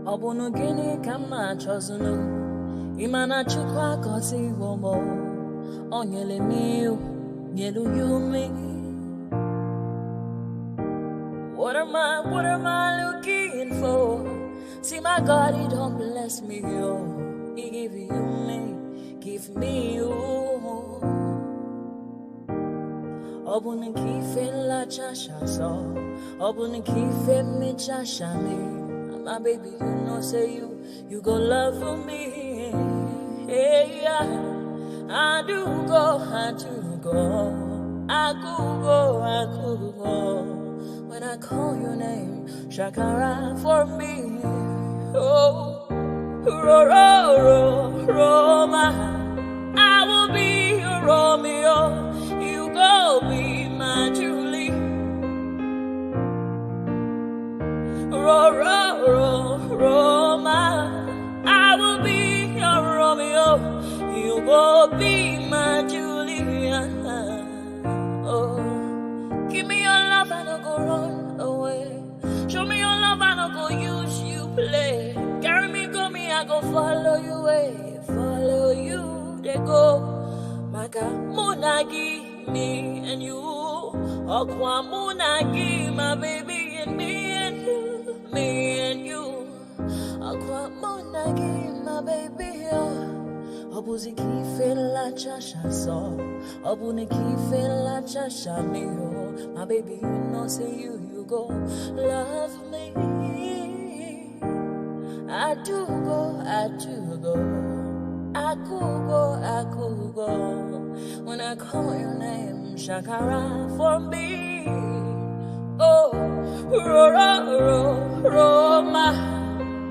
Obunu gini kama chozunu Imana chukwa kosi womo Onyele miu Nyelu yumi What am I looking for? See my God, he don't bless me, yo. He give you me, give me you. Obunu kife la chasha so Obunu kife me chasha me. My baby, you know, say you go love for me. Hey, yeah. I do go. I could go. When I call your name, Shakara for me. Oh, Roma. I will be your Romeo. You go be my Julie. Roma, I will be your Romeo. You will be my Julia. Oh, give me your love and I'll go run away. Show me your love and I'll go use you play. Carry me, go me, I go follow you away. Follow you, they go. Maka Munagi, me and you. Okwa Munagi, my baby and me and you. Me and you, Aqua Monagi, my baby. Obuzi kife la chasha so, Obuni kife la chasha me. My baby, you know, say you go love me. I do go. I could go. When I call your name, Shakara for me. Oh, Roma,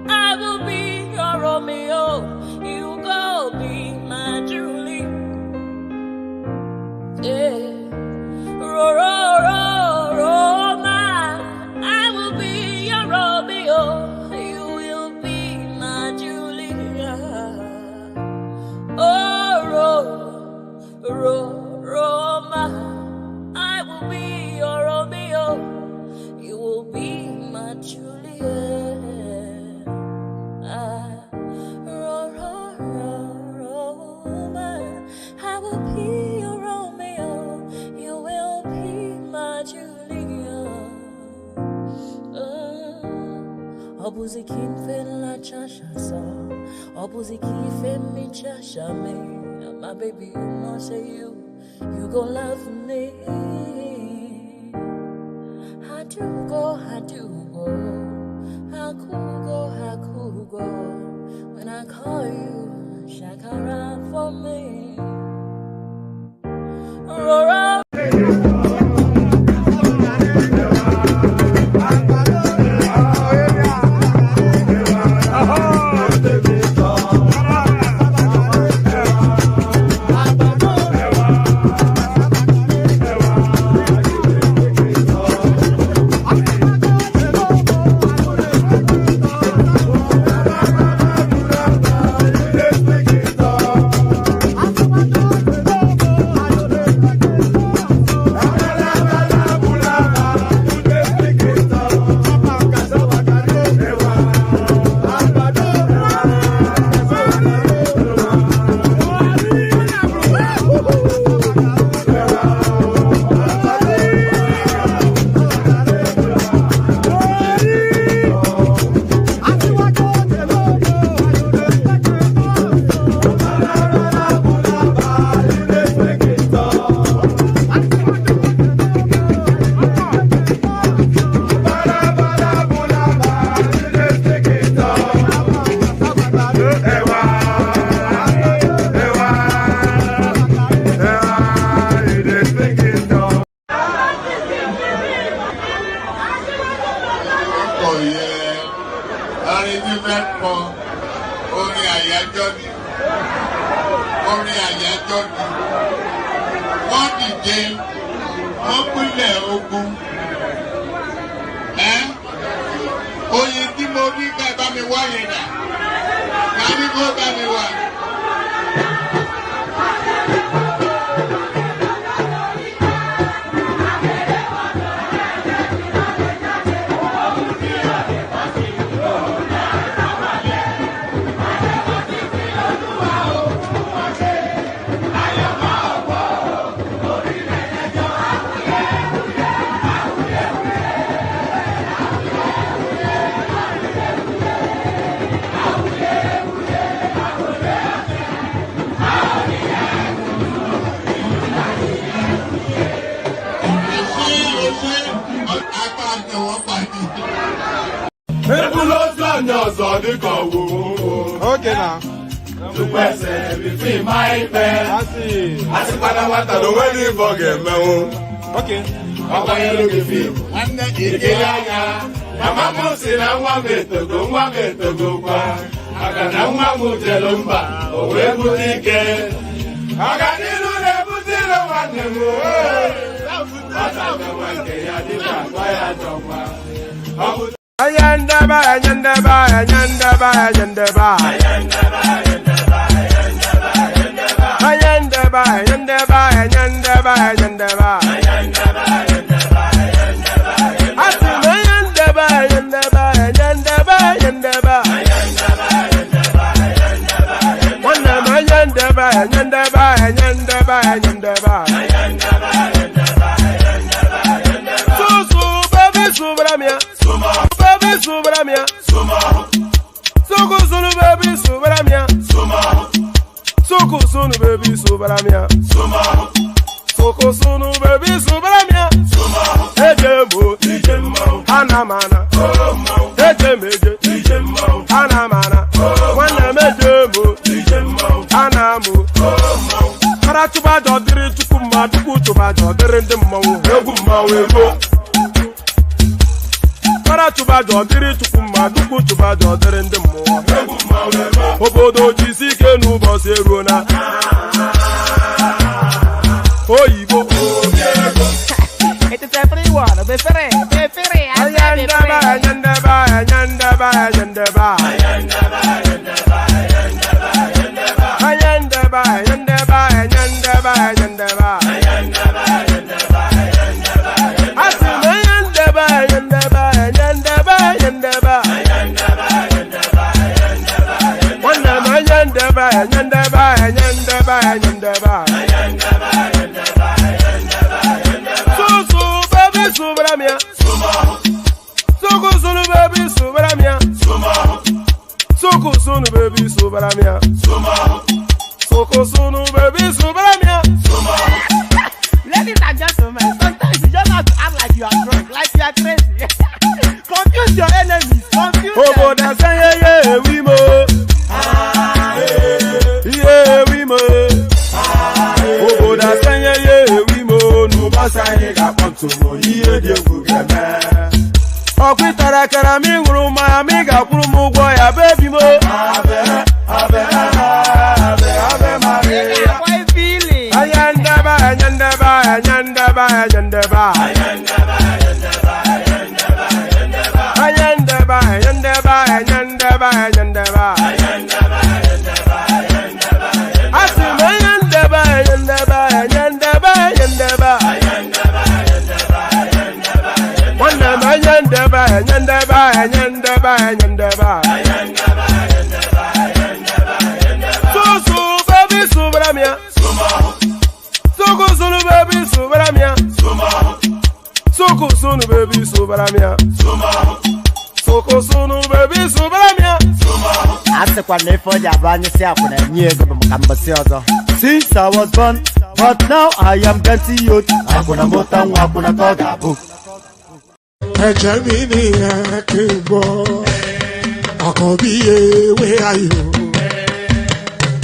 I will be your Romeo. You go be my Julie. Yeah, Roma, I will be your Romeo. You will be my Julia. Oh, Roma, I will be your Romeo. You will be my Juliet. Roma, I will be your Romeo. You will be my Juliet. Obuzi kife la chasha so, Obuzi kife mi chasha me. My baby, you know, say you go love me. I do go. I could go. When I call you, Shakara for me. Rora. Okay now. To person between my bed. I see. I see what I don't want to forget, man. Okay. I want you to feel. And then you get out. Mama said, I want me to go. I got no more Telumba. Oh, where would he get? I got you never tell one more. Ayandaba, ayandaba, ayandaba, ayandaba. Ayandaba, ayandaba, ayandaba, ayandaba. Atima ayandaba, ayandaba, ayandaba, ayandaba. Wanama ayandaba, ayandaba, ayandaba, ayandaba. Susu, baby, subramia. Baby, subramia. Suku, sunu, baby, subramia. Soko sunu baby subramia. Soko sunu baby subramia. Ejemo, anamana. Ejemo, anamana. Wana mejemo, anamu. Para tuba jodiri tukuma tuku tuba jodiri ndemo eguma wego. Para tuba jodiri tukuma tuku tuba jodiri ndemo eguma wego. Obodo jisike nubo serona. Oyibo. It is everyone. Be free. Ayandaba, ayandaba, ayandaba, ayandaba. Ayandaba, ayandaba, ayandaba, ayandaba. Atima ayandaba, ayandaba, ayandaba, ayandaba. Wanama ayandaba, ayandaba, ayandaba, ayandaba. Susu baby subramia. Suku sunu baby subramia. Suku sunu baby subramia. Suku sunu baby subramia. Ladies and gentlemen, sometimes you just have to act like you are drunk, like you are crazy. Confuse your enemies. Confuse them. Oh, that's yeah, we mo. Yeah, we mo. Oh, that's yeah, we mo. No basa ega ponto mo. Yeah, dey gugeme. Okwitara kara mi nguru ma mi ga kwuru mu gwo ya baby mo. Abe Maria. How are you feeling? Ayandaba, ayandaba, ayandaba, ayandaba. Ayandaba, ayandaba, ayandaba, ayandaba. Atima ayandaba, ayandaba, ayandaba, ayandaba. Wanama ayandaba, ayandaba, ayandaba, ayandaba. Susu baby subramia. Suku sunu baby subramia. Suku sunu baby subramia. Suku sunu baby subramia. Ask what they for the brand since I was born, but now I am getting youth. I gonna mota wakuna koga book. Ejemini ekigbo akobi ewe ayo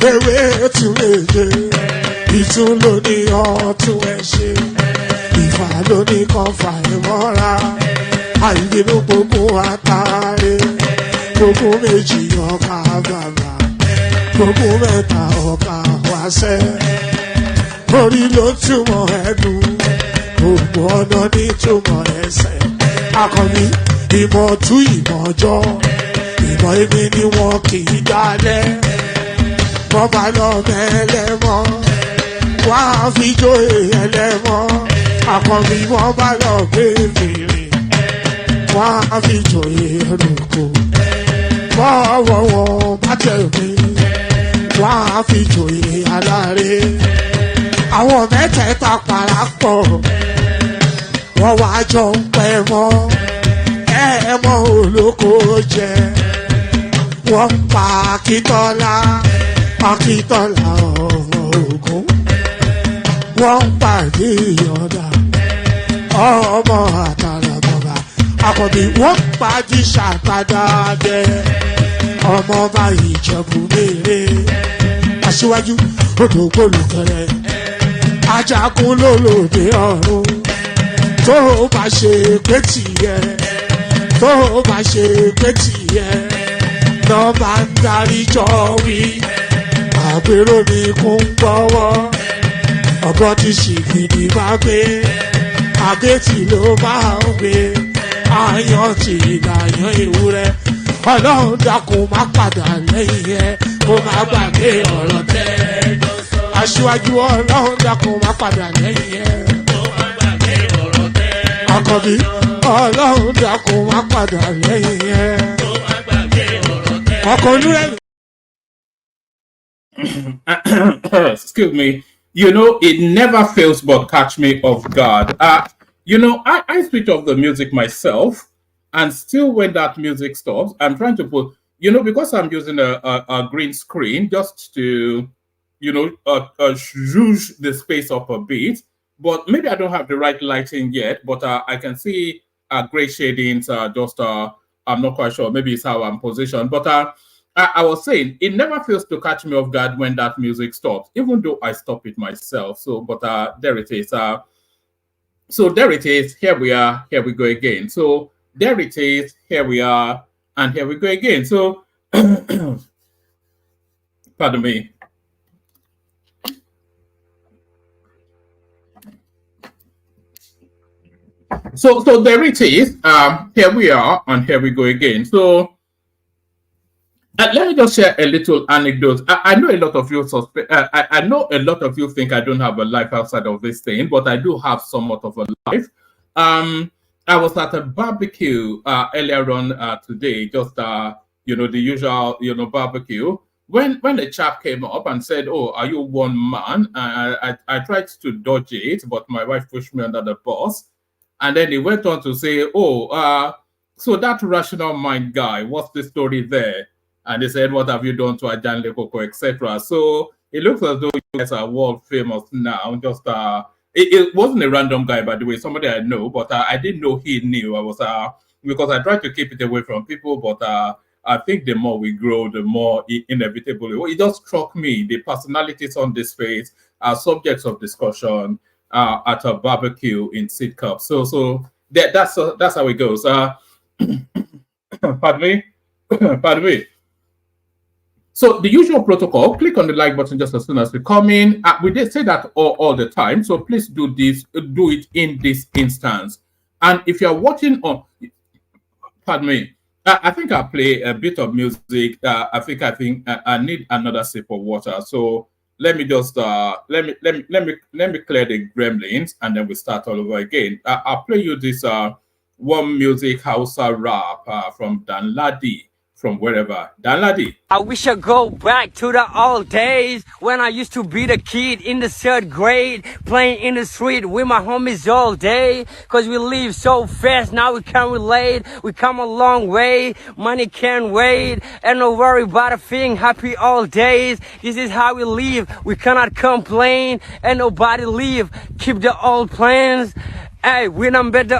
ewe tumeje itun lo ni otun ese ifa lo ni kan fa imora aibinu gbogbo atare gbogbo méjì ọkà bàbà gbogbo mẹ́ta ọkà wáṣẹ orí ló túmọ̀ ẹ̀dùn gbogbo ọ̀nà ní túmọ̀ ẹsẹ̀. Akọni ìmọ̀ tú ìmọ̀ ọjọ́ ìmọ̀ èmi ni wọn kì í dálẹ̀ wọ́n bá lọ mẹ́lẹ́mọ́ wọ́n á fi jó ẹlẹ́mọ́ akọni wọ́n bá lọ gbé fèrè wọ́n á fi jó ẹrùkù bọ́ọ̀wọ̀ wọn bá tẹ̀lé wọ́n á fi jó aláre àwọn mẹ́tẹ̀ẹ̀ta parapọ̀. Wọ́n wá jọ ń pẹ́ mọ́ ẹ̀ẹ́mọ́ olóko jẹ wọ́n ń pa Akíntọ́lá ọmọ Ògún wọ́n ń pàdé Ìyọ̀dà ọmọ Àtàràbọ̀bà Àkànbí wọ́n pàdé ṣàgbádá jẹ́ ọmọ ọba Ìjẹ̀bú mèrè aṣíwájú odògbólùkẹrẹ ajagun lólòdì ọ̀run tó o bá ṣe pé tìyẹ tó o bá ṣe pé tìyẹ náà máa ń darí jọ wí àgbèrò ni kò ń gbọ́wọ́ ọ̀bọ tí ṣìgìdì bá gbé àgétì ló máa ń gbé àyàn tí ìlàyàn ewúrẹ́ ọlọ́run dákun má padà lẹ́yìn ẹ kó má gbàgbé ọ̀rọ̀ tẹ́ aṣíwájú ọlọ́run dákun má padà lẹ́yìn ẹ kó má gbàgbé ọ̀rọ̀ tẹ́ Àkànbí ọlọ́run dákun má padà lẹ́yìn ẹ kó má gbàgbé ọ̀rọ̀ tẹ́ ọkọ̀ olúrẹ̀. Excuse me. You know, it never fails but catch me off guard. You know, I switch off the music myself, and still when that music stops, I'm trying to put, you know, because I'm using a green screen just to, you know, zhuzh the space up a bit. But maybe I don't have the right lighting yet, but I can see gray shadings. I'm not quite sure. Maybe it's how I'm positioned. But I was saying, it never fails to catch me off guard when that music stops, even though I stop it myself. So, but there it is. So there it is. Here we are. Here we go again. So there it is. Here we are. And here we go again. So, pardon me. So there it is. Here we are. And here we go again. So, let me just share a little anecdote. I know a lot of you I know a lot of you think I don't have a life outside of this thing, but I do have somewhat of a life. I was at a barbecue earlier on today, just you know, the usual, you know, barbecue. When a chap came up and said, "Oh, are you one man?" I tried to dodge it, but my wife pushed me under the bus, and then he went on to say, "Oh, so that rational mind guy, what's the story there?" And they said, "What have you done to Ajan Lekoko, etc." So it looks as though you guys are world famous now. Just it wasn't a random guy, by the way, somebody I know, but I didn't know he knew. I was because I tried to keep it away from people, but I think the more we grow, the more inevitably. Well, it just struck me the personalities on this face are subjects of discussion at a barbecue in Sidcup. So that's how it goes. Pardon me, pardon me. So the usual protocol, click on the like button just as soon as we come in. We did say that all the time, so please do it in this instance. And if you're watching on, pardon me, I think I'll play a bit of music. I think I need another sip of water. So let me just let me clear the gremlins, and then we start all over again. I'll play you this one music Hausa rap from Dan Ladi. From wherever. Danladi. I wish I go back to the old days when I used to be the kid in the 3rd grade, playing in the street with my homies all day. Cause we live so fast, now we can relate. We come a long way, money can't wait. And no worry about a thing, happy all days. This is how we live, we cannot complain. And nobody leave, keep the old plans. Hey, when I'm better,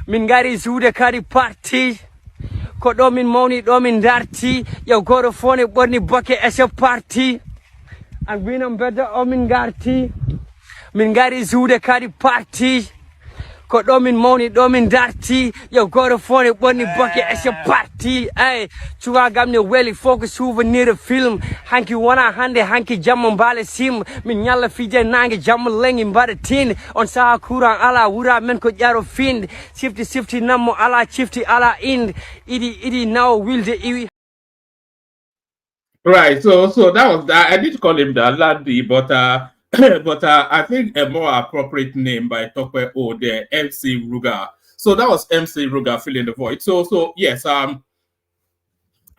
Mingari Zuda Kari Party. Ko ɗomin mawni ɗomin darti yow goto fone ɓorni bokke e so parti an winam bedda omin garti min gari zuude kadi parti ko ɗomin mawni ɗomin darti yow goto fone ɓorni bokke e so parti ey cugagam ne weeli fof ko souvenir film hanki wona hande hanki jamma mbaale sim min ñalla fije nangue jamma lengi mbaɗa tinde on saha courant ala wura men ko ƴaro finde sifti nammo ala cifti ala inde idi nawo wilde iwi. Right, so that was that. I did call him the Ladi, but but I think a more appropriate name by Tokwe O, the MC Ruga. So that was MC Ruga filling the void. So yes, I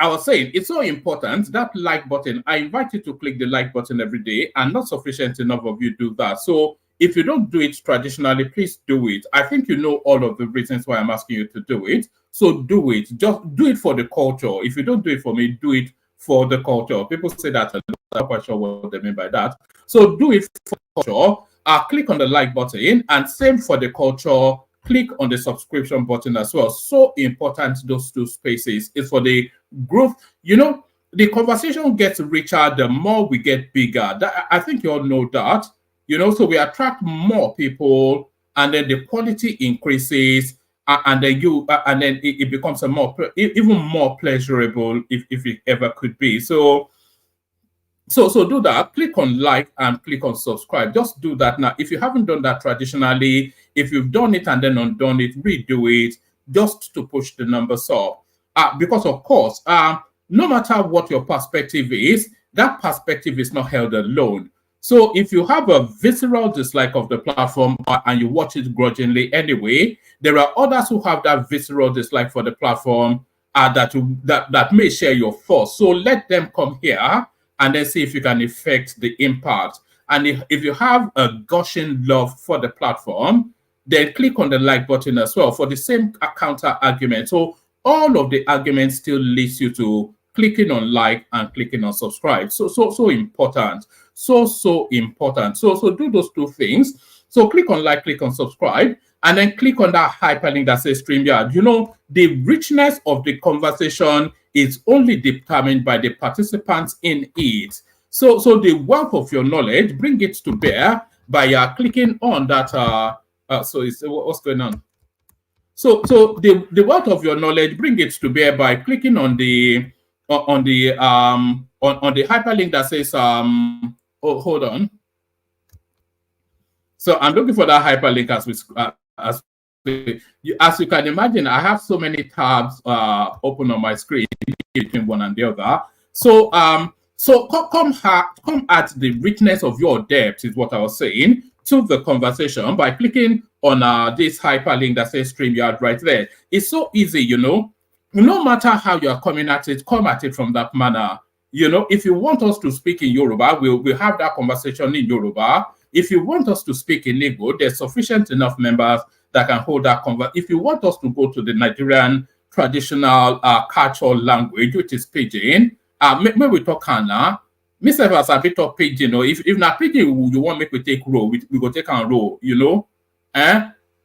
was saying it's so important that like button. I invite you to click the like button every day, and not sufficient enough of you do that. So if you don't do it traditionally, please do it. I think you know all of the reasons why I'm asking you to do it. So do it. Just do it for the culture. If you don't do it for me, do it for the culture. People say that, I'm not quite sure what they mean by that. So do it for the culture. Click on the like button, and same for the culture. click on the subscription button as well. So important, those two spaces. It's for the growth. You know, the conversation gets richer the more we get bigger. I think you all know that. You know, so we attract more people, and then the quality increases, and then it becomes even more pleasurable if it ever could be. So do that. Click on like and click on subscribe. Just do that now. If you haven't done that traditionally, if you've done it and then undone it, redo it just to push the numbers up. Because of course, no matter what your perspective is, that perspective is not held alone. So if you have a visceral dislike of the platform and you watch it grudgingly anyway, there are others who have that visceral dislike for the platform that may share your thoughts. So let them come here and then see if you can affect the impact. And if you have a gushing love for the platform, then click on the like button as well for the same counter argument. So all of the arguments still leads you to clicking on like and clicking on subscribe. So important. So important. So do those two things. So click on like, click on subscribe, and then click on that hyperlink that says StreamYard. You know, the richness of the conversation is only determined by the participants in it. So the wealth of your knowledge, bring it to bear by clicking on that. What's going on? So the wealth of your knowledge, bring it to bear by clicking on the hyperlink that says hold on. So I'm looking for that hyperlink as you can imagine. I have so many tabs open on my screen between one and the other. So come at the richness of your depth is what I was saying to the conversation by clicking on this hyperlink that says StreamYard right there. It's so easy, you know. No matter how you are coming at it, come at it from that manner. You know, if you want us to speak in Yoruba, we'll have that conversation in Yoruba. If you want us to speak in Igbo, there's sufficient enough members that can hold that conversation. If you want us to go to the Nigerian traditional cultural language, which is Pidgin, maybe we talk Kana. Myself as a bit of Pidgin, you know, if not Pidgin, you want me to take row, we go take and row, you know.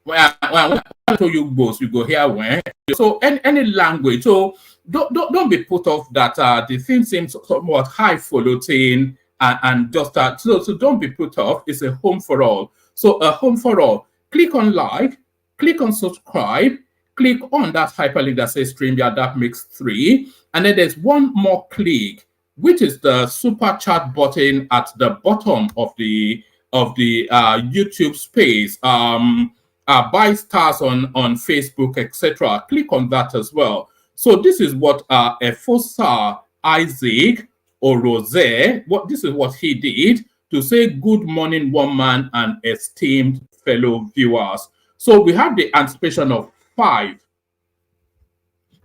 When I tell you both, you go here when. So any language. So don't be put off that the thing seems somewhat highfalutin and just that. So don't be put off. It's a home for all. So a home for all. Click on like, click on subscribe, click on that hyperlink that says StreamYard. That makes 3, and then there's one more click, which is the super chat button at the bottom of the YouTube space. Buy stars on Facebook, etc. Click on that as well. So this is what Efosa Isaac Orose, this is what he did to say good morning, one man and esteemed fellow viewers. So we have the anticipation of 5.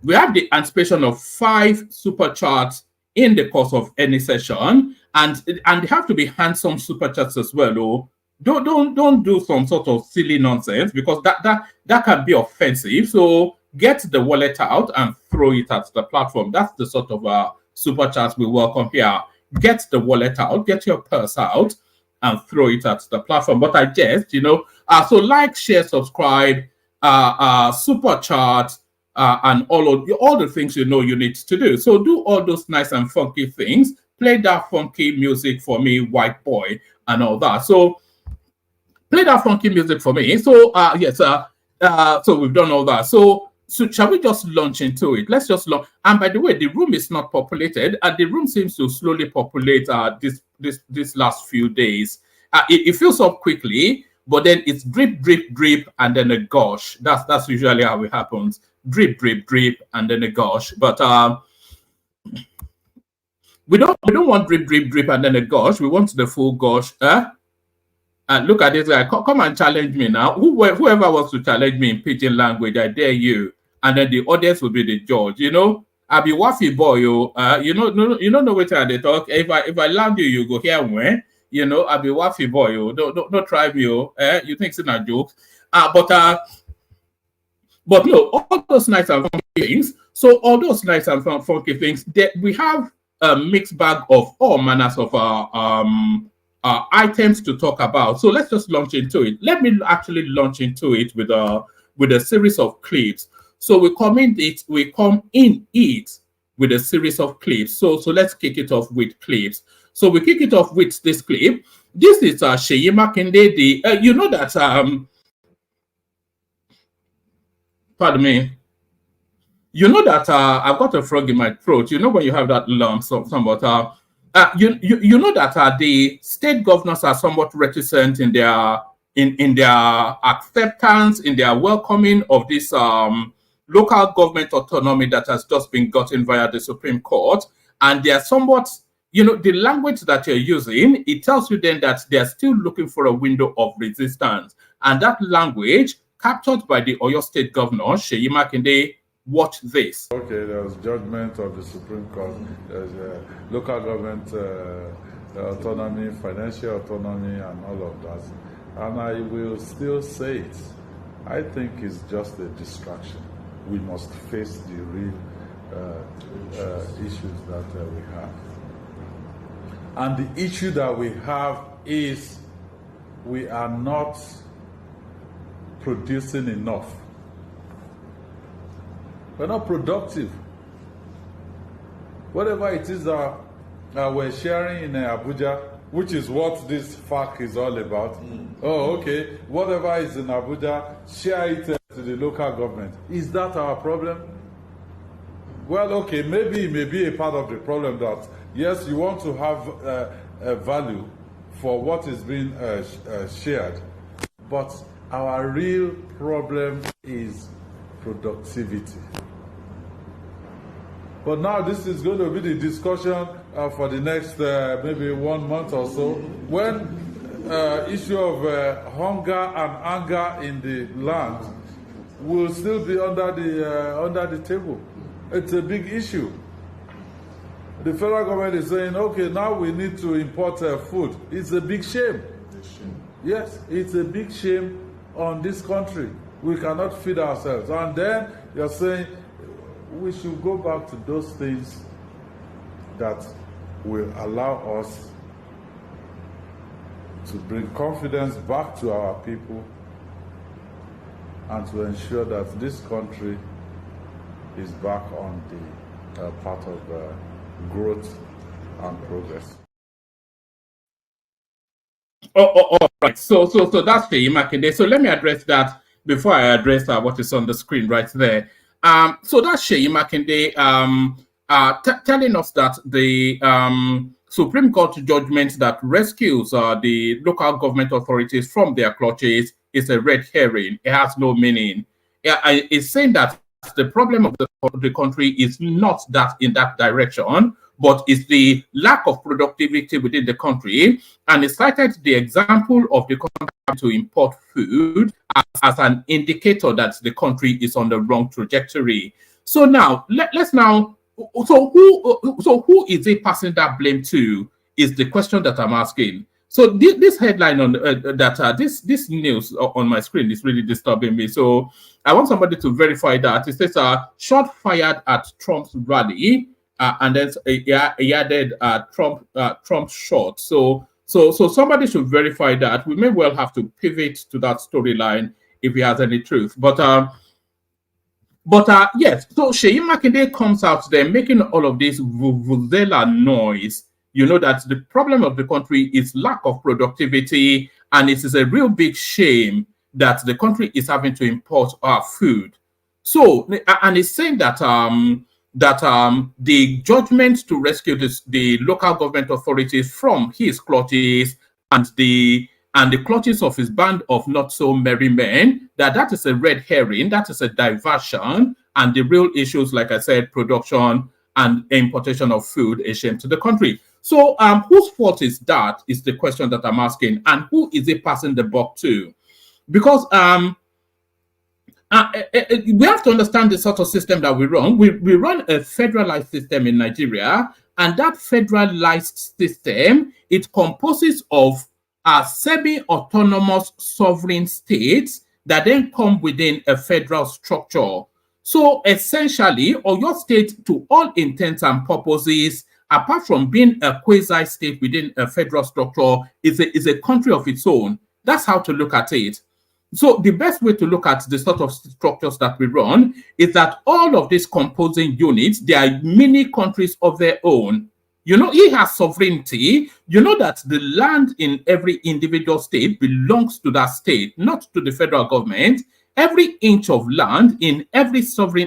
We have the anticipation of 5 super chats in the course of any session, and they have to be handsome super chats as well. Oh, don't do some sort of silly nonsense, because that can be offensive. So get the wallet out and throw it at the platform. That's the sort of super chats we welcome here. Get the wallet out, get your purse out, and throw it at the platform. But I just, you know, so like, share, subscribe, super chat, and all the things you know you need to do. So do all those nice and funky things. Play that funky music for me, white boy, and all that. So play that funky music for me. So yes, so we've done all that. So shall we just launch into it? Let's just launch. And by the way, the room is not populated, and the room seems to slowly populate this last few days. It fills up quickly, but then it's drip, drip, drip, and then a gush. That's usually how it happens. Drip, drip, drip, and then a gush. But we don't want drip, drip, drip, and then a gush. We want the full gush. And look at this guy. Come and challenge me now. Whoever wants to challenge me in pidgin language, I dare you. And then the audience will be the judge. You know, I be waffy boy. You know what they talk. If I land you, you go here when. You know, I be waffy boy. Don't try me. You think it's a joke? But no, all those nice and funky things. So all those nice and funky things, we have a mixed bag of all manners of items to talk about. So let's just launch into it. Let me actually launch into it with with a series of clips. So we come in it with a series of clips. So let's kick it off with clips. So we kick it off with this clip. This is Seyi Makinde. You know that pardon me. You know that I've got a frog in my throat. You know when you have that lump, somewhat. You know that the state governors are somewhat reticent in their acceptance, in their welcoming of this local government autonomy that has just been gotten via the Supreme Court, and they are somewhat, the language that you're using, it tells you then that they are still looking for a window of resistance, and that language captured by the Oyo State Governor Seyi Makinde. Watch this. Okay, there was judgment of the Supreme Court. There's local government autonomy, financial autonomy, and all of that. And I will still say it. I think it's just a distraction. We must face the real issues that we have. And the issue that we have is we are not producing enough. We're not productive. Whatever it is that we're sharing in Abuja, which is what this FAQ is all about. Oh, okay. Whatever is in Abuja, share it to the local government. Is that our problem? Well, okay, maybe it may be a part of the problem that, yes, you want to have a value for what is being shared, but our real problem is productivity. But now this is going to be the discussion for the next maybe 1 month or so, when issue of hunger and anger in the land will still be under the table. It's a big issue. The federal government is saying, okay, now we need to import food. It's a big shame. Yes, it's a big shame on this country. We cannot feed ourselves. And then you're saying we should go back to those things that will allow us to bring confidence back to our people and to ensure that this country is back on the path of growth and progress. All right. So that's Seyi Makinde. So let me address that before I address what is on the screen right there. So that's Seyi Makinde telling us that the Supreme Court judgment that rescues the local government authorities from their clutches is a red herring. It has no meaning. It's saying that the problem of the country is not that in that direction, but it's the lack of productivity within the country. And it cited the example of the country to import food as an indicator that the country is on the wrong trajectory. So now, let's now, so who is it passing that blame to is the question that I'm asking. So this headline on this news on my screen is really disturbing me. So I want somebody to verify that. It says shot fired at Trump's rally, and then he added Trump shot. So somebody should verify that. We may well have to pivot to that storyline if he has any truth. But yes. So Seyi Makinde comes out there making all of this vuvuzela noise. You know that the problem of the country is lack of productivity, and it is a real big shame that the country is having to import our food. So, and it's saying that the judgment to rescue the local government authorities from his clutches and the clutches of his band of not so merry men, that is a red herring, that is a diversion, and the real issues, like I said, production and importation of food, a shame to the country. So whose fault is that is the question that I'm asking, and who is it passing the buck to? Because we have to understand the sort of system that we run. We run a federalized system in Nigeria, and that federalized system, it composes of semi-autonomous sovereign states that then come within a federal structure. So essentially, Oyo State, to all intents and purposes, apart from being a quasi-state within a federal structure, is a country of its own. That's how to look at it. So the best way to look at the sort of structures that we run is that all of these composing units, they are mini countries of their own. You know, he has sovereignty. You know that the land in every individual state belongs to that state, not to the federal government. Every inch of land in every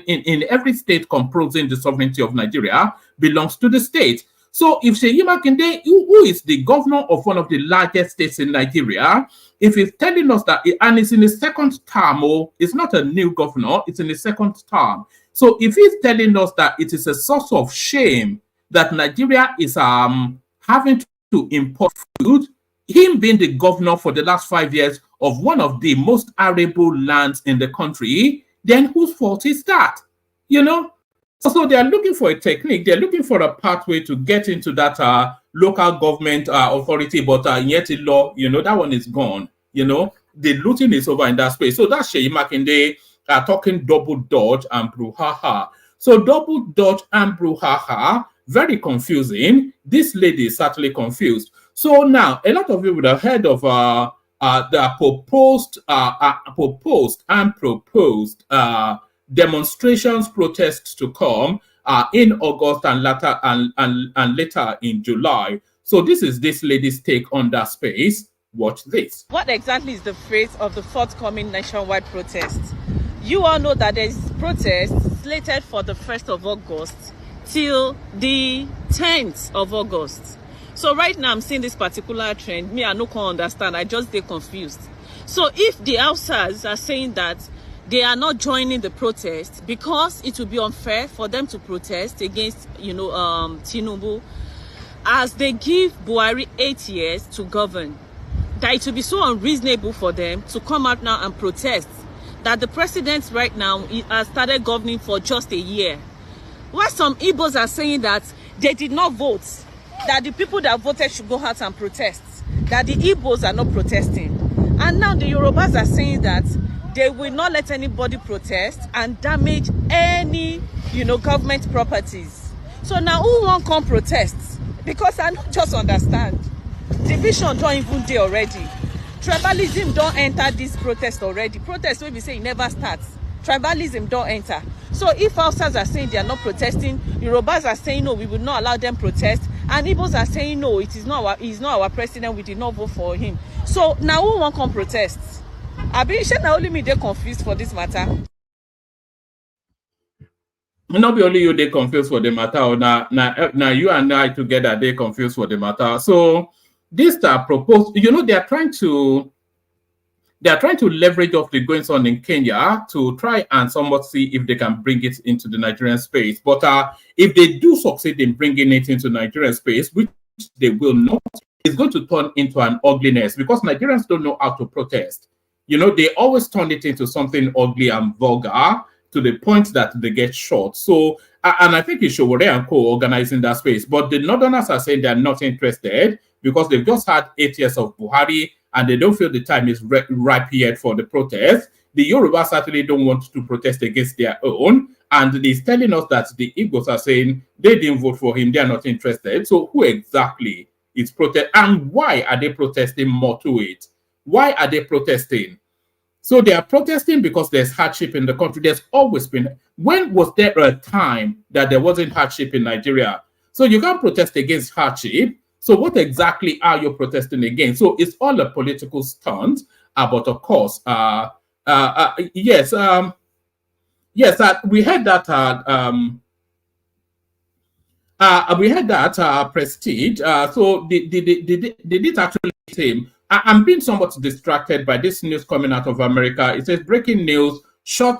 in every state composing the sovereignty of Nigeria belongs to the state. So if Seyi Makinde, who is the governor of one of the largest states in Nigeria, if he's telling us that, and it's in his second term, oh, it's not a new governor, it's in his second term. So if he's telling us that it is a source of shame that Nigeria is having to import food, him being the governor for the last 5 years of one of the most arable lands in the country, then whose fault is that? You know? So they are looking for a technique. They're looking for a pathway to get into that local government authority, but yet in law, you know, that one is gone. You know, the looting is over in that space. So that's Seyi Makinde talking double dodge and brouhaha. So double dodge and brouhaha, very confusing. This lady is certainly confused. So now, a lot of you would have heard of the proposed demonstrations, protests to come in August and later and later in July. So this is this lady's take on that space. Watch this. What exactly is the fate of the forthcoming nationwide protest? You all know that there is protest slated for the 1st of August till the 10th of August. So right now I'm seeing this particular trend. Me, I no can understand. I just get confused. So if the outsiders are saying that they are not joining the protest because it will be unfair for them to protest against, Tinubu, as they give Buhari 8 years to govern, that it will be so unreasonable for them to come out now and protest that the president right now has started governing for just a year. While some Igbos are saying that they did not vote, that the people that voted should go out and protest, that the Igbos are not protesting. And now the Yorubas are saying that they will not let anybody protest and damage any, government properties. So now who won't come protest? Because I don't just understand. Division don't even dey already. Tribalism don't enter this protest already. Protest will be saying never starts. Tribalism don't enter. So if outsiders are saying they are not protesting, Yorubas are saying no, we will not allow them protest, and Igbos are saying no, he's not our president, we did not vote for him. So now who won't come protest? Abi, should not only me they confused for this matter. Not be only you they confused for the matter, or now you and I together they confused for the matter. So this proposed, they are trying to leverage off the goings on in Kenya to try and somewhat see if they can bring it into the Nigerian space. But if they do succeed in bringing it into Nigerian space, which they will not, it's going to turn into an ugliness because Nigerians don't know how to protest. They always turn it into something ugly and vulgar to the point that they get shot. So, and I think it's Showore and Co. organizing that space. But the Northerners are saying they're not interested because they've just had 8 years of Buhari and they don't feel the time is ripe yet for the protest. The Yorubas certainly don't want to protest against their own. And he's telling us that the Igbos are saying they didn't vote for him, they are not interested. So who exactly is protesting? And why are they protesting more to it? Why are they protesting? So they are protesting because there's hardship in the country. There's always been. When was there a time that there wasn't hardship in Nigeria? So you can't protest against hardship. So what exactly are you protesting against? So it's all a political stunt. But of course, yes, we had that. We had that Prestige. So did it actually same? I'm being somewhat distracted by this news coming out of America. It says breaking news: shot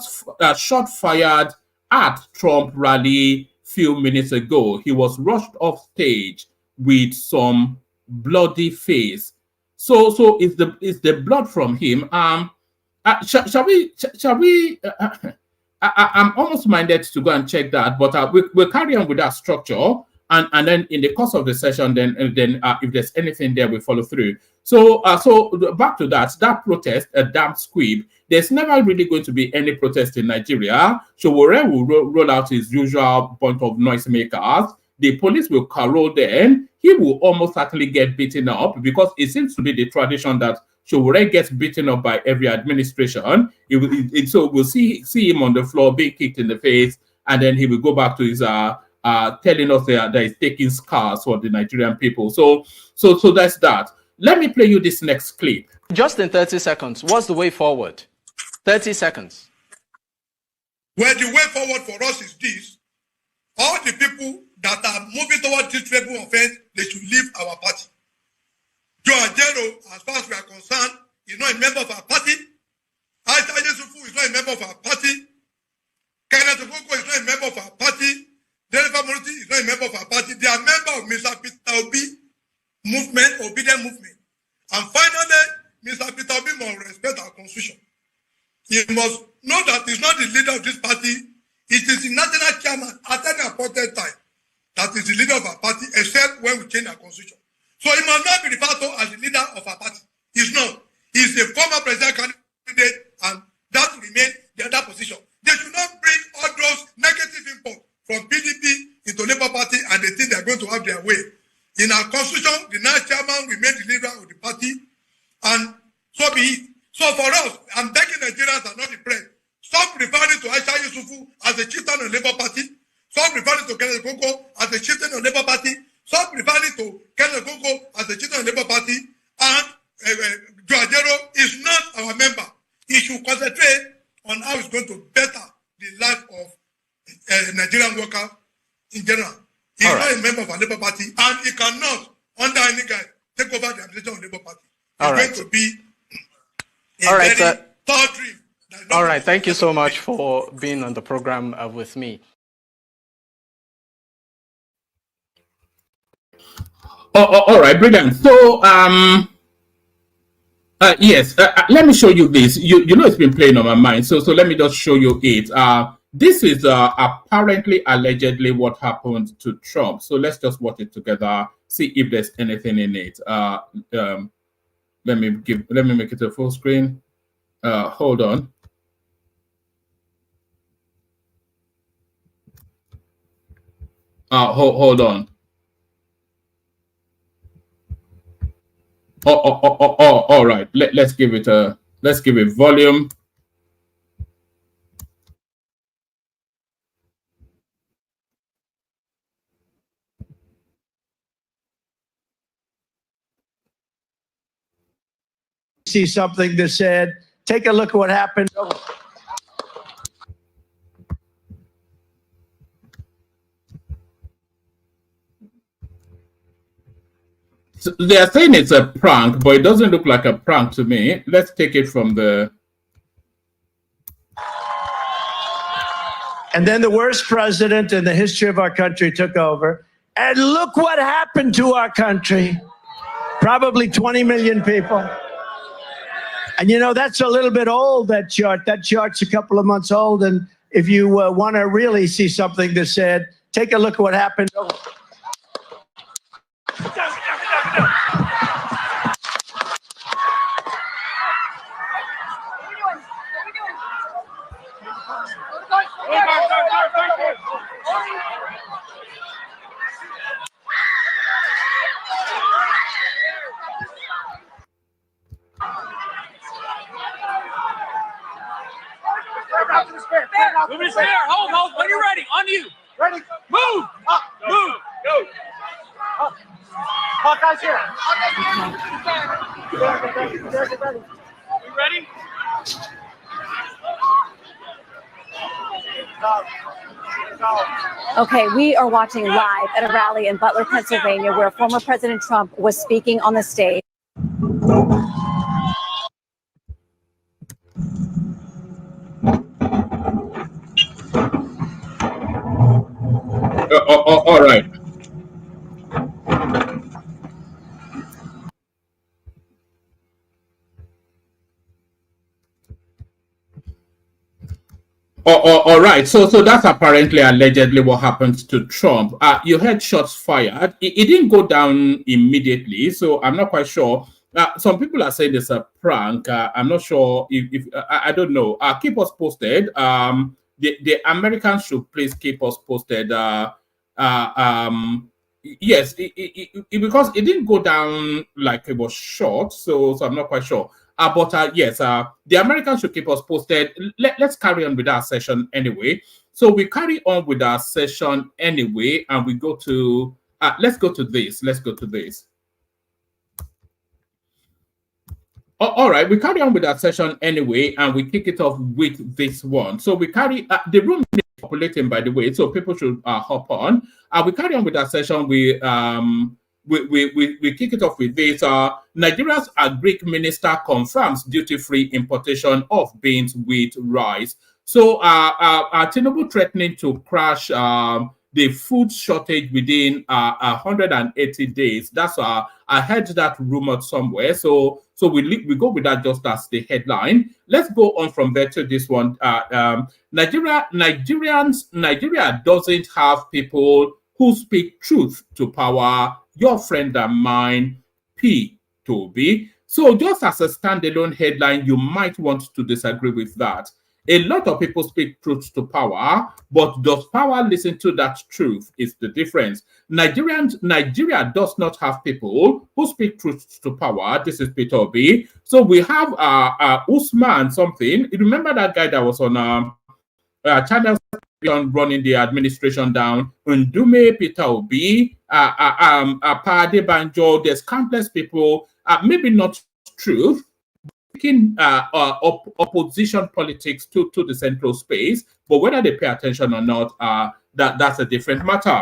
fired at Trump rally few minutes ago. He was rushed off stage with some bloody face. So is the blood from him? Shall we? I'm almost minded to go and check that, but we'll carry on with that structure, and then in the course of the session, then if there's anything there, we follow through. So back to that protest, a damn squib. There's never really going to be any protest in Nigeria. Showore will roll out his usual bunch of noisemakers. the police will carol there, he will almost certainly get beaten up, because it seems to be the tradition that Sowore gets beaten up by every administration. So we'll see him on the floor being kicked in the face, and then he will go back to his telling us that he's taking scars for the Nigerian people. So that's that. Let me play you this next clip. Just in 30 seconds, what's the way forward? 30 seconds. Well, the way forward for us is this. All the people that are moving towards this treble offense, they should leave our party. Joe Ajero, as far as we are concerned, is not a member of our party. Aisha Yesufu is not a member of our party. Kenneth Okoko is not a member of our party. Jennifer Moruti is not a member of our party. They are member of Mr. Peter Obi movement, obedient movement. And finally, Mr. Peter Obi must respect our constitution. He must know that he's not the leader of this party. It is the national chairman at any appointed time that is the leader of our party, except when we change our constitution. So he must not be referred to as the leader of our party. He's not. He's a former presidential candidate, and that will remain the other position. They should not bring all those negative input from PDP into Labour Party, and they think they're going to have their way. In our constitution, the national chairman remains the leader of the party, and so be it. So for us, I'm begging Nigerians and not the press, stop referring to Aisha Yesufu as a chieftain of Labour Party. Stop referring to Kenneth Okoko as a chieftain of Labour Party. Stop referring to Kenneth Okoko as a chieftain of Labour Party. And Joe Ajero is not our member. He should concentrate on how he's going to better the life of Nigerian workers in general. He's not a member of our Labour Party, and he cannot, under any guide, take over the administration of Labour Party. It's going to be a very third dream. All right, thank you so much for being on the program with me. All right, brilliant. So, yes, let me show you this. You know it's been playing on my mind, so let me just show you it. This is apparently, allegedly, what happened to Trump. So let's just watch it together, see if there's anything in it. Let me make it a full screen. Hold on. Hold on. All right. Let's give it volume. See something that said, take a look at what happened. So they are saying it's a prank, but it doesn't look like a prank to me. Let's take it from the... And then the worst president in the history of our country took over. And look what happened to our country. Probably 20 million people. And you know, that's a little bit old, that chart. That chart's a couple of months old. And if you want to really see something that said, take a look at what happened. Move it there. Hold. When you're ready. On you. Ready. Move. Up. Move. Go. Up. Hawkeye's here. You ready? Okay, we are watching live at a rally in Butler, Pennsylvania, where former President Trump was speaking on the stage. All right. All right. So that's apparently, allegedly, what happened to Trump. You heard shots fired. It didn't go down immediately, so I'm not quite sure. Some people are saying it's a prank. I'm not sure if I don't know. Keep us posted. The Americans should please keep us posted. yes, because it didn't go down like it was short, so I'm not quite sure. But yes, the Americans should keep us posted. Let's carry on with our session anyway. So we carry on with our session anyway, and we go to let's go to this. Let's go to this. All right, we carry on with our session anyway, and we kick it off with this one. So we carry the room is populating, by the way, so people should hop on. We carry on with our session. We kick it off with this. Nigeria's Agric Minister confirms duty-free importation of beans, wheat, rice. So Tinubu threatening to crash the food shortage within 180 days. That's I heard that rumored somewhere. So we go with that just as the headline. Let's go on from there to this one. Nigeria doesn't have people who speak truth to power. Your friend and mine, P. Toby. So just as a standalone headline, you might want to disagree with that. A lot of people speak truth to power, but does power listen to that truth is the difference. Nigeria does not have people who speak truth to power. This is Peter Obi. So we have Usman something. You remember that guy that was on channel running the administration down? Ndume, Peter Obi, Pade Banjo. There's countless people. Maybe not truth. Opposition politics to the central space, but whether they pay attention or not, that's a different matter.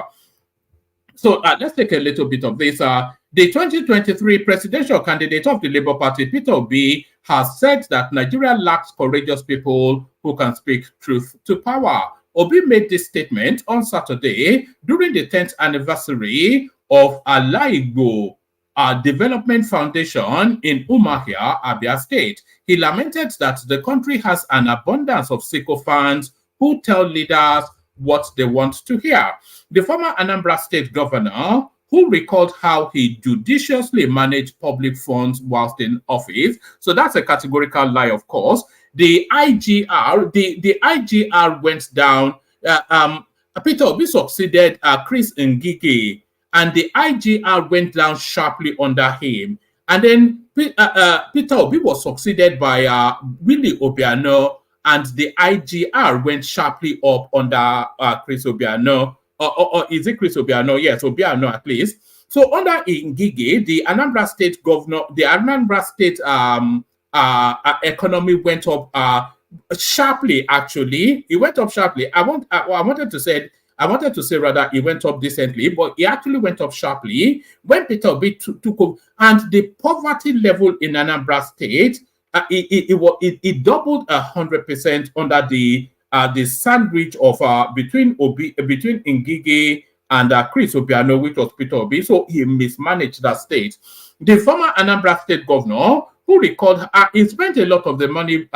So let's take a little bit of this. The 2023 presidential candidate of the Labour Party, Peter Obi, has said that Nigeria lacks courageous people who can speak truth to power. Obi made this statement on Saturday during the 10th anniversary of Alaigbo Development Foundation in Umuahia, Abia State. He lamented that the country has an abundance of sycophants who tell leaders what they want to hear. The former Anambra State governor, who recalled how he judiciously managed public funds whilst in office. So that's a categorical lie, of course. The IGR went down. Peter Obi succeeded Chris Ngige, and the IGR went down sharply under him. And then Peter Obi was succeeded by Willie Obiano, and the IGR went sharply up under Chris Obiano. Or is it Chris Obiano? Yes, Obiano at least. So under Ngige, the Anambra State governor, the Anambra State economy went up sharply. Actually, it went up sharply. I wanted to say rather it went up decently, but it actually went up sharply when Peter Obi took over. And the poverty level in Anambra State, it doubled 100% under the sandwich of between Ngige and Chris Obiano, which was Peter Obi. So he mismanaged that state. The former Anambra State governor, who recalled, he spent a lot of the money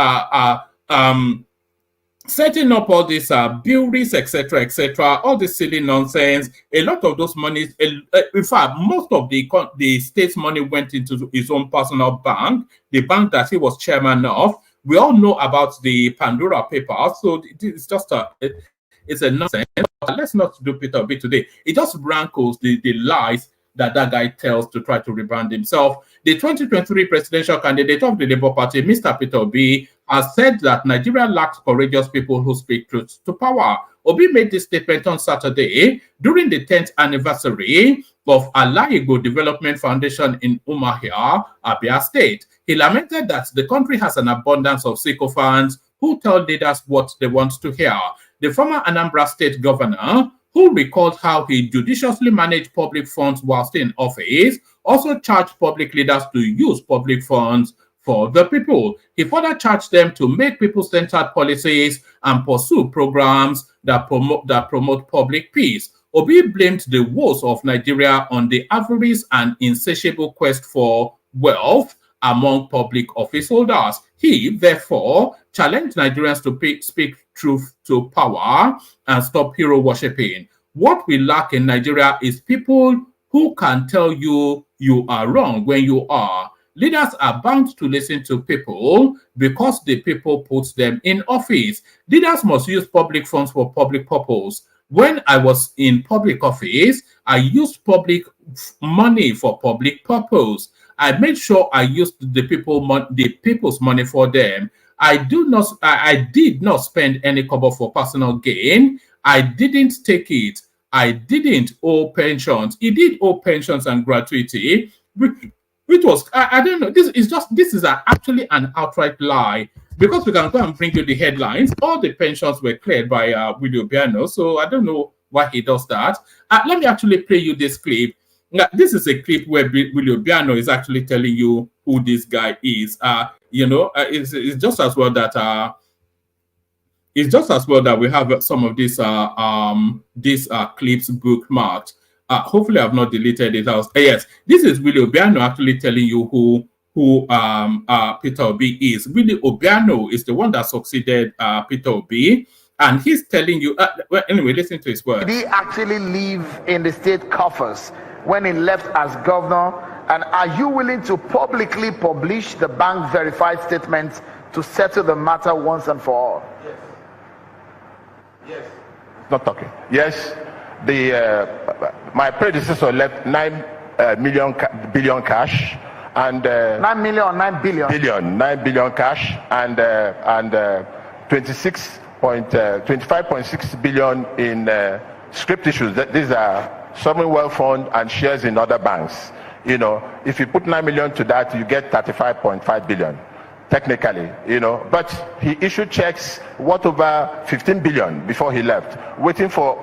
setting up all these breweries, etc., all this silly nonsense. A lot of those monies, in fact, most of the state's money went into his own personal bank, the bank that he was chairman of. We all know about the Pandora Papers, so it's just it's a nonsense. But let's not do Peter Obi today. It just rankles the lies that guy tells to try to rebrand himself. The 2023 presidential candidate of the Labour Party, Mr. Peter Obi, has said that Nigeria lacks courageous people who speak truth to power. Obi made this statement on Saturday during the 10th anniversary of Alaigbo Development Foundation in Umuahia, Abia State. He lamented that the country has an abundance of sycophants who tell leaders what they want to hear. The former Anambra State governor, who recalled how he judiciously managed public funds whilst in office, also charged public leaders to use public funds for the people. He further charged them to make people-centered policies and pursue programs that promote public peace. Obi blamed the woes of Nigeria on the avarice and insatiable quest for wealth among public office holders. He, therefore, challenged Nigerians to speak truth to power and stop hero worshipping. What we lack in Nigeria is people who can tell you you are wrong when you are. Leaders are bound to listen to people because the people put them in office. Leaders must use public funds for public purpose. when I was in public office, I used public money for public purpose. I made sure I used the people's money for them. I did not spend any kobo for personal gain. I didn't take it. I didn't owe pensions. He did owe pensions and gratuity, which was I don't know. This is actually an outright lie, because we can go and bring you the headlines. All the pensions were cleared by Willie Obiano, so I don't know why he does that. Let me actually play you this clip. Now, this is a clip where Willie Obiano is actually telling you who this guy is. It's just as well that we have some of these clips bookmarked. Hopefully, I've not deleted it out. Yes, this is Willie Obiano actually telling you who Peter Obi is. Willie Obiano is the one that succeeded Peter Obi, and he's telling you. Well, anyway, listen to his words. Did he actually live in the state coffers when he left as governor? And are you willing to publicly publish the bank verified statements to settle the matter once and for all? Yes. Yes. Not talking. Yes. My predecessor left 9 billion cash and 9 million or 9 billion? 9 billion cash and 25.6 billion in script issues. These are sovereign wealth fund and shares in other banks. You know, if you put 9 million to that, you get 35.5 billion. Technically, you know, but he issued checks worth over 15 billion before he left, waiting for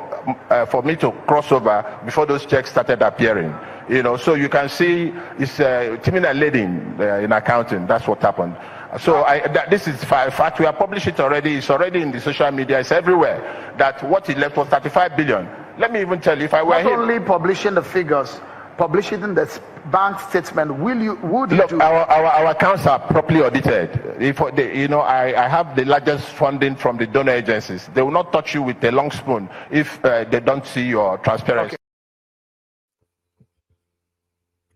me to cross over before those checks started appearing. You know, so you can see it's teaming and leading in accounting. That's what happened. So this is fact. We have published it already. It's already in the social media. It's everywhere. That what he left was 35 billion. Let me even tell you, if I were not only publishing the figures, publishing the bank statement, would you look, our accounts are properly audited. I have the largest funding from the donor agencies. They will not touch you with a long spoon if they don't see your transparency.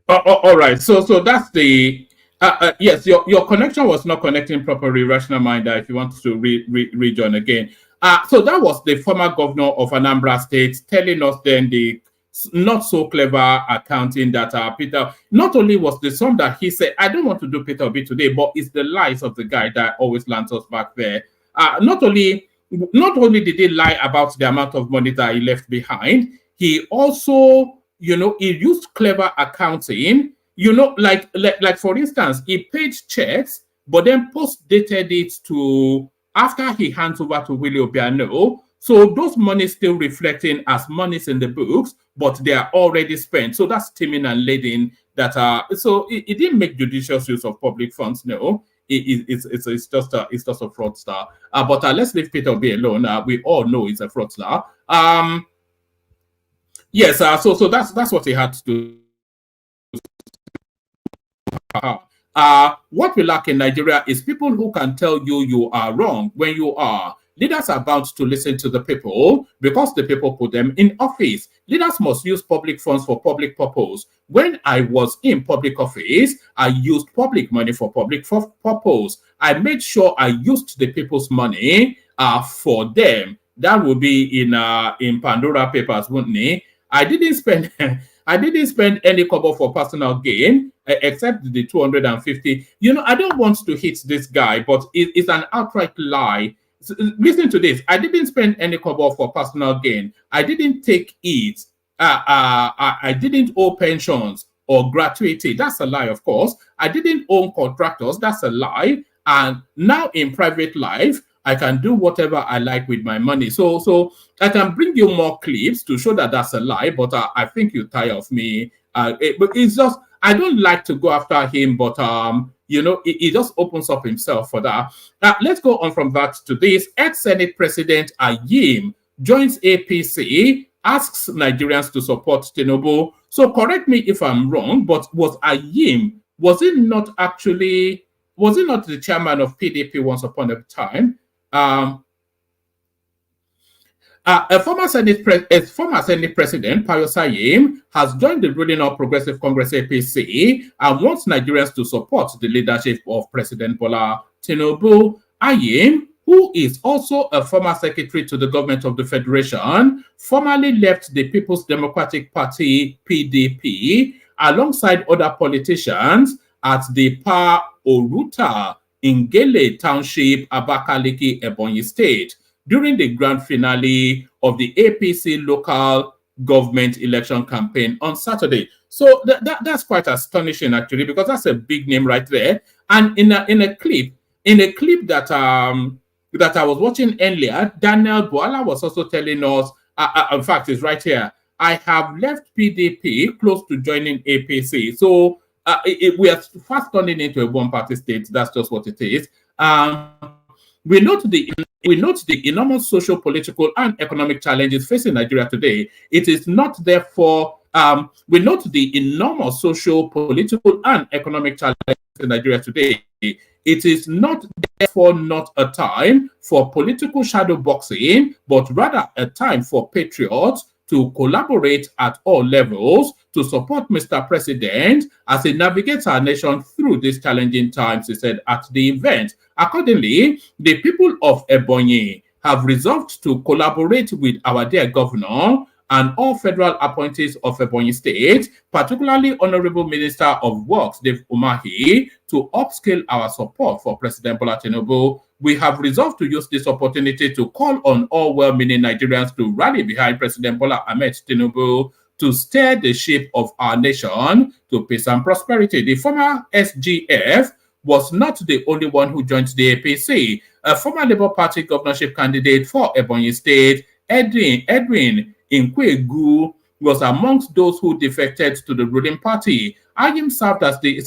Okay. All right. So that's the yes. Your connection was not connecting properly. Rational mind. If you want to rejoin again. So that was the former governor of Anambra State telling us then the not so clever accounting that Peter, not only was the sum that he said, I don't want to do Peter Obi today, but it's the lies of the guy that always lands us back there. Not only did he lie about the amount of money that he left behind, he also, he used clever accounting, like for instance, he paid checks, but then post-dated it to after he hands over to Willie Obiano. So those monies still reflecting as monies in the books, but they are already spent. So that's steaming and leading that so it didn't make judicious use of public funds. No, it's just a fraudster. But let's leave Peter Obi alone. We all know he's a fraudster. Yes. So that's what he had to do. What we lack in Nigeria is people who can tell you are wrong when you are. Leaders are bound to listen to the people because the people put them in office. Leaders must use public funds for public purpose. When I was in public office, I used public money for public purpose. I made sure I used the people's money for them. That would be in Pandora Papers, wouldn't it? I didn't spend any kobo for personal gain, except the 250. I don't want to hit this guy, but it's an outright lie. Listen to this. I didn't spend any kobo for personal gain. I didn't take it. I didn't owe pensions or gratuity. That's a lie, of course. I didn't own contractors. That's a lie. And now in private life, I can do whatever I like with my money. So I can bring you more clips to show that that's a lie, but I think you tire of me. But it's just, I don't like to go after him, but he just opens up himself for that. Let's go on from that to this. Ex-Senate President Ayim joins APC, asks Nigerians to support Tinubu. So correct me if I'm wrong, but was he not the chairman of PDP once upon a time? A former Senate President, Pius Ayim, has joined the ruling All Progressive Congress APC and wants Nigerians to support the leadership of President Bola Tinubu. Ayim who is also a former secretary to the government of the Federation, formerly left the People's Democratic Party, PDP, alongside other politicians at the Pa Oruta in Gele Township, Abakaliki, Ebonyi State, during the grand finale of the APC local government election campaign on Saturday. So that's quite astonishing, actually, because that's a big name right there. And in a clip that that I was watching earlier, Daniel Boala was also telling us, in fact, it's right here, I have left PDP close to joining APC. So we are fast turning into a one-party state. That's just what it is. We note the enormous social, political, and economic challenges facing Nigeria today. It is not therefore we note the enormous social, political, and economic challenges in Nigeria today. It is not therefore not a time for political shadow boxing, but rather a time for patriots to collaborate at all levels to support Mr. President as he navigates our nation through these challenging times, he said at the event. Accordingly, the people of Ebonyi have resolved to collaborate with our dear governor and all federal appointees of Ebonyi State, particularly Honorable Minister of Works, Dave Umahi, to upscale our support for President Bola Tinubu. We have resolved to use this opportunity to call on all well-meaning Nigerians to rally behind President Bola Ahmed Tinubu to steer the ship of our nation to peace and prosperity. The former SGF was not the only one who joined the APC. A former Labour Party governorship candidate for Ebonyi State, Edwin Inkwegu, was amongst those who defected to the ruling party. I him served as the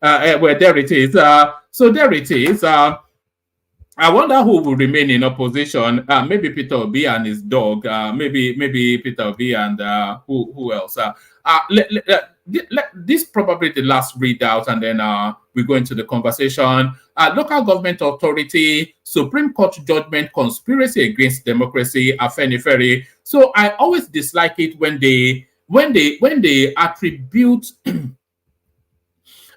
well, there it is. So there it is. I wonder who will remain in opposition. Maybe Peter Obi and his dog. Maybe Peter Obi and who else? This probably the last readout, and then we go into the conversation. Local government authority, Supreme Court judgment, conspiracy against democracy, Afenifere. So I always dislike it when they attribute.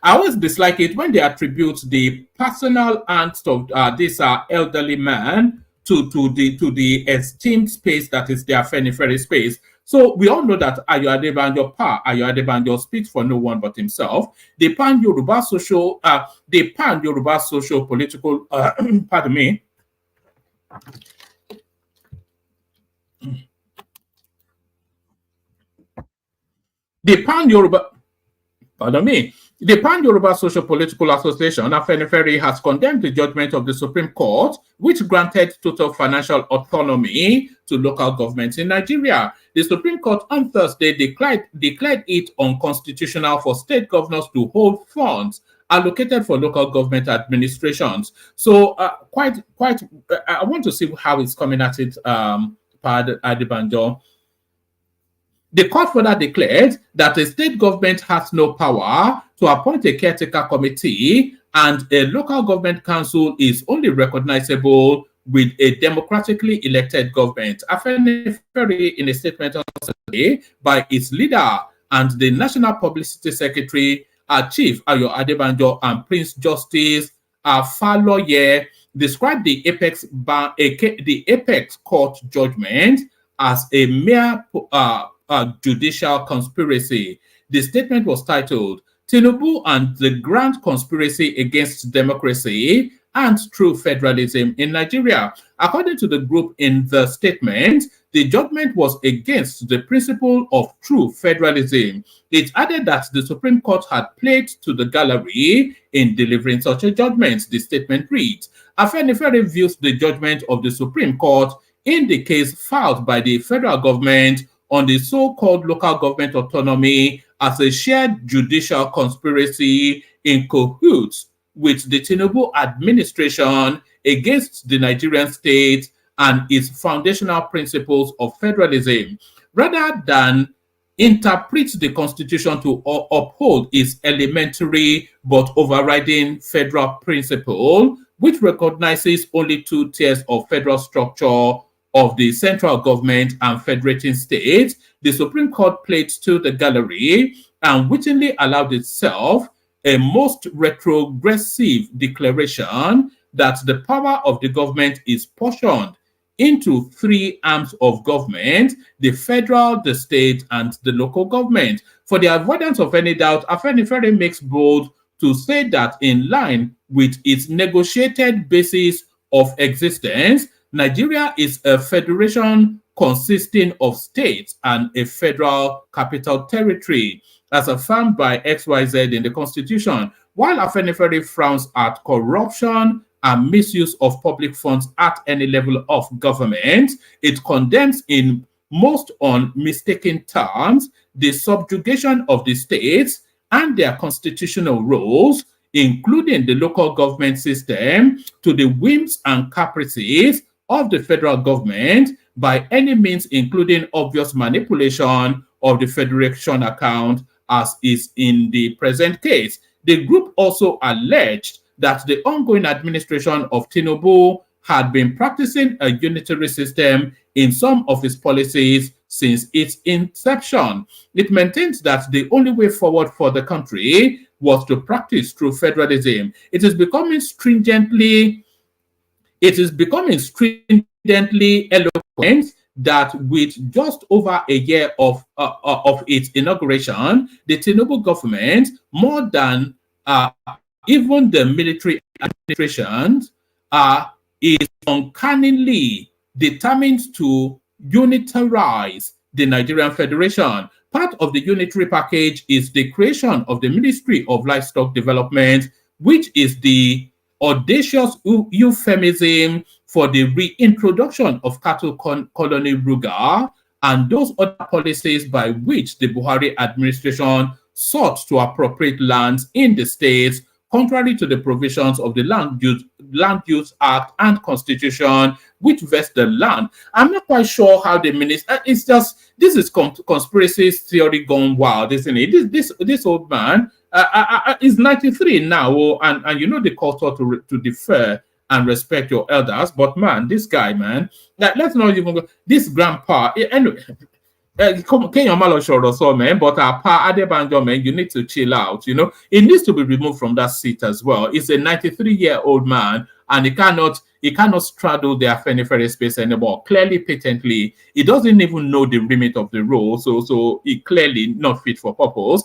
I always dislike it when they attribute the personal angst of this elderly man to the esteemed space that is their Afenifere space. So we all know that Ayo Adebanjo speaks for no one but himself. The pan Yoruba social political pardon me. The pan Yoruba pardon me. The Pan-Yoruba Social Political Association, Afenifere, has condemned the judgment of the Supreme Court, which granted total financial autonomy to local governments in Nigeria. The Supreme Court on Thursday declared it unconstitutional for state governors to hold funds allocated for local government administrations. So, I want to see how it's coming at it, Adebanjo. The court further declared that the state government has no power to appoint a caretaker committee, and a local government council is only recognizable with a democratically elected government. Afenifere, in a statement on Saturday by its leader and the National Publicity Secretary, Chief Ayo Adebanjo, and Prince Justice Faloye, described the Apex Court judgment as a mere judicial conspiracy. The statement was titled Tinubu and the Grand Conspiracy Against Democracy and True Federalism in Nigeria. According to the group in the statement, the judgment was against the principle of true federalism. It added that the Supreme Court had played to the gallery in delivering such a judgment. The statement reads, Afenifere views the judgment of the Supreme Court in the case filed by the federal government on the so-called local government autonomy as a shared judicial conspiracy in cahoots with the Tinubu administration against the Nigerian state and its foundational principles of federalism, rather than interpret the constitution to uphold its elementary but overriding federal principle, which recognizes only two tiers of federal structure of the central government and federating states. The Supreme Court played to the gallery and wittingly allowed itself a most retrogressive declaration that the power of the government is portioned into three arms of government: the federal, the state, and the local government. For the avoidance of any doubt, Afenifere makes bold to say that in line with its negotiated basis of existence, Nigeria is a federation consisting of states and a federal capital territory, as affirmed by XYZ in the Constitution. While Afenifere frowns at corruption and misuse of public funds at any level of government, it condemns in most unmistaken terms the subjugation of the states and their constitutional roles, including the local government system, to the whims and caprices of the federal government by any means, including obvious manipulation of the federation account, as is in the present case. The group also alleged that the ongoing administration of Tinubu had been practicing a unitary system in some of its policies since its inception. It maintains that the only way forward for the country was to practice through federalism. It is becoming stringently eloquent that with just over a year of its inauguration, the Tinubu government, more than even the military administration, is uncannily determined to unitarize the Nigerian Federation. Part of the unitary package is the creation of the Ministry of Livestock Development, which is the audacious euphemism for the reintroduction of cattle colony ruga and those other policies by which the Buhari administration sought to appropriate lands in the states, contrary to the provisions of the Land Use Act and Constitution, which vest the land. I'm not quite sure how the minister. It's just, this is conspiracy theory gone wild, isn't it? This old man is 93 now, and you know the culture to defer and respect your elders. But man, this guy, man, let's not even go. This grandpa, anyway. But Pa Adebanjo, man, you need to chill out. You know, it needs to be removed from that seat as well. He's a 93-year-old man, and he cannot straddle the Afenifere space anymore. Clearly, patently, he doesn't even know the remit of the role, so he clearly not fit for purpose.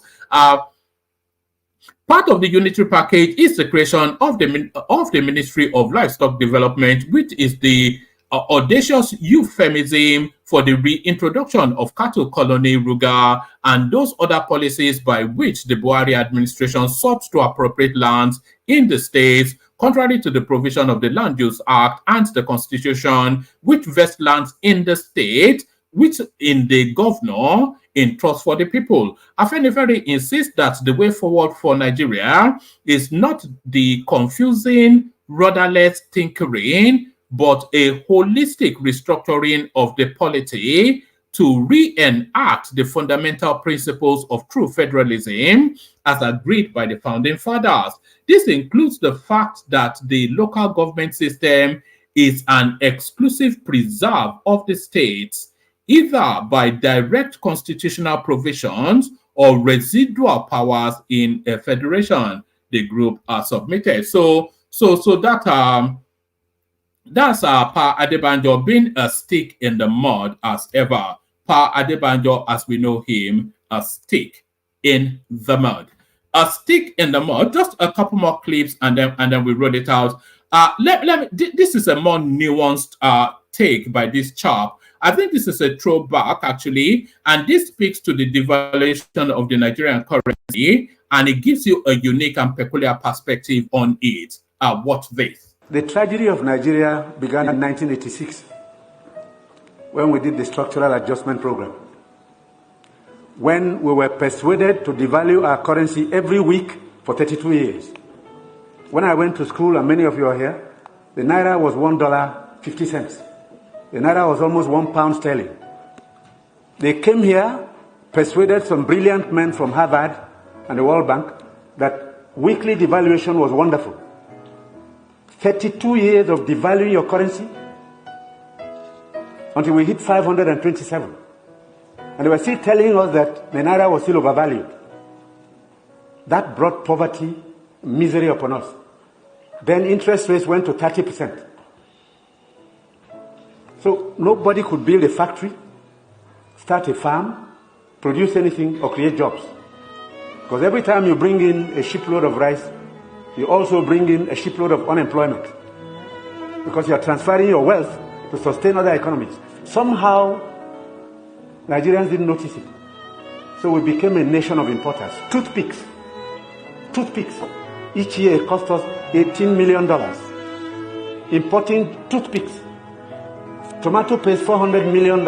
Part of the unitary package is the creation of the Ministry of Livestock Development, which is the audacious euphemism for the reintroduction of cattle colony ruga and those other policies by which the Buhari administration sought to appropriate lands in the states, contrary to the provision of the Land Use Act and the Constitution, which vest lands in the state, which in the governor in trust for the people. Afenifere insists that the way forward for Nigeria is not the confusing, rudderless tinkering, but a holistic restructuring of the polity to reenact the fundamental principles of true federalism as agreed by the founding fathers. This includes the fact that the local government system is an exclusive preserve of the states, either by direct constitutional provisions or residual powers in a federation. The group are submitted. So that's Pa Adebanjo being a stick in the mud as ever. Pa Adebanjo, as we know him, a stick in the mud. A stick in the mud. Just a couple more clips and then we roll it out. This is a more nuanced take by this chap. I think this is a throwback actually, and this speaks to the devaluation of the Nigerian currency, and it gives you a unique and peculiar perspective on it. Watch this. The tragedy of Nigeria began in 1986 when we did the structural adjustment program. When we were persuaded to devalue our currency every week for 32 years. When I went to school, and many of you are here, the Naira was $1.50. The Naira was almost £1 sterling. They came here, persuaded some brilliant men from Harvard and the World Bank that weekly devaluation was wonderful. 32 years of devaluing your currency until we hit 527. And they were still telling us that the Naira was still overvalued. That brought poverty, misery upon us. Then interest rates went to 30%. So nobody could build a factory, start a farm, produce anything, or create jobs. Because every time you bring in a shipload of rice, you also bring in a shipload of unemployment. Because you are transferring your wealth to sustain other economies. Somehow, Nigerians didn't notice it. So we became a nation of importers. Toothpicks. Each year it cost us $18 million. Importing toothpicks. Tomato paste, $400 million.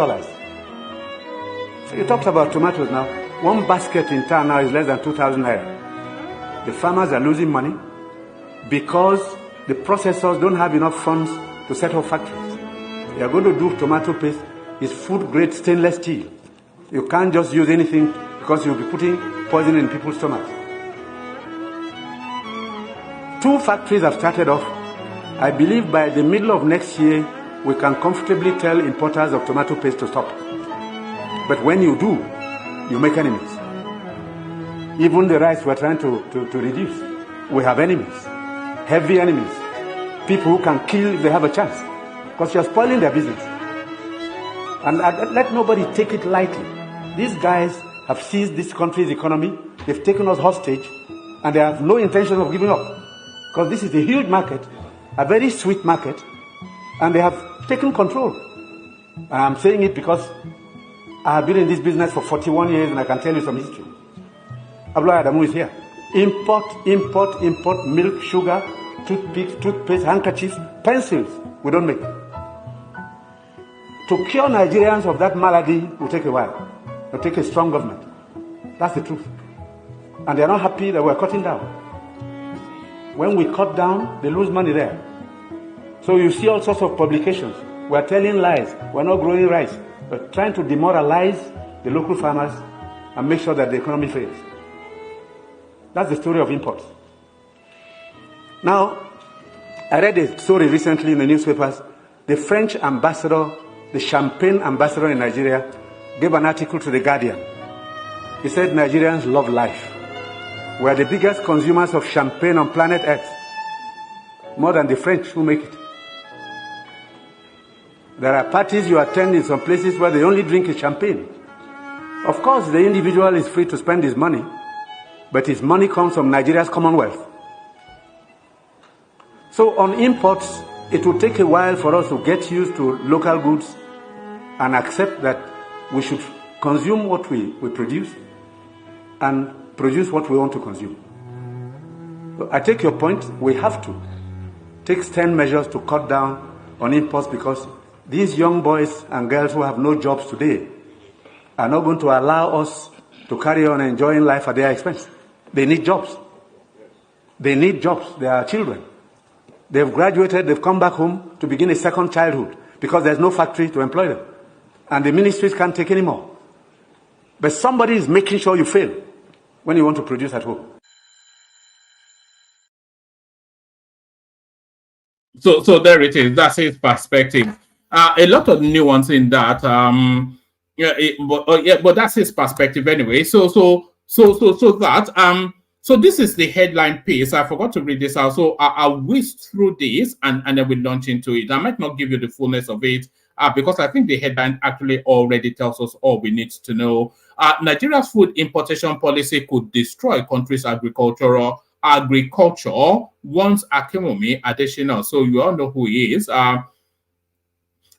So you talked about tomatoes now. One basket in town now is less than 2,000 naira. The farmers are losing money because the processors don't have enough funds to set up factories. They are going to do tomato paste. It's food-grade stainless steel. You can't just use anything because you'll be putting poison in people's stomachs. 2 factories have started off. I believe by the middle of next year, we can comfortably tell importers of tomato paste to stop. But when you do, you make enemies. Even the rice we're trying to reduce. We have enemies. Heavy enemies. People who can kill if they have a chance. Because you're spoiling their business. And let nobody take it lightly. These guys have seized this country's economy. They've taken us hostage. And they have no intention of giving up. Because this is a huge market. A very sweet market. And they have taken control. And I'm saying it because I have been in this business for 41 years and I can tell you some history. Abdullah Adamu is here. Import milk, sugar, toothpicks, toothpaste, handkerchiefs, pencils. We don't make. To cure Nigerians of that malady will take a while. It will take a strong government. That's the truth. And they are not happy that we're cutting down. When we cut down, they lose money there. So you see all sorts of publications. We're telling lies. We're not growing rice. We're trying to demoralize the local farmers and make sure that the economy fails. That's the story of imports. Now, I read a story recently in the newspapers. The French ambassador, the champagne ambassador in Nigeria, gave an article to The Guardian. He said Nigerians love life. We are the biggest consumers of champagne on planet Earth. More than the French who make it. There are parties you attend in some places where they only drink champagne. Of course, the individual is free to spend his money, but his money comes from Nigeria's commonwealth. So on imports, it will take a while for us to get used to local goods and accept that we should consume what we produce and produce what we want to consume. So I take your point. We have to take stern measures to cut down on imports because these young boys and girls who have no jobs today are not going to allow us to carry on enjoying life at their expense. They need jobs. They need jobs. They are children. They've graduated, they've come back home to begin a second childhood because there's no factory to employ them. And the ministries can't take any more. But somebody is making sure you fail when you want to produce at home. So there it is. That's his perspective. A lot of nuance in that. But that's his perspective anyway. So this is the headline piece. I forgot to read this out. So I'll whisk through this and then we'll launch into it. I might not give you the fullness of it because I think the headline actually already tells us all we need to know. Nigeria's food importation policy could destroy country's agriculture, once Akinwunmi Adesina. So you all know who he is.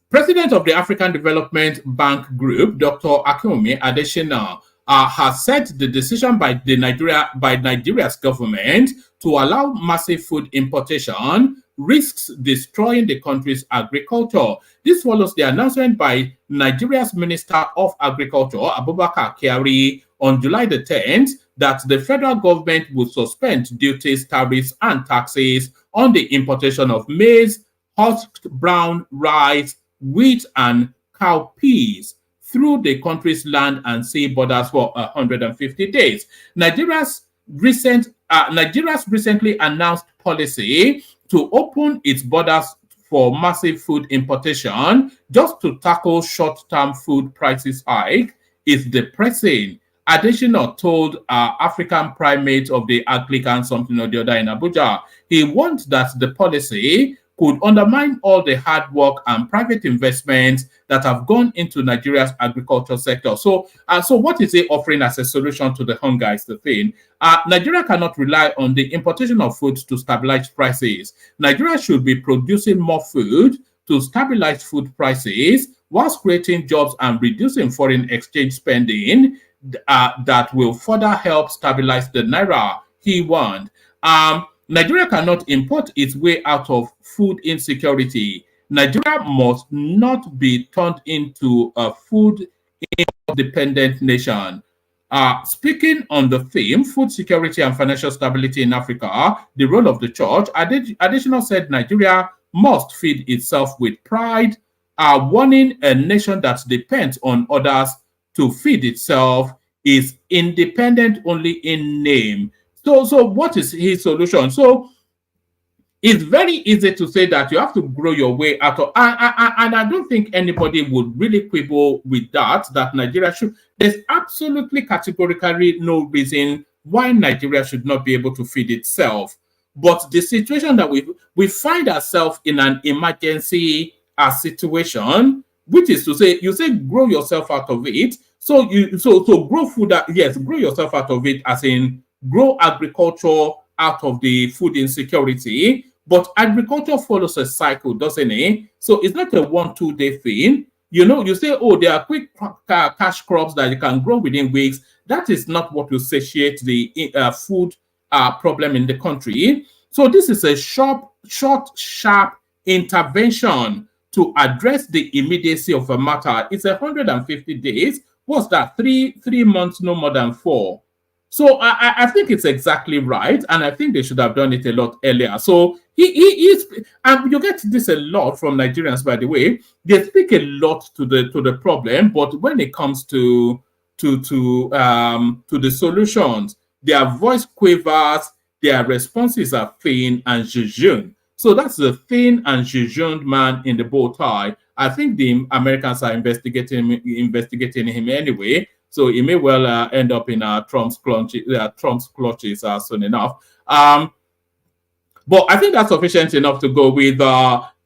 President of the African Development Bank Group, Dr. Akinwunmi Adesina, has said the decision by Nigeria's government to allow massive food importation risks destroying the country's agriculture. This follows the announcement by Nigeria's Minister of Agriculture, Abubakar Kyari, on July the 10th, that the federal government would suspend duties, tariffs, and taxes on the importation of maize, husked brown rice, wheat, and cowpeas through the country's land and sea borders for 150 days. Nigeria's recently announced policy to open its borders for massive food importation just to tackle short-term food prices hike is depressing Adesina told African primate of the Anglican something or the other in Abuja. He warned that the policy could undermine all the hard work and private investments that have gone into Nigeria's agriculture sector. So what is he offering as a solution to the hunger is the thing. Nigeria cannot rely on the importation of food to stabilize prices. Nigeria should be producing more food to stabilize food prices whilst creating jobs and reducing foreign exchange spending that will further help stabilize the naira, he warned. Nigeria cannot import its way out of food insecurity. Nigeria must not be turned into a food dependent nation. Speaking on the theme, food security and financial stability in Africa, the role of the church, Adesina said Nigeria must feed itself with pride, warning a nation that depends on others to feed itself is independent only in name. So what is his solution? So it's very easy to say that you have to grow your way out of, and I don't think anybody would really quibble with that Nigeria should. There's absolutely categorically no reason why Nigeria should not be able to feed itself. But the situation that we find ourselves in an emergency situation, which is to say, you say grow yourself out of it. So grow food, yes, grow yourself out of it, as in grow agriculture out of the food insecurity. But agriculture follows a cycle, doesn't it? So it's not a 1-2 day thing. You know, you say, oh, there are quick cash crops that you can grow within weeks. That is not what will satiate the food problem in the country. So this is a short, sharp intervention to address the immediacy of a matter. It's 150 days. What's that? 3 months, no more than 4. So I think it's exactly right, and I think they should have done it a lot earlier. So he is, and you get this a lot from Nigerians, by the way. They speak a lot to the problem, but when it comes to the solutions, their voice quavers, their responses are thin and jejune. So that's the thin and jejuned man in the bow tie. I think the Americans are investigating him anyway. So he may well end up in Trump's clutches soon enough. But I think that's sufficient enough to go with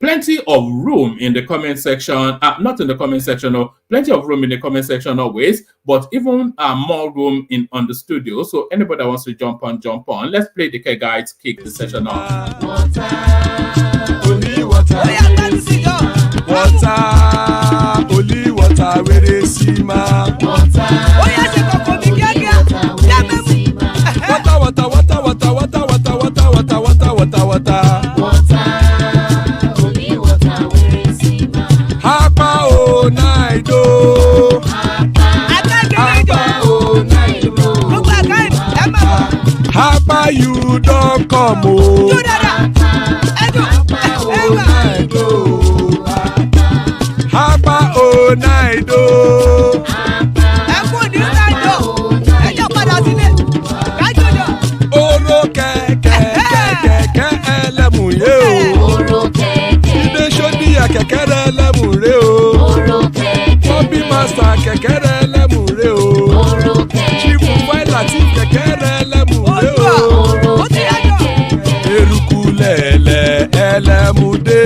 plenty of room in the comment section. Not in the comment section, no, plenty of room in the comment section always, but even more room on the studio. So anybody that wants to jump on. Let's play the K Guides, kick the session off. Only water, only water, where they see my water. Hapa you don't come oh. Hapa oh night oh. Oro kẹ̀kẹ́ ẹlẹ́mù yé o. Ilé ṣọ́dí kẹ̀kẹ́ ẹlẹ́mù ré o. Bobby master kẹ̀kẹ́ ẹlẹ́mù ré o. Chief Wáìlà tí kẹ̀kẹ́ ẹlẹ́mù ré o. Eruku lẹ̀lẹ̀ ẹlẹ́mù dé.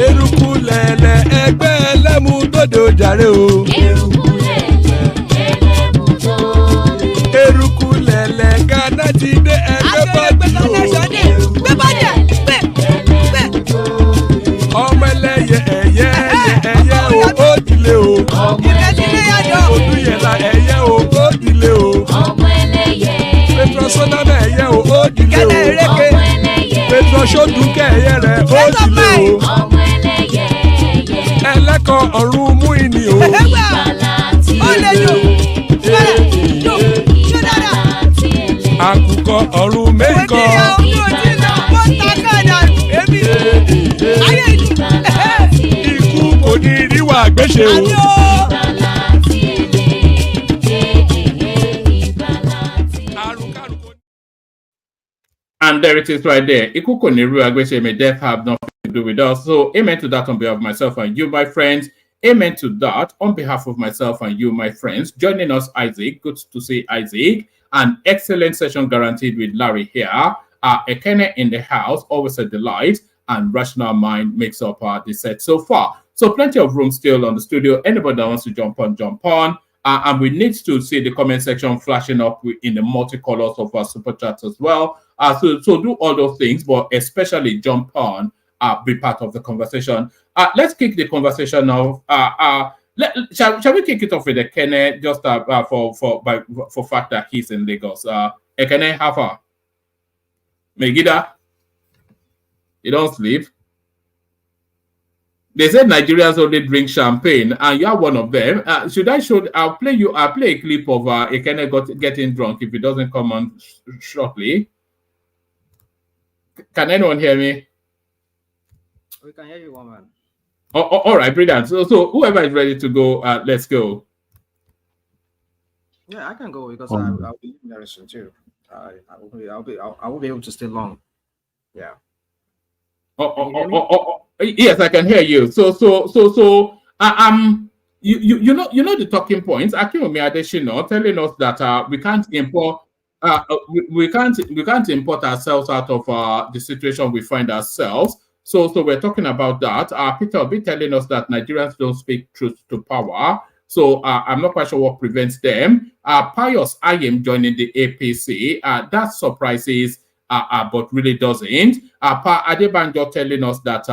Eruku lẹ̀lẹ̀ ẹgbẹ́ ẹlẹ́mù dòde ojàre o. Eruku lẹ̀lẹ̀ Ghana ti dé ẹgbẹ́ bọ́dì o. Ọmọ ẹlẹ́yẹ ẹyẹ o ó dilé o. Odúyẹ̀lá ẹyẹ o ó dilé o. Petrosonama ẹyẹ o ó dilé o. Petrosodúnkẹ́ ẹyẹ rẹ̀ ó dilé o. Ẹlẹ́kọ̀ ọ̀run mú ìní o. Àkùkọ ọ̀run méjìkọ. Ikú kò ní ríwà gbéṣe o. And there it is right there. Iku kò ní ríwà gbéṣe, may death have nothing to do with us. So amen to that on behalf of myself and you, my friends. amen to that. On behalf of myself and you, my friends, joining us, Isaac. Good to see Isaac. An excellent session guaranteed with Larry here. Ekene in the house, always a delight. And Rational Mind makes up the set so far. So plenty of room still on the studio. Anybody that wants to jump on, jump on. And we need to see the comment section flashing up in the multicolors of our super chats as well. So do all those things, but especially jump on, be part of the conversation. Let's kick the conversation off. Shall we kick it off with Ekene just for fact that he's in Lagos? Ekene, how far? Megida, you don't sleep. They said Nigerians only drink champagne, and you are one of them. Should I show? I'll play a clip of Ekene getting drunk if it doesn't come on shortly. Can anyone hear me? We can hear you, woman. All right, brilliant. So whoever is ready to go, let's go. Yeah, I can go because I'll be very soon too. I will be able to stay long. Yeah. Yes, I can hear you. So you know the talking points. Akinwunmi Adesina telling us that we can't import we can't import ourselves out of the situation we find ourselves. So we're talking about that. Peter will be telling us that Nigerians don't speak truth to power. So I'm not quite sure what prevents them. Pius I am joining the APC. That surprises, but really doesn't. Pa Adebanjo telling us that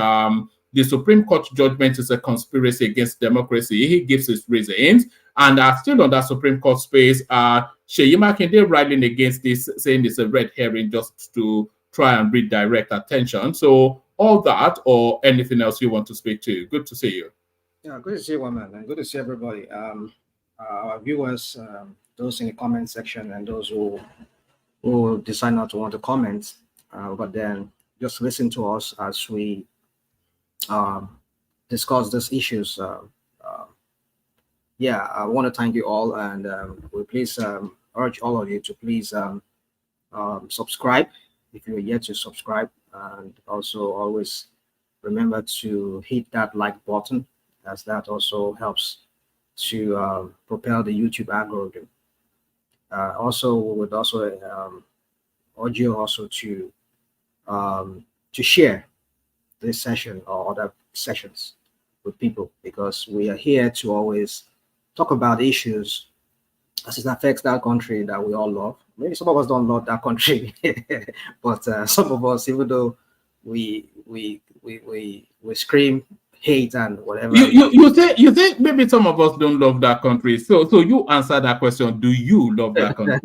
the Supreme Court judgment is a conspiracy against democracy. He gives his reasons. And still on that Supreme Court space, Seyi Makinde rallying against this, saying it's a red herring just to try and redirect attention. So all that or anything else you want to speak to? Good to see you. Yeah, good to see you, woman, and good to see everybody. Our viewers, those in the comment section, and those who decide not to want to comment, but then just listen to us as we discuss these issues. Yeah, I want to thank you all, and we please urge all of you to please subscribe if you're yet to subscribe, and also always remember to hit that like button, as that also helps to propel the YouTube algorithm. Also, we would also urge you also to share this session or other sessions with people, because we are here to always talk about issues as it affects that country that we all love. Maybe some of us don't love that country, but some of us, even though we scream hate and whatever. You say maybe some of us don't love that country. So you answer that question. Do you love that country?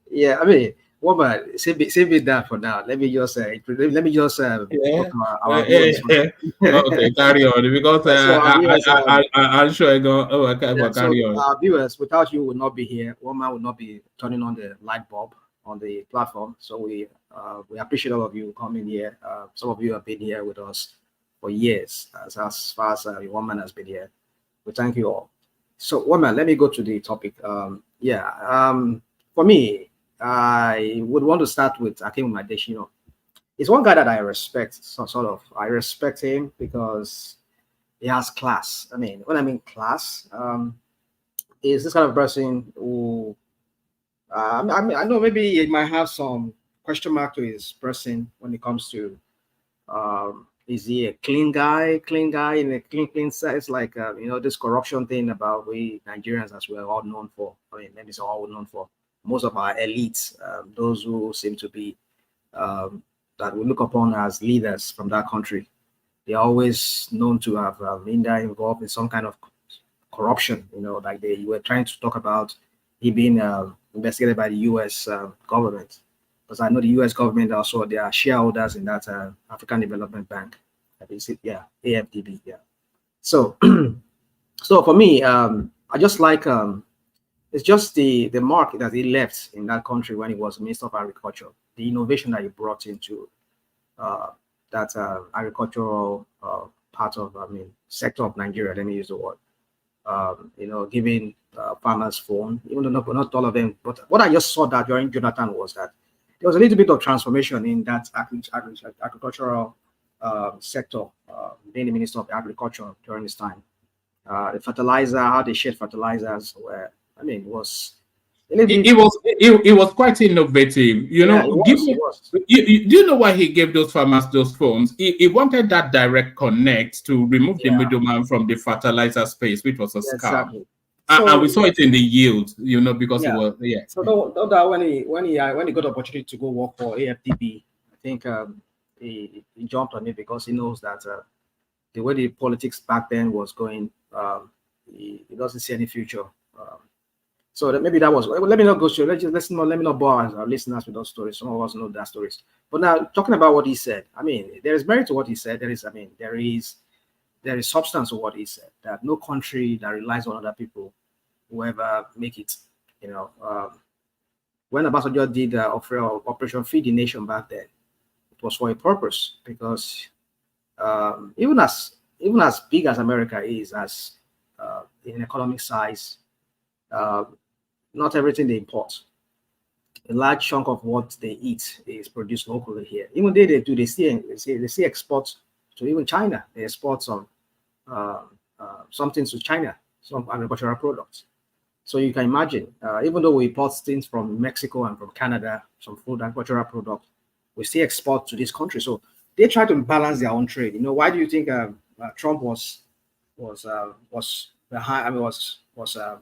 Yeah, I mean, woman, save it that for now. Let me just Okay, carry on, because I'm sure I go. Oh, okay, yeah, carry so on. our viewers, without you, would not be here. Woman would not be turning on the light bulb on the platform. So we appreciate all of you coming here. Some of you have been here with us for years, as far as woman has been here. We thank you all. So, woman, let me go to the topic. For me, I would want to start with Akinwunmi Adesina. He's one guy that I respect. I respect him because he has class. I mean, when I mean class, is this kind of person who, I know maybe he might have some question mark to his person when it comes to, is he a clean guy in a clean sense, like, this corruption thing about we Nigerians, as we're all known for. I mean, maybe it's all known for. Most of our elites, those who seem to be, that we look upon as leaders from that country, they're always known to have been there involved in some kind of corruption, like they were trying to talk about he being investigated by the U.S. Government. Because I know the U.S. government also, they are shareholders in that African Development Bank. AFDB, yeah. So, so for me, I just like, it's just the mark that he left in that country when he was Minister of Agriculture, the innovation that he brought into that agricultural part of, sector of Nigeria, let me use the word, giving farmers phone, even though not all of them, but what I just saw that during Jonathan was that there was a little bit of transformation in that agricultural sector, being the Minister of Agriculture during this time. The fertilizer, how they shared fertilizers were, I mean, was it was quite innovative. You know, it was. Do you know why he gave those farmers those phones? He wanted that direct connect to remove the middleman from the fertilizer space, which was a scam. Exactly. And we saw it in the yield, you know, because it was So no doubt when he got the opportunity to go work for AFDB, I think he jumped on it because he knows that the way the politics back then was going, he doesn't see any future. So maybe that was. Let me not go through. Let me not bore our listeners with those stories. Some of us know that stories. But now talking about what he said, I mean, there is merit to what he said. There is substance to what he said. That no country that relies on other people will ever make it. You know, when Obasanjo did Operation Feed the Nation back then, it was for a purpose because even as big as America is, as in economic size. Not everything they import. A large chunk of what they eat is produced locally here. Even they see exports to even China. They export some something to China, some agricultural products. So you can imagine, even though we import things from Mexico and from Canada, some food agricultural products, we still export to this country. So they try to balance their own trade. You know, why do you think Trump was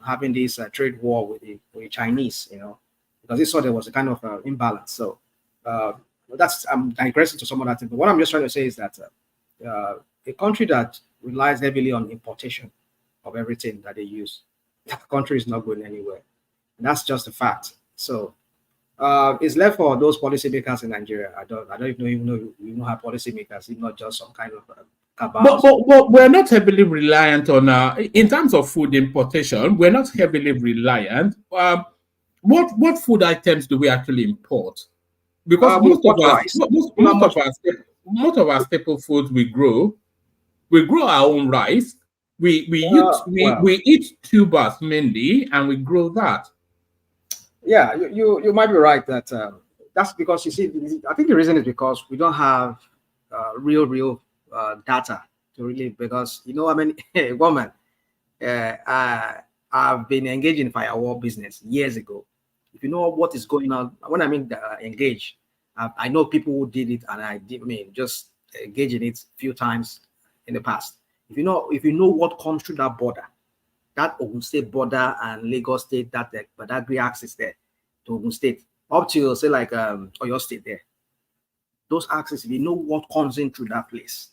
having this trade war with the Chinese, you know, because he saw there was a kind of imbalance. So I'm digressing to some of that thing. But what I'm just trying to say is that a country that relies heavily on importation of everything that they use, that country is not going anywhere. And that's just a fact. So it's left for those policymakers in Nigeria. I don't even know we don't have policymakers, if not just some kind of But we're not heavily reliant on, in terms of food importation, we're not heavily reliant. What food items do we actually import? Because most of our staple foods we grow our own rice. We eat tubers mainly, and we grow that. Yeah, you might be right that that's because you see, I think the reason is because we don't have real data to really, because you know, I mean, a woman, I've been engaged in firewall business years ago. If you know what is going on, when I mean engage, I know people who did it, and I mean just engage in it a few times in the past. If you know what comes through that border, that Ogun State border and Lagos State, that Badagry axis there to Ogun State, up to say like Oyo State there, those axes, if you know what comes in through that place,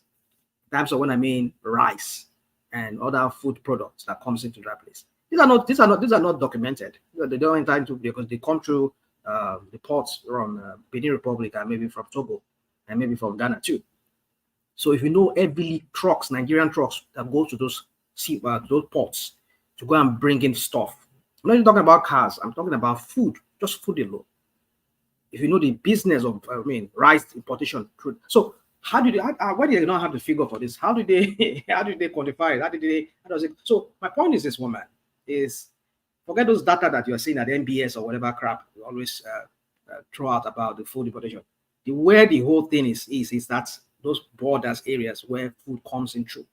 in terms of when I mean rice and other food products that comes into that place, these are not documented. They don't enter into, because they come through the ports from Benin Republic and maybe from Togo and maybe from Ghana too. So if you know heavily trucks, Nigerian trucks that go to those ports to go and bring in stuff. I'm not even talking about cars. I'm talking about food, just food alone. If you know the business of, rice importation. So how do they? Why do they not have the figure for this? How do they? How do they quantify it? How does it? So my point is this, woman, is forget those data that you are seeing at MBS or whatever crap you always throw out about the food importation. Where the whole thing is that those borders areas where food comes in through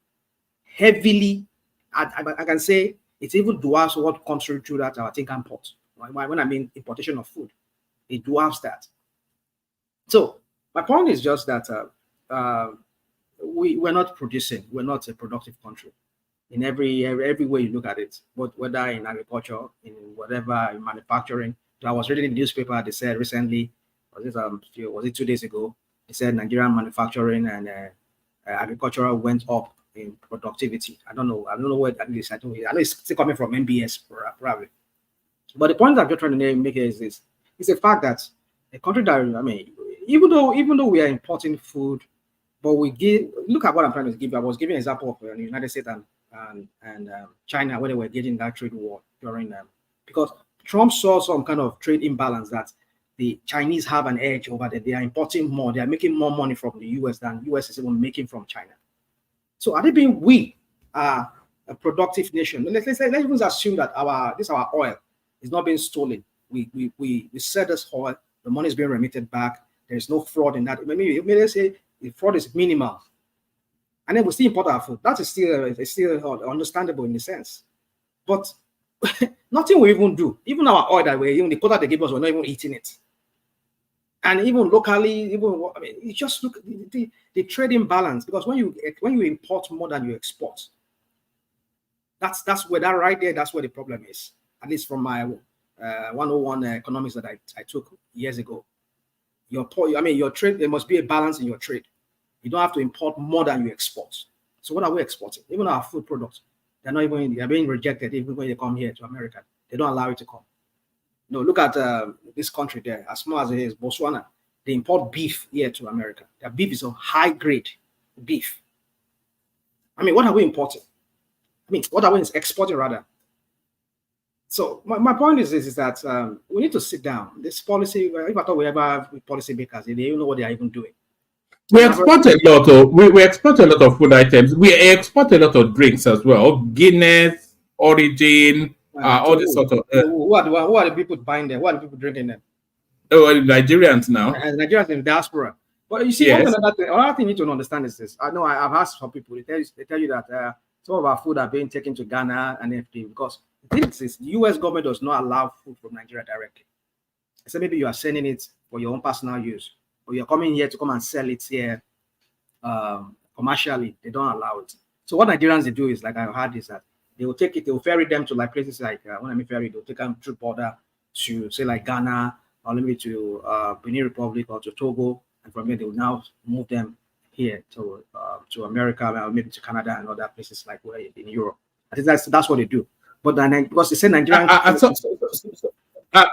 heavily. I can say it's even dwarfs what comes through that our Tinkan port. When I mean importation of food, it dwarfs that. So my point is just that we're not producing. We're not a productive country in every way you look at it. But whether in agriculture, in whatever, in manufacturing. I was reading in the newspaper. They said recently, was it 2 days ago? They said Nigerian manufacturing and agricultural went up in productivity. I don't know where that is. I know it's still coming from MBS probably. But the point I'm just trying to make is this: it's a fact that a country that even though we are importing food, but look at what I'm trying to give. I was giving an example of the United States and China when they were getting that trade war during because Trump saw some kind of trade imbalance that the Chinese have an edge over that. They are importing more. They are making more money from the US than US is even making from China. So are they being a productive nation? Let's even assume that our oil is not being stolen. We sell this oil, the money is being remitted back. There is no fraud in that. Maybe let's say the fraud is minimal. and then we still import our food. That is still understandable in a sense. But nothing we even do. Even our oil that even the quota they give us, we're not even eating it. And even locally, you just look at the trading balance, because when you import more than you export, that's where that right there. That's where the problem is. At least from my 101 economics that I took years ago. Your trade, there must be a balance in your trade. You don't have to import more than you export. So what are we exporting? Even our food products, they're being rejected even when they come here to America. They don't allow it to come. No, look at this country there, as small as it is, Botswana. They import beef here to America. Their beef is a high grade beef. What are we importing? What are we exporting rather? So my point is that we need to sit down. This policy, if I thought we ever have policymakers, they don't know what they are even doing. We export a lot of we export a lot of food items. We export a lot of drinks as well. Guinness, Origin, all this sort of. Who are the people buying them? What are the people drinking them? Oh, Nigerians now. Nigerians in diaspora. But you see, yes. Another thing you need to understand is this. I know I've asked some people. They tell you that some of our food are being taken to Ghana and everything, because the thing is, the U.S. government does not allow food from Nigeria directly. So maybe you are sending it for your own personal use, or you're coming here to come and sell it here commercially. They don't allow it. So what Nigerians they do is, like I've heard, is that they will take it, they will ferry them to like places like when I mean ferry, they'll take them through border to say like Ghana, or maybe to Benin Republic or to Togo, and from there they will now move them here to America, or maybe to Canada and other places like where in Europe. I think that's what they do. But then because they say Nigerian.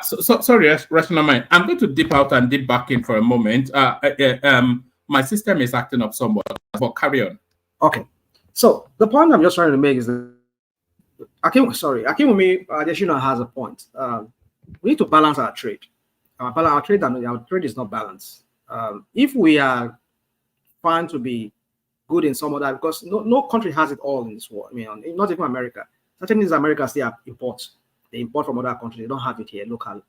Sorry, rational mind. I'm going to dip out and dip back in for a moment. My system is acting up somewhat, but carry on. Okay. So the point I'm just trying to make is that Akinwunmi Adesina has a point. We need to balance our trade. Our trade is not balanced. If we are trying to be good in some other, because no country has it all in this world. Not even America. Certain things America still imports. They import from other countries. They don't have it here locally.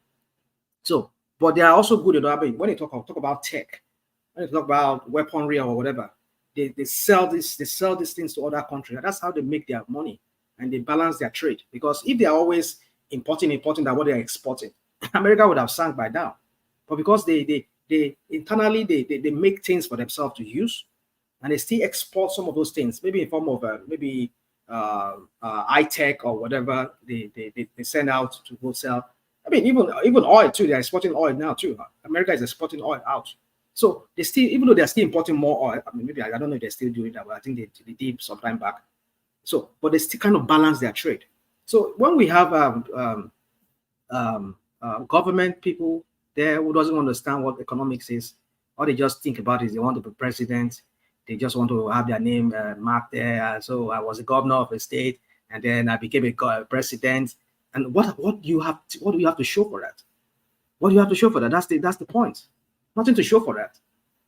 So, but they are also good at when they talk about tech, when they talk about weaponry or whatever, they sell these things to other countries. And that's how they make their money, and they balance their trade. Because if they are always importing than what they are exporting, America would have sunk by now. But because they internally they make things for themselves to use, and they still export some of those things, maybe in form of high-tech or whatever they send out to go sell. Even oil too, they're exporting oil now too. America is exporting oil out. So they still, even though they're still importing more oil, maybe I don't know if they're still doing that, but I think they did some time back. So, but they still kind of balance their trade. So when we have government people there who doesn't understand what economics is, all they just think about is they want to be president. They just want to have their name marked there. So I was a governor of a state, and then I became a president. And what do you have to show for that? What do you have to show for that? That's the point. Nothing to show for that.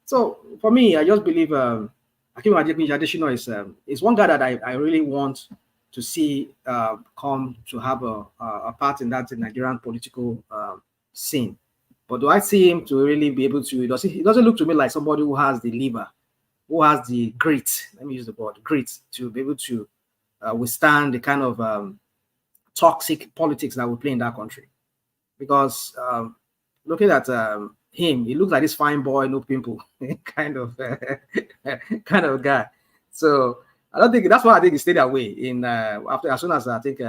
So for me, I just believe Akinwunmi Adesina is one guy that I really want to see come to have a part in that Nigerian political scene. But do I see him to really be able to? He doesn't look to me like somebody who has the liver, who has the grit. Let me use the word grit to be able to withstand the kind of toxic politics that we play in that country. Because looking at him, he looks like this fine boy, no pimple kind of guy. So I don't think that's why I think he stayed away. In as soon as I think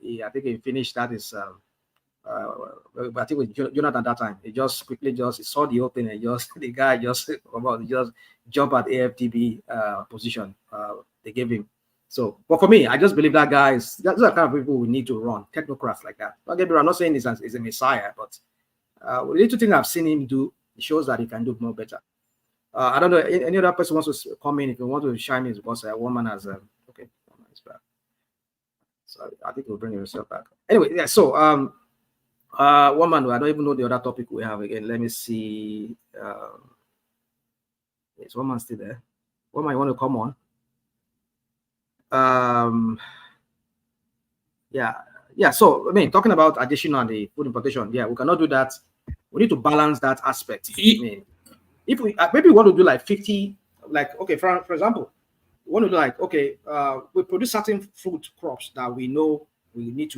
he finished that is. I think with Jonathan at that time, he just quickly he saw the opening and the guy just jump at AFTB position they gave him. So, but for me, I just believe that guy those are the kind of people we need to run, technocrats like that. Don't get me wrong, I'm not saying he's a messiah, but the little thing I've seen him do, it shows that he can do more better. I don't know, any other person wants to come in, if you want to chime in, because a woman has okay, woman is back. So I think we'll bring yourself back. Anyway, yeah, so woman, I don't even know the other topic we have again. Let me see. Is woman still there? Woman, you want to come on? Yeah. So talking about Adesina and the food importation, we cannot do that. We need to balance that aspect. If we maybe we want to do like 50, like okay, for example, We want to do like, okay, we produce certain fruit crops that we know we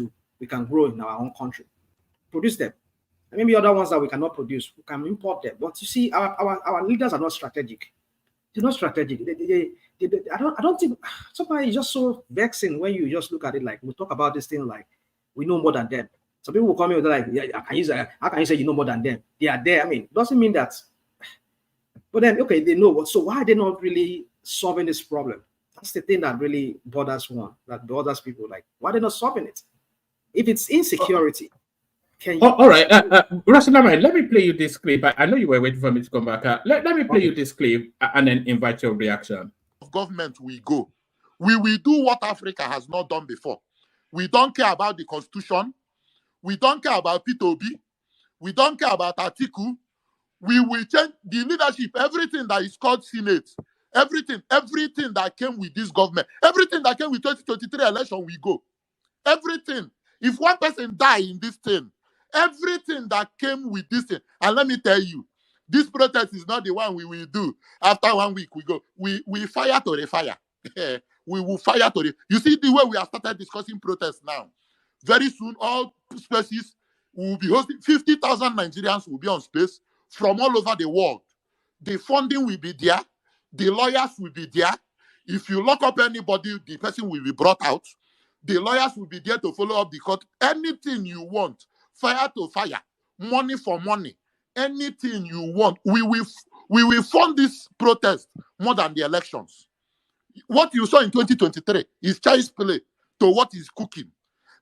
can grow in our own country. Produce them. And maybe other ones that we cannot produce, we can import them. But you see, our leaders are not strategic. They're not strategic. I don't think sometimes it's just so vexing when you just look at it like we talk about this thing like we know more than them. Some people will come in with like, yeah, how can you say you know more than them? They are there. I mean, it doesn't mean that. But then, okay, they know what. So why are they not really solving this problem? That's the thing that really bothers people. Like, why are they not solving it? If it's insecurity, can you? All right, Rasalama, let me play you this clip. I know you were waiting for me to come back. Let me play you this clip and then invite your reaction. Government we go. We will do what Africa has not done before. We don't care about the constitution. We don't care about P2B. We don't care about Atiku. We will change the leadership, everything that is called Senate, everything that came with this government, everything that came with 2023 election, we go. Everything. If one person die in this thing, everything that came with this thing, and let me tell you, this protest is not the one we will do. After 1 week, we go. We fire to the fire. We will fire to the. You see the way we have started discussing protests now. Very soon, all spaces will be hosting. 50,000 Nigerians will be on space from all over the world. The funding will be there. The lawyers will be there. If you lock up anybody, the person will be brought out. The lawyers will be there to follow up the court. Anything you want, fire to fire, money for money, anything you want. We will fund this protest more than the elections. What you saw in 2023 is child's play to what is cooking,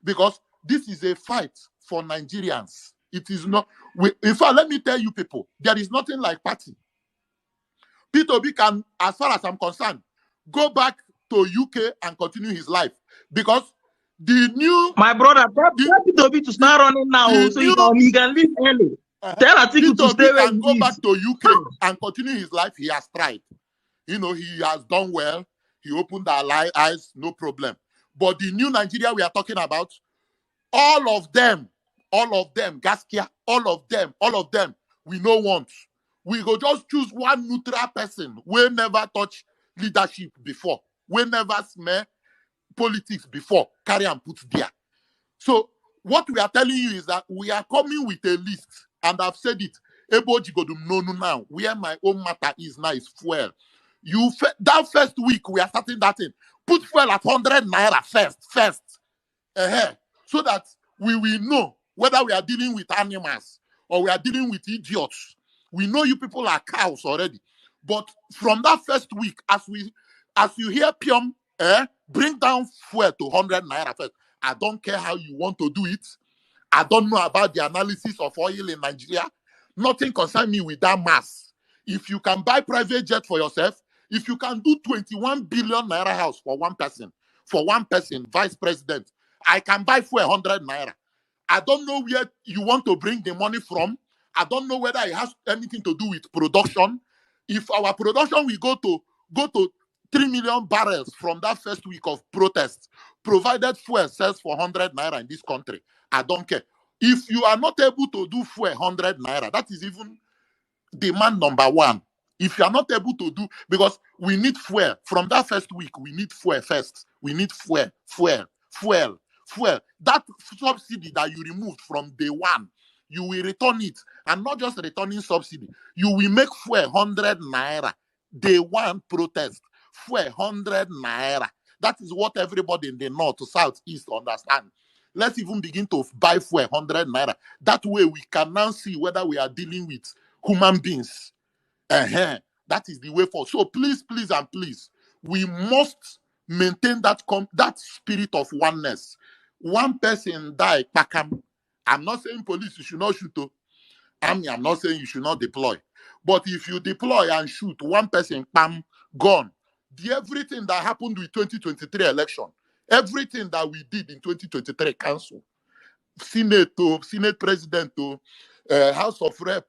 because this is a fight for Nigerians. It is not. In fact, let me tell you people, there is nothing like party. P2B can, as far as I'm concerned, go back to UK and continue his life, because the new tell P2B to start running now, so he can leave early. Tell Atiku to stay where he go back to UK and continue his life. He has tried. He has done well. He opened our eyes, no problem. But the new Nigeria we are talking about, all of them, Gaskia, all of them, we no want. We go just choose one neutral person. We never touch leadership before. We never smell politics before. Carry and put there. So what we are telling you is that we are coming with a list, and I've said it. Eboji go do no now. Where my own matter is now is fuel. That first week we are starting that in. Put fuel at 100 naira first. So that we will know whether we are dealing with animals or we are dealing with idiots. We know you people are cows already. But from that first week, as you hear Pium, bring down fuel to 100 naira first. I don't care how you want to do it. I don't know about the analysis of oil in Nigeria. Nothing concerns me with that mass. If you can buy private jet for yourself, if you can do 21 billion naira house for one person, vice president, I can buy for 100 naira. I don't know where you want to bring the money from. I don't know whether it has anything to do with production. If our production will go to 3 million barrels from that first week of protests, provided fuel sells for 100 naira in this country, I don't care. If you are not able to do fuel 100 naira, that is even demand number one. If you are not able to do, because we need fuel. From that first week, we need fuel first. We need fuel. That subsidy that you removed from day one, you will return it. And not just returning subsidy. You will make fuel 100 naira. Day one protest. Fuel 100 naira. That is what everybody in the north, south, east understand. Let's even begin to buy fuel 100 naira. That way we can now see whether we are dealing with human beings. That is the way forward. So please, we must maintain that spirit of oneness. One person die, pakam. I'm not saying police, you should not shoot. I'm not saying you should not deploy. But if you deploy and shoot, one person, pam, gone. Everything that happened with 2023 election, everything that we did in 2023, cancel. Senate president, House of Rep,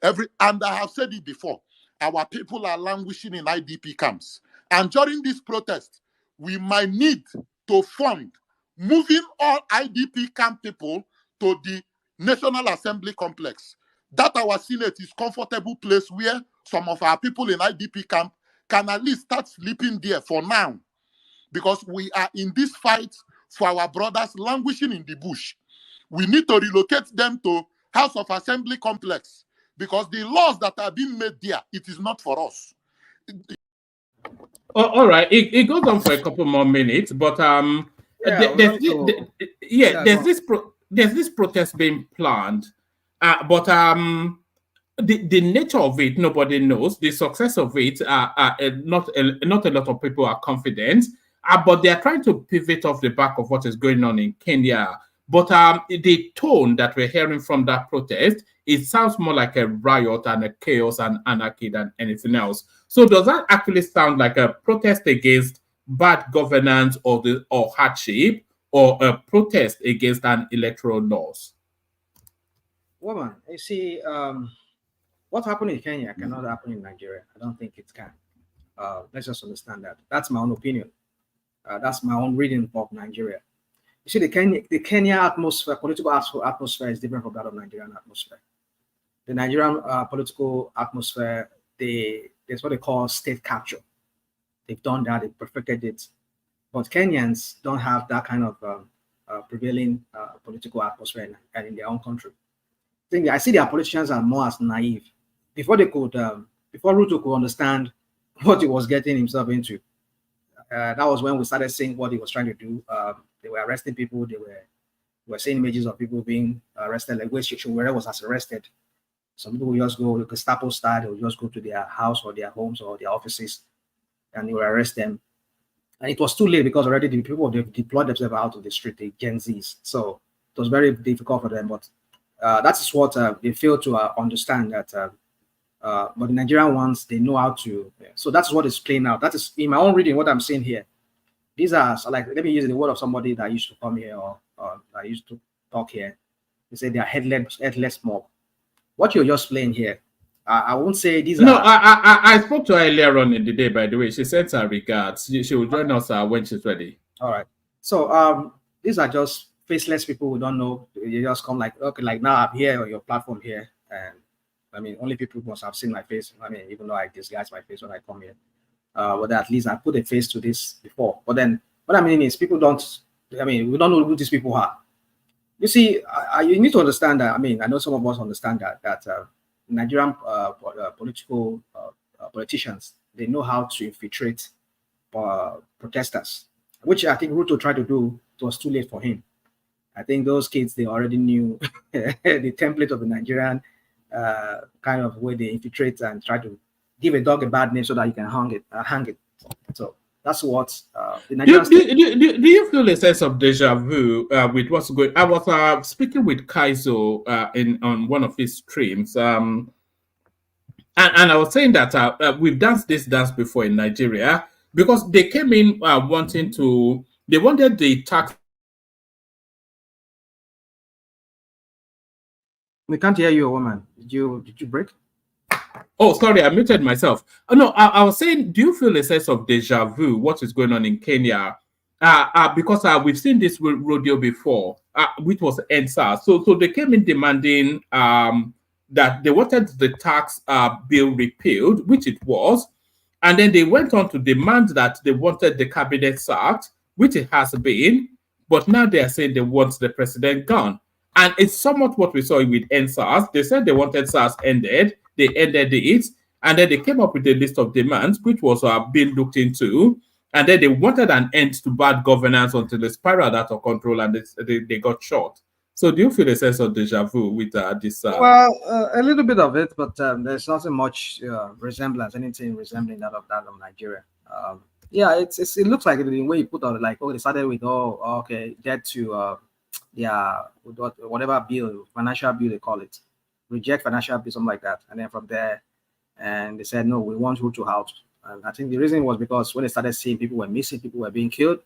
and I have said it before, our people are languishing in IDP camps. And during this protest, we might need to fund moving all IDP camp people to the National Assembly complex. That our Senate is a comfortable place where some of our people in IDP camp can at least start sleeping there for now, because we are in this fight for our brothers languishing in the bush. We need to relocate them to House of Assembly complex, because the laws that are being made there, it is not for us. Oh, all right, it goes on for a couple more minutes, but there's this protest being planned, but the nature of it nobody knows. The success of it not a lot of people are confident, but they are trying to pivot off the back of what is going on in Kenya. But the tone that we're hearing from that protest, it sounds more like a riot and a chaos and anarchy than anything else. So does that actually sound like a protest against bad governance or hardship, or a protest against an electoral laws? Woman, you see, what happened in Kenya cannot happen in Nigeria. I don't think it can. Let's just understand that. That's my own opinion. That's my own reading of Nigeria. You see, the Kenya atmosphere, political atmosphere is different from that of Nigerian atmosphere. The Nigerian political atmosphere, there's what they call state capture. They've done that, they've perfected it. But Kenyans don't have that kind of prevailing political atmosphere in their own country. I see their politicians are more as naive. Before Ruto could understand what he was getting himself into, that was when we started seeing what he was trying to do. They were arresting people. They were seeing images of people being arrested, like where was arrested. Some people will just go, Gestapo style, they will just go to their house or their homes or their offices, and they will arrest them. And it was too late, because already the people, they've deployed themselves out of the street, the Gen Zs. So it was very difficult for them. But that is what they fail to understand, that but the Nigerian ones, they know how to. So that's what is playing out. That is, in my own reading, what I'm saying here. These are, so like, let me use the word of somebody that used to come here or that used to talk here. They say they are headless mob. What you're just playing here, I won't say these No, are. I spoke to her earlier on in the day, by the way. She sends her regards. She will join us when she's ready. All right. So these are just faceless people who don't know. You just come like, okay, like now I'm here on your platform here. And I mean, only people must have seen my face. I mean, even though I disguise my face when I come here. But at least I put a face to this before. But then what I mean is, people don't, I mean, we don't know who these people are. You see, you need to understand that. I mean, I know some of us understand that Nigerian politicians, they know how to infiltrate protesters, which I think Ruto tried to do. It was too late for him. I think those kids, they already knew the template of the Nigerian kind of way they infiltrate and try to give a dog a bad name so that you can hang it. So that's what the Nigerian. Do you feel a sense of deja vu with what's going? I was speaking with Kaizo on one of his streams, and I was saying that we've danced this dance before in Nigeria, because they came in they wanted the tax. We can't hear you, woman. Did you break? Oh, sorry, I muted myself. Oh, no, I was saying, do you feel a sense of deja vu, what is going on in Kenya? Because we've seen this rodeo before, which was NSAS. So they came in demanding that they wanted the tax bill repealed, which it was. And then they went on to demand that they wanted the cabinet sacked, which it has been. But now they are saying they want the president gone. And it's somewhat what we saw with NSAS. They said they wanted SARS ended. They ended it. And then they came up with a list of demands, which was being looked into. And then they wanted an end to bad governance until they spiraled out of control and they got shot. So do you feel a sense of deja vu with this? Well, a little bit of it, but there's not so much resemblance, anything resembling that of Nigeria. Yeah, it looks like the way you put out, like, oh, they started with, debt to whatever bill, financial bill they call it, reject financial bill, something like that. And then from there, and they said, no, we want Ruto out. And I think the reason was because when they started seeing people were missing, people were being killed,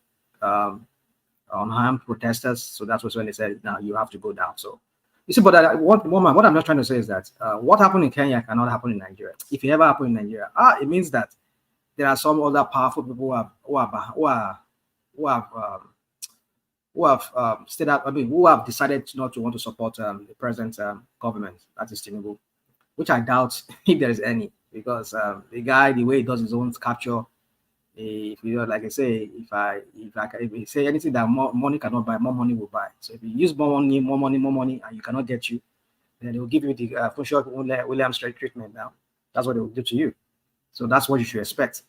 unarmed protesters. So that was when they said, now you have to go down. So you see, but what I'm just trying to say is that what happened in Kenya cannot happen in Nigeria. If it ever happened in Nigeria, it means that there are some other powerful people who have decided not to want to support the present government, that is Tinubu, which I doubt if there is any. because the guy, the way he does his own capture, if you know, like I say, if you say anything that more money cannot buy, more money will buy. So if you use more money, and you cannot get you, then they will give you the functional Williams treatment. Now, that's what they will do to you. So that's what you should expect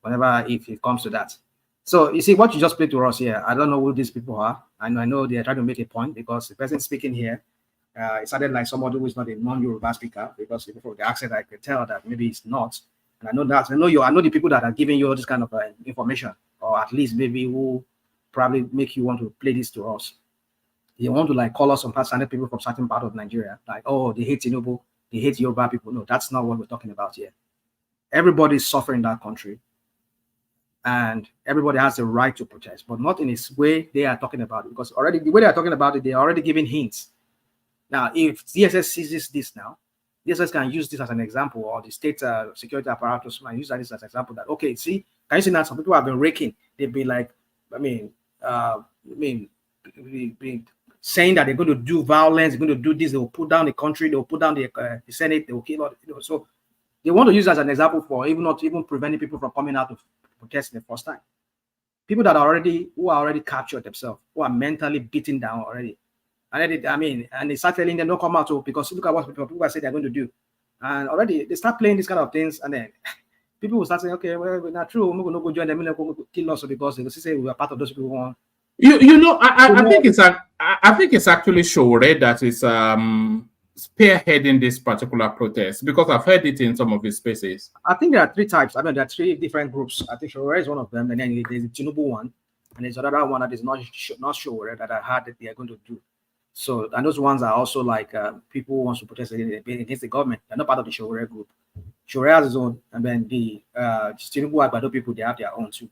whenever if it comes to that. So you see what you just played to us here. I don't know who these people are. I know they are trying to make a point because the person speaking here, it sounded like somebody who is not a non-Yoruba speaker because from the accent I could tell that maybe it's not. And I know that I know the people that are giving you all this kind of information, or at least maybe who probably make you want to play this to us. They want to like call us some certain people from certain part of Nigeria, like, oh, they hate Tinubu, they hate Yoruba people. No, that's not what we're talking about here. Everybody is suffering in that country, and everybody has the right to protest, but not in this way they are talking about it, because already the way they are talking about it, they are already giving hints. Now, if DSS seizes this now, DSS can use this as an example, or the state security apparatus can use this as an example that, okay, see, can you see that some people have been raking? They've been like, saying that they're going to do violence, they're going to do this, they will put down the country, they will put down the Senate, they will kill all, so they want to use as an example for not even preventing people from coming out to protest the first time. People that are who are already captured themselves, who are mentally beaten down already. And they start telling them don't come out because look at what people say they're going to do. And already they start playing these kind of things, and then people will start saying, okay, well, we're not true, we're going to go join them, we're going to kill us because they say we are part of those people who want. I think it's actually Shore that is spearheading this particular protest, because I've heard it in some of his spaces. I think there are three types. There are three different groups. I think Shore is one of them, and then there's the Tinubu one, and there's another one that is not Shore that I heard that they are going to do. So, and those ones are also like people who want to protest against the government. They're not part of the Shore group. Shore has his own, and then the Tinubu Agbado people, they have their own too.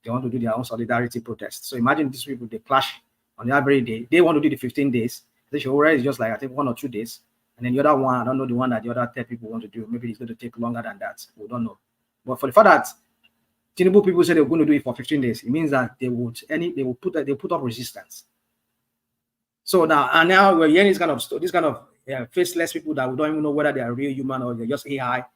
They want to do their own solidarity protest. So imagine these people, they clash on the every day. They want to do the 15 days. The Shore is just like, I think, 1 or 2 days. And then the other one, I don't know the one that the other 10 people want to do. Maybe it's going to take longer than that. We don't know. But for the fact that Tinubu people say they're going to do it for 15 days, it means that they will put up resistance. So now we're hearing this kind of faceless people that we don't even know whether they are real human or they're just AI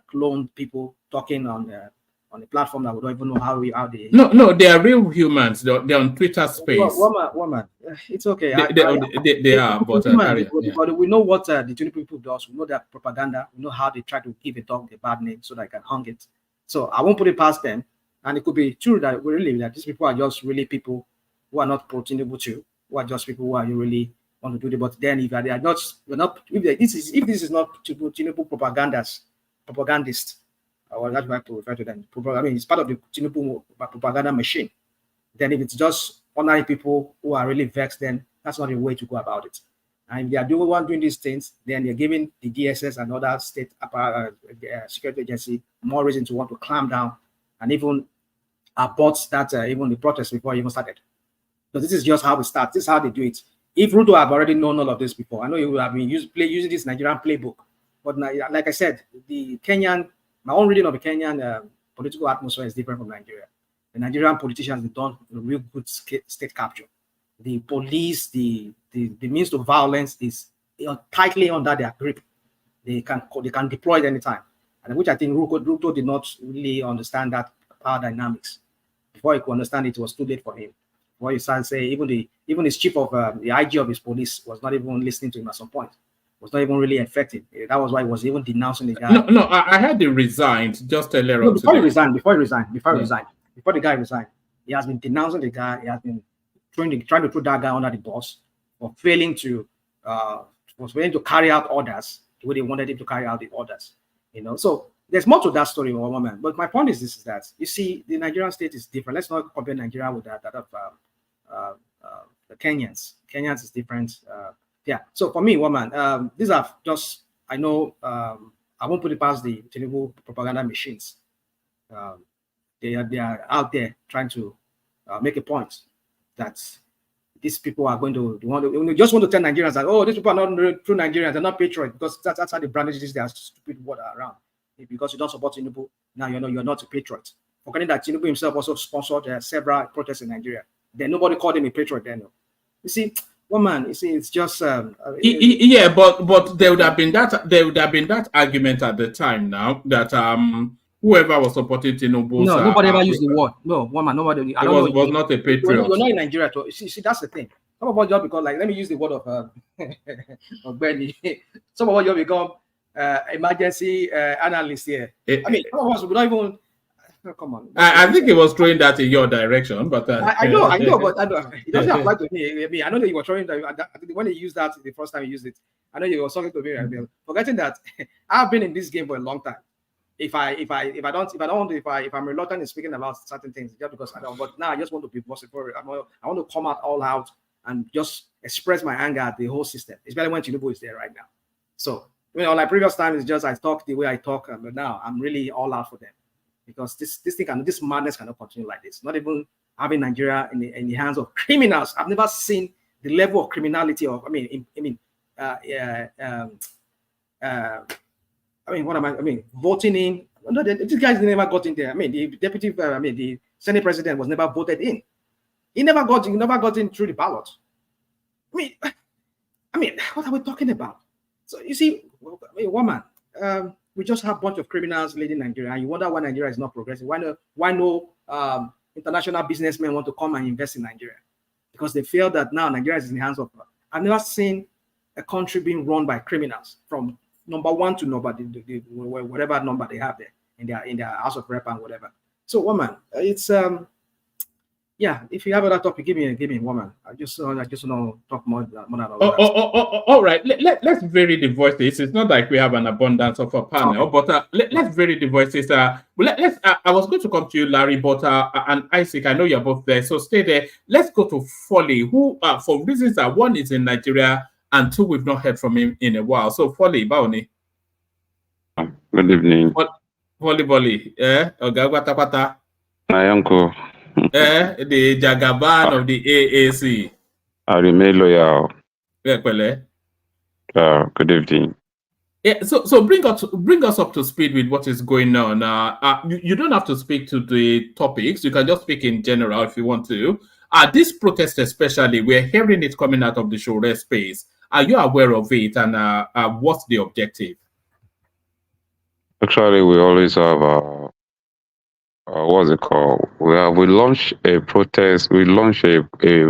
cloned people talking on the platform that we don't even know how they. No, they are real humans. They're on Twitter space. Woman, it's okay. They are, but we know what the Tinubu people does. We know their propaganda. We know how they try to give a dog a bad name so they can hang it. So I won't put it past them. And it could be true that these people are just really people who are not pro Tinubu too, who are just people who are really want to do it. But then if they are not, if this is not Tinubu propagandists. Or that's why I refer to them. It's part of the Tinubu propaganda machine. Then if it's just ordinary people who are really vexed, then that's not the way to go about it. And if they are doing these things, then they're giving the DSS and other state security agency more reason to want to clamp down and even abort that even the protest before it even started. So this is just how we start. This is how they do it. If Ruto have already known all of this before, I know you have been using this Nigerian playbook. But now, like I said, my own reading of the Kenyan political atmosphere is different from Nigeria. The Nigerian politicians have done a real good state capture. The police, the means to violence is tightly under their grip. They can deploy it anytime, and which I think Ruto did not really understand that power dynamics. Before he could understand it, was too late for him. Before he started saying, even his chief of the IG of his police was not even listening to him at some point. Was not even really effective. That was why he was even denouncing the guy. No, I had him resigned just earlier on. Before he resigned, before the guy resigned, he has been denouncing the guy. He has been trying to throw that guy under the bus for failing to carry out orders the way they wanted him to carry out the orders. So there's more to that story, woman. But my point is that you see, the Nigerian state is different. Let's not compare Nigeria with that of the Kenyans. Kenyans is different. Yeah. So for me, woman, these are just, I know, I won't put it past the Tinubu propaganda machines. They are out there trying to make a point that these people are going to just want to tell Nigerians that, oh, these people are not true Nigerians, they're not patriots, because that's how they branded this. They are stupid word around. Because you don't support Tinubu, now you're not a patriot. Forgetting that Tinubu himself also sponsored several protests in Nigeria. Then nobody called him a patriot then. You see, Woman, you see, it's just yeah, but there would have been that argument at the time now that whoever was supporting Tinubu's no, nobody ever used the word. No, woman, nobody. I don't know. was not a patriot. You're not in Nigeria. See, that's the thing. Some of us just become like, let me use the word of Benny. Some of us just become emergency analysts here. I mean, some of us would not even. Come on. I think he was throwing that in your direction, but I know, but it doesn't apply to me. I mean, I know that you were throwing that when he used that the first time he used it. I know you were talking to me. I mean, forgetting that I've been in this game for a long time. If I'm reluctant in speaking about certain things just because I don't, but now I just want to be possible. I want to come out all out and just express my anger at the whole system, especially when Tinubu is there right now. So, like previous time, it's just I talk the way I talk, but now I'm really all out for them. Because this madness cannot continue like this. Not even having Nigeria in the hands of criminals. I've never seen the level of criminality of. Voting in. No, these guys never got in there. I mean, the deputy. The Senate president was never voted in. He never got in through the ballot. I mean, what are we talking about? So you see, woman. We just have a bunch of criminals leading Nigeria, and you wonder why Nigeria is not progressing. Why no international businessmen want to come and invest in Nigeria? Because they feel that now Nigeria is in the hands of. I've never seen a country being run by criminals from number one to number whatever number they have there in their House of Rep and whatever. So, woman, it's yeah. If you have other topic, give me woman. I just want to talk more than all right. Let's vary the voices. It's not like we have an abundance of a panel, but let's vary the voices. I was going to come to you, Larry, but and Isaac, I know you're both there, so stay there. Let's go to Folly, who for reasons that one is in Nigeria and two we've not heard from him in a while. So Folly, Baoni. Good evening. Folly, Ogagwatapata. My uncle. The Jagaban of the AAC. I remain loyal. Yeah, good evening. Yeah, so bring us up to speed with what is going on. You don't have to speak to the topics. You can just speak in general if you want to. This protest especially, we're hearing it coming out of the Shore space. Are you aware of it, and what's the objective? Actually, we always have what's it called? We launched a protest. We launched a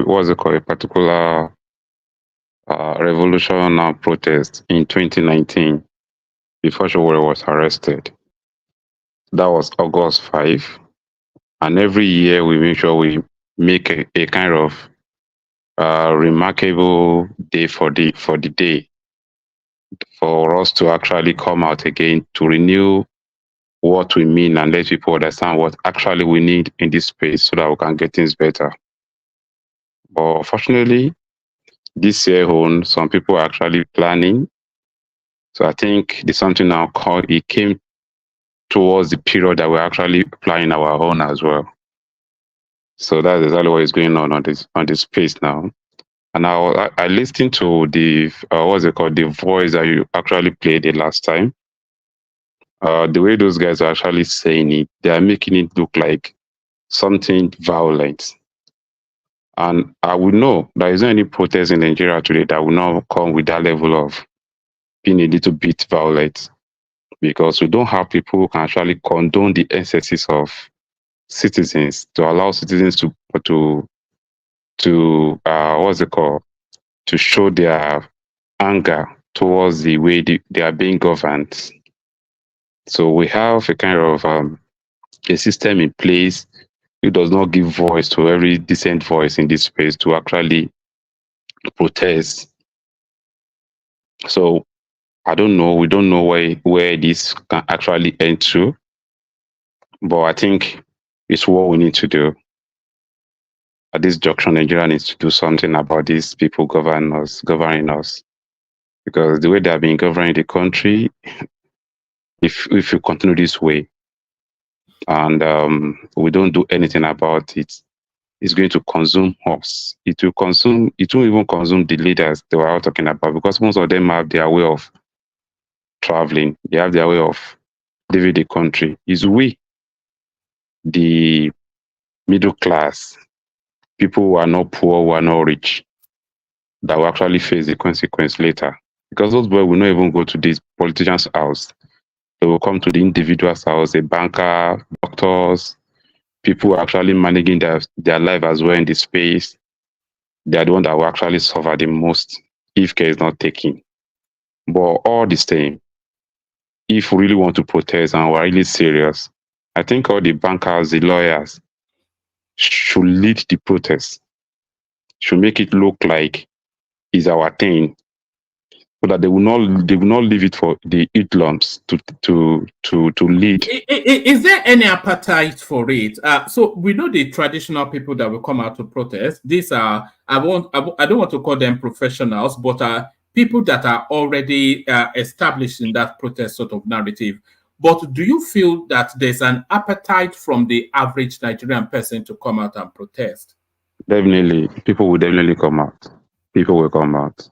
what's it called? A particular revolution and protest in 2019 before Showore was arrested. That was August 5, and every year we make sure we make a kind of remarkable day for the day for us to actually come out again to renew what we mean and let people understand what actually we need in this space so that we can get things better. But fortunately, this year on, some people are actually planning. So I think there's something now called, it came towards the period that we're actually planning our own as well. So that's exactly what is going on this space now. And I listened to the, what's it called, the voice that you actually played the last time. The way those guys are actually saying it, they are making it look like something violent. And I would know there isn't any protest in Nigeria today that will not come with that level of being a little bit violent, because we don't have people who can actually condone the excesses of citizens, to allow citizens to what's it called, to show their anger towards the way they are being governed. So we have a kind of a system in place. It does not give voice to every decent voice in this space to actually protest. So I don't know. We don't know where this can actually end to. But I think it's what we need to do. At this junction, Nigeria needs to do something about these people governing us. Because the way they have been governing the country, if we continue this way, and we don't do anything about it, it's going to consume us. It will even consume the leaders they were all talking about, because most of them have their way of traveling. They have their way of living the country. It's we, the middle class, people who are not poor, who are not rich, that will actually face the consequence later. Because those boys will not even go to this politician's house. They will come to the individual's house, a banker, doctors, people actually managing their life as well in the space. They are the one that will actually suffer the most if care is not taken. But all the same, if we really want to protest and we're really serious, I think all the bankers, the lawyers should lead the protest, should make it look like it's our thing, so that they will not leave it for the hoodlums to lead. Is there any appetite for it? So we know the traditional people that will come out to protest. These are I don't want to call them professionals, but people that are already established in that protest sort of narrative. But do you feel that there's an appetite from the average Nigerian person to come out and protest? Definitely, people will definitely come out. People will come out.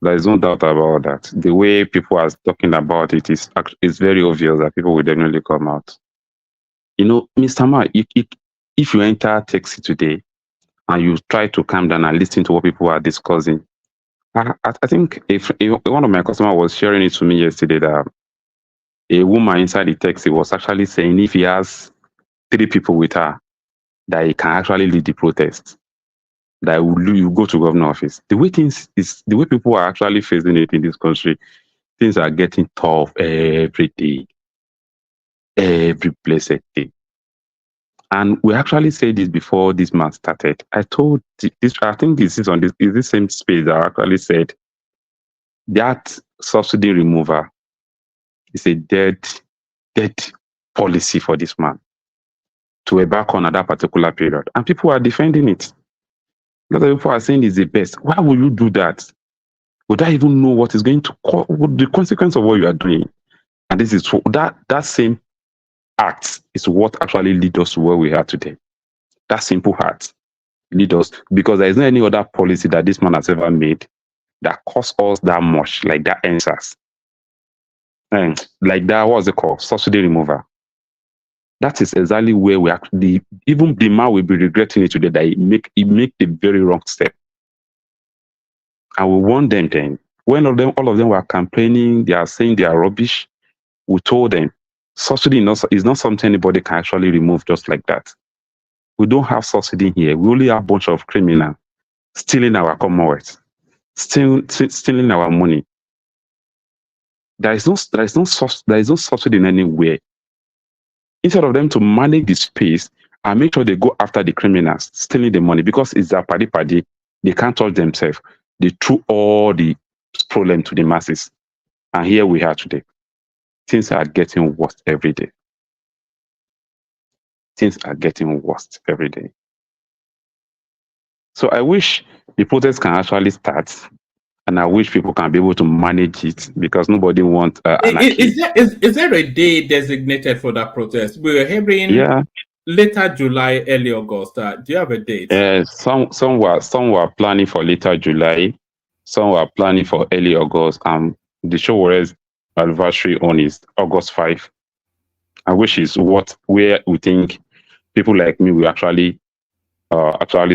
There is no doubt about that. The way people are talking about it is very obvious that people will definitely come out. You know, Mr. Ma, if you enter taxi today and you try to calm down and listen to what people are discussing, I think if one of my customers was sharing it to me yesterday that a woman inside the taxi was actually saying if he has 3 people with her, that he can actually lead the protest. That you go to government office. The way people are actually facing it in this country, things are getting tough every day, every blessed day. And we actually said this before this month started. I told this. I think this is on this same space that I actually said that subsidy remover is a dead policy for this man to embark on at that particular period, and people are defending it. A lot of people are saying it's the best. Why would you do that? Would I even know what is going to cause the consequence of what you are doing? And this is that same act is what actually leads us to where we are today. That simple act leads us, because there is no any other policy that this man has ever made that costs us that much, like that answers. And like that, what's it called? Subsidy remover. That is exactly where we actually, even the man will be regretting it today that he make the very wrong step. And we warned them then. When all of them were campaigning, they are saying they are rubbish. We told them subsidy is not something anybody can actually remove just like that. We don't have subsidy here. We only have a bunch of criminals stealing our commonwealth, stealing our money. There is no subsidy in anywhere. Instead of them to manage the space and make sure they go after the criminals stealing the money, because it's their party, they can't touch themselves. They threw all the problem to the masses. And here we are today. Things are getting worse every day. Things are getting worse every day. So I wish the protests can actually start, and I wish people can be able to manage it, because nobody wants anarchy. Is there a day designated for that protest? We were hearing later July, early August. Do you have a date? Some were planning for later July, some were planning for early August, and the Showere's anniversary on is August 5. I wish is where we think people like me will actually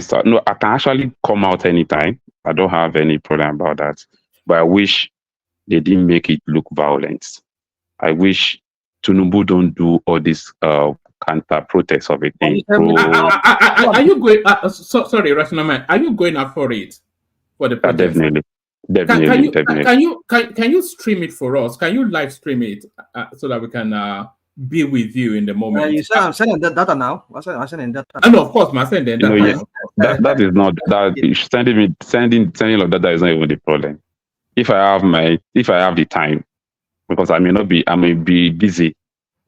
start. No, I can actually come out anytime. I don't have any problem about that. But I wish they didn't make it look violent. I wish Tinubu don't do all this counter protest of a thing. Are you going? Sorry, Rational Man. Are you going up for it for the protest? Definitely. Can you stream it for us? Can you live stream it so that we can be with you in the moment? You said I'm sending that data now. I'm sending data. No, of course, I'm sending data. That is not that. Sending of data is not even the problem. If I have the time, because I may be busy,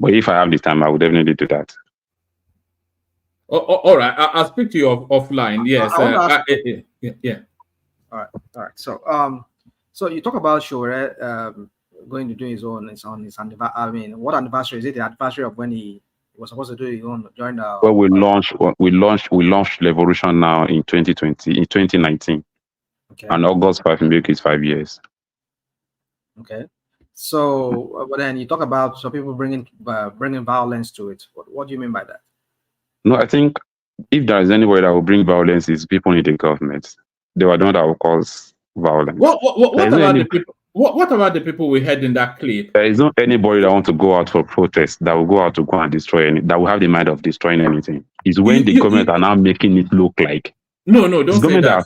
but if I have the time, I would definitely do that. All right, I'll speak to you offline. Yes. Yeah. All right. So you talk about Showere going to do his own. It's on his anniversary. I mean, what anniversary is it? The anniversary of when he was supposed to do his own during the. Well, we launched Revolution now in 2019. Okay. And August 5 make it 5 years. Okay. So, but then you talk about some people bringing violence to it. What do you mean by that? No, I think if there is anywhere that will bring violence, it's people in the government. they were the one that will cause violence. What about the people? What about the people we had in that clip? There is not anybody that wants to go out for protest that will go out to go and destroy any, that will have the mind of destroying anything. It's when the government are now making it look like. No, don't say that.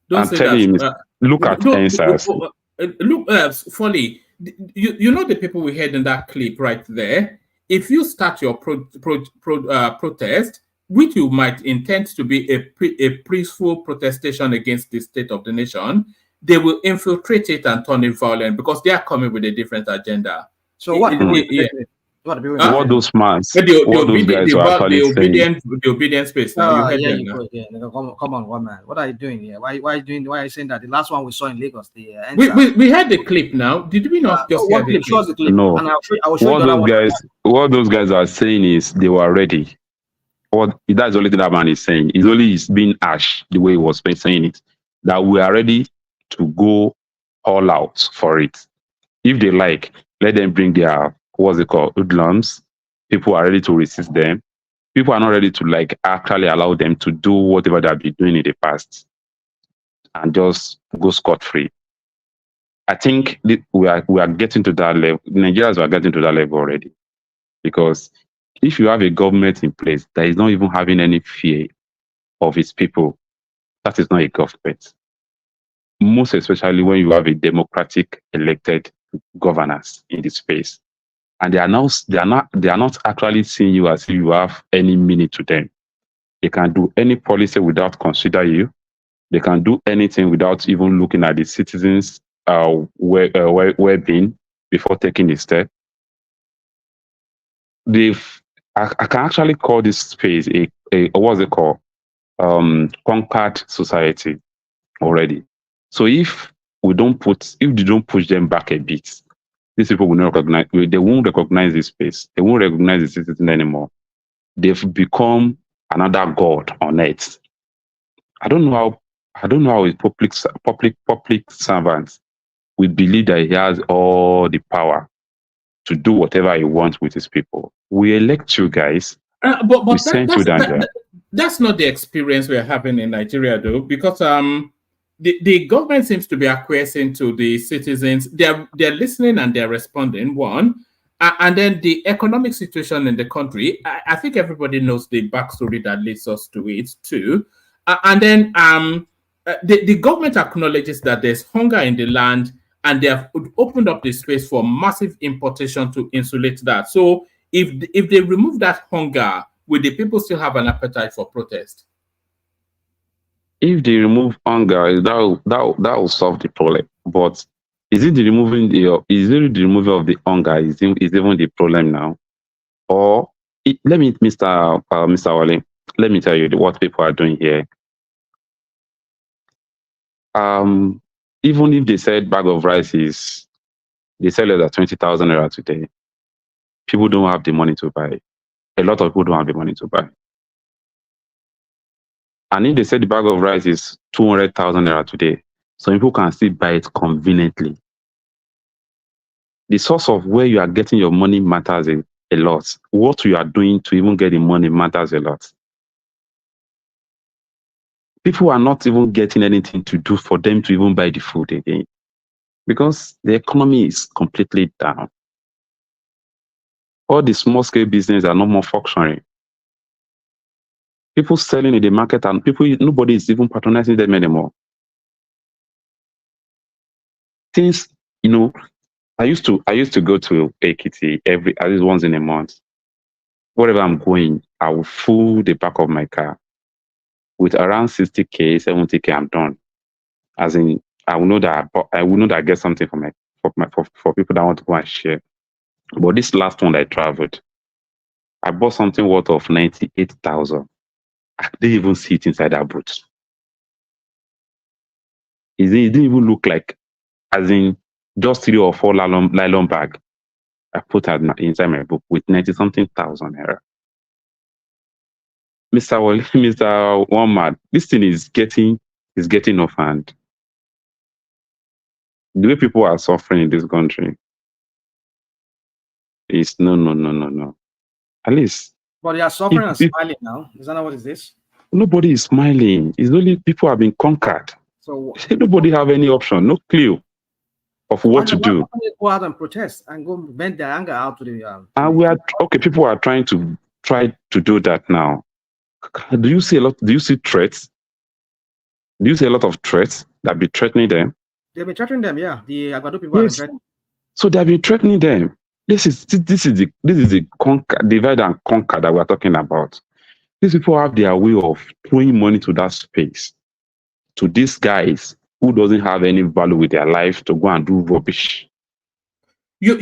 Don't I'm say telling that. you, look at answers. Look, Folly, you know the people we had in that clip right there. If you start your protest, which you might intend to be a peaceful protestation against the state of the nation, they will infiltrate it and turn it violent because they are coming with a different agenda. So what? What those mans, what those guys are actually saying. The obedient space now. You go again. Come on, one man. What are you doing here? Why are you saying that? The last one we saw in Lagos, we had the clip now. Did we not just hear the clip? The clip? No. And I'll show you what those guys are saying is they were ready. That's the only thing that man is saying. It's being harsh the way he was saying it. That we are ready to go all out for it. If they like, let them bring their hoodlums. People are ready to resist them. People are not ready to actually allow them to do whatever they've been doing in the past and just go scot-free. I think we are getting to that level. Nigerians are getting to that level already. Because if you have a government in place that is not even having any fear of its people, that is not a government. Most especially when you have a democratic elected governance in this space. And they are not actually seeing you as if you have any meaning to them. They can do any policy without consider you. They can do anything without even looking at the citizens' well-being before taking the step. I can actually call this space a what's it called? Conquered society already. So if they don't push them back a bit, these people will not recognize. They won't recognize this space. They won't recognize the citizen anymore. They've become another god on earth. I don't know how a public servant will believe that he has all the power to do whatever he wants with his people. We elect you guys. But we send you down there. That's not the experience we're having in Nigeria, though, because the government seems to be acquiescing to the citizens. They're listening and they're responding, one. And then the economic situation in the country, I think everybody knows the backstory that leads us to it, too. And then the government acknowledges that there's hunger in the land and they have opened up the space for massive importation to insulate that. So if they remove that hunger, will the people still have an appetite for protest? If they remove hunger, that will solve the problem. But is it the removal of the hunger is even the problem now? Or Mr. Wale, let me tell you what people are doing here. Even if they said bag of rice they sell it at 20,000 naira today, people don't have the money to buy. A lot of people don't have the money to buy. And if they said the bag of rice is 200,000 naira today, so people can still buy it conveniently. The source of where you are getting your money matters a lot. What you are doing to even get the money matters a lot. People are not even getting anything to do for them to even buy the food again because the economy is completely down. All the small-scale business are no more functioning. People selling in the market and nobody is even patronizing them anymore. Since, I used to go to Ekiti at least once in a month. Wherever I'm going, I will fill the back of my car. With around 60K, 70K, I'm done. As in, I will know that I get something for people that want to go and share. But this last one that I traveled, I bought something worth of 98,000. I didn't even see it inside that boot. It didn't even look like, as in, just 3 or 4 nylon bag. I put inside my book with 90-something thousand naira. Mr. One, this thing is getting off hand. The way people are suffering in this country is no. At least. But they are suffering and smiling now. Is that not what is this? Nobody is smiling. It's only people have been conquered. So nobody have any option, no clue of what to do. Go out and protest and go vent their anger out to the. And we are okay. People are trying to do that now. Do you see a lot? Do you see threats? Do you see a lot of threats that be threatening them? They've been threatening them, yeah. The Agbado people Yes. have been threatening. So they've been threatening them. This is the divide and conquer that we're talking about. These people have their way of throwing money to that space, to these guys who doesn't have any value with their life to go and do rubbish. Folly,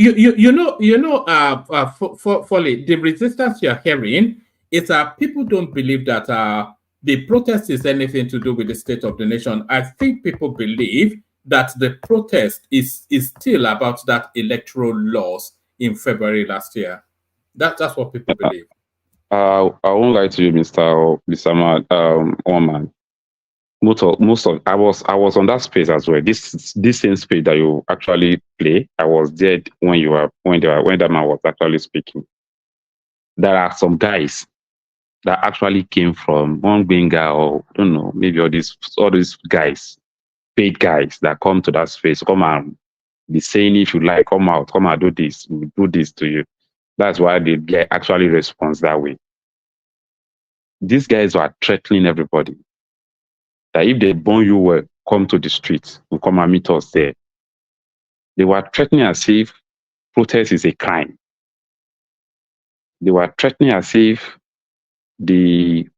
the resistance you're hearing is that people don't believe that the protest is anything to do with the state of the nation. I think people believe that the protest is still about that electoral loss in February last year. That's what people believe. I won't lie to you, Mr. Oman. Most of I was on that space as well. This same space that you actually play, I was there when that man was actually speaking. There are some guys that actually came from one Benga, or I don't know, maybe all these guys, paid guys that come to that space, come and be saying, if you like, come out, do this, we do this to you. That's why they actually respond that way. These guys were threatening everybody that if they burn you well, come to the streets, will come and meet us there. They were threatening as if protest is a crime. They were threatening as if the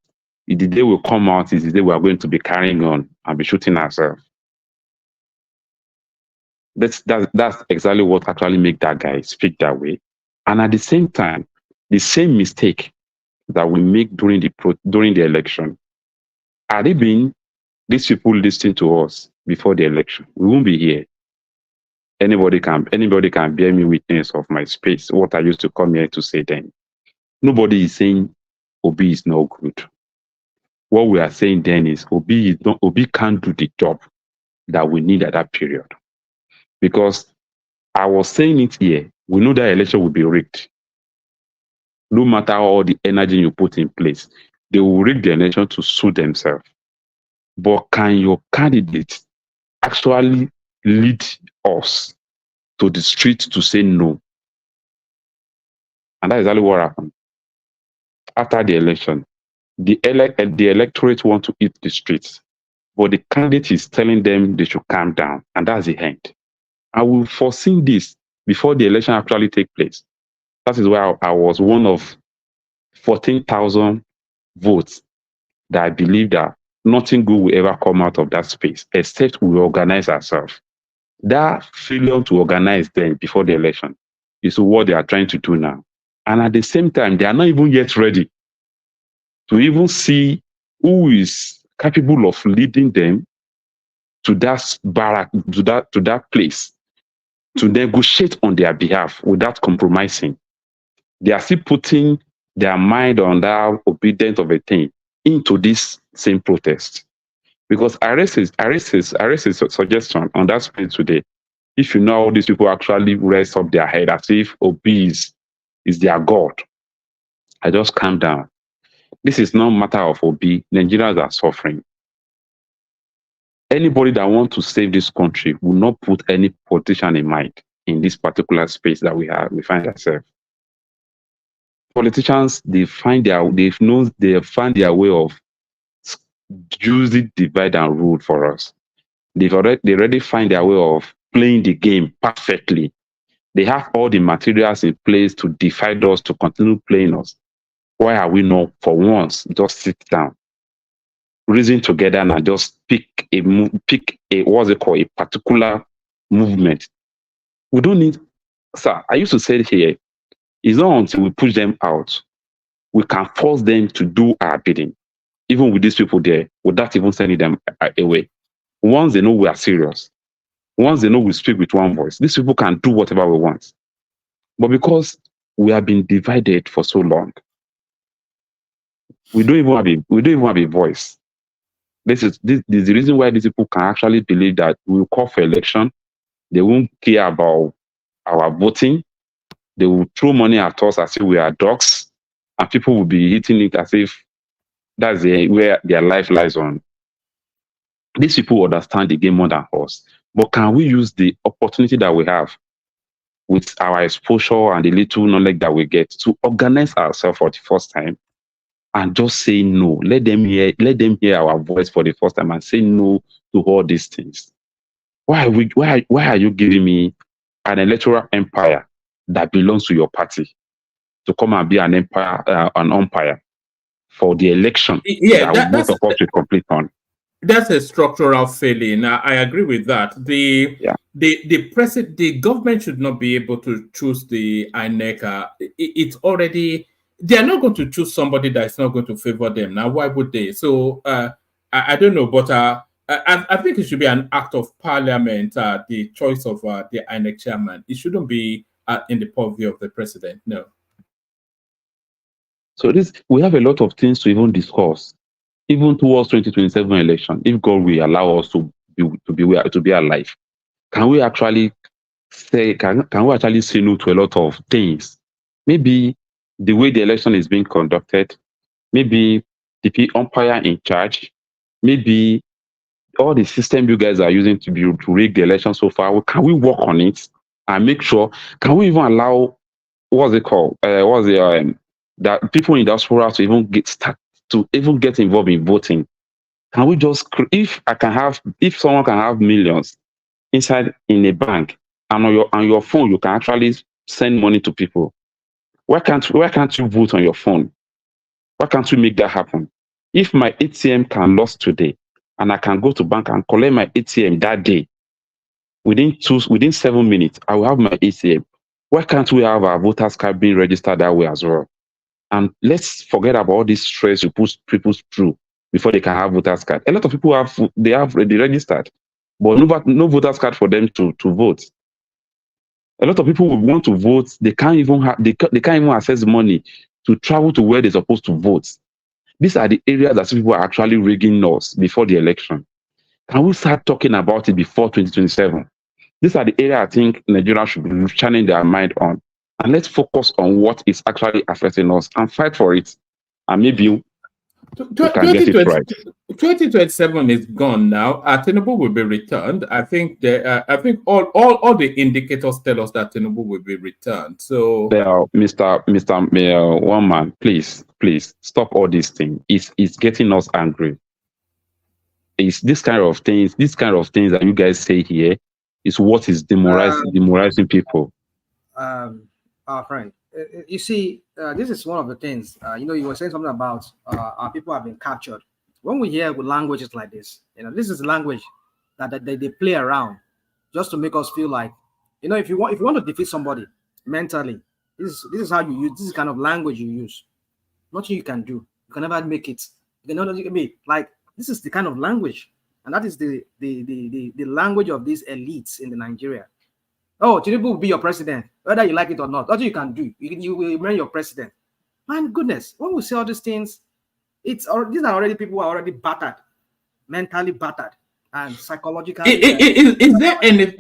day will come out is the day we are going to be carrying on and be shooting ourselves. That's exactly what actually make that guy speak that way. And at the same time, the same mistake that we make during the election, had it been these people listening to us before the election, we won't be here. Anybody can bear me witness of my space, what I used to come here to say then. Nobody is saying Obi is no good. What we are saying then is Obi can't do the job that we need at that period. Because I was saying it here, we know that election will be rigged. No matter all the energy you put in place, they will rig the election to suit themselves. But can your candidate actually lead us to the street to say no? And that is exactly what happened. After the election, the electorate want to eat the streets, but the candidate is telling them they should calm down, and that's the end. I will foresee this before the election actually take place. That is why I was one of 14,000 votes that I believe that nothing good will ever come out of that space, except we organize ourselves. That failure to organize then before the election is what they are trying to do now. And at the same time, they are not even yet ready to even see who is capable of leading them to that barrack, to that place, to negotiate on their behalf without compromising. They are still putting their mind on that obedience of a thing into this same protest. Because I raised a suggestion on that space today. If you know how these people actually raise up their head as if Obi is their God, I just calm down. This is not a matter of Obi. Nigerians are suffering. Anybody that wants to save this country will not put any politician in mind in this particular space that we find ourselves. Politicians, they find their way of using divide and rule for us. They already find their way of playing the game perfectly. They have all the materials in place to divide us, to continue playing us. Why are we not, for once, just sit down, reason together, and just pick a what's it called, a particular movement? We don't need, sir. I used to say it here. It's not until we push them out, we can force them to do our bidding, even with these people there, without even sending them away. Once they know we are serious, once they know we speak with one voice, these people can do whatever we want. But because we have been divided for so long, we don't even have a voice. This is the reason why these people can actually believe that we will call for election. They won't care about our voting. They will throw money at us as if we are dogs, and people will be eating it as if that's where their life lies on. These people understand the game more than us. But can we use the opportunity that we have with our exposure and the little knowledge that we get to organize ourselves for the first time and just say no? Let them hear our voice for the first time and say no to all these things. Why are you giving me an electoral empire that belongs to your party to come and be an umpire for the election Yeah, that both of us will complete on? That's a structural failing. I agree with that. The government should not be able to choose the INEC. It's already, they are not going to choose somebody that is not going to favor them. Now, why would they? So I don't know, but I think it should be an act of parliament, the choice of the INEC chairman. It shouldn't be in the purview of the president. No. So we have a lot of things to even discuss, even towards 2027 election. If God will allow us to be alive, can we actually say no to a lot of things? Maybe the way the election is being conducted, maybe the umpire in charge, maybe all the system you guys are using to rig the election so far. Can we work on it and make sure? Can we even allow that people in diaspora to even get involved in voting? Can we just, if someone can have millions inside in a bank and on your phone you can actually send money to people, why can't you vote on your phone? Why can't we make that happen? If my ATM can lose today and I can go to bank and collect my ATM that day, within 7 minutes I will have my ATM. Why can't we have our voters card being registered that way as well? And let's forget about all this stress you push people through before they can have voters card. A lot of people have already registered, but no voters card for them to vote. A lot of people will want to vote. They can't even access money to travel to where they're supposed to vote. These are the areas that people are actually rigging us before the election. Can we start talking about it before 2027? These are the areas I think Nigeria should be channeling their mind on. And let's focus on what is actually affecting us and fight for it. And maybe we can get it right. 2027 is gone now. Tinubu will be returned. I think all the indicators tell us that Tinubu will be returned. So, Mr. Mayor, one man, please stop all these things. It's getting us angry. It's this kind of things that you guys say here is what is demoralizing people. Our friend, you see, this is one of the things. You were saying something about our people have been captured. When we hear with languages like this, this is language that they play around just to make us feel like, if you want to defeat somebody mentally, this is how you use. This is kind of language you use. Nothing you can do. You can never make it. Like this is the kind of language, and that is the language of these elites in the Nigeria. Oh, Tinubu will be your president, whether you like it or not. Nothing you can do. You will remain your president. Man, goodness, when we say all these things, these are already people who are already battered, mentally battered, and psychologically. Is there anything?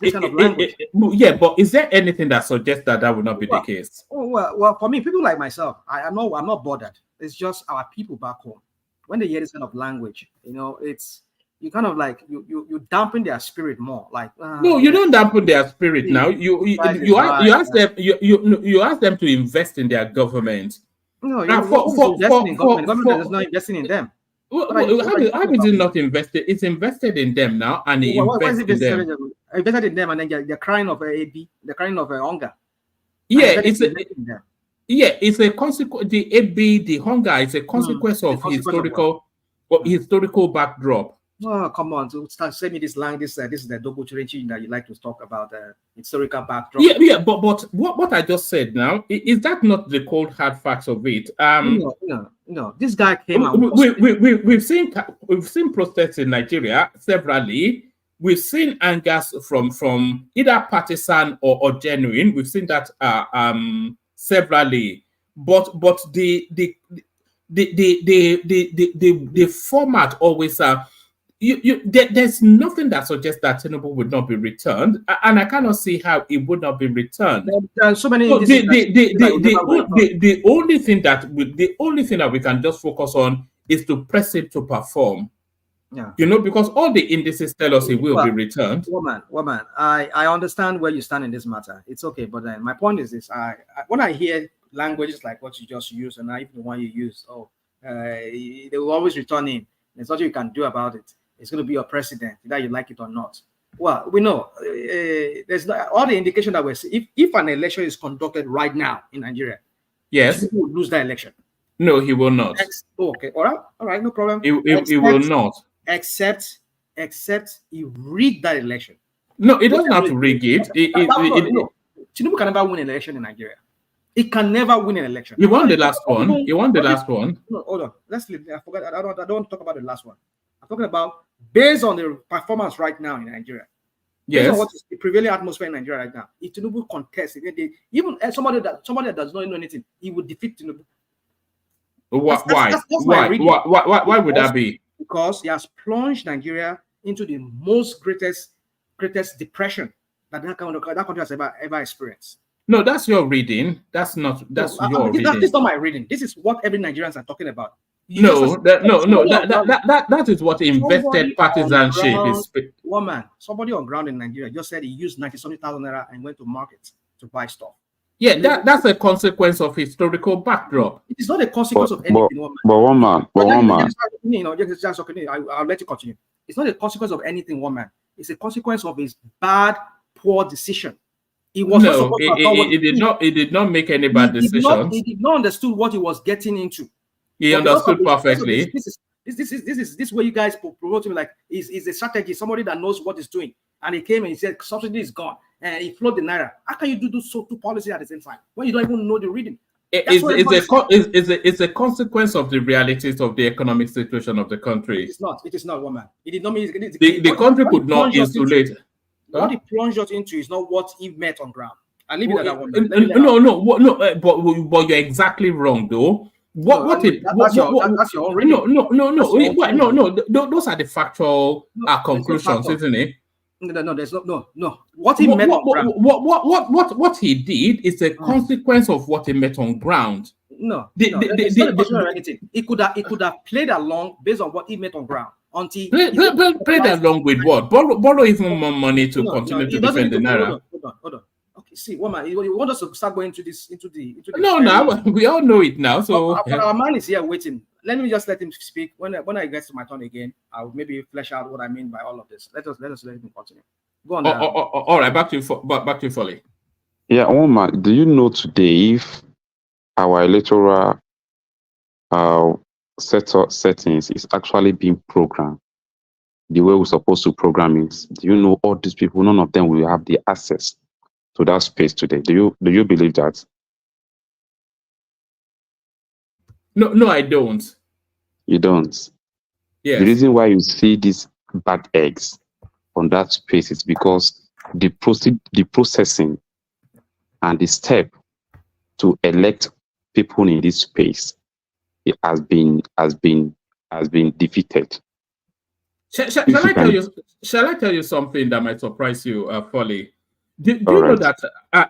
This kind of language. Yeah, but is there anything that suggests that will not be the case? Well, for me, people like myself, I'm not bothered. It's just our people back home. When they hear this kind of language, it's. You kind of like you dampen their spirit more. Like no, you don't dampen their spirit now. You ask them to invest in their government. No, investing in government. Government is not investing in them. How is it not invested? It's invested in them now, and invested in them, and then they're crying of AB, they're crying of hunger. Yeah, it's a consequence. The AB, the hunger, is a consequence of historical backdrop. Oh, come on! So send me this line. This is the double trenching that you like to talk about historical backdrop. Yeah. But what I just said now is that not the cold hard facts of it? No. This guy came out. We've seen protests in Nigeria severally. We've seen angers from either partisan or genuine. We've seen that severally. But the format always there's nothing that suggests that Tinubu would not be returned, and I cannot see how it would not be returned. There are so many. The only thing that we can just focus on is to press him to perform. Yeah. You know, because all the indices tell us it will be returned. Woman, I understand where you stand in this matter. It's okay, but then my point is this: when I hear languages like what you just used, and even the one you use, they will always return in. There's nothing you can do about it. It's going to be your president, whether you like it or not. Well, we know there's all the indication that we're seeing. If an election is conducted right now in Nigeria, yes, he will lose that election. No, he will not. Okay, all right, no problem. He will not. Except he rigged that election. No, it doesn't have to rig it. Tinubu can never win an election in Nigeria. He can never win an election. He won the last one. He won the last one. No, hold on. Let's leave. I forgot. I don't want to talk about the last one. I'm talking about based on the performance right now in Nigeria. Yes. Based on what is the prevailing atmosphere in Nigeria right now. If Tinubu contests, even somebody that does not know anything, he would defeat Tinubu. Why? Why would that be? Because he has plunged Nigeria into the greatest depression that country has ever experienced. No, that's your reading. That's your reading. That's not my reading. This is what every Nigerians are talking about. That is what invested partisanship is. Somebody on ground in Nigeria just said he used 90,000 naira and went to market to buy stuff. Yeah, that's a consequence of historical backdrop. It is not a consequence of anything. But one man. I'll let you continue. It's not a consequence of anything, one man. It's a consequence of his poor decision. He did not make any bad decisions. He did not understood what he was getting into. He understood perfectly. This way you guys promote him like he's a strategist, somebody that knows what he's doing. And he came and he said subsidy is gone. And he flooded the naira. How can you do two policies at the same time when you don't even know the reading? It's a consequence of the realities of the economic situation of the country. It is not, woman. It did not mean the country could not insulate. What he plunged us into is not what he met on ground. I leave it at that one. But you're exactly wrong though. That's your own reading. No. Those are the factual conclusions, isn't it? No, there's no. What he met on ground. What he did is a consequence of what he met on ground. It's not a question of anything. He could have played along based on what he met on ground. Until played along with what? Borrow even more money to continue to defend the naira. Hold on. Okay, see, woman, you want us to start going into the No, we all know it now. So our man is here waiting. Let me just let him speak. When I get to my turn again, I'll maybe flesh out what I mean by all of this. Let us let him continue. Go on. All right, back to you, Foley. Yeah, Omar, do you know today if our electoral settings is actually being programmed the way we're supposed to program it? Do you know all these people? None of them will have the access to that space today. Do you believe that? No, I don't. You don't? Yes. The reason why you see these bad eggs on that space is because the processing and the step to elect people in this space has been defeated. Shall I tell you something that might surprise you, Foley? Do you know that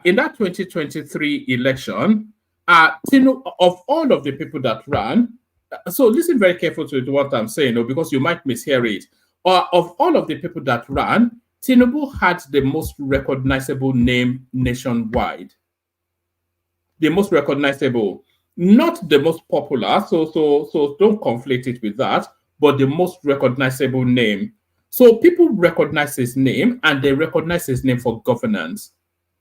in that 2023 election, of all of the people that ran, so listen very carefully to what I'm saying, because you might mishear it. Of all of the people that ran, Tinubu had the most recognizable name nationwide. The most recognizable, not the most popular. So don't conflate it with that. But the most recognizable name. So people recognize his name, and they recognize his name for governance.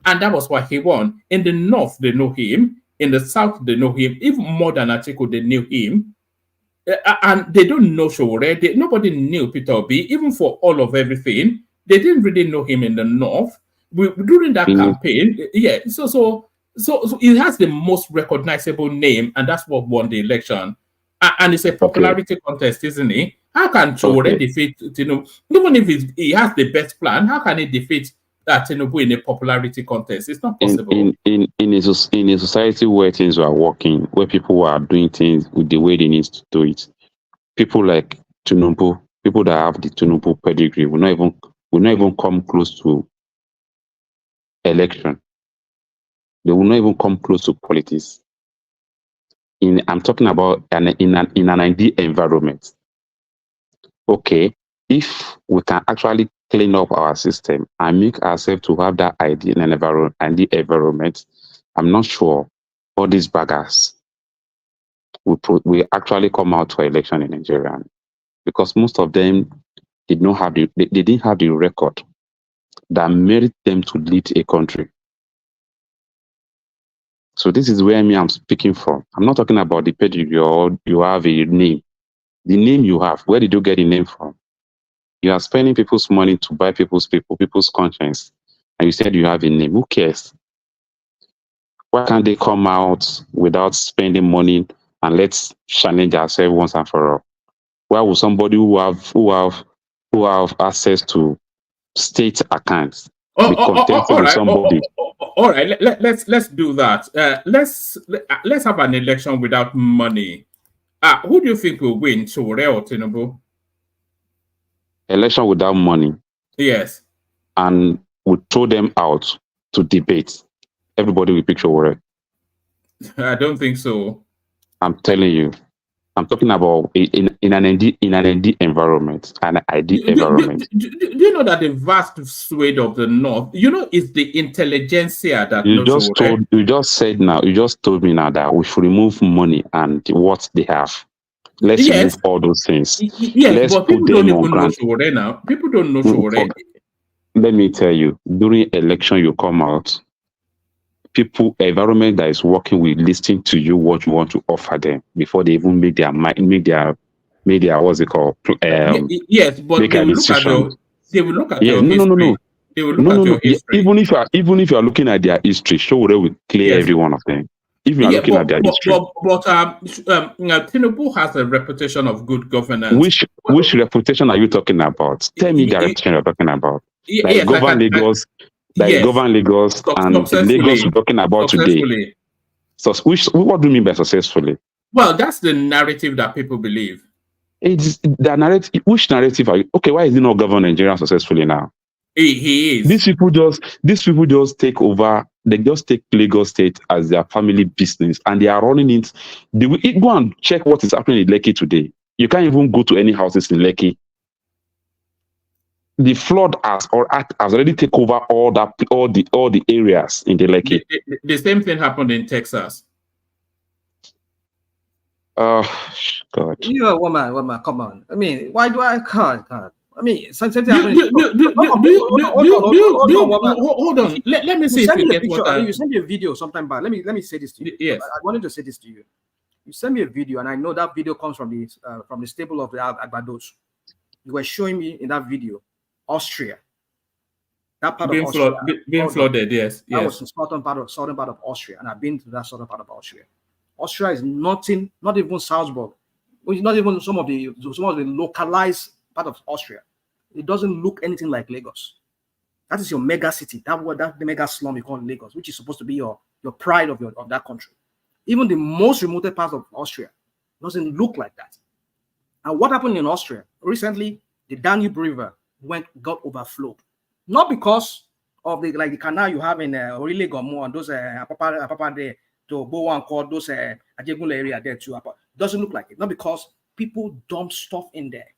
And that was why he won. In the North, they know him. In the South, they know him. Even more than Atiku, they knew him. And they don't know Showore. Nobody knew Peter Obi. Even for all of everything, they didn't really know him in the North. During that campaign, yeah. So it has the most recognizable name, and that's what won the election. And it's a popularity contest, isn't it? How can Showore defeat Tinubu? Even if he has the best plan, how can he defeat Tinubu in a popularity contest? It's not possible. In a society where things are working, where people are doing things with the way they need to do it, people like Tinubu, people that have the Tinubu pedigree, will not even come close to election. They will not even come close to politics. I'm talking about in an ideal environment. okay, if we can actually clean up our system and make ourselves to have that idea in an environment, I'm not sure all these baggers will actually come out for election in Nigeria, because most of them did not have they didn't have the record that merit them to lead a country. So this is where I'm speaking from. I'm not talking about the pedigree or you have a name. The name you have, where did you get the name from? You are spending people's money to buy people's conscience, and you said you have a name. Who cares? Why can't they come out without spending money and let's challenge ourselves once and for all? Why would somebody who have access to state accounts be contesting All with right, somebody? all right. Let's do that. Let's have an election without money. Who do you think will win, Sowore or Tinubu? Election without money. Yes. And we throw them out to debate. Everybody will pick Sowore. I don't think so. I'm telling you. I'm talking about in an ND environment, an ID environment. Do you know that the vast swathe of the North, it's the intelligentsia that You knows you just told me now that we should remove money and what they have. Let's remove all those things. Yes, let's but people put them don't on even know ground. Sowore now. People don't know Sowore. Let me tell you, during election, you come out. Environment that is working with listening to you what you want to offer them before they even make their mind, make their what's it called? Yes, but they will look at your history. They will look at your history. Even if you are looking at their history, Sowore will clear every one of them. If you are looking at their history. But Tinubu has a reputation of good governance. Which reputation are you talking about? Tell me the reputation you're talking about. Govern Lagos. Govern Lagos and Lagos we're talking about today. So what do you mean by successfully? Well, that's the narrative that people believe. It's the narrative. Which narrative are you? Okay, why is he not govern Nigeria successfully now? He is. These people just take over. They just take Lagos State as their family business, and they are running it. Go and check what is happening in Lekki today. You can't even go to any houses in Lekki. The flood has already taken over all the areas in the Lekki. The same thing happened in Texas. Oh God! You're a woman. Come on. I mean, why do I can't? I mean, something happened. Hold on. Let me see if you get what you sent me a video sometime back. Let me say this to you. Yes. I wanted to say this to you. You sent me a video, and I know that video comes from the stable of the Agbados. You were showing me in that video Austria. That part being of Austria being flooded. Yes. That was the southern part of Austria, and I've been to that southern part of Austria. Austria is nothing, not even Salzburg, not even some of the localized part of Austria. It doesn't look anything like Lagos. That is your mega city. That the mega slum you call Lagos, which is supposed to be your pride of that country. Even the most remote part of Austria doesn't look like that. And what happened in Austria recently? The Danube River got overflowed, not because of the canal you have in Orile Gomo and those Apapa there to Boa and call those Ajegula area there too. It doesn't look like it. Not because people dump stuff in there.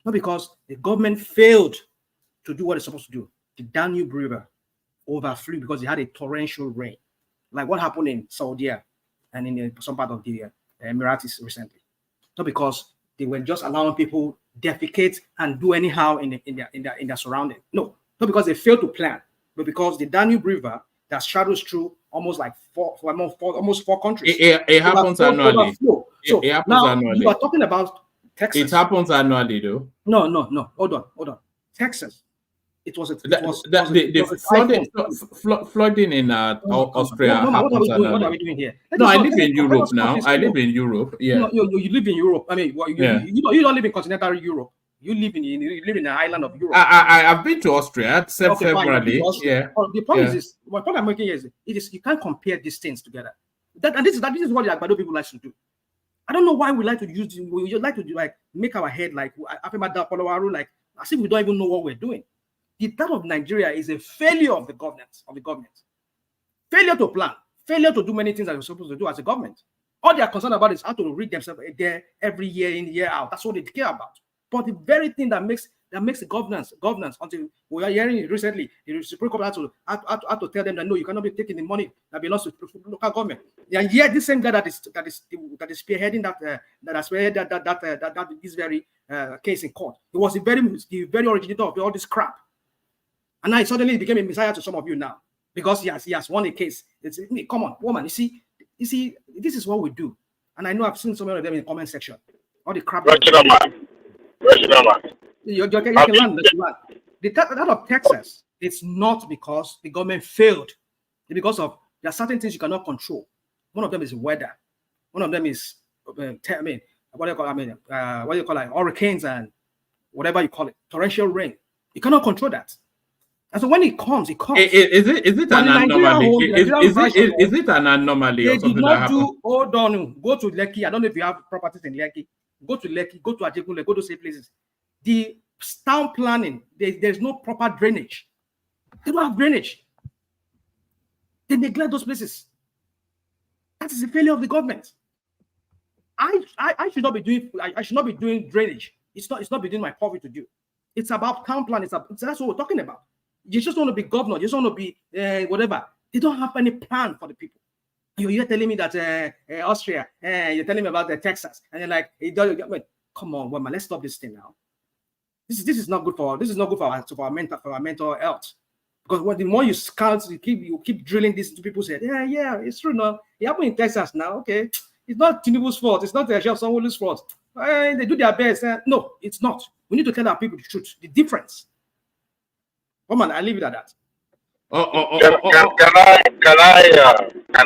Not because the government failed to do what it's supposed to do. The Danube River overflew because it had a torrential rain, like what happened in Saudi and in some part of the Emirates recently. Not because they were just allowing people defecate and do anyhow in their surrounding. No, not because they failed to plan, but because the Danube River that straddles through almost like almost four countries. It happens annually. So it happens now annually. You are talking about Texas. It happens annually, though. No. Hold on. Texas. It was flooding in Austria happens annually. What are we doing here? I live in Europe now. I live in Europe. Yeah. No, you live in Europe. I mean, you don't live in continental Europe. You live in an island of Europe. I've been to Austria separately. Yeah. The point is, my point I'm making is you can't compare these things together. This is what the Agbado people like to do. I don't know why we like to make our head like as if we don't even know what we're doing. The type of Nigeria is a failure of the government. Failure to plan, failure to do many things that you're supposed to do as a government. All they are concerned about is how to rig themselves there every year in, year out. That's what they care about. But the very thing that makes the governance until we are hearing it recently, the Supreme Court had to tell them that no, you cannot be taking the money that belongs to local government. And yet, this same guy that is spearheading this very case in court, he was the very originator of all this crap. And now he suddenly became a messiah to some of you now because he has won a case. Come on, woman, you see, this is what we do. And I know I've seen some of them in the comment section. All the crap. You can land. That of Texas, it's not because the government failed. It's because of there are certain things you cannot control. One of them is weather. One of them is what do you call it? Hurricanes and whatever you call it, torrential rain. You cannot control that. And so when it comes, it comes. Is it an anomaly? Is it an anomaly? They did not do. Hold on. Go to Lekki. I don't know if you have properties in Lekki. Go to Lekki. Go to Ajegunle. Go to those places. The town planning. There's no proper drainage. They don't have drainage. They neglect those places. That is the failure of the government. I should not be doing. I should not be doing drainage. It's not within my purview to do. It's about town planning. That's what we're talking about. You just want to be governor. You just want to be whatever. They don't have any plan for the people. You're telling me that Austria. You're telling me about Texas, and you're like, wait, come on, woman, let's stop this thing now. This is not good for our mental health. Because the more you scout, you keep drilling this into people's head. Yeah, it's true now. It happened in Texas now. Okay, it's not Tinubu's fault. It's not the Chef Sanwo-Olu's fault. They do their best. No, it's not. We need to tell our people the truth, the difference. Come on, I leave it at that. Can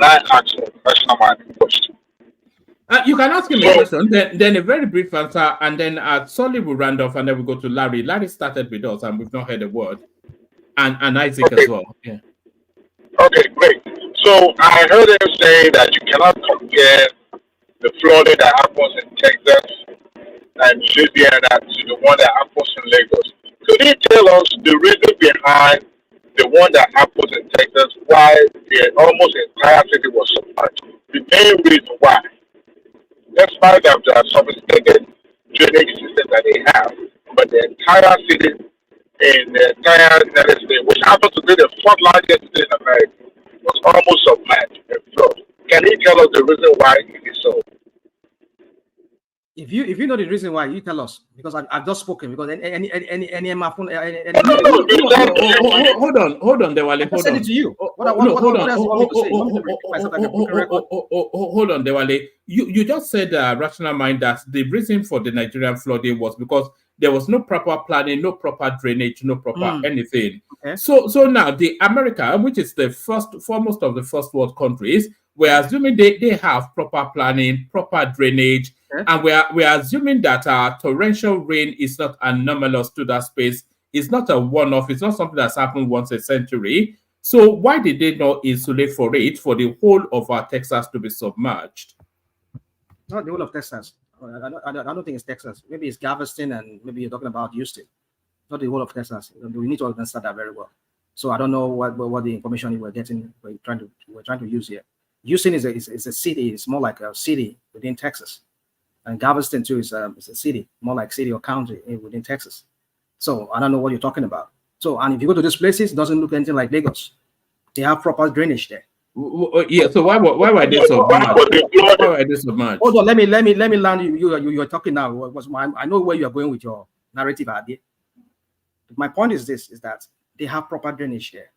I ask a question? You can ask him a question, then a very brief answer, and then Solly will round off, and then we go to Larry. Larry started with us, and we've not heard a word, and Isaac as well. Yeah. Okay, great. So I heard him say that you cannot compare the flooding that happens in Texas and Louisiana to the one that happens in Lagos. Could you tell us the reason behind the one that happens in Texas, why the almost entire city was submerged? The main reason why, despite that there are sophisticated drainage systems that they have, but the entire city in the entire United States, which happens to be the fourth largest city in America, was almost submerged and flooded. Can you tell us the reason why it is so? If you know the reason why, you tell us, because I've just spoken. Because any hold on, Dewale. Hold on. To you. Hold on, Dewale. You just said rational mind that the reason for the Nigerian flooding was because there was no proper planning, no proper drainage, no proper anything. Okay. So now the America, which is the foremost of the first world countries, we're assuming they have proper planning, proper drainage. Okay. And we're assuming that torrential rain is not anomalous to that space. It's not a one-off. It's not something that's happened once a century. So why did they not insulate for the whole of our Texas to be submerged? Not the whole of Texas. I don't think it's Texas. Maybe it's Galveston, and maybe you're talking about Houston. Not the whole of Texas. We need to understand that very well. So I don't know what the information we're trying to use here. Houston is a city. It's more like a city within Texas. And Galveston too is a city, more like city or county within Texas. So I don't know what you're talking about. So, and if you go to these places, it doesn't look anything like Lagos. They have proper drainage there. Yeah. So why were they submerged? Hold on. Let me land you. You're talking now. I know where you are going with your narrative idea. My point is this: is that they have proper drainage there.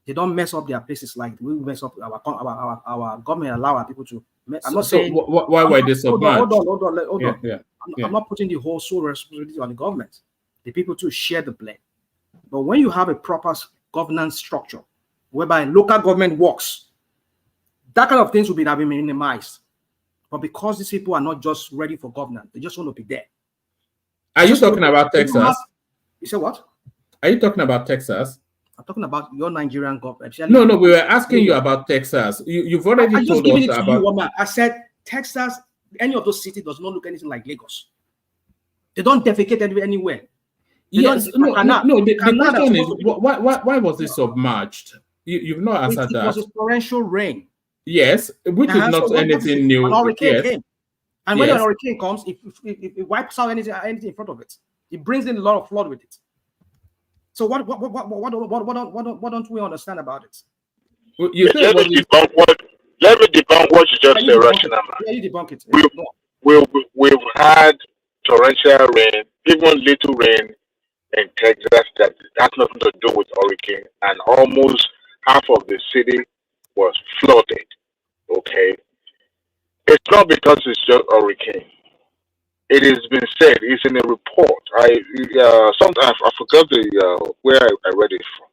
They don't mess up their places like we mess up our government allow our people to. I'm not saying why were they submerged? Hold on. Yeah. I'm not putting the whole sole responsibility on the government. The people too share the blame. But when you have a proper governance structure whereby local government works, that kind of things will have been minimized. But because these people are not just ready for governance, they just want to be there. Are you talking about Texas? You say what? Are you talking about Texas? I'm talking about your Nigerian government. No, we were asking you about Texas. You've already told us about. I said Texas. Any of those cities does not look anything like Lagos. They don't defecate anywhere. Yes, no. The question is why was it submerged? You've not answered that. It was a torrential rain. Yes, which is not anything new. Hurricane came. And when a Yes. hurricane comes, it wipes out anything in front of it. It brings in a lot of flood with it. So what don't we understand about it? You say let me debunk what you just said, Rational. Yeah, you debunk it. We've had torrential rain, even little rain in Texas that has nothing to do with hurricane, and almost half of the city was flooded. Okay, it's not because it's just hurricane. It has been said. It's in a report. Sometimes I forgot the where I read it from.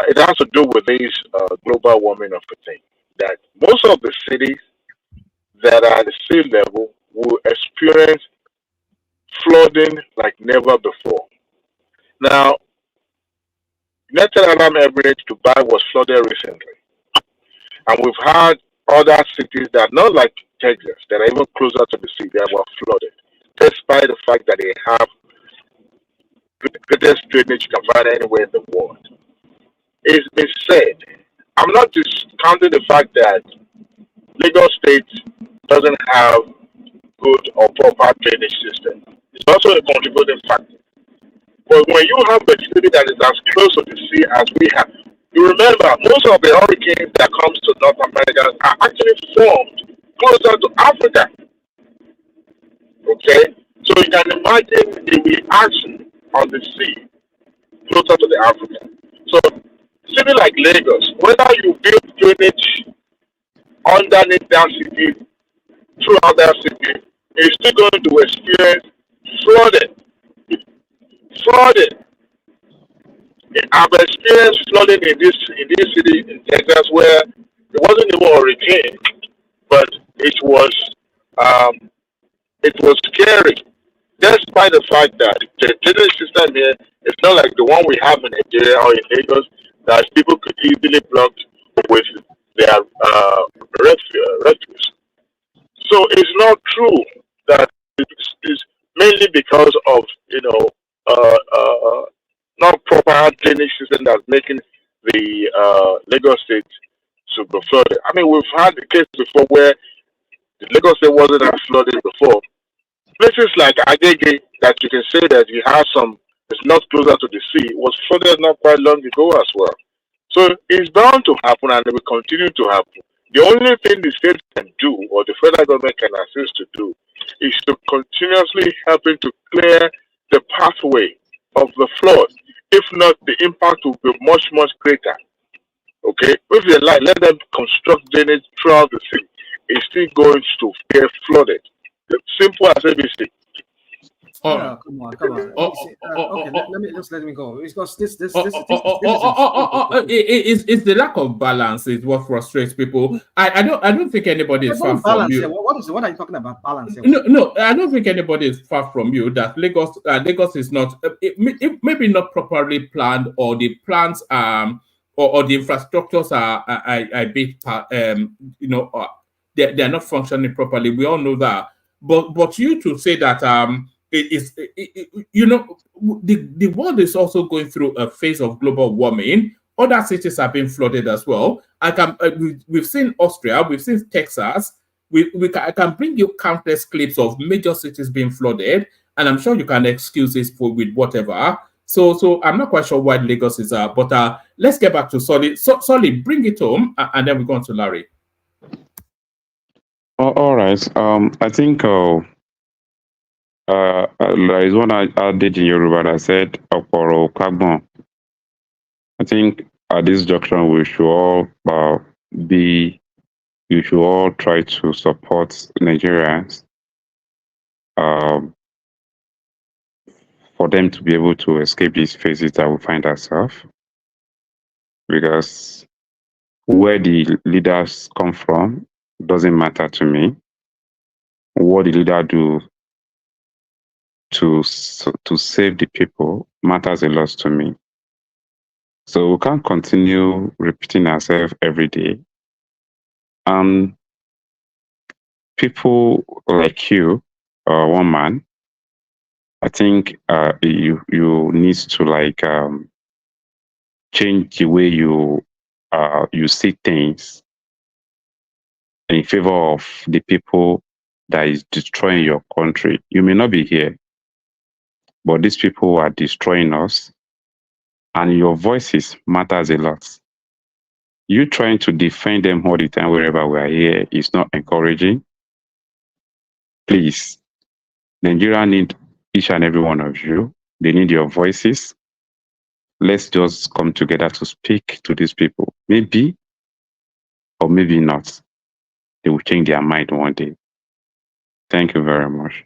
It has to do with this global warming of a thing. That most of the cities that are at the sea level will experience flooding like never before. Now, United Arab Emirates, Dubai was flooded recently, and we've had other cities that are not like Texas, that are even closer to the sea, that were flooded, despite the fact that they have the greatest drainage you can find anywhere in the world. It's been said. I'm not discounting the fact that Lagos State doesn't have good or proper drainage system. It's also a contributing factor. But when you have a city that is as close to the sea as we have, you remember most of the hurricanes that comes to North America are actually formed closer to Africa. Okay? So you can imagine the reaction on the sea closer to the Africa. So city like Lagos, whether you build drainage underneath that city, throughout that city, is still going to experience flooding. Flooding. I've experienced flooding in this city in Texas where it wasn't even a hurricane, but um, it was scary. Despite the fact that the drainage system here is not like the one we have in Nigeria or in Lagos that people could easily block with their refuse. So it's not true that it's mainly because of not proper drainage system that's making the Lagos State to be flooded. I mean, we've had the case before where the Lagos State wasn't as flooded before. Places like Agege that you can say that you have it's not closer to the sea, was flooded not quite long ago as well. So it's bound to happen and it will continue to happen. The only thing the state can do or the federal government can assist to do is to continuously helping to clear the pathway of the flood. If not, the impact will be much, much greater. Okay? If they like, let them construct drainage throughout the city. It's still going to get flooded. Simple as ABC. No, come on. Okay, let me go because this is it's the lack of balance is what frustrates people. I don't think anybody is far from you. What are you talking about? Balance here? No, I don't think anybody is far from you. That Lagos is not maybe not properly planned, or the plans or the infrastructures are a bit they are not functioning properly. We all know that. But you to say that the world is also going through a phase of global warming. Other cities have been flooded as well. We've seen Austria, we've seen Texas. I can bring you countless clips of major cities being flooded, and I'm sure you can excuse this with whatever. So I'm not quite sure why Lagos is but let's get back to Solly. Solly, bring it home, and then we go on to Larry. All right. I think there is one I did in Yoruba that said Oporo Kagbon. I think at this junction we should all you should all try to support Nigerians for them to be able to escape these phases that we find ourselves. Because where the leaders come from doesn't matter to me. What the leader do to save the people matters a lot to me. So we can't continue repeating ourselves every day. People like you, one man, I think you need to change the way you see things in favor of the people that is destroying your country. You may not be here, but these people are destroying us, and your voices matters a lot. You trying to defend them all the time wherever we are here is not encouraging. Please, Nigeria need each and every one of you. They need your voices. Let's just come together to speak to these people. Maybe, or maybe not, they will change their mind one day. Thank you very much.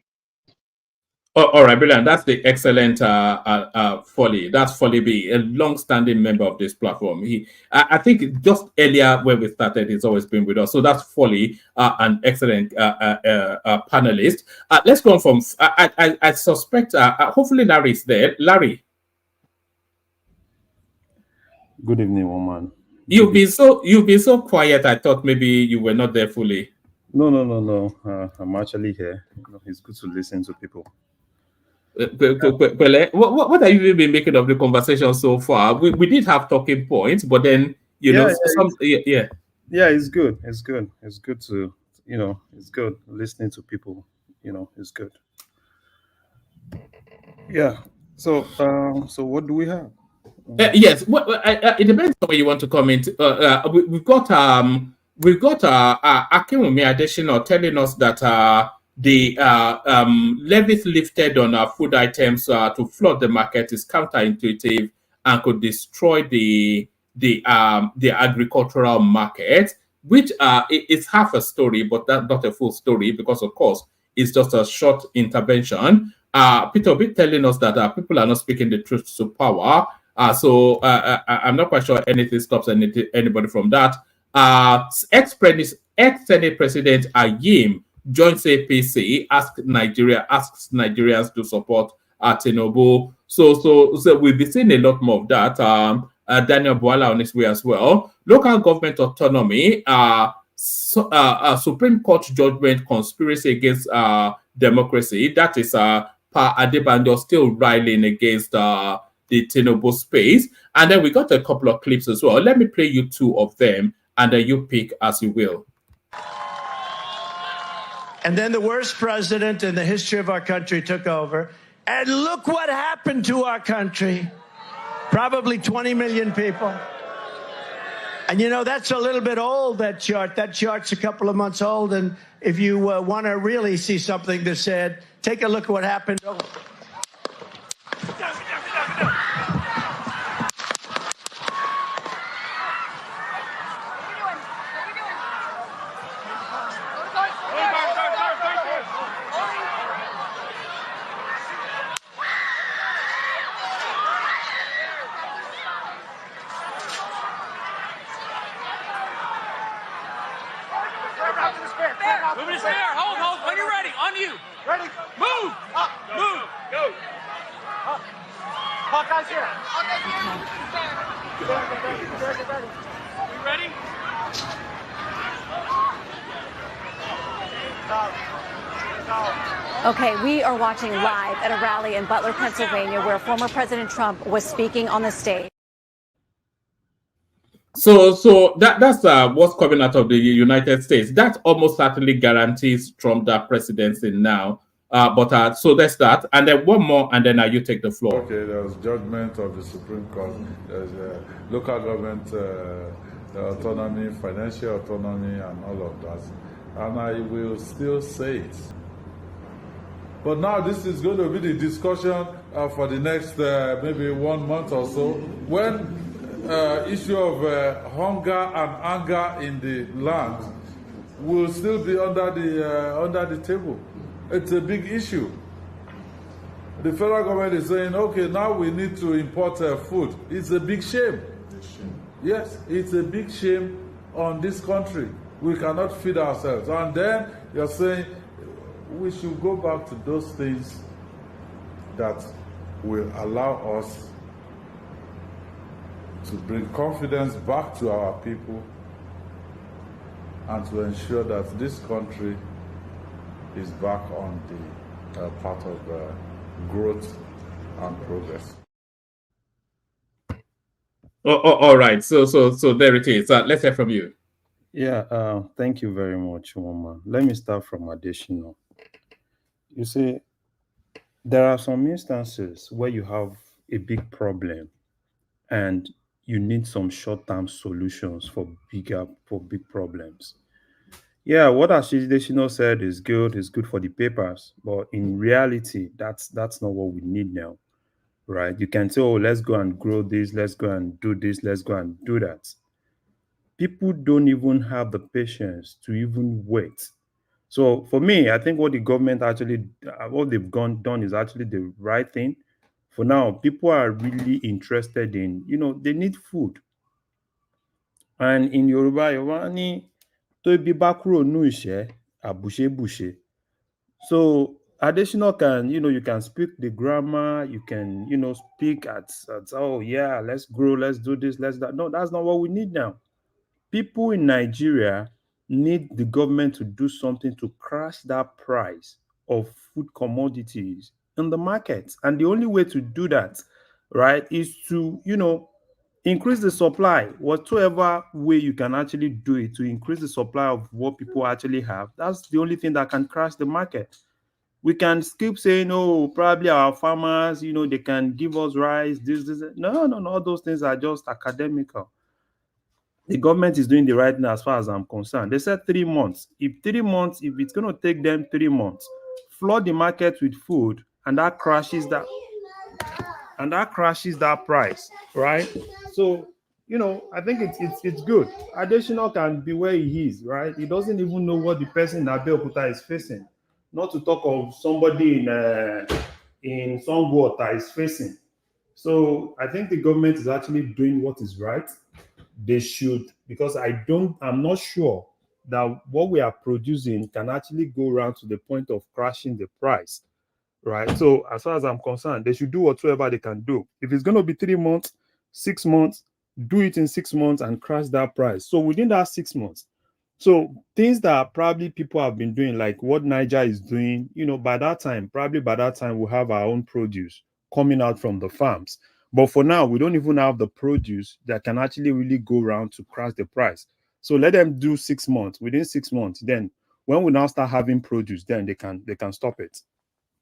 Oh, all right, brilliant. That's the excellent Folly. That's Folly B, a long-standing member of this platform. I think just earlier when we started, he's always been with us. So that's Folly, an excellent panelist. Let's go on from. I suspect. Hopefully, Larry is there. Larry, good evening, woman. You've been so quiet. I thought maybe you were not there fully. No. I'm actually here. It's good to listen to people. What have you been making of the conversation so far? We did have talking points, but then Yeah, it's good. It's good to it's good listening to people. It's good. Yeah. So what do we have? Yes. It depends on where you want to comment. We've got Akinwunmi Adesina telling us that the levies lifted on food items to flood the market is counterintuitive and could destroy the agricultural market, which is half a story, but that's not a full story because, of course, it's just a short intervention. Peter Obi telling us that people are not speaking the truth to power. So I'm not quite sure anything stops anybody from that. Ex-Senate President Ayim joins APC, asks Nigerians to support Tinubu. So we'll be seeing a lot more of that. Daniel Bwala on his way as well. Local government autonomy, Supreme Court judgment conspiracy against democracy. That is Pa Adebanjo still riling against the Tinubu space. And then we got a couple of clips as well. Let me play you two of them, and then you pick as you will. And then the worst president in the history of our country took over. And look what happened to our country. Probably 20 million people. And that's a little bit old, that chart. That chart's a couple of months old. And if you want to really see something that's said, take a look at what happened. Moving his hair. Hold. When you're ready. On you. Ready. Move. Up. Move. Go. Up. Hawkeye's here. You ready? Okay, we are watching live at a rally in Butler, Pennsylvania, where former President Trump was speaking on the stage. So that's what's coming out of the United States. That almost certainly guarantees Trump that presidency now. But so that's that. And then one more, and then you take the floor. Okay, there was judgment of the Supreme Court. There's local government autonomy, financial autonomy, and all of that. And I will still say it. But now this is going to be the discussion for the next maybe 1 month or so, when issue of hunger and anger in the land will still be under the table. It's a big issue. The federal government is saying, okay, now we need to import food. It's a big shame. Yes, it's a big shame on this country. We cannot feed ourselves. And then you're saying we should go back to those things that will allow us to bring confidence back to our people and to ensure that this country is back on the path of growth and progress. All right. So there it is. Let's hear from you. Yeah, thank you very much, Woman. Let me start from additional. You see, there are some instances where you have a big problem and you need some short-term solutions for big problems. Yeah, what Ashideshino said is good for the papers, but in reality, that's not what we need now, right? You can say, oh, let's go and grow this, let's go and do this, let's go and do that. People don't even have the patience to even wait. So for me, I think what the government actually, what they've done is actually the right thing. For now, people are really interested in, they need food. And in Yoruba, Yoruba ní tó ebi bá kúrò nú ìṣẹ́, àbùṣé-bùṣe. So additional can, you can speak the grammar, you can, speak at, oh yeah, let's grow, let's do this, let's that. No, that's not what we need now. People in Nigeria need the government to do something to crash that price of food commodities in the market. And the only way to do that, right, is to, increase the supply, whatsoever way you can actually do it to increase the supply of what people actually have. That's the only thing that can crash the market. We can keep saying, oh, probably our farmers, they can give us rice, this. No, all those things are just academical. The government is doing the right thing as far as I'm concerned. They said 3 months. If it's going to take them 3 months, flood the market with food, and that crashes that price, right? So, I think it's good. Additional can be where he is, right? He doesn't even know what the person in Abeokuta is facing. Not to talk of somebody in Songwater is facing. So I think the government is actually doing what is right. They should, because I'm not sure that what we are producing can actually go around to the point of crashing the price, right? So as far as I'm concerned, they should do whatsoever they can do. If it's going to be 3 months, 6 months, do it in 6 months and crash that price. So within that 6 months, so things that probably people have been doing, like what Niger is doing, by that time, we'll have our own produce coming out from the farms. But for now, we don't even have the produce that can actually really go around to crash the price. So let them do 6 months. Within 6 months, then when we now start having produce, then they can stop it.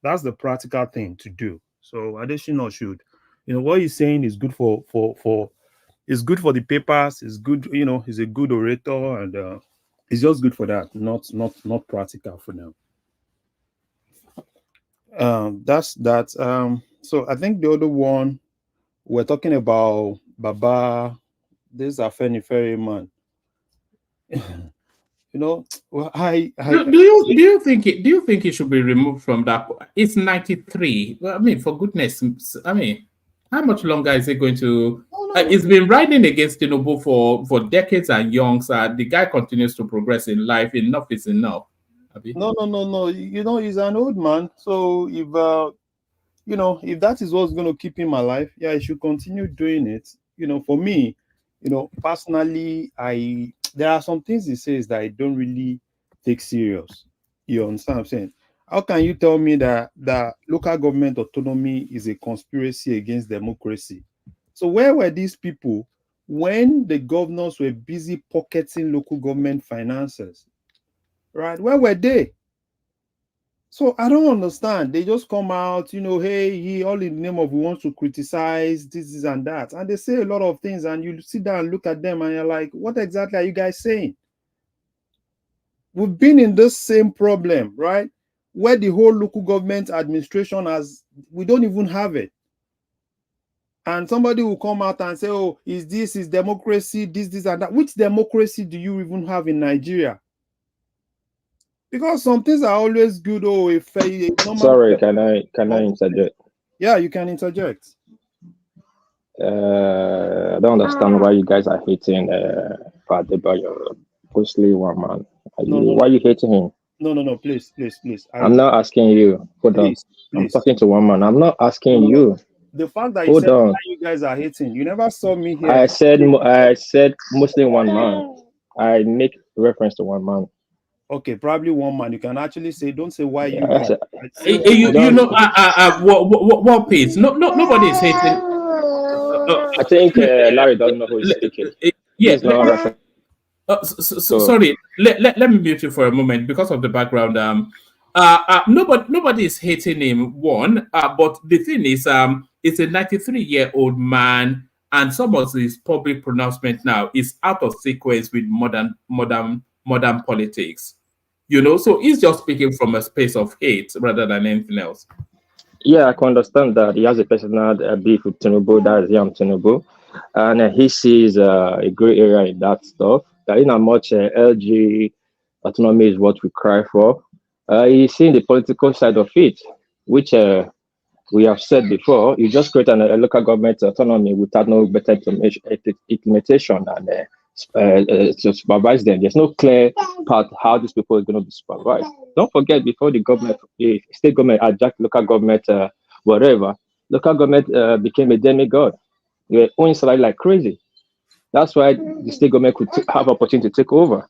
That's the practical thing to do. So additional should, what he's saying is good for it's good for the papers. It's good, he's a good orator, and it's just good for that. Not practical for now. That's that. So I think the other one we're talking about Baba. This is a Ferry man. Well, do you think it should be removed from that? It's 93. Well, I mean, for goodness, I mean, how much longer is it going to? It's been riding against Tinubu for decades and youngs. The guy continues to progress in life. Enough is enough. No. He's an old man. So if that is what's going to keep him alive, yeah, he should continue doing it. For me, personally, there are some things he says that I don't really take serious. You understand what I'm saying? How can you tell me that local government autonomy is a conspiracy against democracy? So where were these people when the governors were busy pocketing local government finances? Right? Where were they? So I don't understand. They just come out, hey, all in the name of we want to criticize this and that. And they say a lot of things, and you sit down and look at them and you're like, what exactly are you guys saying? We've been in this same problem, right? Where the whole local government administration we don't even have it. And somebody will come out and say, oh, is democracy, this and that. Which democracy do you even have in Nigeria? Because some things are always good. Oh, sorry, can I interject? Yeah, you can interject. I don't understand why you guys are hating Adebayo, mostly one man. Why are you hating him? No, please. I'm not asking you. Hold on. I'm talking to one man. I'm not asking you. The fact that you said why you guys are hating, you never saw me here. I said mostly one man. I make reference to one man. Okay, probably one man. You can actually say, don't say why you. What piece? Nobody is hating. I think Larry doesn't know who is speaking. Yes. Sorry, let me mute you for a moment because of the background. Nobody is hating him. But the thing is, it's a 93-year-old man, and some of his public pronouncement now is out of sequence with modern politics. So he's just speaking from a space of hate rather than anything else. Yeah, I can understand that he has a personal beef with Tinubu, that is Yam Tinubu, and he sees a gray area in that stuff. That in a much LG autonomy is what we cry for. He's seeing the political side of it, which we have said before. You just create a local government autonomy without no better implementation and to supervise them. There's no clear path how these people are going to be supervised. Don't forget, before the state government hijacked local government, whatever, local government became a demigod. They were owning salary like crazy. That's why the state government could have opportunity to take over.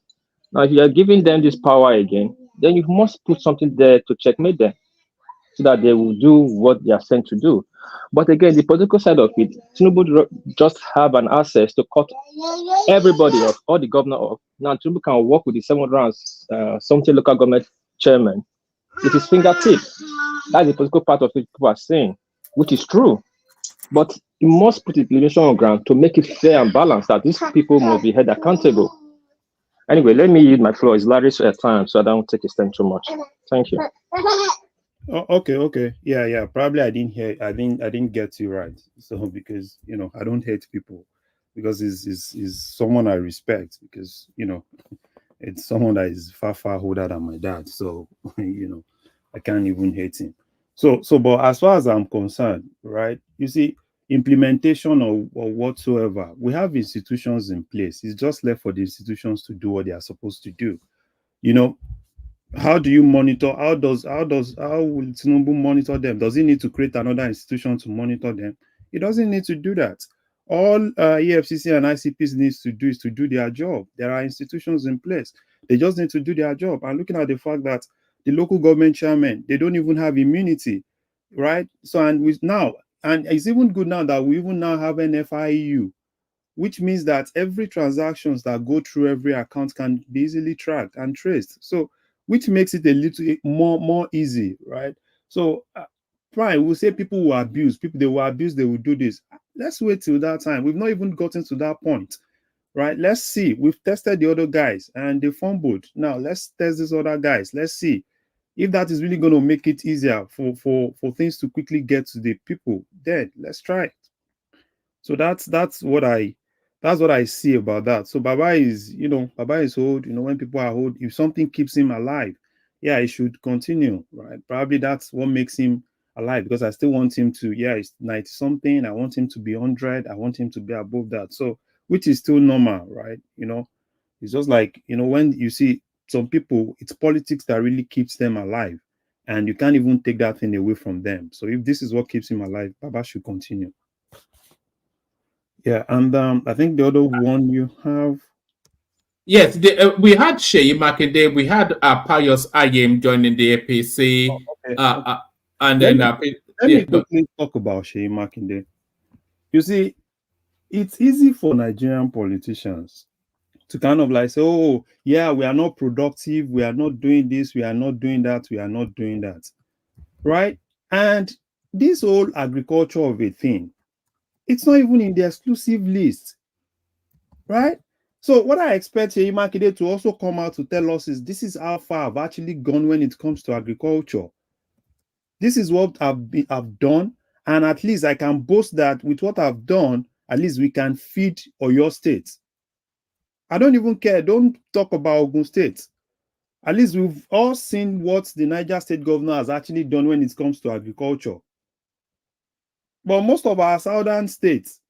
Now, if you are giving them this power again, then you must put something there to checkmate them, so that they will do what they are sent to do. But again, the political side of it, Tinubu just have an access to cut everybody off, all the governor off. Now Tinubu can work with the 770 local government chairman with his fingertip. That's the political part of it people are saying, which is true. But you must put implementation on ground to make it fair and balanced, that these people must be held accountable. Anyway, let me use my floor. It's Larry's time, so I don't take his time too much. Thank you. Oh, okay. Yeah. Probably I didn't get you right. So because I don't hate people, because is someone I respect, because it's someone that is far older than my dad. So I can't even hate him. So but as far as I'm concerned, right? You see, implementation or whatsoever, we have institutions in place. It's just left for the institutions to do what they are supposed to do. How do you monitor? How will Tinubu monitor them? Does he need to create another institution to monitor them? He doesn't need to do that. All EFCC and ICPs needs to do is to do their job. There are institutions in place. They just need to do their job. And looking at the fact that the local government chairmen, they don't even have immunity, right? So and it's even good now that we even now have an FIU, which means that every transactions that go through every account can be easily tracked and traced. So, which makes it a little more easy, right? So, fine, we'll say people will abuse. They will do this. Let's wait till that time. We've not even gotten to that point, right? Let's see. We've tested the other guys and they fumbled. Now, let's test these other guys. Let's see if that is really going to make it easier for things to quickly get to the people. Then let's try it. So that's what I see about that. So Baba is old. When people are old, if something keeps him alive, yeah, he should continue, right? Probably that's what makes him alive, because I still want him to, he's 90 something. I want him to be 100. I want him to be above that. So, which is still normal, right? It's just like, when you see some people, it's politics that really keeps them alive. And you can't even take that thing away from them. So if this is what keeps him alive, Baba should continue. Yeah, and I think the other one you have. Yes, we had Sheyi Makinde, we had Pius Ayim joining the APC, and then let me quickly talk about Sheyi Makinde. You see, it's easy for Nigerian politicians to kind of like say, "Oh, yeah, we are not productive, we are not doing this, we are not doing that, we are not doing that," right? And this whole agriculture of a thing, it's not even in the exclusive list, right? So what I expect Sheyi Makinde to also come out to tell us is this is how far I've actually gone when it comes to agriculture. This is what I've done, and at least I can boast that with what I've done, at least we can feed Oyo State. I don't even care. Don't talk about Ogun State. At least we've all seen what the Niger State governor has actually done when it comes to agriculture. But most of our southern states,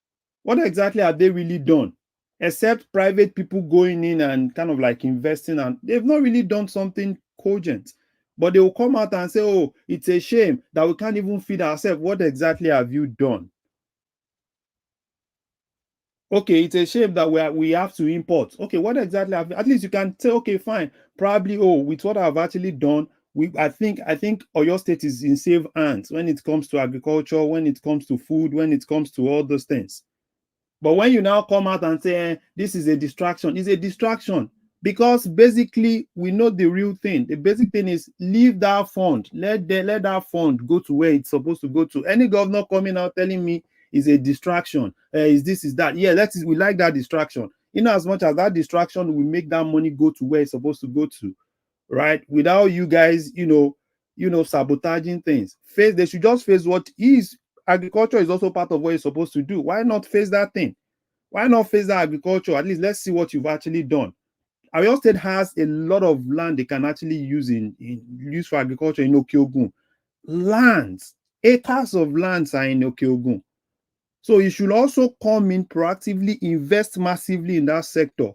what exactly have they really done? Except private people going in and kind of like investing, and they've not really done something cogent. But they will come out and say, "Oh, it's a shame that we can't even feed ourselves." What exactly have you done? Okay, it's a shame that we have to import. Okay, what exactly have at least you can say, okay, fine. Probably, with what I've actually done, I think Oyo State is in safe hands when it comes to agriculture, when it comes to food, when it comes to all those things. But when you now come out and say this is a distraction, it's a distraction because basically we know the real thing. The basic thing is leave that fund, let that fund go to where it's supposed to go to. Any governor coming out telling me is a distraction, is this, is that? Yeah, we like that distraction. In as much as that distraction will make that money go to where it's supposed to go to, right? Without you guys, sabotaging things. They should just face what is. Agriculture is also part of what you're supposed to do. Why not face that thing? Why not face that agriculture? At least let's see what you've actually done. Our state has a lot of land they can actually use use for agriculture in Okeogun. Lands, acres of lands are in Okeogun. So you should also come in proactively, invest massively in that sector.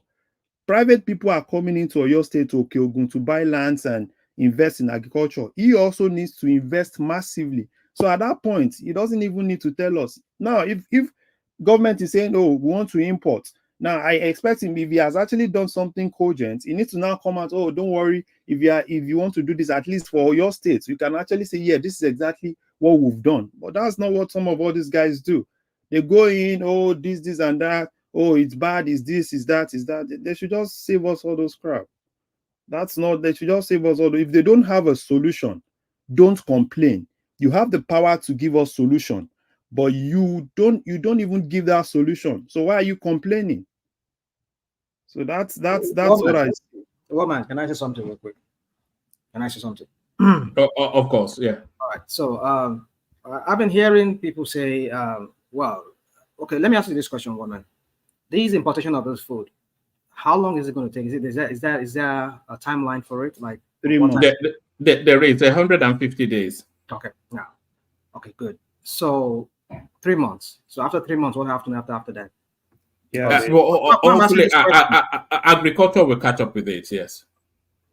Private people are coming into Oyo State to Okeogun to buy lands and invest in agriculture. He also needs to invest massively. So at that point, he doesn't even need to tell us. Now, if government is saying, oh, we want to import, now I expect him, if he has actually done something cogent, he needs to now come out, oh, don't worry, if you want to do this, at least for your state, you can actually say, yeah, this is exactly what we've done. But that's not what some of all these guys do. They go in, oh, this and that, oh, it's bad, is this, is that, is that. They should just save us all those crap. They should just save us all. If they don't have a solution, don't complain. You have the power to give us solution, but you don't even give that solution. So why are you complaining? So that's what I see. Woman, can I say something real quick? Can I say something? Of course, yeah. All right. So I've been hearing people say, well, okay, let me ask you this question, woman. This importation of this food, how long is it going to take? Is there a timeline for it? Like 3 months. There is 150 days. Okay. Now, okay, good. So 3 months. So after 3 months, what happens after that? Yeah. Hopefully, agriculture will catch up with it. Yes.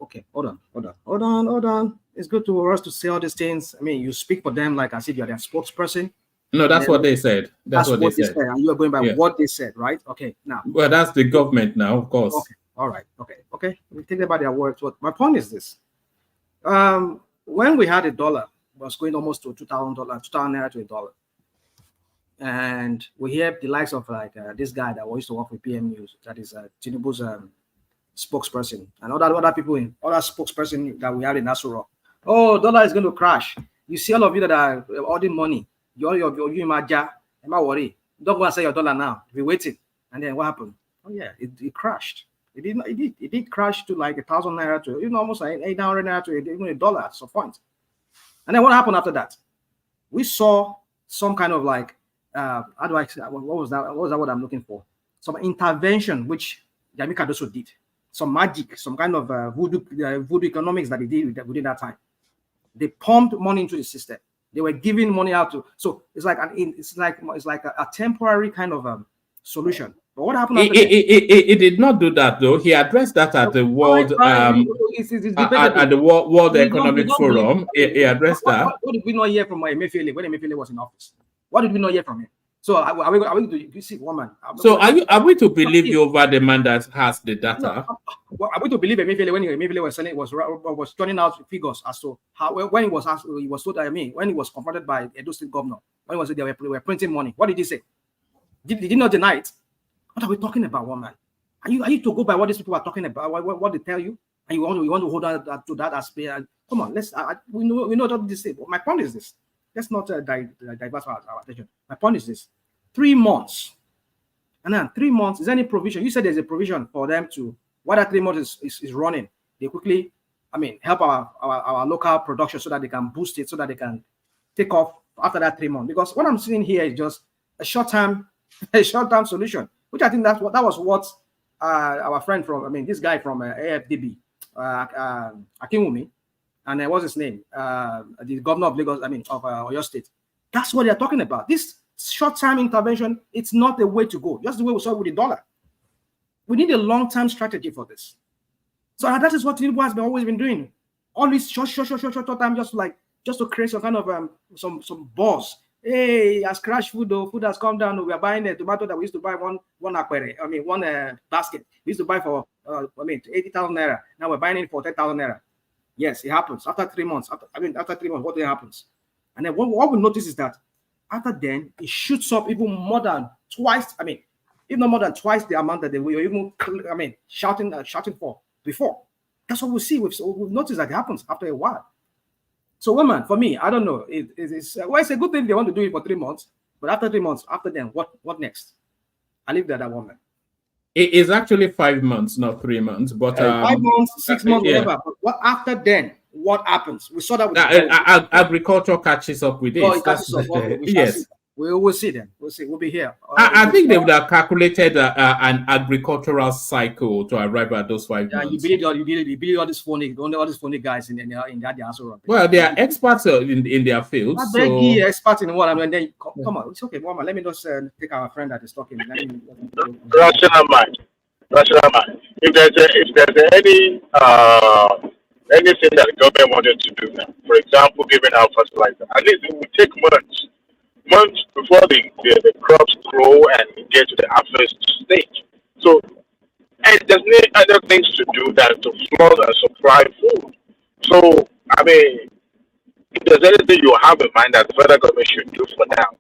Okay. Hold on. It's good for us to say all these things. I mean, you speak for them like as if you're their spokesperson. No, that's what they said. That's what they said. And you are going by what they said, right? Okay. Now. Well, that's the government now, of course. Okay. All right. Okay. We take them by their words. But my point is this: when we had a dollar, it was going almost to $2,000 naira to a dollar, and we hear the likes of like this guy that used to work with PM News, that is Tinubu's spokesperson, and other people other spokesperson that we had in Nasuro. Oh, dollar is going to crash. You see all of you that are holding money. You in Maja, am I worried? Don't go and sell your dollar now. Be waiting. And then what happened? Oh yeah, it crashed. It did crash to like 1,000 naira to almost like 800 naira to even $1 at some point. And then what happened after that? We saw some kind of like how do I say, what was that? What I'm looking for? Some intervention which Yemi Cardoso did. Some magic, some kind of voodoo economics that they did within that time. They pumped money into the system. They were giving money out to. So it's like a temporary kind of solution. But what happened? It did not do that though. He addressed that at the World at the World Economic Forum. He addressed that. What did we not hear from Emefiele when Emefiele was in office? What did we not hear from him? So are we to you see, woman? So are we to believe you over the man that has the data? Well, are we to believe Emefiele when Emefiele was selling was turning out figures as to how when he was asked, he was told, when he was confronted by Edo State governor, when he was they were printing money, what did he say? Did he not deny it? What are we talking about, woman? Are you to go by what these people are talking about? What they tell you, and you want to hold on to that as come on, we know what this is. My point is this. Let's not diversify our attention. My point is this: 3 months, and then 3 months. Is there any provision? You said there's a provision for them to while that 3 months is running, they quickly, help our local production so that they can boost it, so that they can take off after that 3 months. Because what I'm seeing here is just a short-term solution, which I think that was what our friend from this guy from AFDB, Akinwunmi. And what's his name? The governor of Lagos, of Oyo State. That's what they're talking about. This short-term intervention, it's not the way to go. Just the way we saw with the dollar. We need a long-term strategy for this. So that is what Tinubu has always been doing. All this short time, just to create some kind of some buzz. Hey, as crash food, though, food has come down. We are buying a tomato that we used to buy one basket. We used to buy for 80,000 naira. Now we're buying it for 10,000 naira. Yes, it happens after 3 months. After 3 months, what happens? And then what we notice is that after then, it shoots up even more than twice. if not more than twice the amount that they were even, shouting for before. That's what we see. We've noticed that it happens after a while. So, woman, for me, I don't know. It's a good thing they want to do it for 3 months, but after 3 months, after then, what next? I leave that woman. It is actually 5 months, not 3 months. But 5 months, 6 months, whatever. But what after then? What happens? We saw that with agriculture catches up with this. Oh, it catches up. Okay, yes. We will see then. We'll see. We'll be here. I think they would have calculated an agricultural cycle to arrive at those 5 months. You believe all these phony guys in that answer. Well, they are experts in their field. I beg you, experts in what? I mean, then come on. It's okay, woman. Let me just take our friend that is talking. Rational mind. If there's anything that the government wanted to do now, for example, giving out fertilizer, at least it would take months before the crops grow and get to the harvest stage. So, and there's no other things to do than to flood and supply food. So, I mean, if there's anything you have in mind that the federal government should do for now,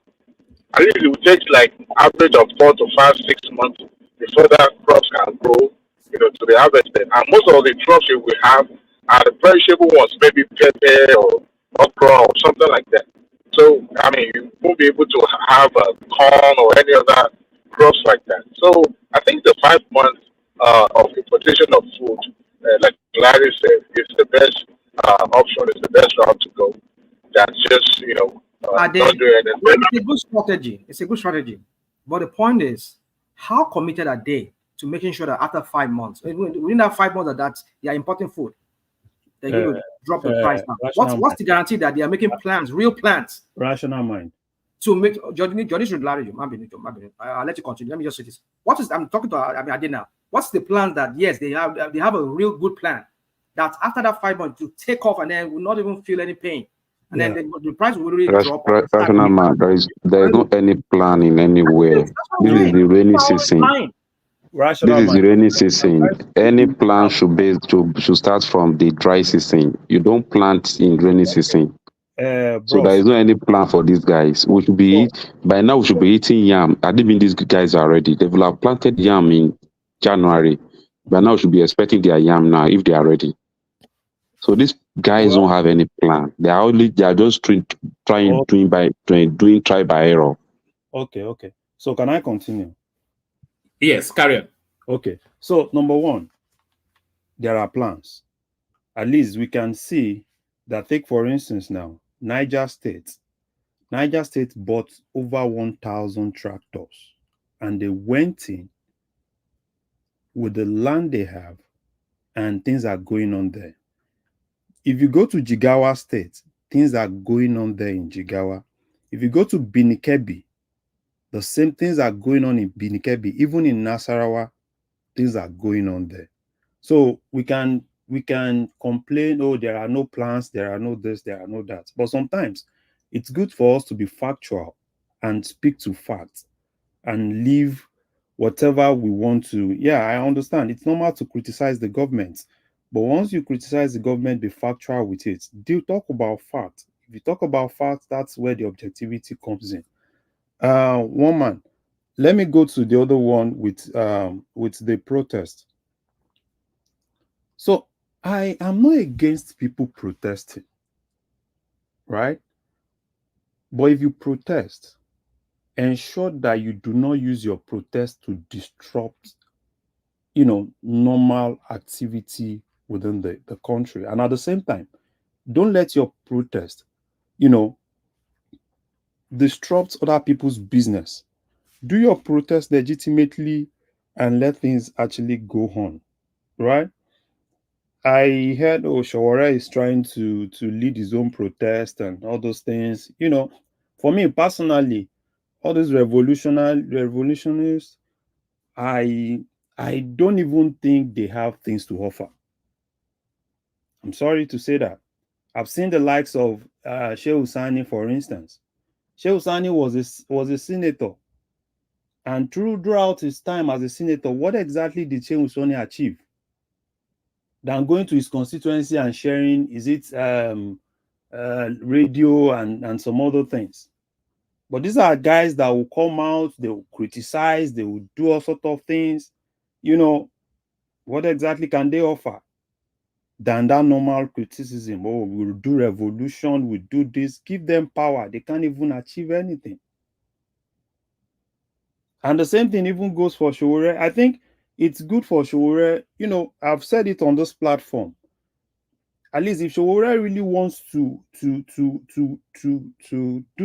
at least it will take like average of 4 to 5, 6 months before that crops can grow, to be harvested. And most of the crops we have are the perishable ones, maybe pepper or okra or something like that. So, I mean, you won't be able to have corn or any other crops like that. So, I think the 5 months of importation of food, like Larry said, is the best option, is the best route to go. That's just, not doing anything. It's a good strategy. It's a good strategy. But the point is, how committed are they to making sure that after 5 months, within that 5 months that they are importing food, they're going to drop the price down? What's the guarantee that they are making plans, real plans? Rational mind. To make Johnny should Larry, I'll let you continue. Let me just say this. I'm talking to Adina. What's the plan that yes, they have a real good plan that after that 5 months to take off and then will not even feel any pain. And then the price will really drop. Rational man, there is not any plan in anywhere. This is the rainy season. This is the rainy season. Any plan should start from the dry season. You don't plant in rainy season. So there is no any plan for these guys. By now we should be eating yam. I didn't mean these guys are ready. They will have planted yam in January. By now we should be expecting their yam now if they are ready. So these guys don't have any plan. They are just doing try by error. Okay. So can I continue? Yes, carry on. Okay. So number one, there are plans. At least we can see that. Take for instance now, Niger State bought over 1,000 tractors, and they went in with the land they have, and things are going on there. If you go to Jigawa State, things are going on there in Jigawa. If you go to Binikebi, the same things are going on in Binikebi. Even in Nasarawa, things are going on there. So we can complain, oh, there are no plans, there are no this, there are no that. But sometimes it's good for us to be factual and speak to facts and leave whatever we want to. Yeah, I understand. It's normal to criticize the government. But once you criticize the government, be factual with it. Do talk about facts. If you talk about facts, that's where the objectivity comes in. One man. Let me go to the other one with the protest. So I am not against people protesting, right? But if you protest, ensure that you do not use your protest to disrupt, normal activity within the country. And at the same time, don't let your protest, disrupt other people's business. Do your protest legitimately and let things actually go on, right? I heard Shawara is trying to lead his own protest and all those things. For me personally, all these revolutionists, I don't even think they have things to offer. I'm sorry to say that. I've seen the likes of Shehu Sani, for instance. Shehu Sani was a senator. And throughout his time as a senator, what exactly did Shehu Sani achieve? Than going to his constituency and sharing, is it radio and some other things? But these are guys that will come out, they will criticize, they will do all sorts of things. You know, what exactly can they offer than that normal criticism? Oh, we'll do revolution, we'll do this. Give them power. They can't even achieve anything. And the same thing even goes for Sowore. I think it's good for Sowore. You know, I've said it on this platform. At least if Sowore really wants to do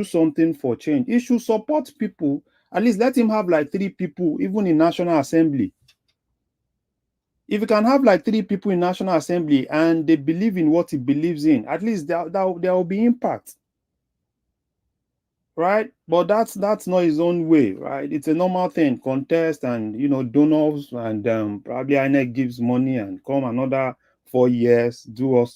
something for change, he should support people. At least let him have like 3 people, even in National Assembly. If you can have like 3 people in National Assembly and they believe in what he believes in, at least there will be impact. Right? But that's not his own way, right? It's a normal thing, contest and, you know, donors, and probably INEC gives money and come another 4 years, do all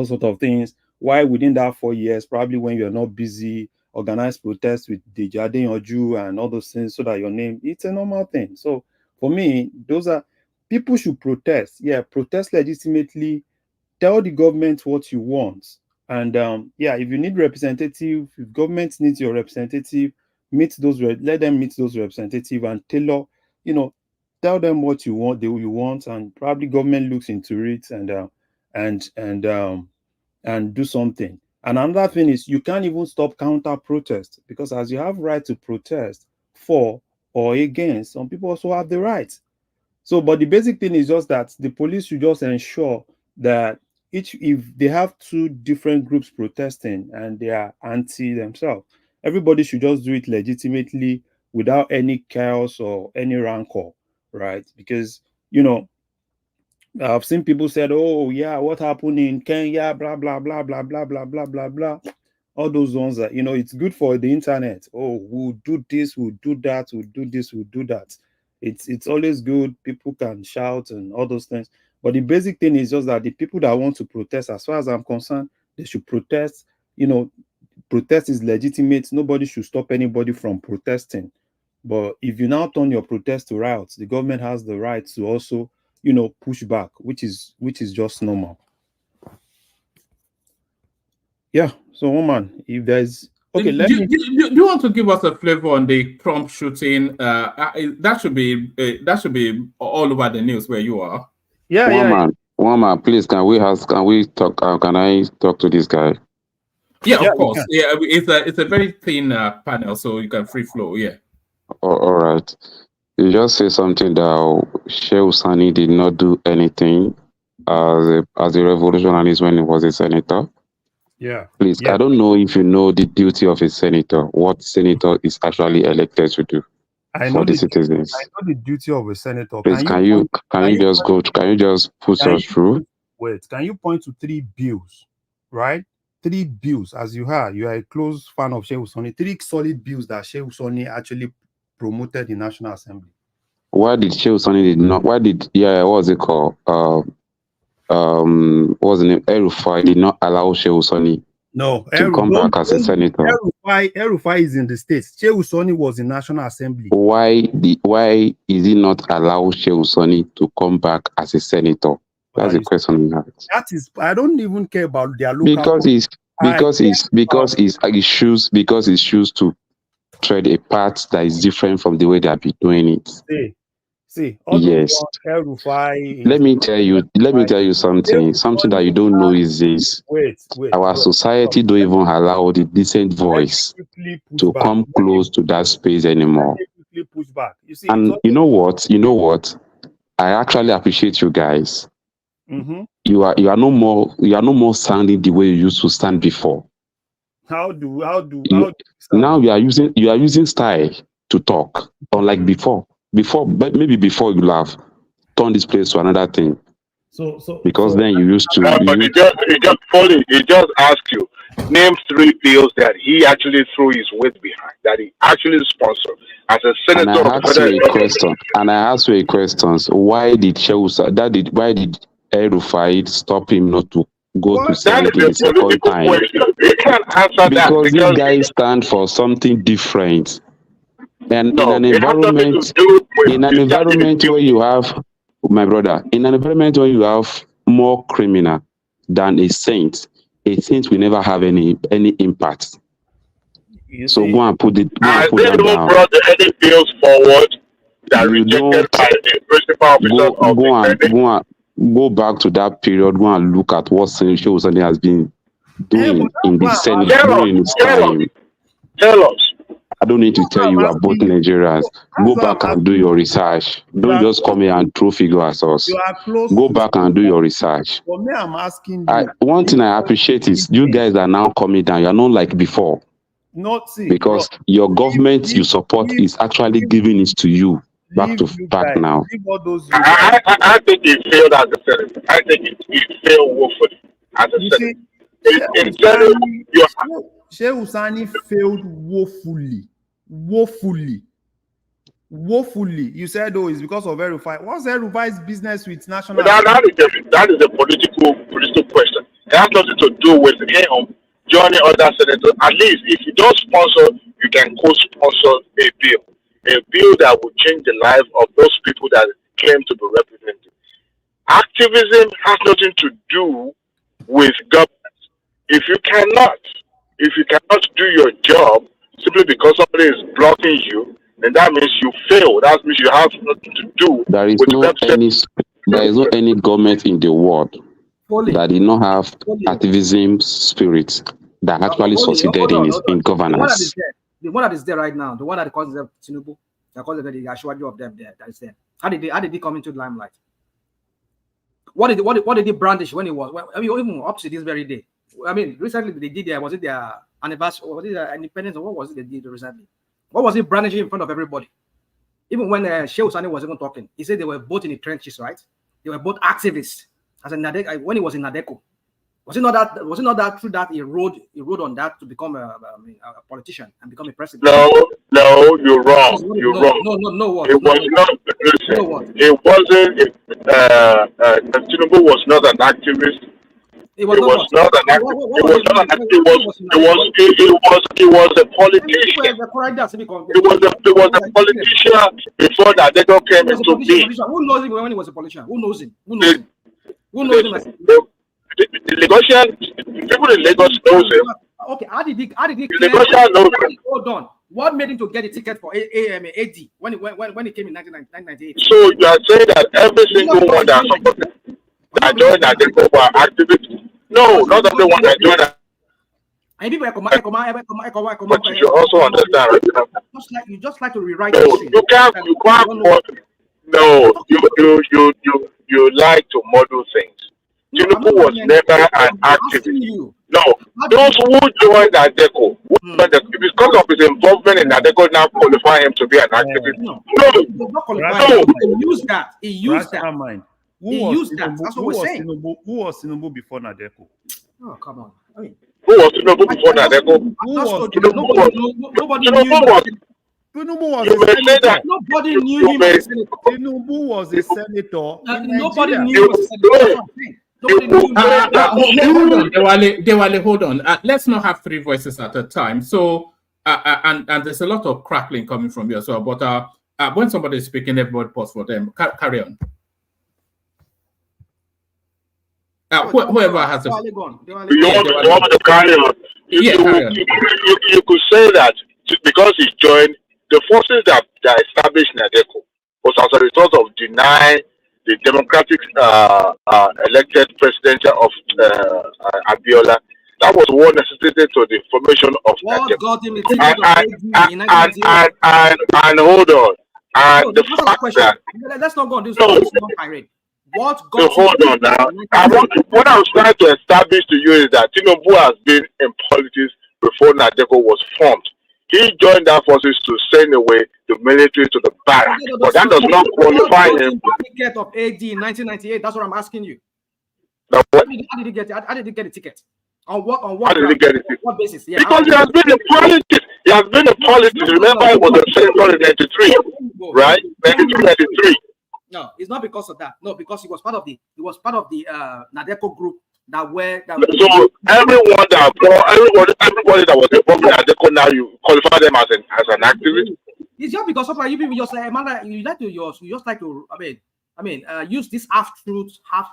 sort of things. Why within that 4 years, probably when you're not busy, organize protests with the Jardin Oju and all those things so that your name, it's a normal thing. So for me, those are, people should protest. Yeah, protest legitimately, tell the government what you want. And yeah, if you need representative, if government needs your representative, let them meet those representative and tailor, you know, tell them what you want, you want, and probably government looks into it and do something. And another thing is you can't even stop counter protest, because as you have right to protest for or against, some people also have the right. So, but the basic thing is just that the police should just ensure that if they have 2 different groups protesting and they are anti themselves, everybody should just do it legitimately without any chaos or any rancor, right? Because, you know, I've seen people said, oh yeah, what happened in Kenya, blah blah blah blah blah blah blah blah blah. All those ones that, you know, it's good for the internet. Oh, we'll do this, we'll do that, we'll do this, we'll do that. It's always good. People can shout and all those things. But the basic thing is just that the people that want to protest, as far as I'm concerned, they should protest. You know, protest is legitimate. Nobody should stop anybody from protesting. But if you now turn your protest to riots, the government has the right to also, you know, push back, which is just normal. Yeah. So, woman, if there's okay, do you want to give us a flavor on the Trump shooting? That should be all over the news where you are. Yeah, One man, please, can we talk? Can I talk to this guy? Yeah, of course. Yeah, it's a very thin panel, so you can free flow. Yeah. All right. You just say something that Sheikh Sani did not do anything as a revolutionist when he was a senator. Yeah. Please, I don't know if you know the duty of a senator, what senator is actually elected to do for the citizens. I know the duty of a senator. Please, can you just put us through? Wait, can you point to 3 bills, right? 3 bills, as you are a close fan of Sheikh Sani, 3 solid bills that Sheikh Sani actually promoted in National Assembly. Why did Sheikh Sani what was it called? What was the name? El-Rufai did not allow Sheikh Sani to come back as a senator. El-Rufai is in the States. Sheikh Sani was in National Assembly. Why is he not allow Sheikh Sani to come back as a senator? That's the question I have. That is, I don't even care about their local. Because he choose to tread a path that is different from the way they have been doing it. See, yes. Let me tell you something. Something that you don't know is this. Our society don't even allow the decent voice to come close to that space anymore. And you know what? I actually appreciate you guys. Mm-hmm. You are no more standing the way you used to stand before. How do now you are using style to talk, unlike before. But maybe before you have turned this place to another thing. Because then you used to. But it just funny. It just asks you name 3 bills that he actually threw his weight behind, that he actually sponsored as a senator. And I asked you a question. Why did El-Rufai stop him not to go to Senate in the second time? You can't answer because these guys stand for something different. And in an environment where you have, my brother, in an environment where you have more criminal than a saint will never have any impact. So go and put it. Go and Has put they that even down. brought any bills forward that You rejected don't by the principal officers of the Senate? Go back to that period. Go and look at what Senator Osani has been doing in the Senate during his time. Tell us. I don't need to tell you about Nigerians. Go back and do your research. Don't just come here and throw figure at us. You are close. Go back and do your research. For me, I'm asking you. One thing I appreciate is you guys are now coming down. You are not like before. Not see, because your government you support is actually giving it to you back to back now. I think it failed as a Senate. I think it failed woefully as a Senate. Sheikh Usani failed woefully. You said, oh, it's because of Erufai. What's Erufai's business with national? That is a political question. It has nothing to do with him joining other senators. At least if you don't sponsor, you can co-sponsor a bill that will change the life of those people that claim to be represented. Activism has nothing to do with government. If you cannot do your job simply because somebody is blocking you, then that means you fail. That means you have nothing to do. There is no any government in the world that did not have activism spirit that actually succeeded in governance. The one that is there right now, the one that calls them Tinubu, that calls them the Ashwaju of them there, that is there. How did he come into the limelight? What did he brandish when he was? I mean, even up to this very day. I mean, recently they did was it their anniversary, or was it their independence, or what was it they did recently? What was he brandishing in front of everybody? Even when Sheikh Usani was even talking, he said they were both in the trenches, right? They were both activists. As in when he was in Nadeco, was it not that through that he rode on that to become a politician and become a president? No, you're wrong. Wrong. No. It was not. Listen, it wasn't. Tinubu was not an activist. It was not an activist. It was a politician. It was a politician before that they came into being. Who knows him when he was a politician? Who knows him? Who knows him? The Lagosian people in Lagos knows him. Okay, how did he hold on. What made him to get a ticket for AD when he came in 1998? So you are saying that every single one that joined that they were activists? No, not everyone that joined that. And people but you should also understand, right? You just like to rewrite history. You can't. No, you like to model things. Tinubu was never an activist. No, those who joined Nadeco, because of his involvement in Nadeco, now qualify him to be an activist. No. He used that. Who was Tinubu before Nadeco? Oh, come on. I mean, who was Tinubu before Nadeco? Nobody knew him as a senator. Tinubu was a senator. Nobody knew him as a senator. Dewale, hold on. Let's not have three voices at a time. So, and there's a lot of crackling coming from you as well. But when somebody is speaking, everybody pause for them. Carry on. Whoever has a... You want to carry on? You could say that because he joined, the forces that established Nadeco was as a result of denying the democratic elected president of Abiola. That was what necessitated to the formation of Nadeco. And hold on. And the fact that... Let's not go on this. What got hold on now. What I was trying to establish to you is that Tinubu has been in politics before Nadeco was formed. He joined our forces to send away the military to the barrack, but that does not qualify him. Ticket of AD in 1998. That's what I'm asking you. How did he get it? How did he get a ticket? On what? How did he get it? What basis? Yeah, because he has been in politics. He has been in politics. Remember, he was a senator in 93, right? 93. No, it's not because of that. No, because he was part of the Nadeco group everybody that was involved in Nadeco, now you qualify them as an activist. It's just because of you people just like you just like to use this half truth, half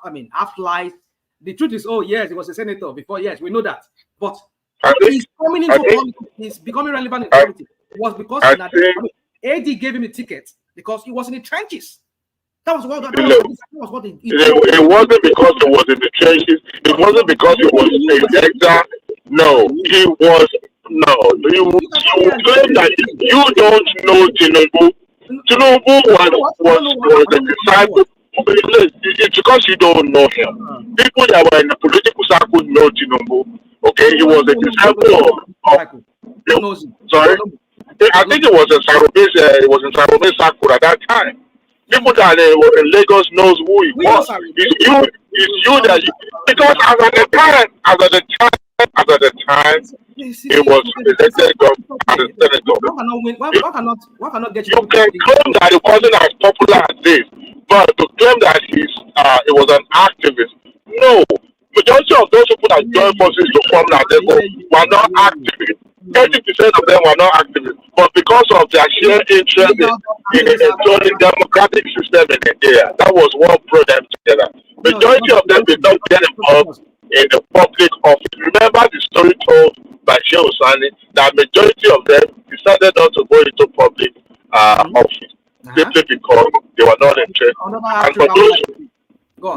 lies. The truth is, oh yes, he was a senator before. Yes, we know that. But he's coming into politics, he's becoming relevant in politics, was because AD gave him a ticket because he was in the trenches. That was what. That was what it wasn't because he was in the trenches. It wasn't because he was a director. No, he was. No, you claim that you don't know Tinubu. Tinubu was a disciple. It's because you don't know him. People that were in the political circle know Tinubu. Okay, he was a disciple of sorry. I think it was in Sarobes circle at that time. People that were in Lagos knows who he was. It's you that because as at the time, he was elected as a senator. Why cannot get you can claim that it wasn't as popular as this, but to claim that it was an activist, no. Majority of those people that joined forces to form Nadeco were not activists. 80% of them were not activists, but because of their shared interest in the democratic system in India, that was what brought them together. Majority of them did not get involved in the public office. Remember the story told by Sheikh Osani that majority of them decided not to go into public office simply because they were not interested. And for those,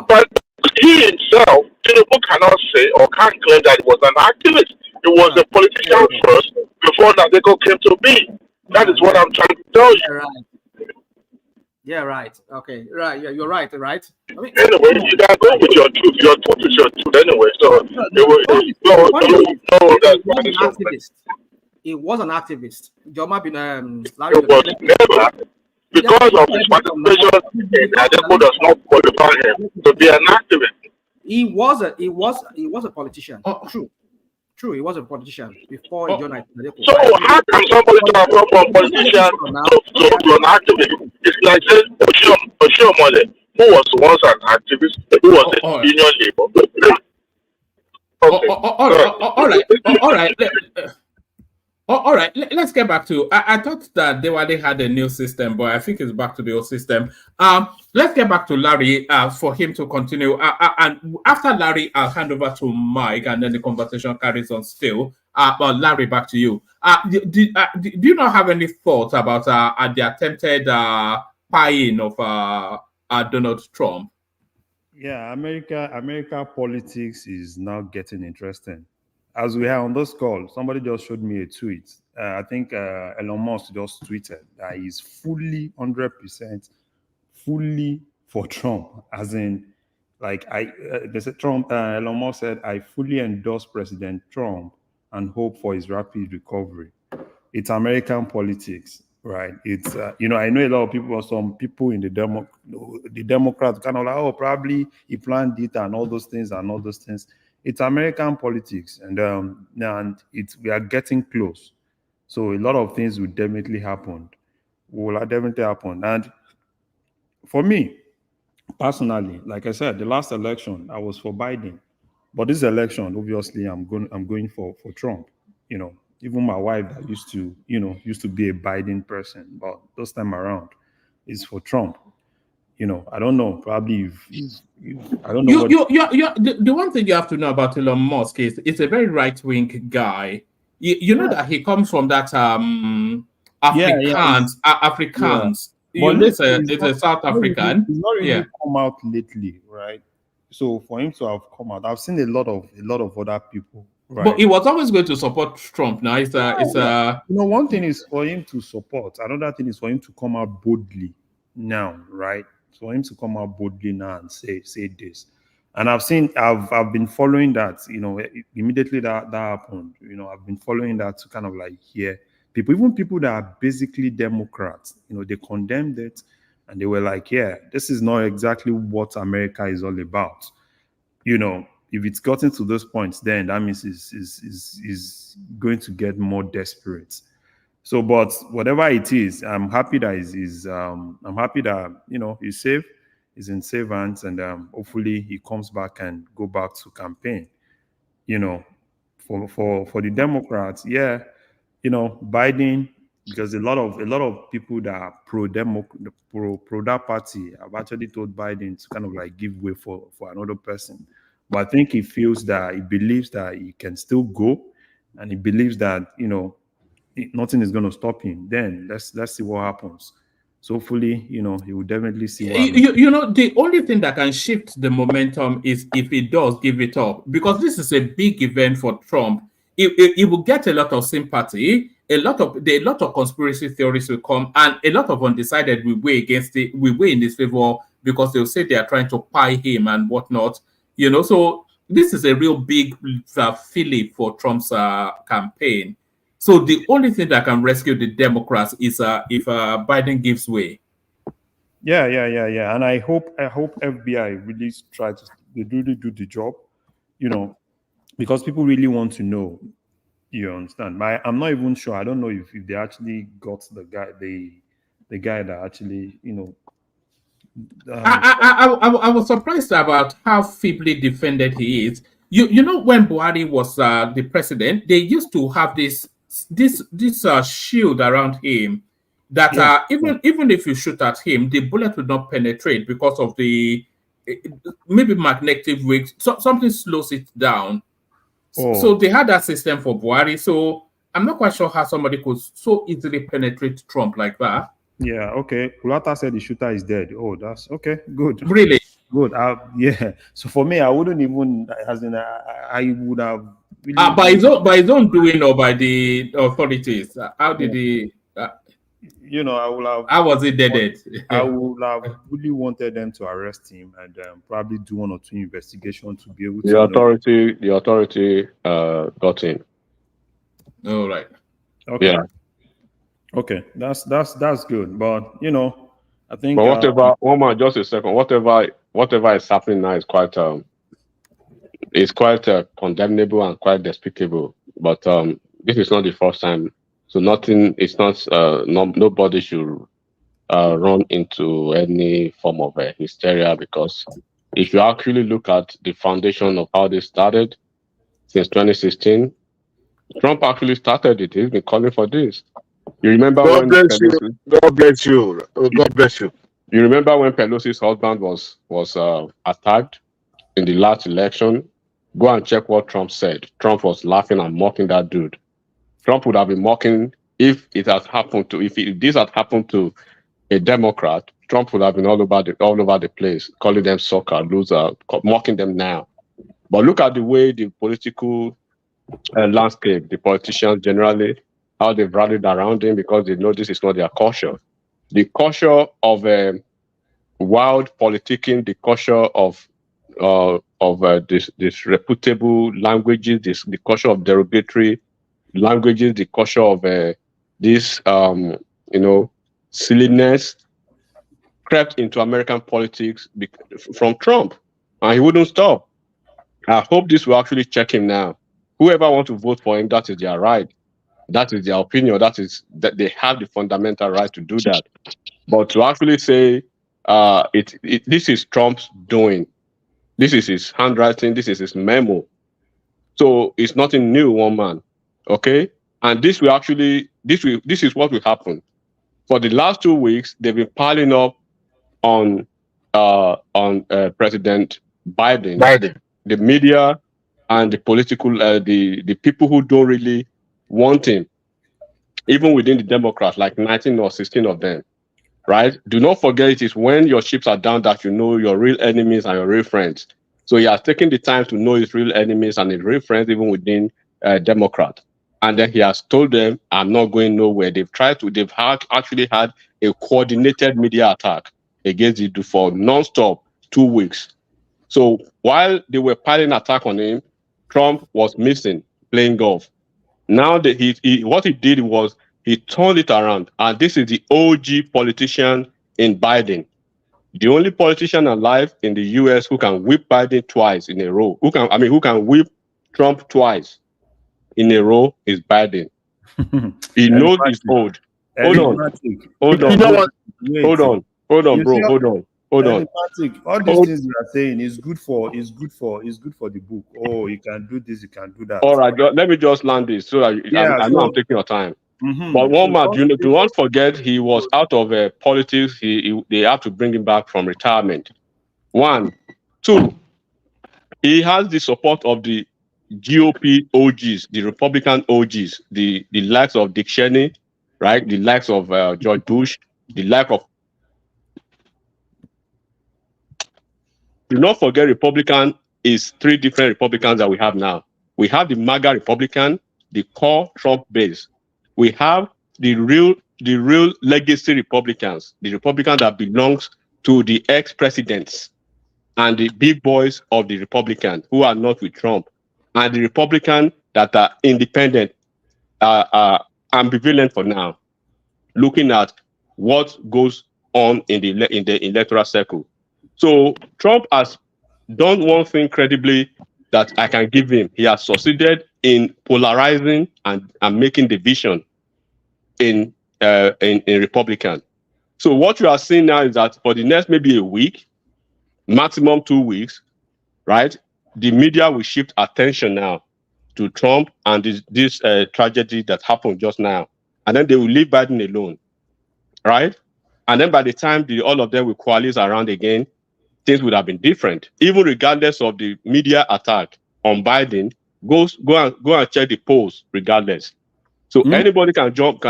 but he himself, Tinubu cannot say or can't claim that he was an activist. He was a politician first before Nadeco came to be. That is what I'm trying to tell you. Yeah, right. Okay, right. Yeah, you're right. Right. I mean, anyway, you gotta go with your truth. Your truth is your truth anyway. So he was an activist. Joma bin it was never because of his participation in Nadeco does not qualify him to be an activist. He was a politician. True, he was a politician before he joined Nadeco. So how can somebody transform from a politician to an activist? It's like saying Oshiomhole, who was once an activist, who was a union labor. All right. Let's get back to. I thought that they had a new system, but I think it's back to the old system. Let's get back to Larry for him to continue. And after Larry, I'll hand over to Mike, and then the conversation carries on still. But Larry, back to you. Do you not have any thoughts about the attempted pie-in of Donald Trump? Yeah, America politics is now getting interesting. As we are on this call, somebody just showed me a tweet. I think Elon Musk just tweeted that he's fully 100% fully for Trump, as in, like they said Trump. Elon Musk said, "I fully endorse President Trump and hope for his rapid recovery." It's American politics, right? It's I know a lot of people, some people in the Democrats kind of like, oh, probably he planned it and all those things and all those things. It's American politics, and we are getting close. So a lot of things will definitely happen. And for me, personally, like I said, the last election I was for Biden, but this election, obviously, I'm going for Trump. Even my wife that used to be a Biden person, but this time around, is for Trump. I don't know. Probably I don't know. The one thing you have to know about Elon Musk is it's a very right-wing guy. You know that he comes from that Afrikaans. Yeah. It's a South African. He's not really come out lately, right? So for him to have come out, I've seen a lot of other people. Right. But he was always going to support Trump. Now one thing is for him to support. Another thing is for him to come out boldly now, right? For him to come out boldly now and say this. And I've been following that, immediately that happened, I've been following that to kind of like hear people, even people that are basically Democrats, they condemned it and they were like, yeah, this is not exactly what America is all about. If it's gotten to those points, then that means is going to get more desperate. So, but whatever it is, I'm happy that he's safe, he's in safe hands, and hopefully he comes back and go back to campaign. For the Democrats, Biden, because a lot of people that are pro that party have actually told Biden to kind of like give way for another person. But I think he believes that he can still go and he believes that, you know, nothing is going to stop him, then let's see what happens. So hopefully, you know, he will definitely see what happens. You know, the only thing that can shift the momentum is if he does give it up, because this is a big event for Trump. It will get a lot of sympathy. A lot of conspiracy theories will come, and a lot of undecided will weigh against it. Will weigh in his favor because they'll say they are trying to pie him and whatnot. You know, so this is a real big fillip for Trump's campaign. So the only thing that can rescue the Democrats is if Biden gives way. Yeah. And I hope FBI really tries to really do the job, you know, because people really want to know. You understand? I'm not even sure. I don't know if they actually got the guy that actually, you know. I was surprised about how feebly defended he is. You know, when Buhari was the president, they used to have this shield around him that even if you shoot at him, the bullet would not penetrate because of the maybe magnetic wave. Something slows it down. So they had that system for Buhari. So I'm not quite sure how somebody could so easily penetrate Trump like that. Yeah, okay. Kulata said the shooter is dead. Oh, that's okay. Good. Really? Good. Yeah. So for me, I wouldn't even, as in, I would have really. By his own doing or by the authorities? How did he? You know, I would have. How was it dead? I would have really wanted them to arrest him and probably do 1 or 2 investigations to be able to. The authority got in. All right. Okay. Yeah. Okay, that's good, but you know, I think. But whatever, Omar, just a second. Whatever is happening now is quite condemnable and quite despicable. But this is not the first time, so nothing. It's not. Nobody should run into any form of hysteria, because if you actually look at the foundation of how this started since 2016, Trump actually started it. He's been calling for this. You remember when Pelosi, God bless you. God bless you. You remember when Pelosi's husband was attacked in the last election? Go and check what Trump said. Trump was laughing and mocking that dude. Trump would have been mocking if this had happened to a Democrat. Trump would have been all over the place, calling them sucker, loser, mocking them now. But look at the way the political landscape, the politicians generally, how they've rallied around him, because they know this is not their culture. The culture of wild politicking, the culture of this reputable languages, the culture of derogatory languages, the culture of this silliness crept into American politics from Trump, and he wouldn't stop. I hope this will actually check him now. Whoever wants to vote for him, that is their right. That is their opinion. That they have the fundamental right to do that. But to actually say this is Trump's doing, this is his handwriting, this is his memo. So it's nothing new, one man. Okay? And this is what will happen. For the last 2 weeks, they've been piling up on President Biden, the media and the political, the people who don't really want him, even within the Democrats, like 19 or 16 of them, right? Do not forget, it is when your chips are down that you know your real enemies and your real friends. So he has taken the time to know his real enemies and his real friends, even within Democrat. And then he has told them, I'm not going nowhere. They've actually had a coordinated media attack against the dude for non-stop 2 weeks. So while they were piling attack on him, Trump was missing, playing golf. Now that what he did was he turned it around, and this is the OG politician in Biden, the only politician alive in the U.S. who can whip Biden twice in a row. Who can whip Trump twice in a row is Biden. He knows he's old. Hold on, bro. Hold on. All these things you are saying is good for the book. Oh, you can do this, you can do that. All right, let me just land this so that I know I'm taking your time. But one man, do not forget, he was out of politics. They have to bring him back from retirement. 1, 2, he has the support of the GOP OGs, the Republican OGs, the likes of Dick Cheney, right? The likes of George Bush, the like of. Do not forget, Republican is 3 different Republicans that we have now. We have the MAGA Republican, the core Trump base. We have the real legacy Republicans, the Republican that belongs to the ex-presidents and the big boys of the Republican who are not with Trump, and the Republican that are independent, ambivalent for now, looking at what goes on in the electoral circle. So Trump has done one thing credibly that I can give him. He has succeeded in polarizing and making division in Republican. So what you are seeing now is that for the next maybe a week, maximum 2 weeks, right? The media will shift attention now to Trump and this tragedy that happened just now, and then they will leave Biden alone, right? And then by the time all of them will coalesce around again, things would have been different. Even regardless of the media attack on Biden, go and check the polls regardless. So anybody can jump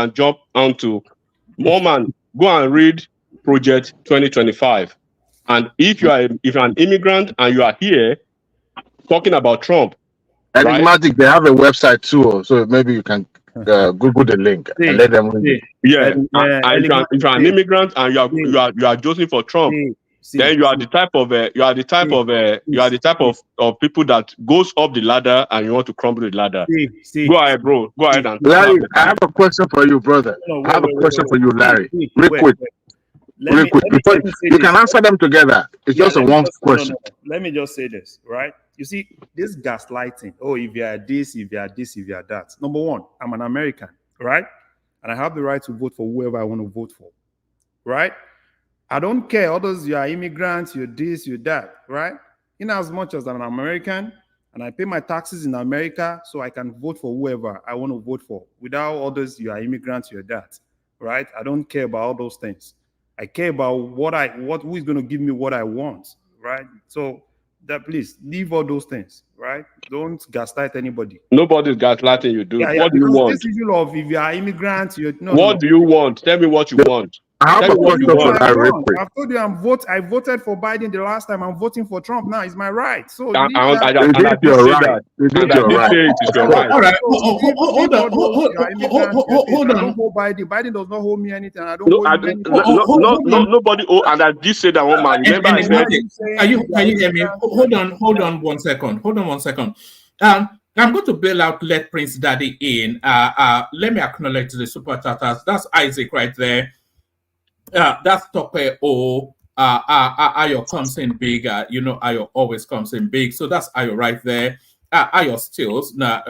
onto Morman, go and read Project 2025. And if you're an immigrant and you are here talking about Trump, Enigmatic, right? They have a website too, so maybe you can Google the link and let them read it. Yeah, if you're an immigrant and you are joking for Trump, then you are the type of people that goes up the ladder and you want to crumble the ladder. Go ahead, bro. Go ahead and Larry, I have a question for you, brother. I have a question for you, Larry. Real quick. You can answer them together. It's just a one question. Let me just say this, right? You see, this gaslighting. Oh, if you are this, if you are this, if you are that. Number one, I'm an American, right? And I have the right to vote for whoever I want to vote for, right? I don't care. Others, you are immigrants, you're this, you're that, right? In as much as I'm an American and I pay my taxes in America, so I can vote for whoever I want to vote for. Without others, you are immigrants, you're that, right? I don't care about all those things. I care about who is going to give me what I want, right? So that please leave all those things, right? Don't gaslight anybody. Nobody's gaslighting you, dude. What do you want? This issue of if you are immigrants, do you want? Tell me what you want. I have a question for Larry. I've told you I voted for Biden the last time. I'm voting for Trump now. It's my right. So I did say that. All right. Hold on. Biden does not hold me anything. I don't owe him anything. Nobody and I did say that one man. Remember I said, can you hear me? Hold on 1 second. Hold on 1 second. I'm going to bail out Let Prince Daddy in. Let me acknowledge the super chatters. That's Isaac right there. That's Tope O. Ayo comes in big. Ayo always comes in big. So that's Ayo right there. Ayo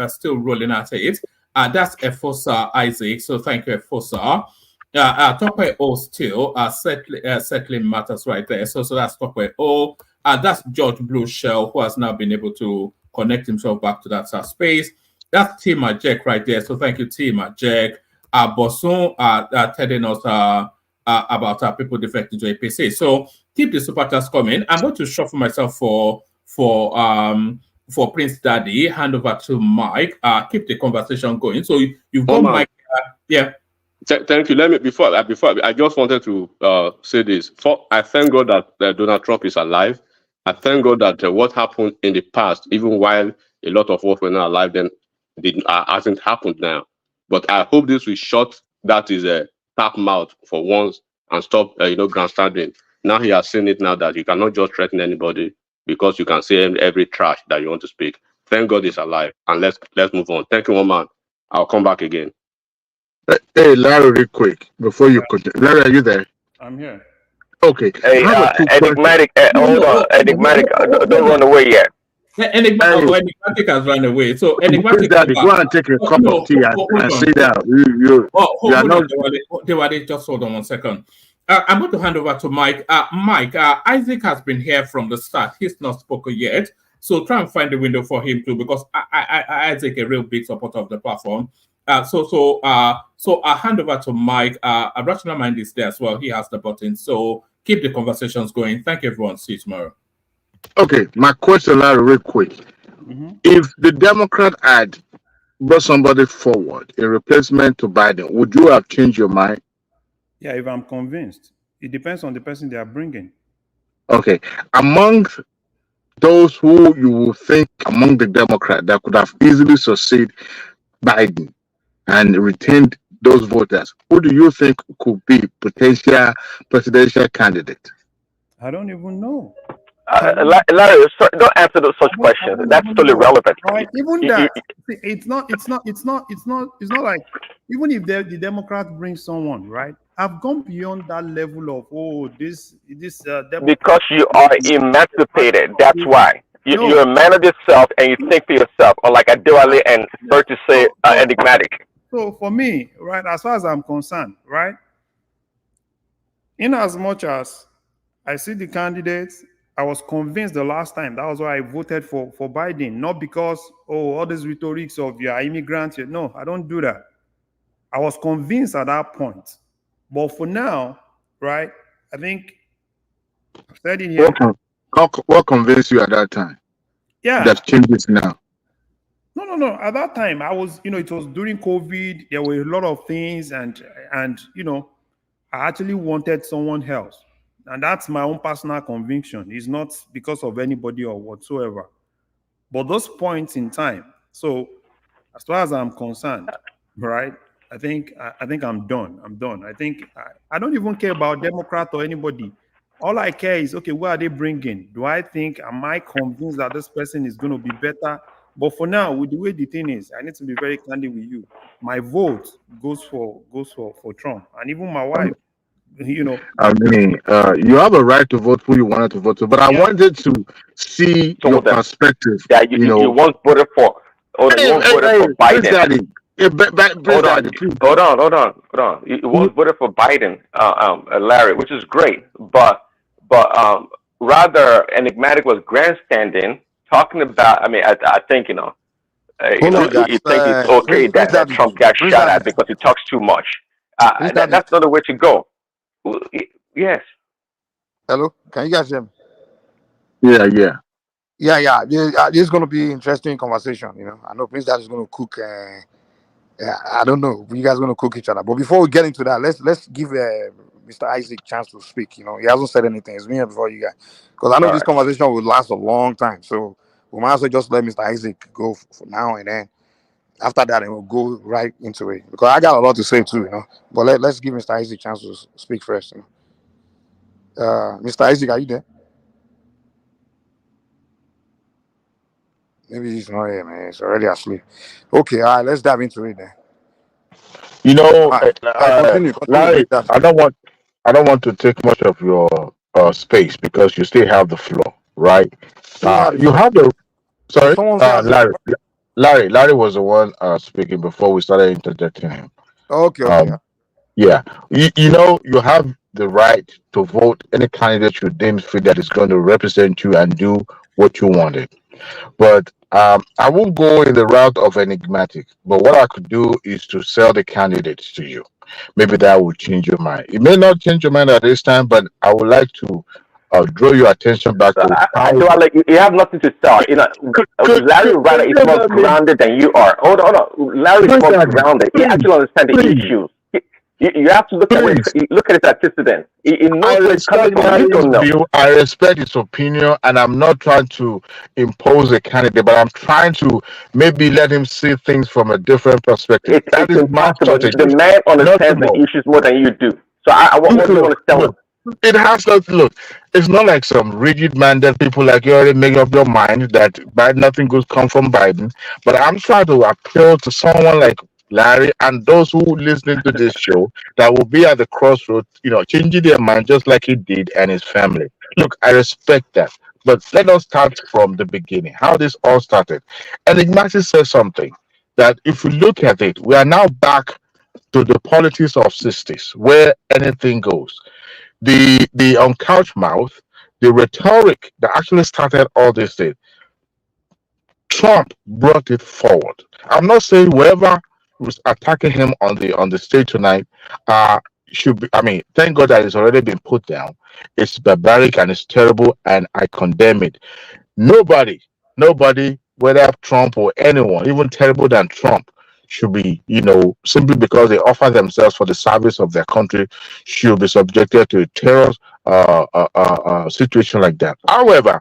still rolling at it. That's Efosa Isaac. So thank you, Efosa. Tope O still settling matters right there. So that's Tope O. That's George Blue Shell, who has now been able to connect himself back to that space. That's Tima Jack right there. So thank you, Tima Jack. Boson telling us about people defecting to APC. So keep the super chats coming. I'm going to shuffle myself for Prince Daddy. Hand over to Mike. Keep the conversation going. So you've got Mike. Yeah. Thank you. Let me before I just wanted to say this. I thank God that Donald Trump is alive. I thank God that what happened in the past, even while a lot of us were not alive, then hasn't happened now. But I hope this will shut that is a tap mouth for once and stop grandstanding. Now he has seen it now that you cannot just threaten anybody because you can say every trash that you want to speak. Thank God he's alive, and let's move on. Thank you, one man. I'll come back again. Hey, Larry, real quick before you continue. Larry, are you there? I'm here. Okay. Hey, Enigmatic, hold on. Enigmatic, don't run away yet. Enigmatic has run away. So Enigmatic, go and take a cup of tea and sit down. Just hold on 1 second. I'm going to hand over to Mike. Mike, Isaac has been here from the start. He's not spoken yet. So try and find a window for him too, because Isaac a real big supporter of the platform. So I'll hand over to Mike. Rational Mind is there as well. He has the button. So keep the conversations going. Thank you, everyone. See you tomorrow. Okay, my question, Larry, real quick. If the Democrat had brought somebody forward, a replacement to Biden, would you have changed your mind? Yeah, if I'm convinced. It depends on the person they are bringing. Okay. Among those who you will think among the Democrat that could have easily succeeded Biden and retained those voters, who do you think could be potential presidential candidate? I don't even know. Larry, don't answer such questions. That's totally irrelevant. Right? Even that, it's not like, even if the Democrat brings someone, right? I've gone beyond that level of this Because you are emancipated. That's why. You're a man of yourself and you think for yourself, unlike Adewale and sorry to say enigmatic. So for me, right, as far as I'm concerned, right, in as much as I see the candidates, I was convinced the last time. That was why I voted for Biden. Not because, all these rhetorics of you're immigrants. No, I don't do that. I was convinced at that point. But for now, right, I think I've said it here. What convinced you at that time? Yeah. That changes now. No. At that time, I was, it was during COVID. There were a lot of things, and I actually wanted someone else. And that's my own personal conviction. It's not because of anybody or whatsoever. But those points in time. So as far as I'm concerned, right, I think I'm done. I think I don't even care about Democrat or anybody. All I care is, okay, what are they bringing? Am I convinced that this person is going to be better? But for now, with the way the thing is, I need to be very candid with you. My vote goes for Trump, and even my wife. I mean, you have a right to vote who you wanted to vote to, but I wanted to see your perspective. That you once voted for. You once voted for Biden. Hold on. You once voted for Biden, Larry, which is great, but rather enigmatic was grandstanding, talking about. I mean, I think you think it's okay that Trump got shot at because he talks too much. That's not the way to go. Yes. Hello, can you guys hear me? Yeah. This is going to be interesting conversation. I know Prince Dad is going to cook. I don't know. You guys are going to cook each other. But before we get into that, let's give Mr. Isaac a chance to speak. He hasn't said anything. He's been here before you guys. Because I know this conversation will last a long time. So we might as well just let Mr. Isaac go for now, and then after that, we'll go right into it. Because I got a lot to say too, But let's give Mr. Isaac a chance to speak first. Mr. Isaac, are you there? Maybe he's not here, man. He's already asleep. Okay, all right, let's dive into it then. Continue, Larry, I don't want to take much of your space because you still have the floor, right? You have the sorry, Larry was the one speaking before we started interjecting him. Okay. Yeah, you have the right to vote any candidate you deem fit that is going to represent you and do what you wanted. But I won't go in the route of enigmatic. But what I could do is to sell the candidates to you. Maybe that will change your mind. It may not change your mind at this time, but I would like to draw your attention back to. You have nothing to sell. Larry rather is more grounded than you are. Hold on. Larry is more grounded. He actually understands the issues. You have to look at his antecedents. I respect his opinion, and I'm not trying to impose a candidate, but I'm trying to maybe let him see things from a different perspective. It's impossible. The man understands the issues more than you do. So what do you want to tell him? It has to look. It's not like some rigid-minded people like you already make up your mind that nothing good come from Biden. But I'm trying to appeal to someone like Larry and those who listening to this show that will be at the crossroads, changing their mind just like he did and his family. Look, I respect that. But let us start from the beginning, how this all started. Enigmatic says something that if we look at it, we are now back to the politics of 60s where anything goes. The uncouched mouth, the rhetoric that actually started all this thing. Trump brought it forward. I'm not saying whoever was attacking him on the stage tonight should be. I mean, thank God that it's already been put down. It's barbaric and it's terrible, and I condemn it. Nobody whether Trump or anyone, even terrible than Trump, should be, simply because they offer themselves for the service of their country, should be subjected to a terror situation like that. However,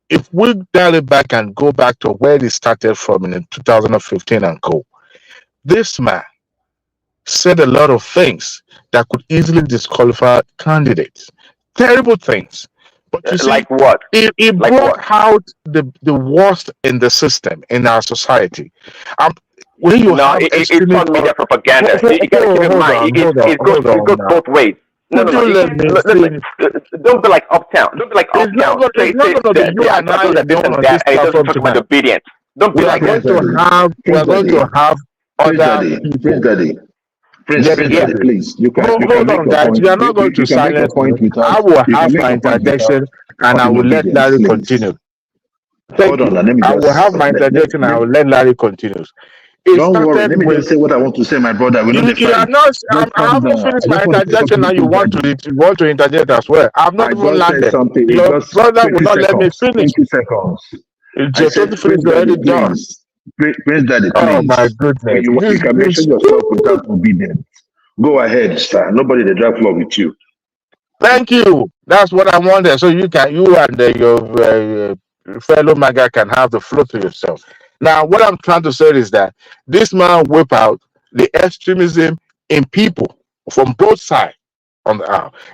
if we dial it back and go back to where they started from in 2015 and co, this man said a lot of things that could easily disqualify candidates. Terrible things. But you see, like what? It Like brought what? out the worst in the system, in our society. When you No, have it's extremist, called media propaganda. You gotta keep in hold mind, on, hold on, it hold goes on now. both ways. No, Would no, no. you You let can't. me Listen, finish? don't be like Uptown. Don't be like It's not Uptown. going. It's not going to be you The and I Antatos are this alone and on that, this and it doesn't platform talk about tonight. obedience. Don't be We are like going that. to have. We are going to have other people. Let me Yeah. finish. Please, you can Hold make on, your guys. point. You are not going to You can make your silence me. point without I will you can have make my your point without interjection, and I talking will let obedience, Larry please. continue. Thank Hold on, you. let me I will just have my interjection, and I will let Larry continue. It don't worry. started Let me with. just say what I want to say, my brother. We know the You are fight. not. Just I calm haven't down. finished I my just want to say interjection, something to and you Prince want to Daddy. you want to interject as well. I've not I even just said landed. something. Your Just brother will 20 not let me seconds. finish. 20 seconds. It's I your 20 said, finish Prince Daddy, already done. please. Prince Daddy, Oh please. my goodness! You can mention yourself without obedience. Go ahead, sir. Nobody they drive floor with you. Thank you. That's what I wanted. So you and your fellow MAGA can have the floor to yourself. Now, what I'm trying to say is that this man whip out the extremism in people from both sides.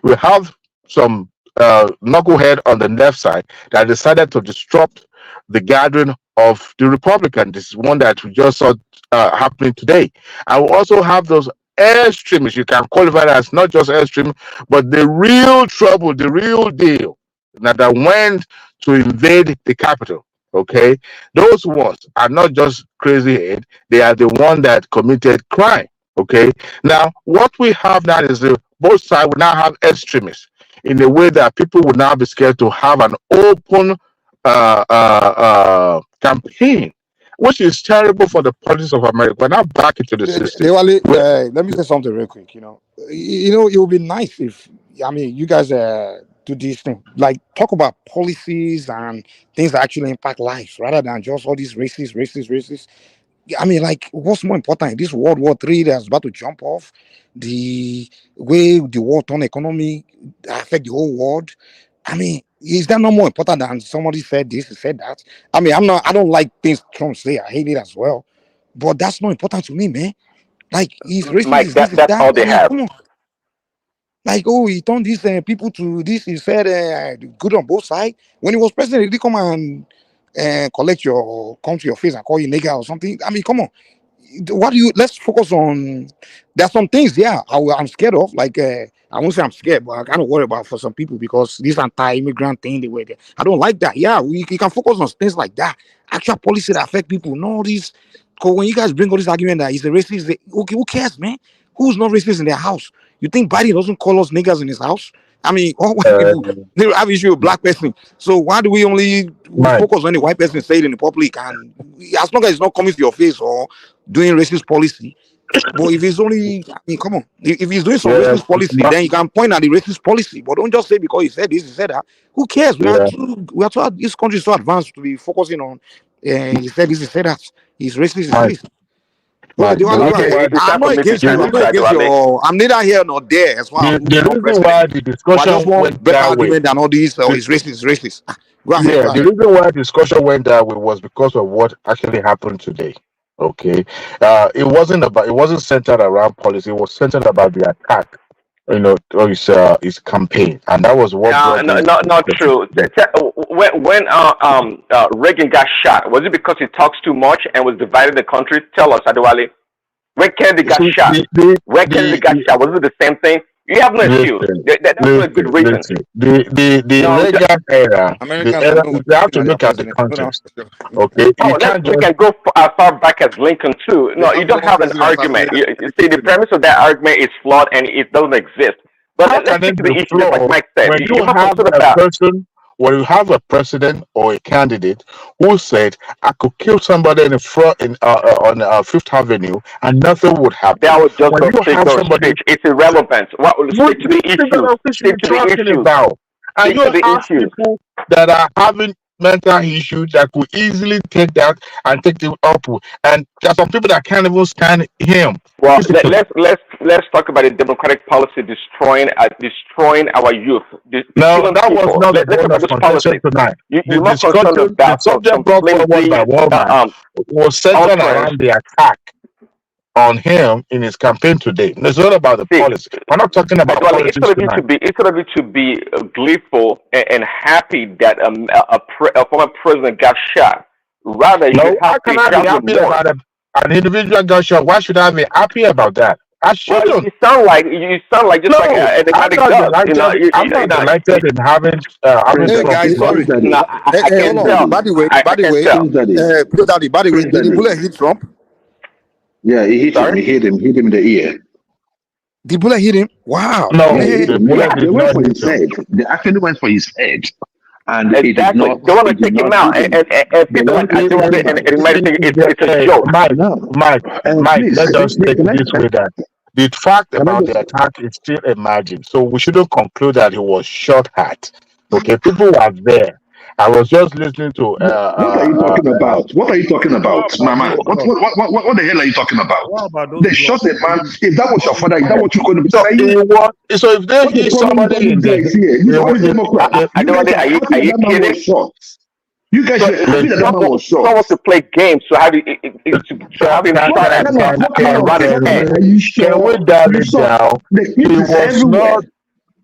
We have some knucklehead on the left side that decided to disrupt the gathering of the Republican. This is one that we just saw happening today. I will also have those extremists. You can qualify it as not just extreme, but the real trouble, the real deal, that went to invade the capital. Okay, those ones are not just crazy head; they are the one that committed crime. Okay, now what we have now is the both sides will now have extremists in a way that people will now be scared to have an open campaign, which is terrible for the politics of America. We're now back into the system. Let me say something real quick. It would be nice if you guys do this thing, like talk about policies and things that actually impact lives, rather than just all these racist. Like, what's more important? This World War III that's about to jump off, the way the war on economy affect the whole world. Is that not more important than somebody said this, said that? I don't like things Trump say. I hate it as well. But that's not important to me, man. Like, he's racist, Mike, is this, is that's that? all they have. Come on. Like, oh, he turned these people to this. He said good on both sides. When he was president, he did come and come to your face and call you nigga or something. Come on. Let's focus on, there's some things, I'm scared of. Like, I won't say I'm scared, but I kind of worry about for some people because this anti-immigrant thing, the way I don't like that. We can focus on things like that. Actual policy that affect people. No, this, because when you guys bring all this argument that he's a racist, okay, who cares, man? Who's not racist in their house? You think Biden doesn't call us niggas in his house? All white people, they have issue with black person. So why do we focus on the white person say it in the public? And as long as it's not coming to your face or doing racist policy. But if it's only, come on. If he's doing some racist policy, then you can point at the racist policy. But don't just say because he said this, he said that. Who cares? This country is so advanced to be focusing on. He said this, he said that. He's racist, he's this. Right. Okay, it's I'm time for not me to against you. join I'm this not side, against your. I'm neither here nor there as far as who's The not reason why president. the But I just discussion want went better that way. argument than all these. Oh, he's racist, he's racist. Go ahead. The reason why discussion went that way was because of what actually happened today. Okay, it wasn't centered around policy. It was centered about the attack, or his campaign, and that was what brought this. Not true. When Reagan got shot, was it because he talks too much and was dividing the country? Tell us, Adewale. When Kennedy got shot, was it the same thing? You have no excuse. That's not a good reason. The Reagan era, you have to look at the context. Okay, you can't we just. can go as far back as Lincoln too. No, you don't have an argument. You see, the premise of that argument is flawed and it doesn't exist. But How let's can stick it to the be issue, just like flawed Mike said. when You have to sort about. when you have a president or a candidate who said, "I could kill somebody in the front on Fifth Avenue and nothing would happen"? That was just When a you have figure of somebody, speech. It's irrelevant. what Stick to the figure issues. of speech are Stick you to the talking issues. about? And Stick you to the have issues. people that are having mental issue that could easily take that and take it up. And there are some people that can't even stand him. Well, physically. let's talk about the democratic policy destroying our youth. No, killing that was people. not the Let's talk point about of this contention policy. tonight. You're The not concerned discussion, the about subject brought forward by flimsy Wallman was centered utterance. around the attack on him in his campaign today. It's not about the policy. We're not talking about politics tonight. Instead of you to be gleeful and happy that a former president got shot, rather you No, how have can to I be have happy remorse. about an individual got shot? Why should I be happy about that? I shouldn't. Well, you sound like just No, like an I'm enigmatic not dog. delighted. I'm not delighted in having Hey Trump guys, blood. sorry. No, I Hey, can hold tell. on. By the way, I can tell. Bro Daddy, by the way, did the bullet hit Trump? Yeah, he hit him. Sorry? He hit him in the ear. The bullet hit him. Wow. No, Yeah, he hit the him. bullet They did went not for hit his him. head. They actually went for his head, and it did Exactly. not. They want to It did take him not out, hit him. and They people want like to I take him and out. enigmatic, it's a joke. Mike, Please, let's just take can it this way that the fact I about just the attack is still emerging. So we shouldn't conclude that he was shot at. Okay, people were there. I was just listening to what are you talking about? What are you talking about, What about Mama? those drugs? What the hell are you talking about? What about those They drugs? shot a man. If that was your father, is that what you're going to be so saying? if they What the hit problem with all somebody in these guys the here? These all these it, Democrats. I You don't guys know. are happy Are that you that man kidding? was shot. You guys were happy that that man was shot. Someone wants to play games, so how do you, to have him shot at What kind of around his head? are you can we sure? dial You it saw down? the He clip is was everywhere. not.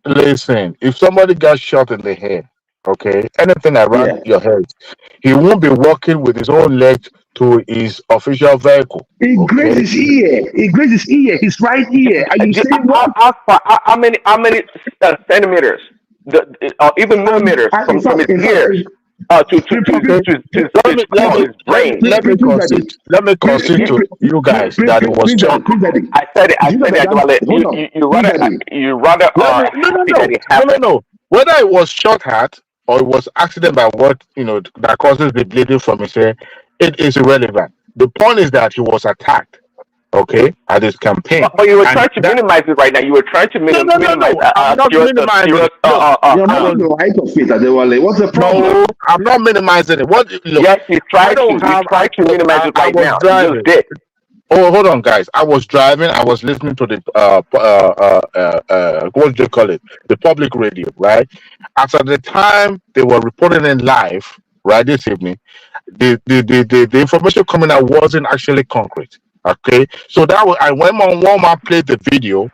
Listen, if somebody got shot in the head, okay, anything around Yeah. your head, he won't be walking with his own legs to his official vehicle. He grazed Okay, his ear. He grazed his ear. His right ear. Are you saying what? How many centimeters, even millimeters from his ears to his skull, his brain? let me concede to you guys that it was shot. I said it. Hold on. You rather happy that it happened. No. Whether it was shot at or it was accident by what that causes the bleeding from his hair, it is irrelevant. The point is that he was attacked. Okay, at his campaign. But you were trying to minimize it right now. You were trying to minimize. I'm not minimizing it. You're not the height of it, Adewale. What's the problem? No, I'm not minimizing it. Look, yes, you tried to. You tried to minimize it right now. You just did. Oh, hold on, guys. I was driving. I was listening to the what do you call it? The public radio, right? After the time they were reporting in live, right, this evening, the information coming out wasn't actually concrete. Okay, so that was, I went on Walmart, played the video.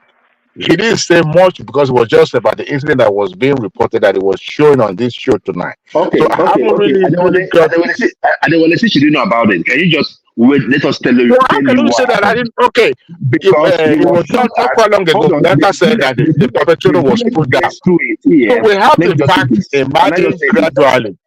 He didn't say much because it was just about the incident that was being reported that it was showing on this show tonight. Okay, so I haven't really Adewale, since you didn't know about it, can you just wait? Let us tell you. Well, how can you say that I didn't? Okay, because it was not quite long ago. Data said that the perpetrator was put down. So we have the fact emerging gradually.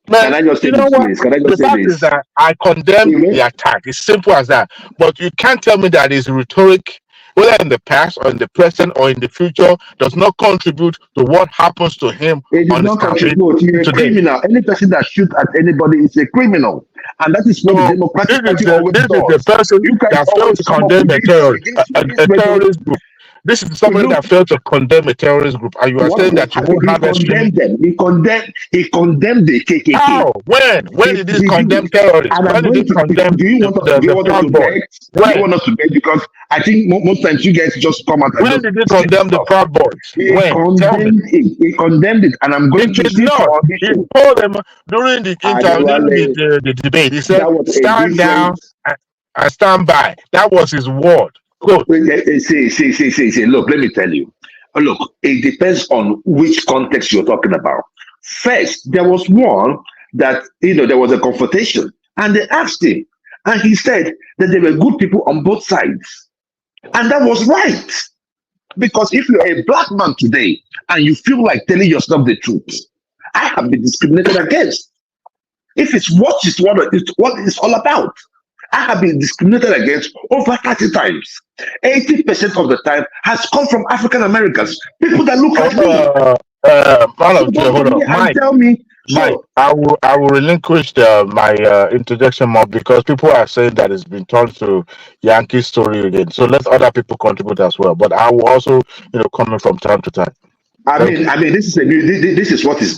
Man, can I just say you know this, what? please? Can I just The say fact this? is that I condemn the attack. It's simple as that. But you can't tell me that his rhetoric, whether in the past or in the present or in the future, does not contribute to what happens to him It on does his not campaign contribute. You're a today. criminal. Any person that shoots at anybody is a criminal. And that is what the Democratic Party always does. This is the person You guys that failed always to come up condemn with a terrorist group. This is somebody look, that failed to condemn a terrorist group, and you are saying that you won't have condemned them. He condemned the KKK. How? When did he condemn terrorists? When did he condemn do you want us to beg? Do you want us to beg? Because I think most times you guys just come out and when did he condemn the Proud Boys? He condemned it, and I'm going to see for he told them during the debate. He said, "Stand down and stand by." That was his word. Good. See. Look, let me tell you. Look, it depends on which context you're talking about. First, there was one that there was a confrontation, and they asked him, and he said that there were good people on both sides, and that was right. Because if you're a black man today and you feel like telling yourself the truth, I have been discriminated against. If it's what it's all about. I have been discriminated against over 30 times. 80% of the time has come from African Americans, people that look like me. Hold on, Mike. Tell me, Mike, I will relinquish my interjection more because people are saying that it's been turned to Yankee story again. So let other people contribute as well. But I will also, comment from time to time. I mean, this is a new. This is what is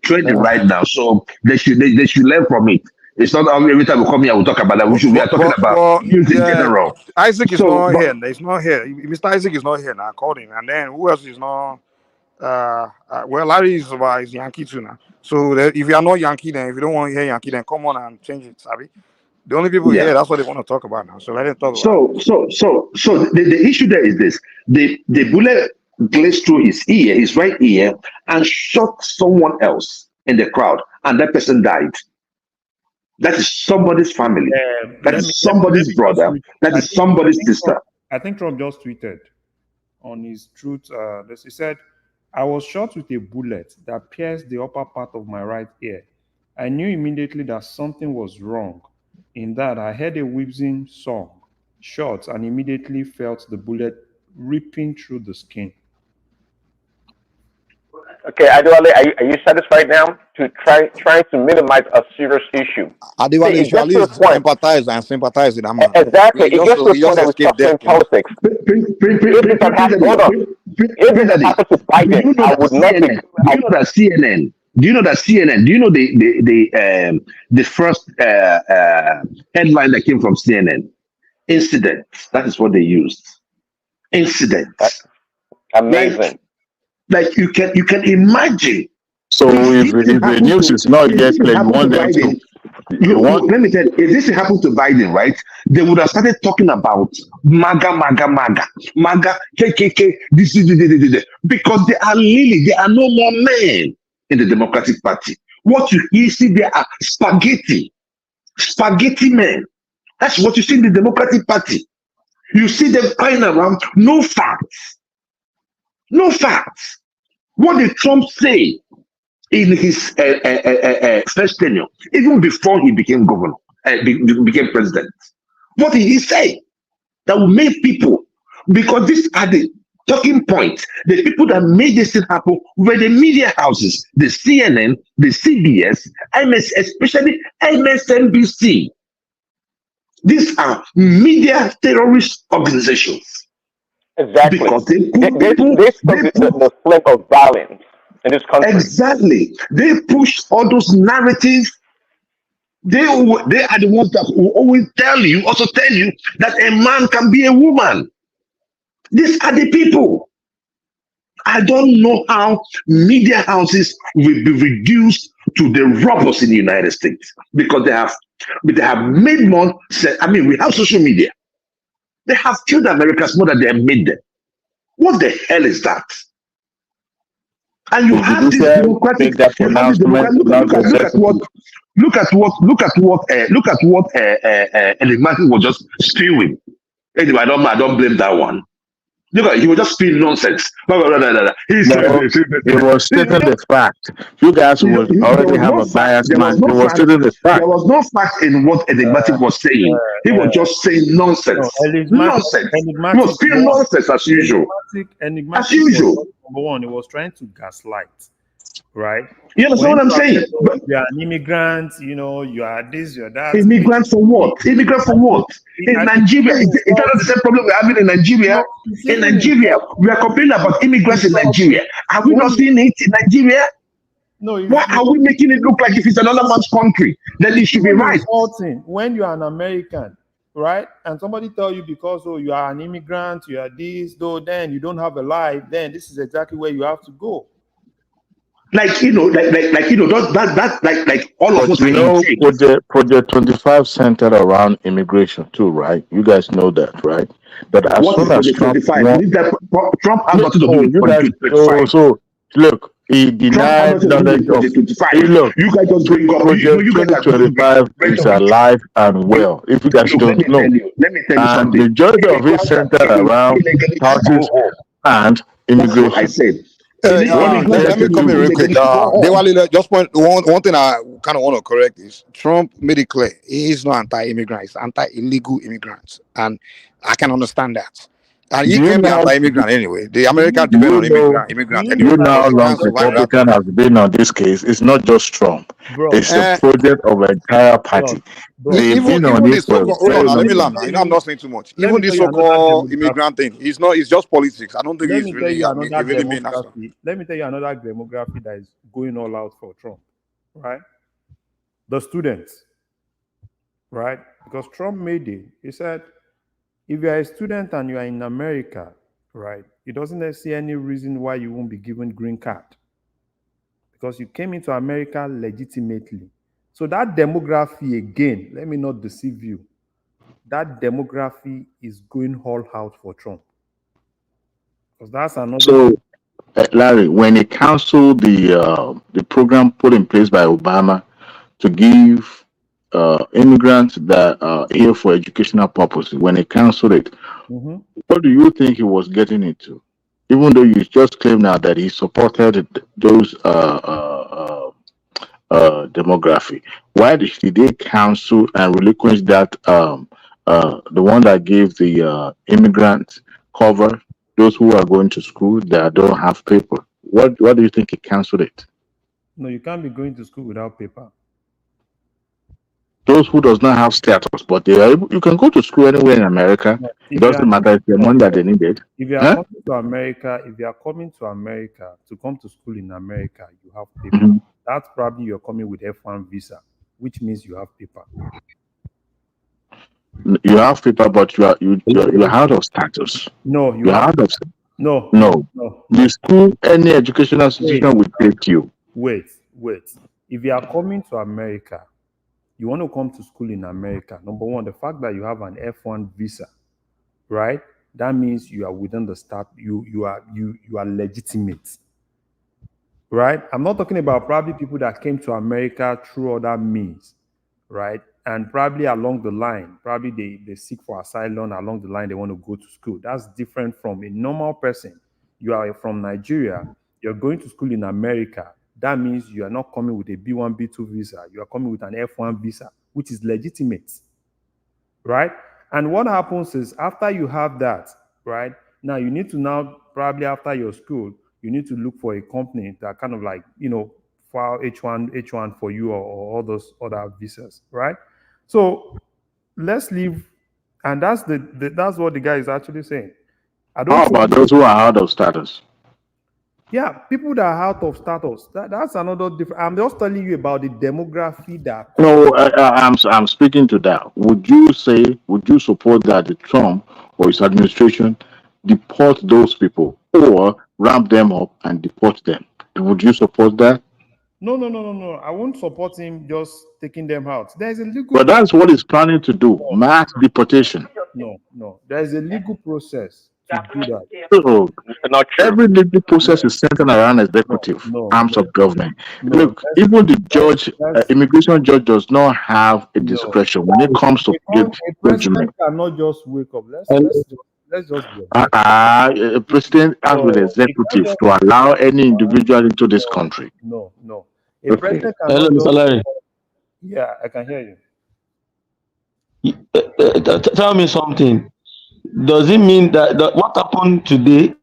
trending right now. So they should learn from it. It's not every time we come here we talk about that. We are talking about news in general. Isaac is So, not but- here. He's not here. Mr. Isaac is not here now. I called him, and then who else is not? Well, Larry is Yankee too now. So if you are not Yankee, then if you don't want to hear Yankee, then come on and change it, Sabi. The only people Yeah. here, that's what they want to talk about now. So let them talk about it. So the issue there is this: the bullet glazed through his ear, his right ear, and shot someone else in the crowd, and that person died. That is somebody's family. That is somebody's brother. That is somebody's sister. I think Trump just tweeted on his truth. He said, "I was shot with a bullet that pierced the upper part of my right ear. I knew immediately that something was wrong. In that, I heard a whizzing song, shots, and immediately felt the bullet ripping through the skin." Okay, Adewale, are you satisfied now to trying to minimize a serious issue? Adewale, you should at least empathize and sympathize with that man. Exactly. It gets to the point that we stop doing politics. If this had happened to Biden, I would not be. Do you know that CNN? Do you know that CNN? Do you know the first headline that came from CNN? Incidents. That is what they used. Incidents. Amazing. Like you can imagine. So if the news is not yet played, you want them to. Let me tell you, if this happened to Biden, right, they would have started talking about MAGA, KKK, this, because they are no more men in the Democratic Party. What you see, they are spaghetti men. That's what you see in the Democratic Party. You see them crying around, no facts. What did Trump say in his first tenure, even before he became governor, became president? What did he say that will make people, because these are the talking points, the people that made this thing happen were the media houses, the CNN, the CBS, especially MSNBC. These are media terrorist organizations. Exactly. Because they the flip of violence in this country. Exactly. They push all those narratives. They are the ones that will always tell you that a man can be a woman. These are the people. I don't know how media houses will be reduced to the robbers in the United States, because they have made more. I mean, we have social media. They have killed Americans more than they have made them. What the hell is that? And you have this democratic. Look at what Enigmatic was just spewing. Anyway, I don't blame that one. Look at, he was just spewing nonsense. It was stating the fact. You guys would already have a biased mind. It was stating the fact. There was no fact in what Enigmatic was saying. He was just saying nonsense. Nonsense. He was spewing nonsense as usual. Enigmatic as usual. Number one, it was trying to gaslight, right? You understand what I'm saying? You are an immigrant, you are this, you are that. Immigrant for what? Immigrant for what? In Nigeria, is that not the same problem we're having in Nigeria? In Nigeria, we are complaining about immigrants in Nigeria. Are we not seeing it in Nigeria? No. Why are we making it look like if it's another man's country, then it should be right? When you are an American, right, and somebody tell you because you are an immigrant, you are this, then you don't have a life, then this is exactly where you have to go. Like all of us. Project 25 centered around immigration too, right? You guys know that, right? But as soon as Trump has nothing to do with Project 25. So look, he denied knowledge of. Look, you guys just bring up. Project 2025 is alive and well. If you guys don't know, let me tell you and something. the majority of it centered around taxes and immigration. I said. Let me come in real quick. Dewale, just one thing I kind of want to correct is Trump made it clear he is not anti-immigrant, he's anti-illegal immigrants, and I can understand that. And he can be anti-immigrant anyway. The American depend on immigrant anyway. You know how Because you long can't survive without Republican them. has been on this case. It's not just Trump. Bro, It's a project of an entire party. They've been on Even it the for a so-called hold on very now, let long me time. land now. You know I'm not saying too much. let Even me the tell you another so-called demography. immigrant thing, it's just politics. I don't think Let it's me tell really you another it really mean national. demography. Let me tell you another demography that is going all out for Trump, right? The students, right? Because Trump made it. He said, if you are a student and you are in America, right, he doesn't see any reason why you won't be given green card because you came into America legitimately. So that demography, again, let me not deceive you, that demography is going all out for Trump. Because that's another. So, Larry, when he canceled the program put in place by Obama to give immigrants that are here for educational purposes, when he canceled it, Mhm. what do you think he was getting into? Even though you just claim now that he supported those demography, why did they cancel and relinquish that the one that gave the immigrants cover those who are going to school that don't have paper? What do you think he canceled it? No, you can't be going to school without paper. Those who does not have status, but they are able, you can go to school anywhere in America. No, It if you doesn't are matter if the money that they needed. if you are Huh? coming to America, if you are coming to America to come to school in America, you have paper. Mhm. That's probably you're coming with F1 visa, which means you have paper. You have paper, but you're out of status. No, you You're have out of no, no. no, The no. school, any educational Wait, institution will take you. wait. If you are coming to America, you want to come to school in America. Number one, the fact that you have an F1 visa, right? That means you are within the start. You are legitimate, right? I'm not talking about probably people that came to America through other means, right? And probably along the line, probably they seek for asylum along the line, they want to go to school. That's different from a normal person. You are from Nigeria, you're going to school in America. That means you are not coming with a B1, B2 visa. You are coming with an F1 visa, which is legitimate, right? And what happens is after you have that, right? Now you need to now probably after your school, you need to look for a company that kind of like, file H1 for you or all those other visas, right? So let's leave, and that's what the guy is actually saying. I don't How think, about those who are out of status? yeah, people that are out of status, that's another different. I'm just telling you about the demography that No, I'm speaking to that. Would you support that the Trump or his administration deport those people or ramp them up and deport them? Would you support that? no. I won't support him just taking them out. There's a legal But that's what he's planning to do, mass deportation. no. There's a legal process to do that. So Not true. every legal process is centered around executive arms of government. Look, even the judge, immigration judge, does not have a discretion when it comes to give A judgment. president cannot just wake up. Let's just be A president has with executive to allow any individual into this country. no. A Okay. president Hello, cannot Mr. just. Larry. Yeah, I can hear you. Tell me something. Does it mean that what happened today,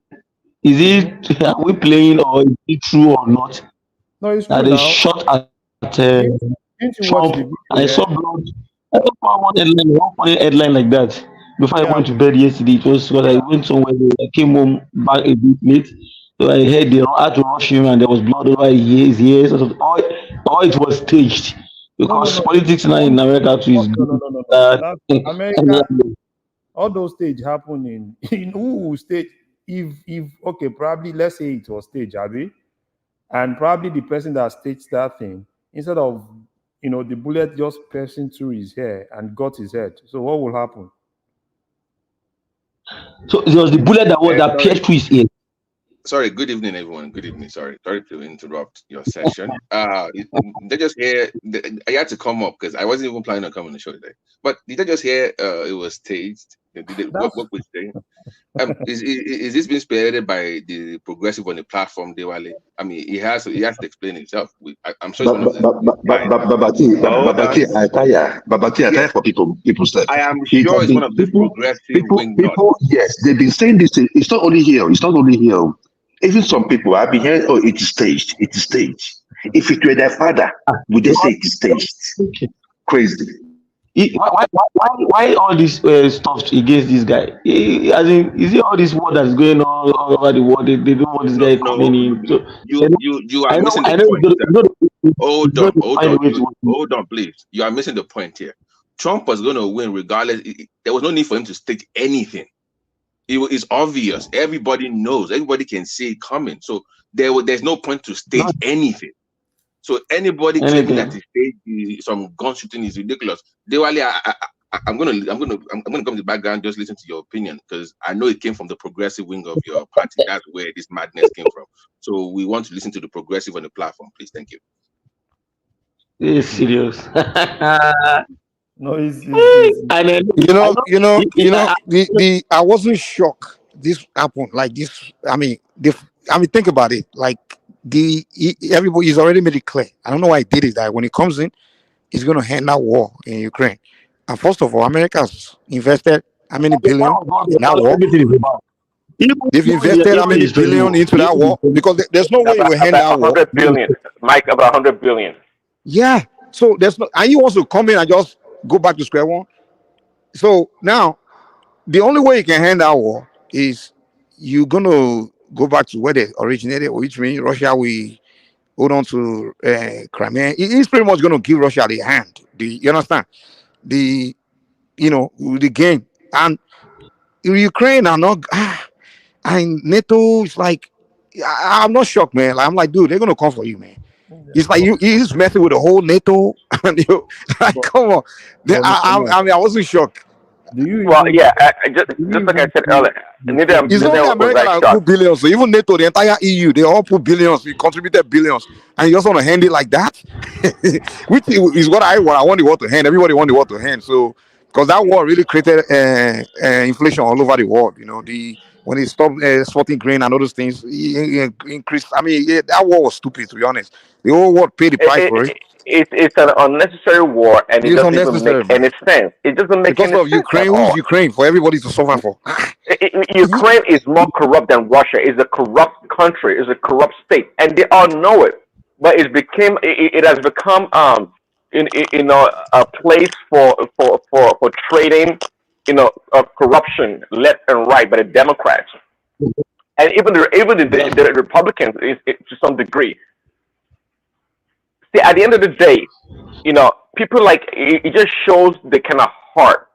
is it, are we playing or is it true or not? No, it's That true they now. shot at Didn't you watch the Trump. video? I saw blood. I saw one funny headline like that before I went to bed yesterday. It was because I went somewhere. I came home back a bit late. So I heard they had to rush him and there was blood over his ears. All it was staged because politics now in America too is good. That America, all those stage happen in who stage. If okay, probably let's say it was stage, Abby, and probably the person that staged that thing, instead of the bullet just piercing through his hair and got his head. So what will happen? So it was the bullet that pierced through his ear. Sorry, good evening, everyone. Good evening. Sorry to interrupt your session. They just hear. I had to come up because I wasn't even planning on coming on the show today. But did I just hear it was staged? What we're saying. Is this being spearheaded by the progressive on the platform, Dewale? I mean, he has to explain himself. I'm sure it's one of the Babati, I tire for people stuff. I am sure it's one of the progressive wing nuts. People, yes, they've been saying this. It's not only here. Even some people have been hearing, oh, it is staged. It is staged. If it were their father, would they say it is staged? Crazy. Why all this stuff against this guy? As in, is it all this war that's going on all over the world? They don't want this guy coming in. So, you are missing the point. Hold on, please. You are missing the point here. Trump was going to win regardless. There was no need for him to stage anything. It's obvious. Everybody knows. Everybody can see it coming. So there's no point to stage anything. So anybody claiming that he staged some gun shooting is ridiculous. Dewale, I'm gonna come to the background, just listen to your opinion, because I know it came from the progressive wing of your party. That's where this madness came from. So we want to listen to the progressive on the platform, please. Thank you. It's serious. No, it's I wasn't shocked this happened like this. I mean, think about it. Like everybody's already made it clear. I don't know why he did it. That when he comes in, he's going to hand out war in Ukraine. And first of all, America's invested how many billion in that war? They've invested how many billion into that war? Because there's no way you will hand out war. 100 billion, Mike, about 100 billion. Yeah. So there's no, and he wants to come in and just go back to square one. So now, the only way you can hand out war is you're gonna go back to where they originated, which means Russia will hold on to Crimea. He's pretty much gonna give Russia the hand. You understand? The game. And Ukraine are not. And NATO is like, I'm not shocked, man. Like, I'm like, dude, they're gonna come for you, man. It's like he's messing with the whole NATO. And like, come on. I mean, I wasn't shocked. Just like I said earlier, it's only America that put billions. So even NATO, the entire EU, they all put billions. We contributed billions, and you just want to hand it like that, which is what I want the world to hand. Everybody want the world to hand. So because that war really created inflation all over the world. When they stopped exporting grain and all those things, it increased. I mean, that war was stupid, to be honest. The whole world paid the price for it. It's an unnecessary war, and it doesn't even make any sense. It doesn't make any sense. Because of Ukraine, who's Ukraine for everybody to suffer for? Ukraine is more corrupt than Russia. It's a corrupt country. It's a corrupt state, and they all know it. But it has become a place for trading, of corruption left and right by the Democrats, and even the Republicans to some degree. See, at the end of the day, people like it just shows the kind of heart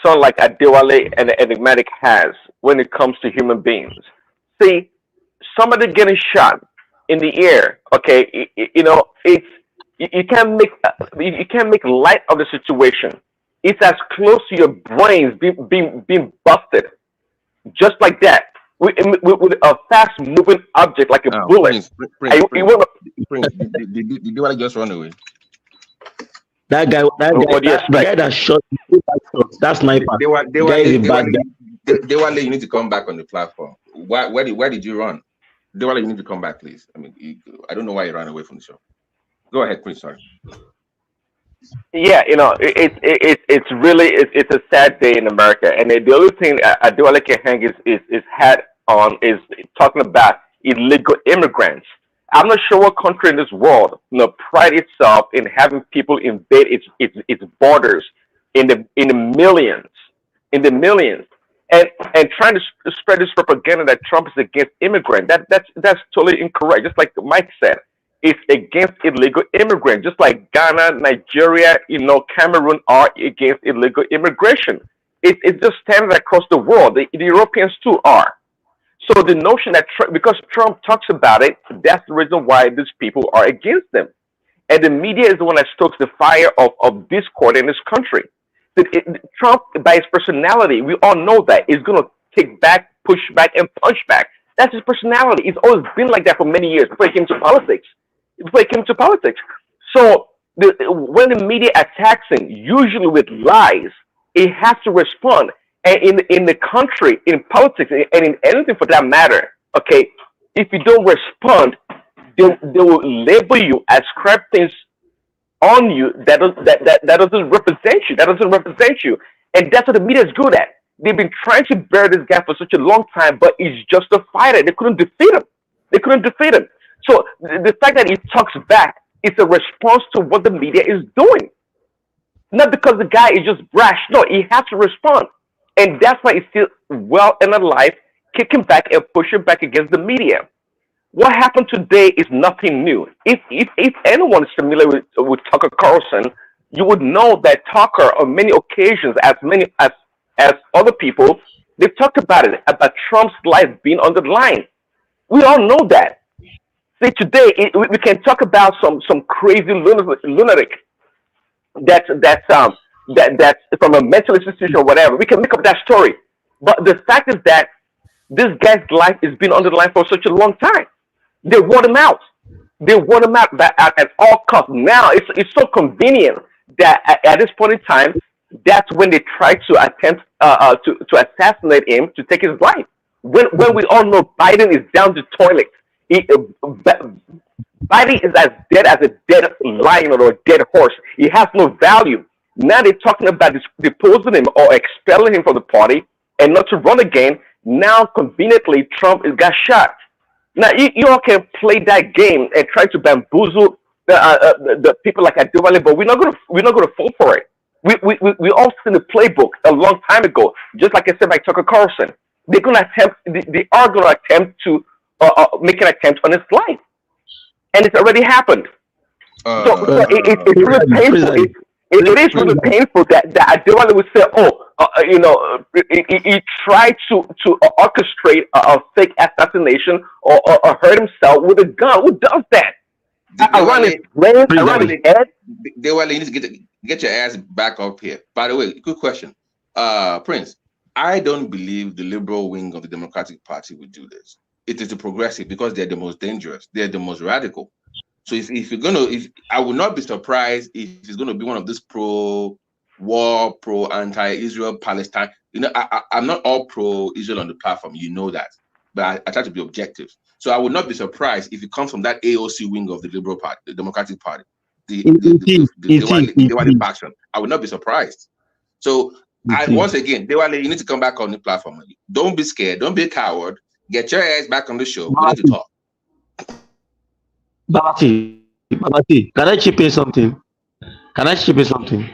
someone like Adewale and the Enigmatic has when it comes to human beings. See, somebody getting shot in the air, okay, you can't make light of the situation. It's as close to your brains being busted, just like that, with a fast-moving object like a bullet. Did you just run away? That guy that shot, that's sniper. Dewale, you need to come back on the platform. Where did you run? Dewale, you need to come back, please. I mean, I don't know why you ran away from the show. Go ahead, please. Sorry. Yeah, it's really a sad day in America, and the only thing Adewale can hang his hat on is talking about illegal immigrants. I'm not sure what country in this world pride itself in having people invade its borders in the millions, and trying to spread this propaganda that Trump is against immigrants. That's totally incorrect. Just like Mike said, it's against illegal immigrants, just like Ghana, Nigeria, Cameroon are against illegal immigration. It's just standard across the world. The Europeans too are. So the notion that because Trump talks about it, that's the reason why these people are against them. And the media is the one that stokes the fire of discord in this country. Trump, by his personality, we all know that, is going to kick back, push back, and punch back. That's his personality. It's always been like that for many years before he came to politics. So when the media attacks him, usually with lies, it has to respond. And in the country, in politics, and in anything for that matter, okay, if you don't respond, they will label you, ascribe things on you that doesn't represent you. That doesn't represent you. And that's what the media is good at. They've been trying to bury this guy for such a long time, but he's just a fighter. They couldn't defeat him. They couldn't defeat him. So the fact that he talks back is a response to what the media is doing. Not because the guy is just brash. No, he has to respond. And that's why he's still well and alive, kicking back and pushing back against the media. What happened today is nothing new. If anyone is familiar with Tucker Carlson, you would know that Tucker, on many occasions, as other people, they've talked about it, about Trump's life being on the line. We all know that. See, today we can talk about some crazy lunatic that's from a mental institution or whatever. We can make up that story, but the fact is that this guy's life has been on the line for such a long time. They want him out. They want him out at all costs. Now it's so convenient that at this point in time, that's when they try to attempt to assassinate him, to take his life. When we all know Biden is down the toilet. Biden is as dead as a dead lion or a dead horse. He has no value. Now they're talking about deposing him or expelling him from the party and not to run again. Now, conveniently, Trump got shot. Now, you all can play that game and try to bamboozle the people like Adewale, but we're not gonna fall for it. We all seen the playbook a long time ago. Just like I said by Tucker Carlson, they are gonna attempt to make an attempt on his life, and it's already happened. So it's really painful. It is really painful that Adewale would say, he tried to orchestrate a fake assassination or hurt himself with a gun. Who does that? Around his brain, around his head? You need to get your ass back up here. By the way, good question. Prince, I don't believe the liberal wing of the Democratic Party would do this. It is the progressive, because they're the most dangerous. They're the most radical. So if I would not be surprised if it's going to be one of this pro-war, pro-anti-Israel, Palestine. I'm not all pro-Israel on the platform. You know that, but I try to be objective. So I would not be surprised if it comes from that AOC wing of the Liberal Party, the Democratic Party, the Dewale faction. I would not be surprised. So once again, Dewale, you need to come back on the platform. Don't be scared. Don't be a coward. Get your ass back on the show. We need to talk. Babati, can I chip in something? Can I chip in something?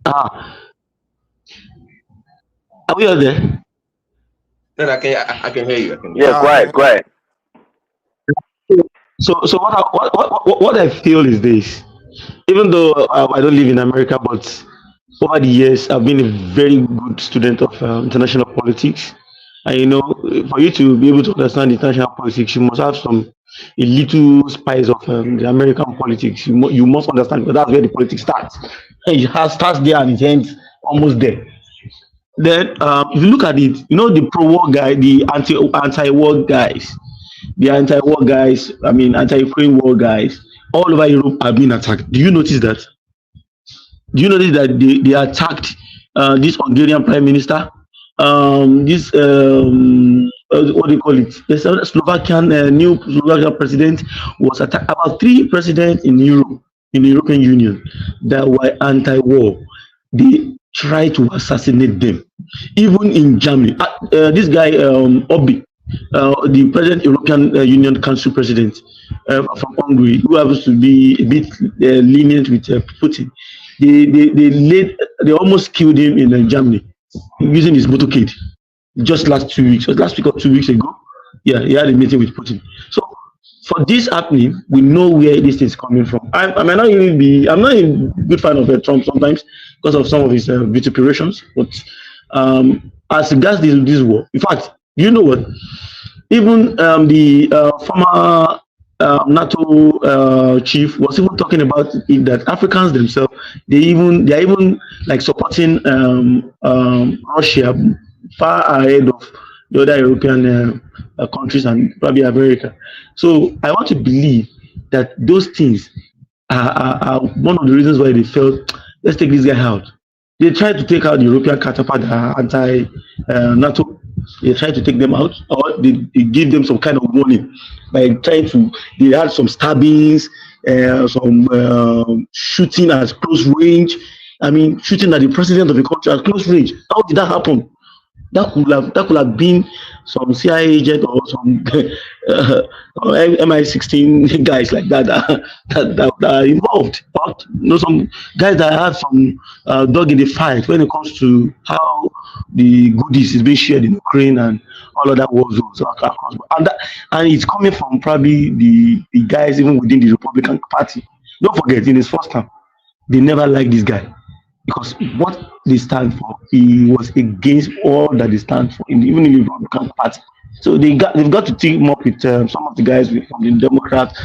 Are we all there? No, I can hear you. Yeah, go ahead. So what I feel is this. Even though I don't live in America, but over the years I've been a very good student of international politics. And for you to be able to understand international politics, you must have a little spice of the American politics. You must understand, because that's where the politics starts. And it starts there and it ends almost there. Then, if you look at it, the pro-war guy, the anti-war guys, anti-Ukraine war guys, all over Europe are being attacked. Do you notice that? Do you notice that they attacked this Hungarian prime minister? This what do you call it? The new Slovakian president was attacked. About 3 presidents in Europe, in the European Union, that were anti-war. They tried to assassinate them. Even in Germany, this guy Obi, the President European Union Council President from Hungary, who happens to be a bit lenient with Putin, they almost killed him in Germany using his motorcade. Just last week or 2 weeks ago, he had a meeting with Putin. So for this happening, we know where this is coming from. I'm not a good fan of Trump sometimes because of some of his vituperations, but as regards this war, in fact, you know what? Even the former NATO chief was even talking about it, that Africans themselves, they're even like supporting Russia far ahead of the other European countries and probably America. So I want to believe that those things are one of the reasons why they felt let's take this guy out. They tried to take out the European counterpart that are anti-NATO. They tried to take them out, or they give them some kind of warning by trying to. They had some stabbings, some shooting at close range. I mean, shooting at the president of the country at close range. How did that happen? That could have been some CIA agent or some MI16 guys like that are involved. But some guys that had some dog in the fight when it comes to how the goodies is being shared in Ukraine and all of that war zones across. And it's coming from probably the guys even within the Republican Party. Don't forget, in his first term, they never liked this guy because what they stand for, he was against all that they stand for, even in the Republican Party. So they've got to team up with some of the guys from the Democratic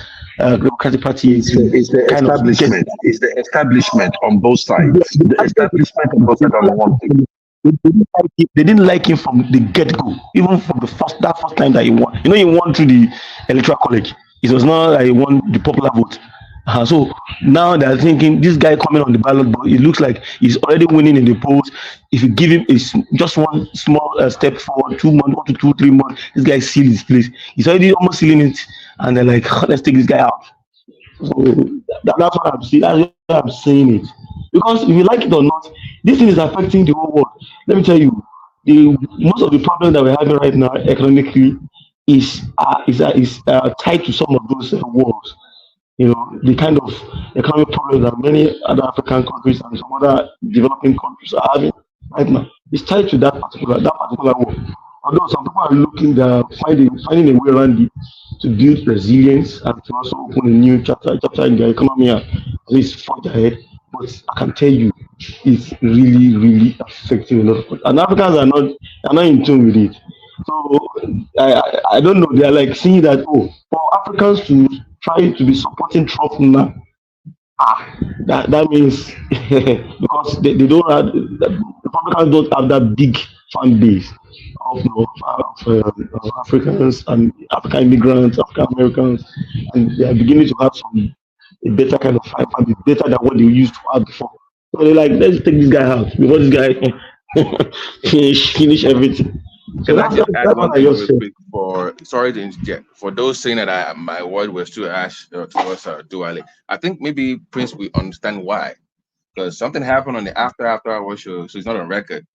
Party. It's the establishment. It's the establishment on both sides. The establishment on both sides are one thing. They didn't like him from the get-go, even from that first time that he won. He won through the electoral college. It was not like he won the popular vote. So now they're thinking this guy coming on the ballot, but it looks like he's already winning in the polls. If you give him just one small step forward, 2 months, 1 to 2, 3 months, this guy sealed his place. He's already almost sealing it, and they're like, let's take this guy out. So that's what I'm seeing. That's why I'm saying it. Because if you like it or not, this thing is affecting the whole world. Let me tell you, most of the problems that we're having right now economically is tied to some of those wars. The kind of economic problems that many other African countries and some other developing countries are having right now. It's tied to that particular war. Although some people are looking, finding a way around it to build resilience and to also open a new chapter in their economy and at least forge ahead. But I can tell you, it's really, really affecting a lot of people. And Africans are not in tune with it. So I don't know. They are like seeing that for Africans to try to be supporting Trump now. That means because they don't have the Republicans don't have that big fan base of Africans and African immigrants, African Americans, and they are beginning to have a better kind of fan base, better than what they used to have before. So they're like, let's take this guy out before this guy finish everything. So let's just add one thing real quick sorry to interject. For those saying that my word was too harsh towards Duale, I think maybe Prince will understand why. Because something happened on the after hour show, so it's not on record.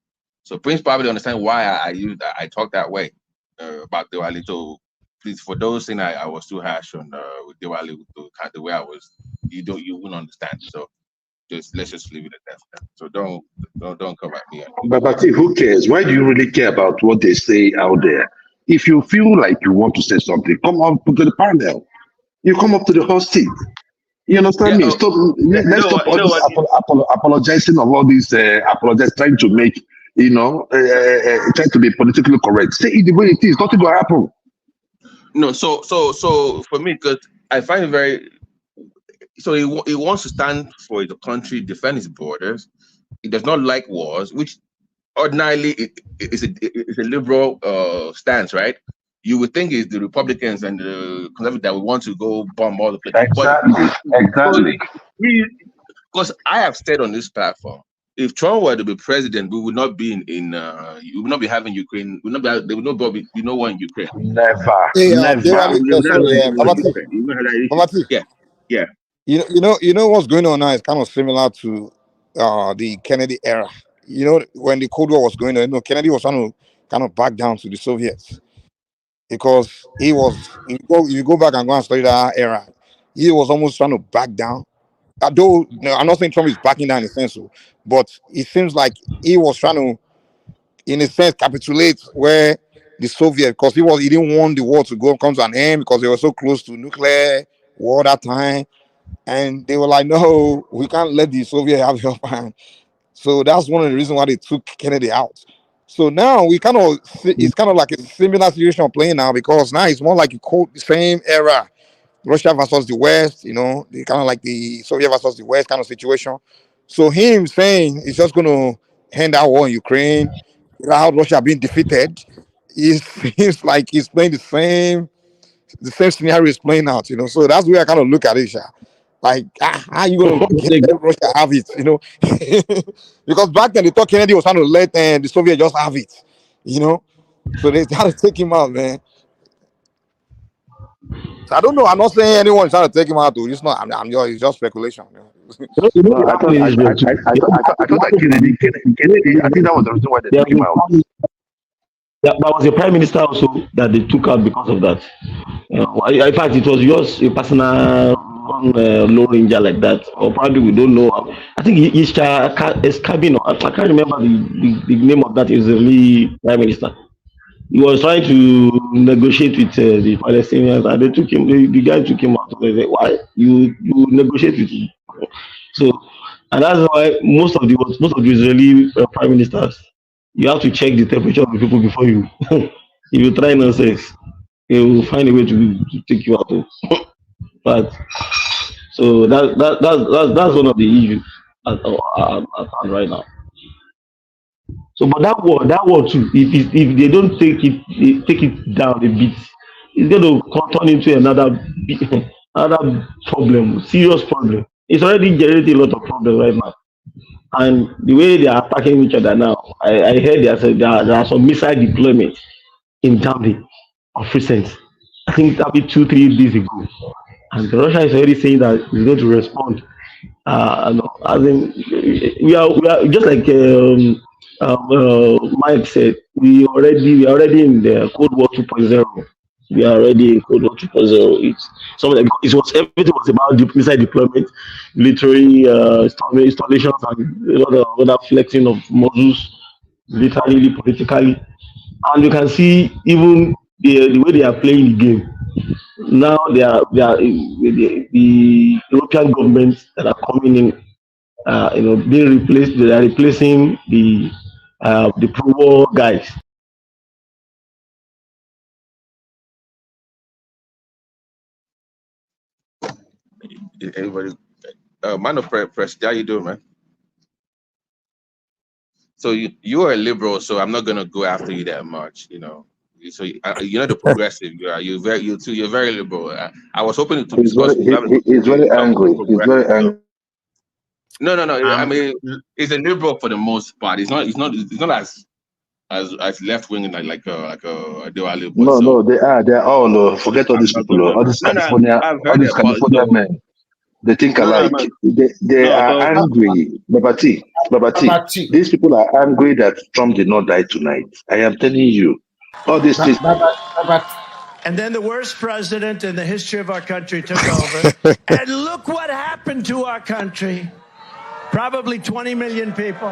So Prince probably understand why I talk that way about Duale. So please, for those saying I was too harsh on with Duale, the way I was, you wouldn't understand. So let's just leave it at that. So don't come at me. But who cares? Why do you really care about what they say out there? If you feel like you want to say something, come up to the panel. You come up to the host seat. You understand me? Let's stop apologizing of all these trying to make trying to be politically correct. Say it the way it is. Nothing will happen. No, so for me, because I find it very. So he wants to stand for the country, defend his borders. He does not like wars, which ordinarily is a liberal stance, right? You would think it's the Republicans and the conservatives that would want to go bomb all the places. Exactly. Because I have said on this platform, if Trump were to be president, we would not be we would not be having Ukraine. There would not be no war in Ukraine. Never. Yeah. You know what's going on now is kind of similar to the Kennedy era. When the Cold War was going on, Kennedy was trying to kind of back down to the Soviets because he was. You go back and go and study that era, he was almost trying to back down. Although I'm not saying Trump is backing down in a sense, but it seems like he was trying to, in a sense, capitulate where the Soviet, because he didn't want the war to come to an end because they were so close to nuclear war that time. And they were like, no, we can't let the Soviet have the upper hand. So that's one of the reasons why they took Kennedy out. So now it's kind of like a similar situation playing now because now it's more like the same era, Russia versus the West, the kind of like the Soviet versus the West kind of situation. So him saying he's just going to end that war in Ukraine without Russia being defeated, it seems like he's playing the same scenario is playing out, So that's the way I kind of look at it, Like, how you gonna let Russia have it? You know, because back then they thought Kennedy was trying to let the Soviets just have it. You know, so they had to take him out, man. So I don't know. I'm not saying anyone's trying to take him out. It's not. It's just speculation. You know? No, I thought that Kennedy. I think that was the reason why they took him out. Yeah, there was a prime minister also that they took out because of that. In fact, it was just a personal low ranger like that, or probably we don't know. I think he's Escabino. I can't remember the name of that Israeli prime minister. He was trying to negotiate with the Palestinians, and they took him. The guy took him out. They said, "Why you negotiate with him?" So, and that's why most of the Israeli prime ministers, you have to check the temperature of the people before you. If you try nonsense, they will find a way to take you out. But so that's one of the issues at hand right now. So, but that war too, if they don't take it down a bit, it's going to turn into another problem, serious problem. It's already generating a lot of problems right now. And the way they are attacking each other now, I heard there are some missile deployment in Germany of recent. I think that'll be 2-3 days ago. And Russia is already saying that it's going to respond. No, as in, we are just like Mike said, we are already in the Cold War 2.0. We are already in Cold War 2.0. It's something like everything was about missile deployment, military installations, and a lot of other flexing of muscles, militarily, politically, and you can see even the way they are playing the game. Now they are the European governments that are coming in, being replaced. They are replacing the pro-war guys. Everybody, man of press, how you doing, man? So you are a liberal, so I'm not gonna go after you that much, you know. So you're not a progressive. You're very liberal. I was hoping to discuss. He's very angry. He's very angry. No. I mean, he's a liberal for the most part. He's not as left wing like a dual liberal. No, they are all. Forget all these people. All these California men. They think alike. They are angry. Babati. These people are angry that Trump did not die tonight. I am telling you. All these things. And then the worst president in the history of our country took over. And look what happened to our country. Probably 20 million people.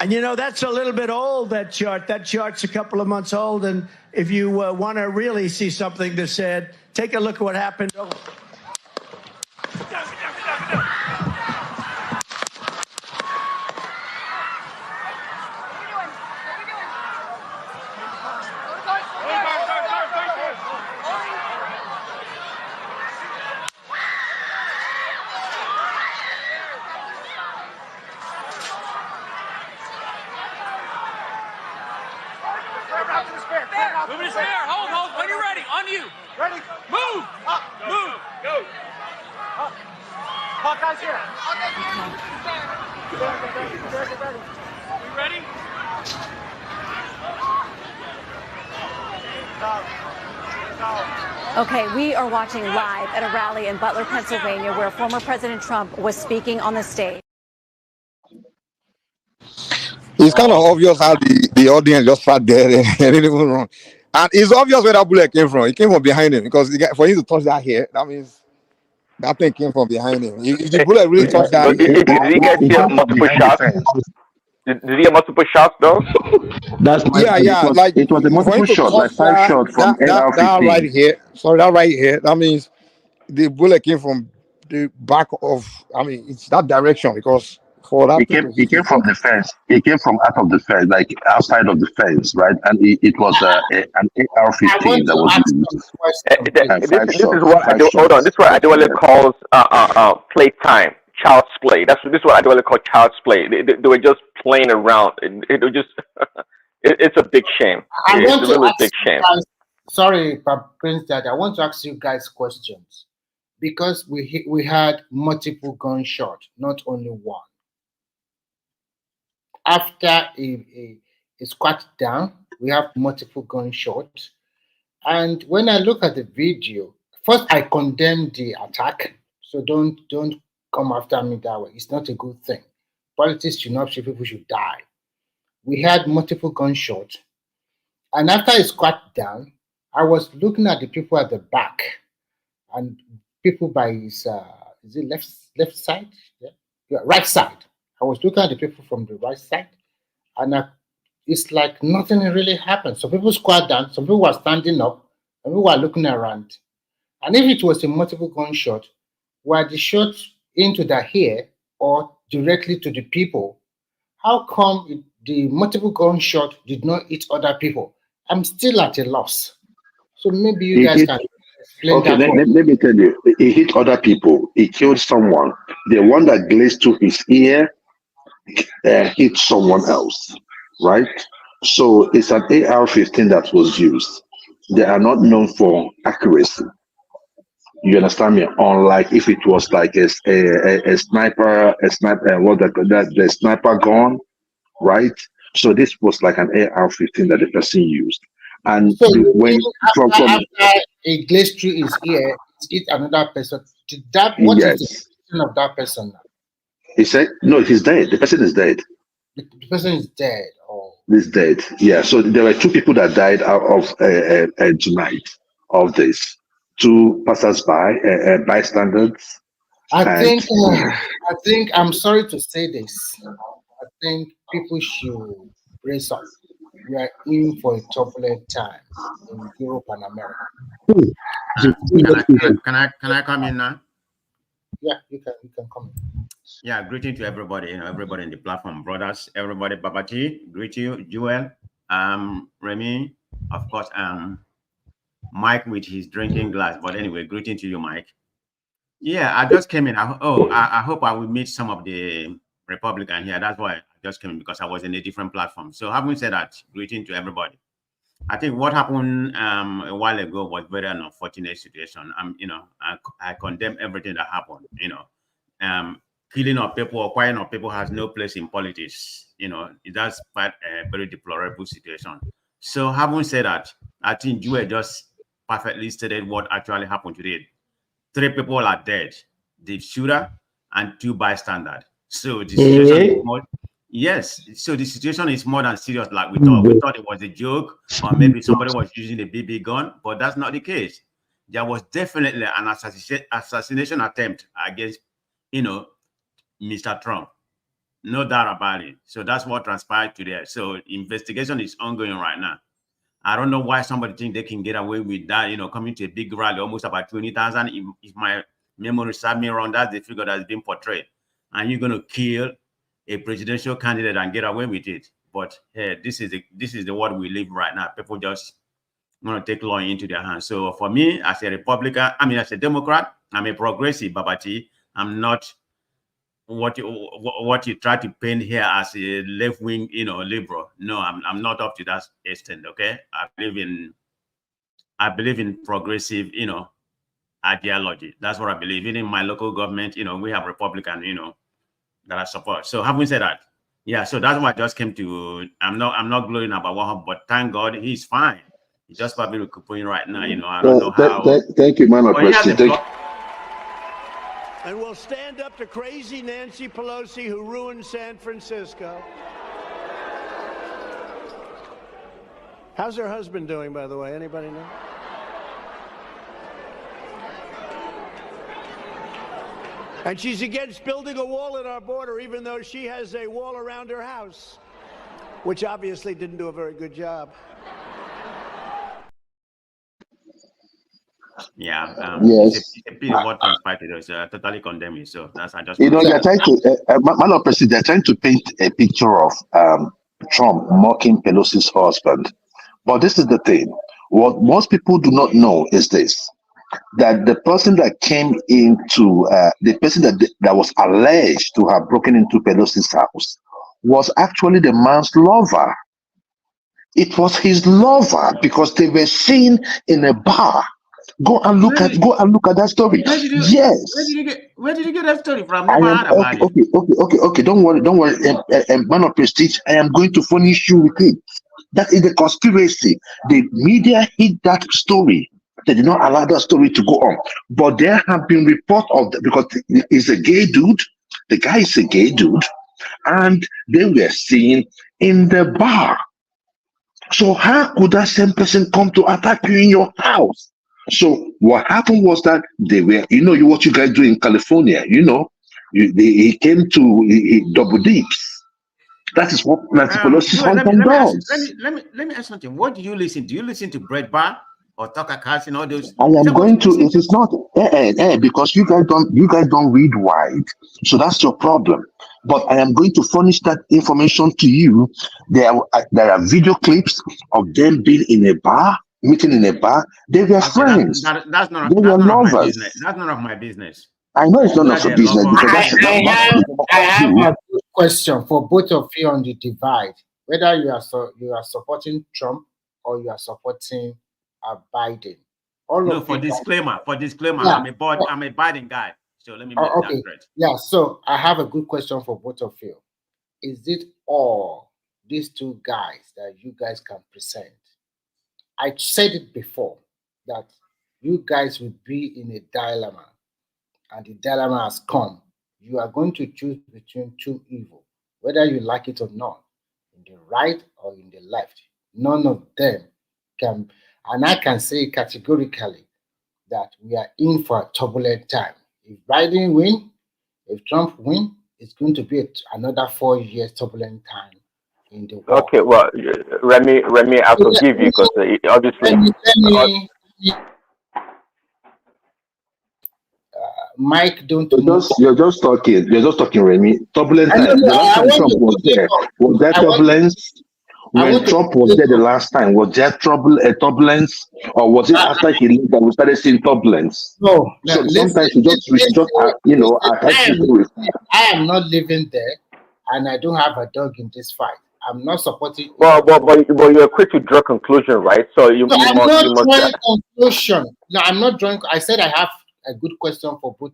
And you know, that's a little bit old, that chart. That chart's a couple of months old. And if you want to really see something that said, take a look at what happened. Moving to spare. Hold. When you're ready. On you. Ready. Move. Up. Move. Go. Up. Hawkeye's here. Get ready. We ready? Okay, we are watching live at a rally in Butler, Pennsylvania, where former President Trump was speaking on the stage. It's kind of obvious how the audience just sat there and didn't even run. And it's obvious where that bullet came from. It came from behind him because for him to touch that hair, that means that thing came from behind him. If the bullet really touched that, did he get multiple shots? Did he get multiple shots though? Like it was a multiple shot, like 5 shots from AR-15. That right here. Sorry, that right here. That means the bullet came from the back of. I mean, it's that direction because. It came from the fence. It came from out of the fence, like outside of the fence, right? And it was an AR-15 that was used. This is what Adewale calls playtime, child's play. This is what Adewale calls child's play. They were just playing around. It was just, it's a big shame. It's a really big shame. Sorry, Prince Dad. I want to ask you guys questions because we had multiple gunshots, not only one. After a squat down, we have multiple gunshots. And when I look at the video, first I condemn the attack. So don't come after me that way. It's not a good thing. Politics should not say people should die. We had multiple gunshots. And after I squat down, I was looking at the people at the back and people by his is it left side? Yeah, right side. I was looking at the people from the right side, and it's like nothing really happened. Some people squat down, some people were standing up, some people were looking around. And if it was a multiple gunshot, were the shots into the hair or directly to the people, how come the multiple gunshot did not hit other people? I'm still at a loss. So maybe you guys can explain Okay, that. let me tell you. He hit other people. He killed someone. The one that glazed to his ear hit someone else, right? So it's an AR-15 that was used. They are not known for accuracy. You understand me? Unlike if it was like a sniper, the sniper gun, right? So this was like an AR-15 that the person used. And So when after a glaze through his ear, it another person. What is the position of that person now? He said, no, he's dead. The person is dead. The person is dead. Oh. He's dead. Yeah. So there were two people that died out of tonight of this. Two passers-by, bystanders. I think I'm sorry to say this. I think people should brace up. We are in for a turbulent time in Europe and America. Can I come in now? Yeah, you can come in. Yeah, greeting to everybody, everybody in the platform, brothers, everybody, Babati, greet you, Joel, Remy, of course, Mike with his drinking glass, but anyway, greeting to you, Mike. Yeah, I just came in. I hope I will meet some of the Republican here. That's why I just came in, because I was in a different platform. So having said that, greeting to everybody. I think what happened a while ago was very an unfortunate situation. I condemn everything that happened. Killing of people or acquiring of people has no place in politics. That's quite a very deplorable situation. So having said that, I think you were just perfectly stated what actually happened today. 3 people are dead: the shooter and 2 bystanders. So the situation is more, yes. So the situation is more than serious like we thought. We thought it was a joke, or maybe somebody was using a BB gun, but that's not the case. There was definitely an assassination attempt against, Mr. Trump. No doubt about it. So that's what transpired today. So investigation is ongoing right now. I don't know why somebody think they can get away with that, coming to a big rally, almost about 20,000. If my memory serves me wrong, that's the figure that's been portrayed. And you're going to kill a presidential candidate and get away with it. But hey, this is the world we live right now. People just want to take law into their hands. So for me, as a Republican, as a Democrat, I'm a progressive, Babati. I'm not what you try to paint here as a left-wing, liberal. No, I'm not up to that extent. Okay, I believe in progressive, ideology. That's what I believe. Even in my local government, we have Republican, that I support. So having said that, yeah, so that's why I just came to. I'm not gloating about what happened, but thank God he's fine. He's just probably recuperating right now. I don't know how. Thank you, man. And we'll stand up to crazy Nancy Pelosi, who ruined San Francisco. How's her husband doing, by the way? Anybody know? And she's against building a wall at our border, even though she has a wall around her house, which obviously didn't do a very good job. Yeah, yes. It's a pity what transpired today. So I totally condemn it. So that's I just. They're trying to, man of president, they're trying to paint a picture of Trump mocking Pelosi's husband. But this is the thing. What most people do not know is this: that the person that came into the person that was alleged to have broken into Pelosi's house was actually the man's lover. It was his lover, because they were seen in a bar Go and look at that story. Yes. Where did you get that story from? I Never am heard about it. okay. Don't worry. Man of prestige. I am going to furnish you with it. That is the conspiracy. The media hid that story. They did not allow that story to go on. But there have been reports of that because he's a gay dude. The guy is a gay dude, and they were seen in the bar. So how could that same person come to attack you in your house? So what happened was that they were, what you guys do in California, he came to he double dips. That is what Nancy Pelosi's husband does. Let me ask something. What do you listen to? Do you listen to Brett Bar or Tucker Carlson? All those. I am going to. It is not because you guys don't read wide, so that's your problem. But I am going to furnish that information to you. There are video clips of them being in a bar, meeting in a bar. They were friends. That's none they were of lovers. my business. That's none of my business. I know it's none of your business because I have a good question for both of you on the divide. Whether you are supporting Trump or you are supporting Biden. For disclaimer, yeah. I'm a Biden guy. So let me make that straight. Yeah, so I have a good question for both of you. Is it all these two guys that you guys can present? I said it before that you guys will be in a dilemma, and the dilemma has come. You are going to choose between two evils, whether you like it or not, in the right or in the left. None of them can, and I can say categorically that we are in for a turbulent time. If Biden win, if Trump win, it's going to be another 4 years turbulent time in the world. Okay, well, Remy, I forgive you because obviously. Mike, don't. You're just talking, Remy. Turbulent time. The last time Trump was there, was there turbulence? When Trump was there the last time, was there turbulence, or was it after he left that we started seeing turbulence? No. So sometimes we should just attach people with. I am not living there, and I don't have a dog in this fight. I'm not supporting. But you're quick to draw conclusion, right? So I'm not drawing conclusion. No, I'm not drawing. I said I have a good question for both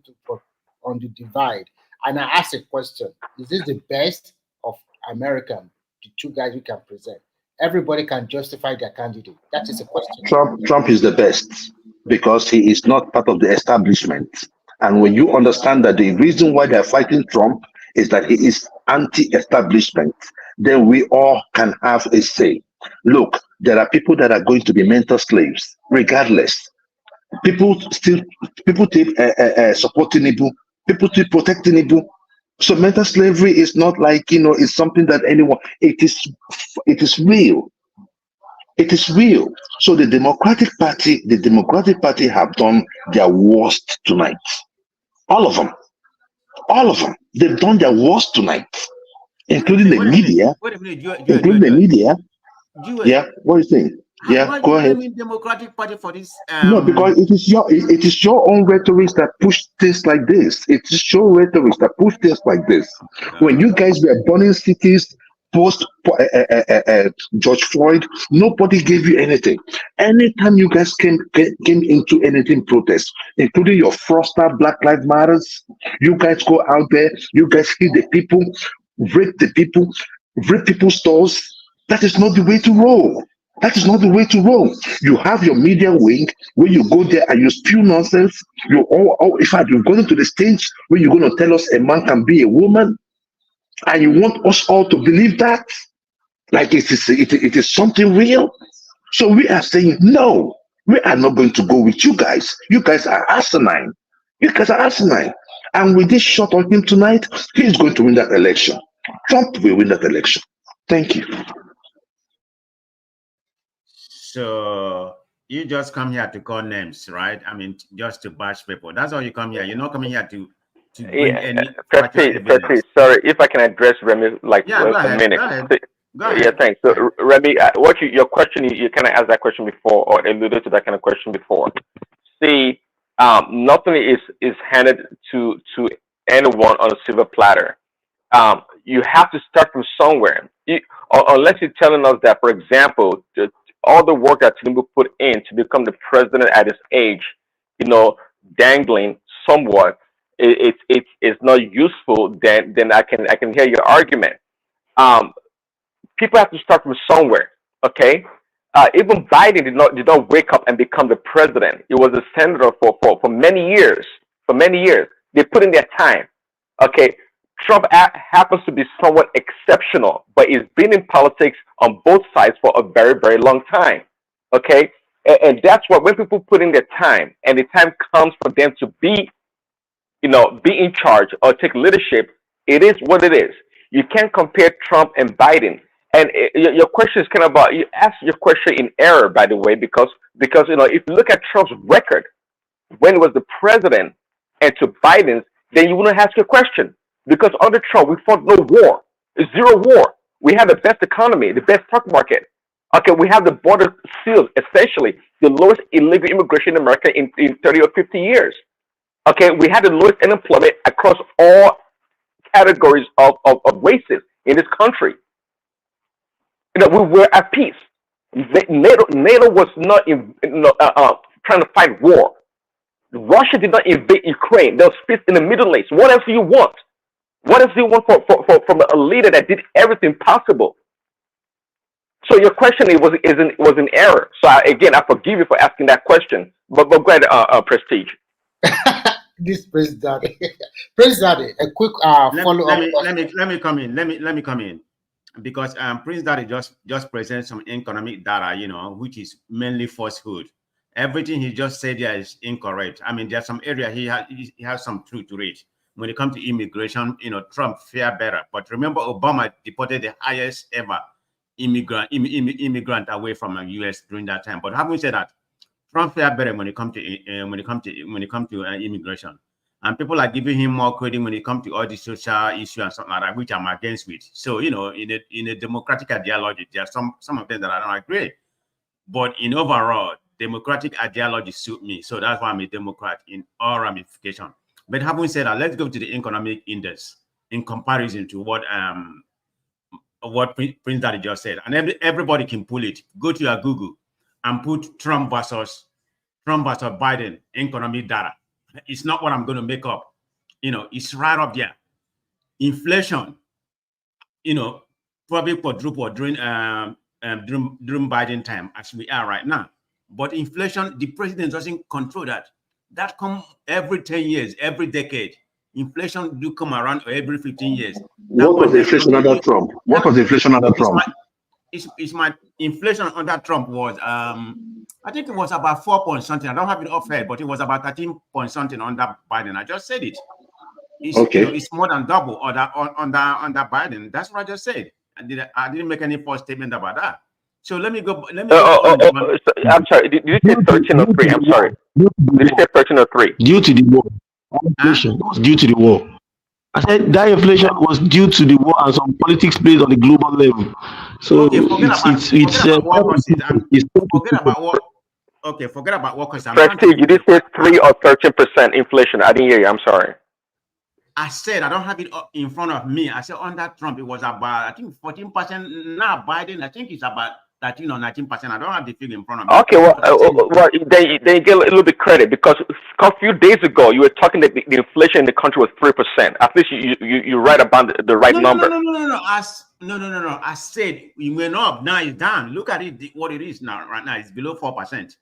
on the divide, and I asked a question: is this the best of America? The two guys we can present. Everybody can justify their candidate. That is a question. Trump is the best because he is not part of the establishment. And when you understand that the reason why they're fighting Trump is that he is anti-establishment, then we all can have a say. Look, there are people that are going to be mental slaves, regardless. People take support Tinubu. People still protect Tinubu. So mental slavery is not like, it's something that anyone, it is real. It is real. So the Democratic Party have done their worst tonight. All of them. They've done their worst tonight, including the media. Including the media. Yeah, what do you think? Yeah, go ahead. Democratic Party for this. No, because it is your own rhetoric that push things like this. It is your rhetoric that push things like this. When you guys were burning cities post George Floyd, nobody gave you anything. Anytime you guys came into anything protest, including your Froster Black Lives Matters, you guys go out there, you guys kill the people, rape the people, rape people's stores. That is not the way to roll. That is not the way to roll. You have your media wing where you go there and you spew nonsense. In fact, you've gone to the stage where you're going to tell us a man can be a woman, and you want us all to believe that, like it is something real. So we are saying no. We are not going to go with you guys. You guys are asinine. And with this shot on him tonight, he's going to win that election. Trump will win that election. Thank you. So you just come here to call names, right? I mean, just to bash people. That's all you come here. You're not coming here to bring any Petri, sorry, if I can address Remy a minute. Go ahead. Yeah, thanks. So Remy, your question, you kind of asked that question before, or alluded to that kind of question before. See, nothing is handed to anyone on a silver platter. You have to start from somewhere. Unless you're telling us that, for example, all the work that Tinubu put in to become the president at his age, dangling somewhat, it's not useful, then I can hear your argument. Um, People have to start from somewhere. Okay, even Biden did not wake up and become the president. He was a senator for many years. For many years, they put in their time. Okay, Trump happens to be somewhat exceptional, but he's been in politics on both sides for a very, very long time. Okay, and that's what, when people put in their time and the time comes for them to be in charge or take leadership, it is what it is. You can't compare Trump and Biden. And your question is kind of about, you asked your question in error, by the way, because if you look at Trump's record when he was the president and to Biden's, then you wouldn't ask your question, because under Trump we fought no war, zero war. We had the best economy, the best stock market. Okay, we have the border sealed, essentially the lowest illegal immigration in America in 30 or 50 years. Okay, we had the lowest unemployment across all categories of races in this country. We were at peace. NATO was not trying to fight war. Russia did not invade Ukraine. There was peace in the Middle East. What else do you want? What else do you want from a leader that did everything possible? So your question was in error. So again, I forgive you for asking that question. But go ahead, Prestige. This President, President, a quick follow up. Let me come in. Let me come in, because Prince Daddy just presents some economic data, which is mainly falsehood. Everything he just said here is incorrect. I mean, there's some area he has some truth to it. When it comes to immigration, Trump fared better. But remember, Obama deported the highest ever immigrant away from the U.S. during that time. But having said that, Trump fared better when it comes to immigration, and people are giving him more credit when it comes to all the social issues and something like that, which I'm against with. So in a democratic ideology, there are some of them that I don't agree, but in overall, democratic ideology suit me. So that's why I'm a Democrat in all ramifications. But having said that, let's go to the economic index in comparison to what Prince Daddy just said, and everybody can pull it. Go to your Google and put Trump versus Biden economic data. It's not what I'm going to make up. It's right up there. Inflation, probably quadruple during Biden time, as we are right now. But inflation, the president doesn't control that. That comes every 10 years, every decade. Inflation do come around every 15 years. What was inflation under Trump? What was inflation under Trump? My inflation under Trump was I think it was about 4 point something. I don't have it off head, but it was about 13 point something under Biden. I just said it. It's more than double under Biden. That's what I just said. I didn't make any false statement about that. So let me go. I'm sorry. Did you say 13 or 3? I'm sorry. Did you say 13 or 3? Due to the war. Inflation was due to the war. I said that inflation was due to the war and some politics played on the global level. So forget about workers. Prestige, you did say 3 or 13% inflation. I didn't hear you. I'm sorry. I said I don't have it in front of me. I said under Trump it was about, I think, 14%. Now Biden, I think it's about 13 or 19%. I don't have the figure in front of me. Okay, well, then you get a little bit credit, because a few days ago you were talking that the inflation in the country was 3%. At least you write about the right number. No. I said we went up. Now it's down. Look at it. What it is now. Right now it's below 4%.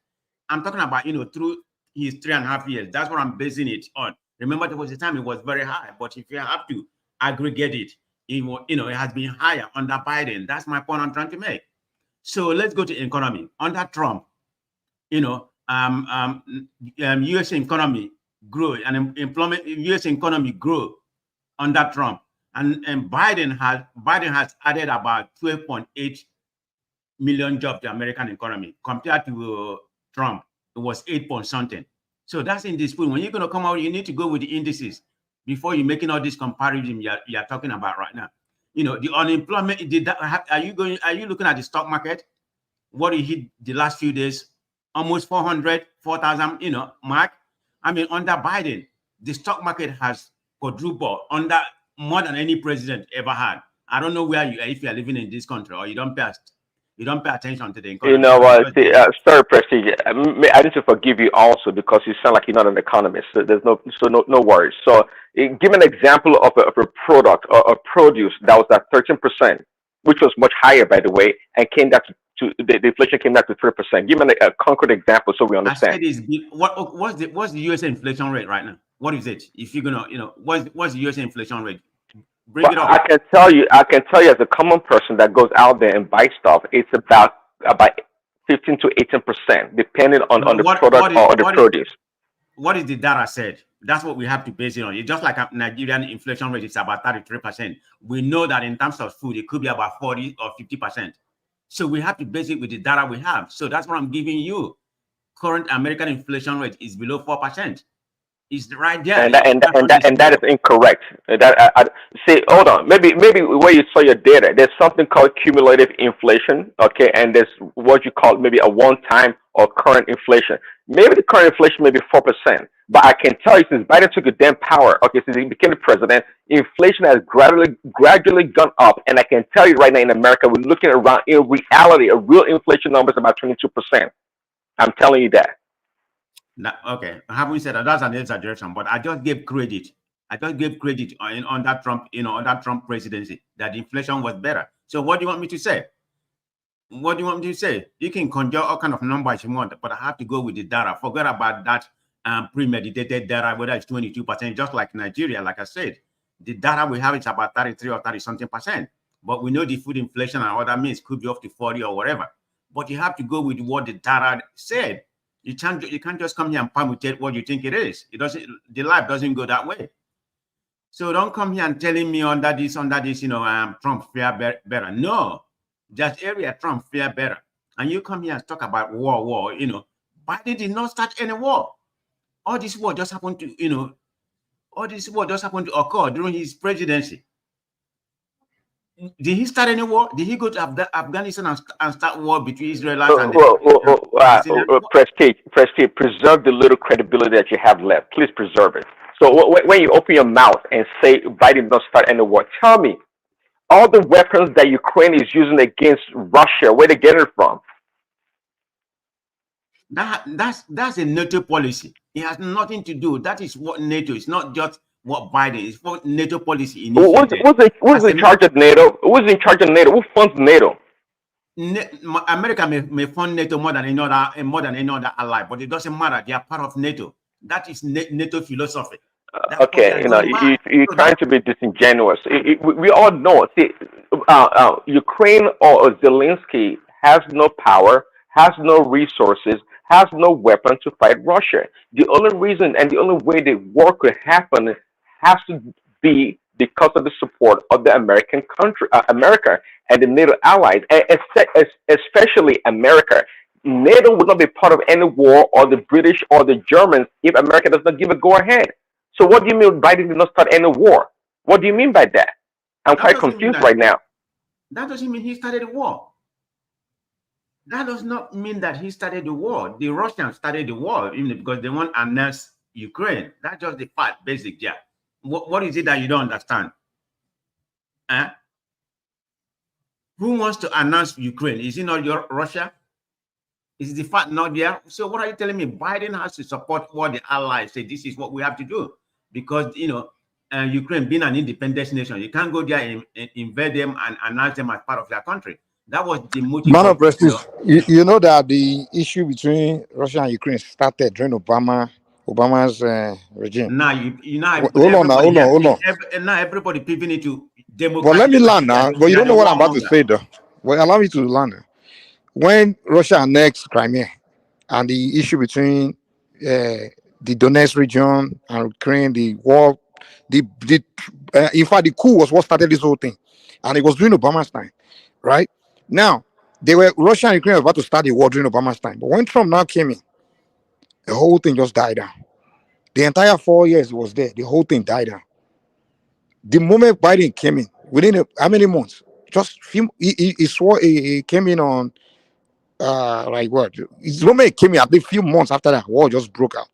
I'm talking about through his 3.5 years. That's what I'm basing it on. Remember, there was a time it was very high, but if you have to aggregate it, it has been higher under Biden. That's my point I'm trying to make. So let's go to economy. Under Trump, U.S. economy grew, and employment, U.S. economy grew under Trump, and Biden has added about 12.8 million jobs to American economy. Compared to Trump, it was 8 point something. So that's in dispute. When you're going to come out, you need to go with the indices before you're making all this comparison you're talking about right now. The unemployment, are you looking at the stock market? What it hit the last few days? Almost 4,000, mark. I mean, under Biden, the stock market has quadrupled under more than any president ever had. I don't know where you are, if you are living in this country or you don't pay You don't pay attention to the You economy. know what? Sorry, Prestige. I need to forgive you also because you sound like you're not an economist. So there's no worries. So give an example of a product or a produce that was at 13%, which was much higher, by the way, and came down to the inflation came down to 3%. Give me a concrete example so we I understand. said is what's the US inflation rate right now? What is it? If you're gonna, what's the US inflation rate? Bring it up. I can tell you as a common person that goes out there and buys stuff, it's about 15 to 18%, depending on the product or the produce. What is the data said? That's what we have to base it on. It's just like Nigerian inflation rate is about 33%. We know that in terms of food, it could be about 40 or 50%. So we have to base it with the data we have. So that's what I'm giving you. Current American inflation rate is below 4%. It's right there. And that is incorrect. See, hold on. Maybe where you saw your data, there's something called cumulative inflation, okay, and there's what you call maybe a one-time or current inflation. Maybe the current inflation may be 4%, but I can tell you since Biden took a damn power, okay, since he became the president, inflation has gradually gone up, and I can tell you right now in America, we're looking around in reality, a real inflation number is about 22%. I'm telling you that. Okay, having said that, that's an exaggeration, but I just gave credit. On that Trump, on that Trump presidency, that inflation was better. So what do you want me to say? What do you want me to say? You can conjure all kind of numbers you want, but I have to go with the data. Forget about that premeditated data, whether it's 22%, just like Nigeria, like I said. The data we have is about 33 or 30 something percent. But we know the food inflation and other means could be up to 40 or whatever. But you have to go with what the data said. You can't just come here and permutate what you think it is. The life doesn't go that way. So don't come here and telling me under this, Trump fare better. No, that area Trump fare better. And you come here and talk about war. Biden did not start any war. All this war just happened to, occur during his presidency. Did he start any war? Did he go to Afghanistan and start war between Israelites and Prestige, preserve the little credibility that you have left. Please preserve it. So when you open your mouth and say Biden did not start any war, tell me, all the weapons that Ukraine is using against Russia, where they get it from? That's a NATO policy. It has nothing to do. That is what NATO is, not just what Biden is. What NATO policy initiated. Who's in charge of NATO? Who's in charge of NATO? Who funds NATO? America may fund NATO more than any other ally, but it doesn't matter. They are part of NATO. That is NATO philosophy. Okay, you're trying to be disingenuous. We all know. See, Ukraine or Zelensky has no power, has no resources, has no weapon to fight Russia. The only reason and the only way the war could happen has to be because of the support of the American country, America, and the NATO allies, and especially America. NATO would not be part of any war, or the British or the Germans, if America does not give a go-ahead. So what do you mean Biden did not start any war? What do you mean by that? I'm quite confused right now. That doesn't mean he started a war. That does not mean that he started the war. The Russians started the war, even because they want to annex Ukraine. That's just the fact, basic, yeah. What is it that you don't understand? Who wants to announce Ukraine? Is it not Russia? Is the fact not there? So what are you telling me? Biden has to support what the allies say. This is what we have to do, because Ukraine being an independent nation, you can't go there and invade them and announce them as part of their country. That was the motive. Man of Prestige, you know that the issue between Russia and Ukraine started during Obama's regime. Now hold on. Now everybody pivoting into democracy. But let me learn now. But you don't know what I'm about to say, though. Well, allow me to learn. When Russia annexed Crimea and the issue between the Donetsk region and Ukraine, the war, in fact, the coup was what started this whole thing, and it was during Obama's time, right? Now, Russia and Ukraine were about to start the war during Obama's time, but when Trump now came in, the whole thing just died down. The entire 4 years it was there, the whole thing died down. The moment Biden came in, within how many months? Just he came in on his moment he came in, at a few months after that, war just broke out.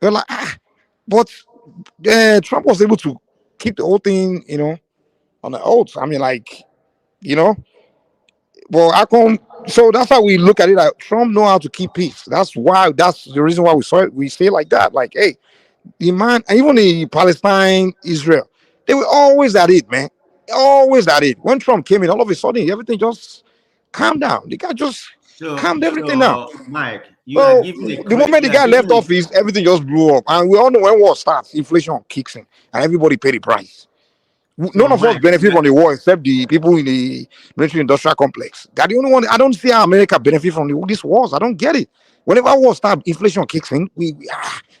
They're like, but Trump was able to keep the whole thing, on the oath. I mean, Well, I come. So that's how we look at it. Like Trump know how to keep peace. That's why. That's the reason why we saw it. We say it like that. Like, hey, the man, even in Palestine, Israel, they were always at it, man. Always at it. When Trump came in, all of a sudden, everything just calmed down. The guy just calmed everything down. Mike, you are So giving the moment the guy left office, everything just blew up. And we all know when war starts, inflation kicks in, and everybody pay the price. None of us benefit from the war except the people in the military industrial complex. They're the only one. I don't see how America benefit from these wars. I don't get it. Whenever war starts, inflation kicks in.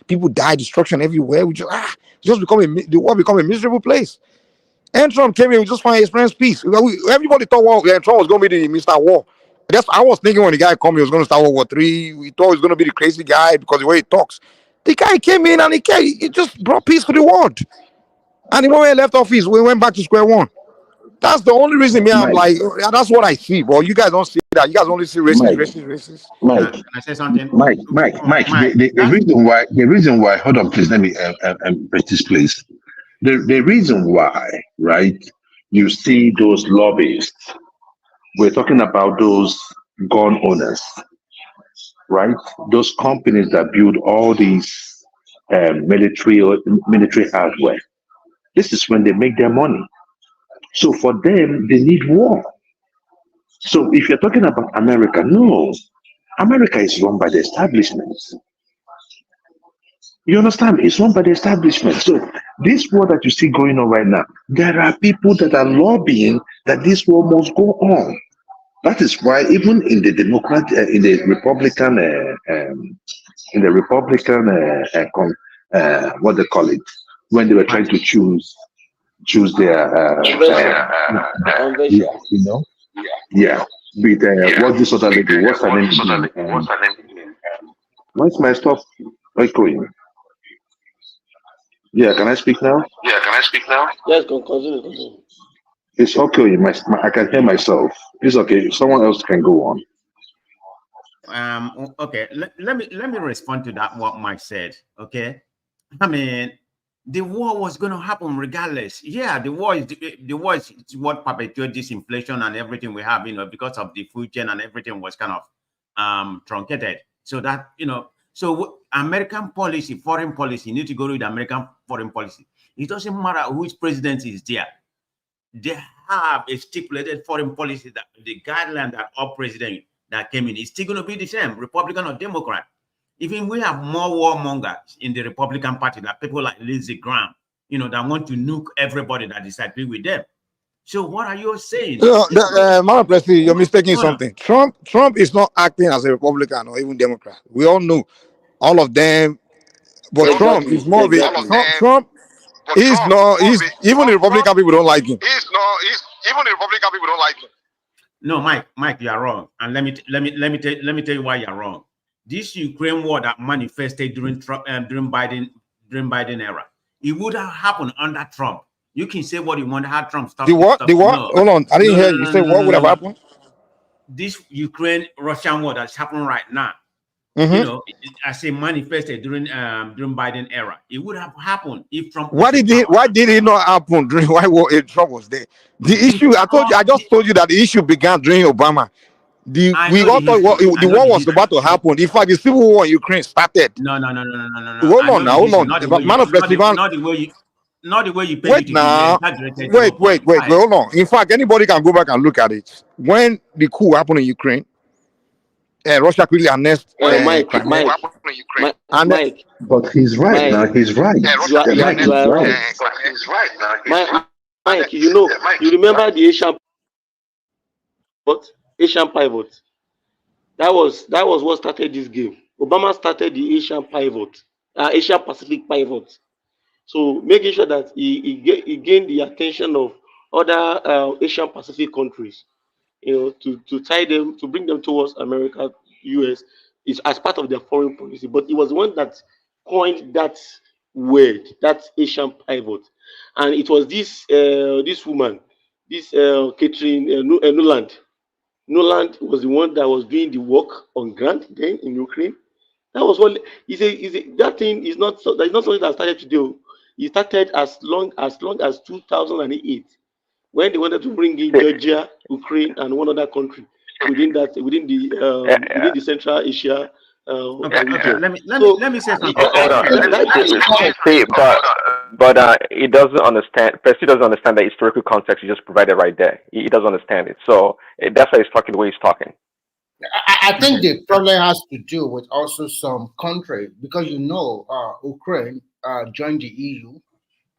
People die, destruction everywhere. We just the war become a miserable place. And Trump came in, we just find experience peace. Everybody thought Trump was going to be the Mr. War. I was thinking when the guy came, he was going to start World War III. We thought he was going to be the crazy guy because the way he talks. The guy came in and he just brought peace to the world. And the moment he left office, we went back to square one. That's the only reason I'm like, that's what I see. But you guys don't see that. You guys only see racist. Mike, can I say something? Mike. The reason why. Hold on, please. Let me break this, please. The reason why, right? You see those lobbyists. We're talking about those gun owners, right? Those companies that build all these military hardware. This is when they make their money. So for them, they need war. So if you're talking about America, no, America is run by the establishment. You understand? It's run by the establishment. So this war that you see going on right now, there are people that are lobbying that this war must go on. That is why even in the what they call it, when they were trying to choose their you know, with what's this other lady? What's her name? What's my stuff echoing? Yeah, can I speak now? Yes, continue. It's okay. I can hear myself. It's okay. Someone else can go on. Okay. Let me respond to that. What Mike said. Okay. I mean, the war was going to happen regardless. Yeah, the war is what perpetuated this inflation and everything we have. You know, because of the food chain and everything was kind of truncated. So that so American policy, foreign policy, you need to go with American foreign policy. It doesn't matter which president is there. They have a stipulated foreign policy that the guideline that our president that came in is still going to be the same, Republican or Democrat. Even we have more warmongers in the Republican Party, that people like Lindsey Graham, that want to nuke everybody that disagree with them. So what are you saying? Madam President, you're mistaking something. Trump is not acting as a Republican or even Democrat. We all know all of them. But Trump is more of a Trump. He's even the Republican people don't like him. No, Mike, you are wrong. And let me tell you why you're wrong. This Ukraine war that manifested during Biden era, it would have happened under Trump. You can say what you want. How Trump stopped The what? No. Hold on, I didn't hear you. You say what would have happened? This Ukraine-Russian war that's happening right now. As it manifested during Biden era, it would have happened if Trump. Why did it not happen during while Trump was there? The issue I just told you that the issue began during Obama. We all thought the war was about to happen. In fact, the civil war in Ukraine started. No. Hold on. Not the way you wait now. Wait. Hold on. In fact, anybody can go back and look at it. When the coup happened in Ukraine, Russia quickly annexed Mike. But he's right now. He's right. Mike, you remember the Asian pivot? That was what started this game. Obama started the Asian Pacific pivot. So making sure that he gained the attention of other Asian Pacific countries, to tie them, to bring them towards America, US, is as part of their foreign policy. But it was the one that coined that word, that Asian pivot, and it was this woman, Catherine Nuland. Nuland was the one that was doing the work on ground then in Ukraine. That was what that thing is not. That's not something that started today. It started as long as 2008, when they wanted to bring in Georgia, Ukraine, and one other country within the Central Asia region. Let me say something. Hold on. See, but he doesn't understand. Percy doesn't understand the historical context you just provided right there. He doesn't understand it. So that's why he's talking the way he's talking. I think the problem has to do with also some country, because Ukraine joined the EU,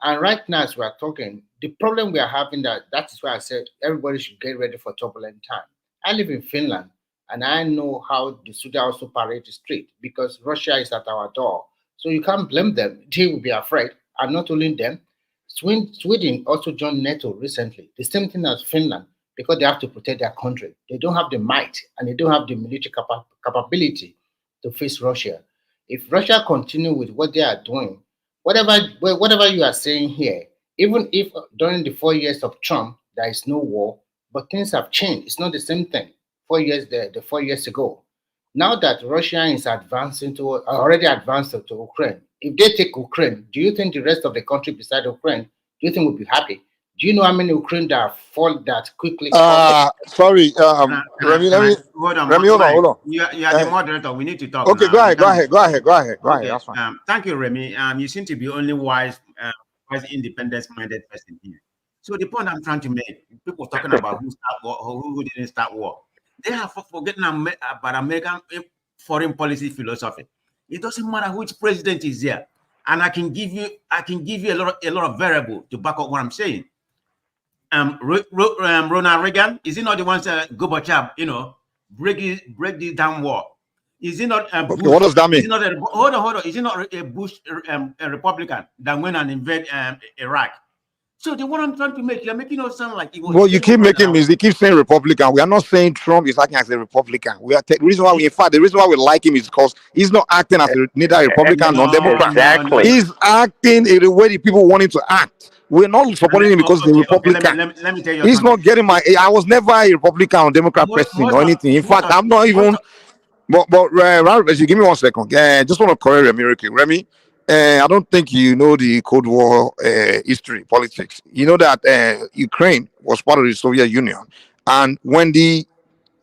and right now as we are talking, the problem we are having that is why I said everybody should get ready for turbulent time. I live in Finland, and I know how the Sudan also parade the street because Russia is at our door. So you can't blame them. They will be afraid, and not only them. Sweden also joined NATO recently. The same thing as Finland, because they have to protect their country. They don't have the might and they don't have the military capability to face Russia. If Russia continue with what they are doing, whatever you are saying here, even if during the 4 years of Trump there is no war, but things have changed. It's not the same thing. 4 years the 4 years ago. Now that Russia is already advanced to Ukraine, if they take Ukraine, do you think the rest of the country beside Ukraine, do you think will be happy? Do you know how many Ukraine that fall that quickly? Sorry, Remy, hold on. Remy, hold on. You are the moderator. We need to talk. Okay, now. go ahead. That's fine. Thank you, Remy. You seem to be only wise, independence-minded person here. So the point I'm trying to make, people talking about who started war or who didn't start war, they have forgotten about American foreign policy philosophy. It doesn't matter which president is there, and I can give you a lot of variable to back up what I'm saying. Ronald Reagan, is he not the one that Gorbachev, break this damn war? Is he not Bush? Okay, what does that mean? Is he not hold on. Is he not a Bush a Republican that went and invaded Iraq? So the one I'm trying to make, you're making it sound like it was. Well, you keep making me. They keep saying Republican. We are not saying Trump is acting as a Republican. The reason why we like him is because he's not acting as neither a Republican nor Democrat. Exactly. He's acting in the way the people want him to act. We're not supporting him because he's a Republican. Let me tell you. He's not getting I was never a Republican or Democrat person or anything. In fact, I'm not even. But give me 1 second. Just want to correct Remy. I don't think you know the Cold War history, politics. You know that Ukraine was part of the Soviet Union, and when the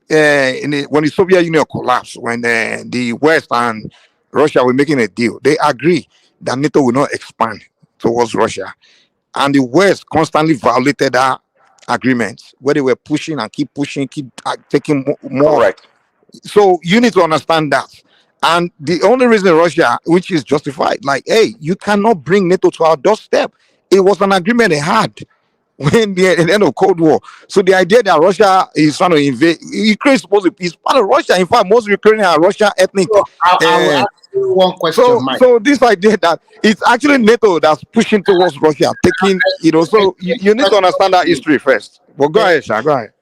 Soviet Union collapsed, when the West and Russia were making a deal, they agreed that NATO will not expand towards Russia, and the West constantly violated that agreement, where they were pushing and keep taking more. Correct. So you need to understand that. And the only reason Russia, which is justified, like, hey, you cannot bring NATO to our doorstep. It was an agreement they had when the end of Cold War. So the idea that Russia is trying to invade Ukraine is supposed to be part of Russia. In fact, most Ukrainians are Russian ethnic. So I will ask you one question, Mike. So this idea that it's actually NATO that's pushing towards Russia, taking, so you need to understand that history first. Well, go ahead, Sha, go ahead.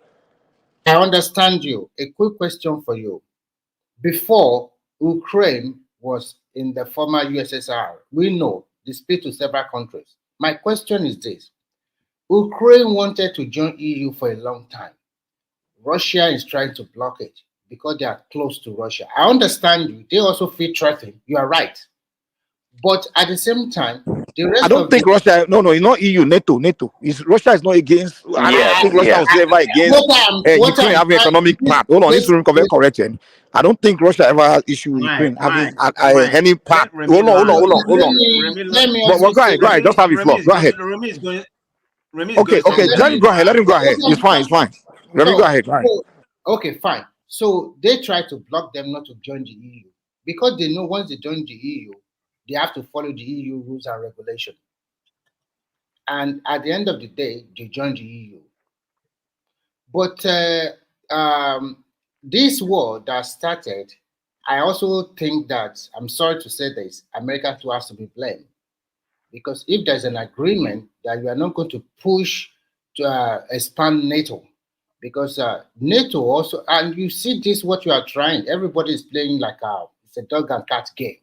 I understand you. A quick question for you. Before Ukraine was in the former USSR, we know the split to several countries. My question is this. Ukraine wanted to join EU for a long time. Russia is trying to block it because they are close to Russia. I understand you. They also feel threatened. You are right. But at the same time, the rest I don't think Russia. No, it's not EU. NATO. Russia is not against. I don't think Russia was ever against Ukraine having economic part. Hold on, this room can be corrected. I don't think Russia ever had issue with Ukraine having any part. Hold on. But go ahead. Just have it floor. Go ahead. Okay. Let him go ahead. It's fine. Remy, go ahead. Okay, fine. So they try to block them not to join the EU because they know once they join the EU, they have to follow the EU rules and regulations. And at the end of the day, they join the EU. But this war that started, I also think that, I'm sorry to say this, America too has to be blamed. Because if there's an agreement that you are not going to push to expand NATO, because NATO also, and you see this, what you are trying, everybody is playing like it's a dog and cat game.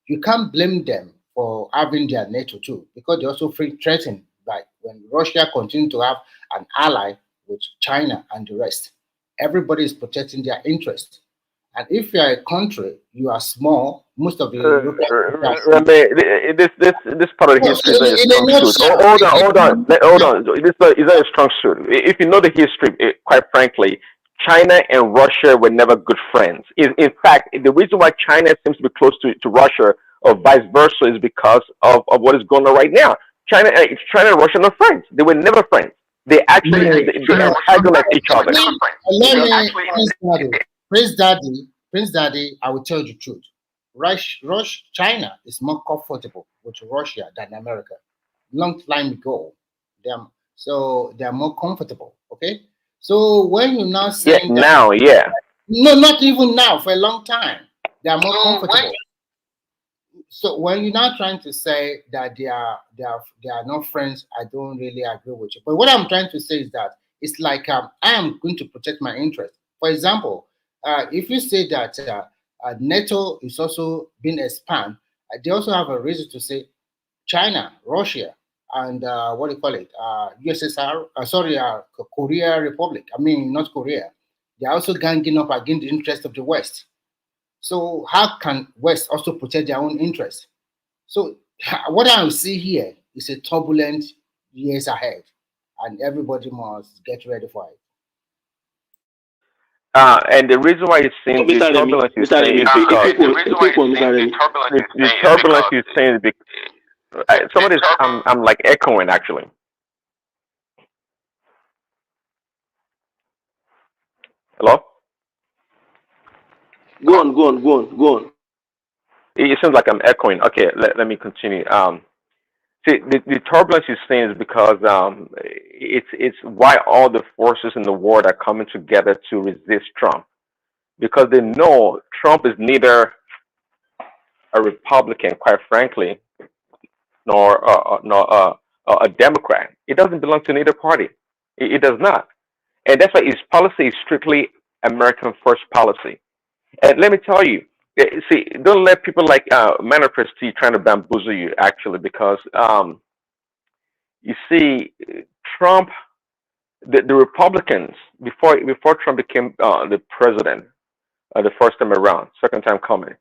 You can't blame them for having their NATO too, because they also feel threatened by when Russia continues to have an ally with China and the rest. Everybody is protecting their interests. And if you are a country, you are small. Most of the European this part of the history is not a in a strong suit. nutshell, Hold on. This is not a strong suit. If you know the history, quite frankly, China and Russia were never good friends. In fact, the reason why China seems to be close to Russia or vice versa is because of what is going on right now. China and Russia are not friends. They were never friends. They actually they antagonize each other. Prince Daddy, I will tell you the truth. China is more comfortable with Russia than America. Long time ago, they're more comfortable. Okay, so when you're now saying now, no, not even now. For a long time, they are more comfortable. So when you're now trying to say that they are not friends, I don't really agree with you. But what I'm trying to say is that it's like I am going to protect my interest. For example, if you say that NATO is also being expanded, they also have a reason to say China, Russia, and what do you call it? USSR, Korea Republic. I mean, not Korea. They're also ganging up against the interest of the West. So how can West also protect their own interests? So what I see here is a turbulent years ahead, and everybody must get ready for it. And the reason why it's saying the turbulence is saying is because the turbulence is saying is because some of this I'm like echoing actually. Hello? Go on. It seems like I'm echoing. Okay, let me continue. See, the turbulence you're saying is because it's why all the forces in the world are coming together to resist Trump, because they know Trump is neither a Republican, quite frankly, nor a Democrat. It doesn't belong to neither party. It does not, and that's why his policy is strictly American first policy. And let me tell you, see, don't let people like Manor Prestige trying to bamboozle you, actually, because you see, Trump, the Republicans, before Trump became the president the first time around, second time coming,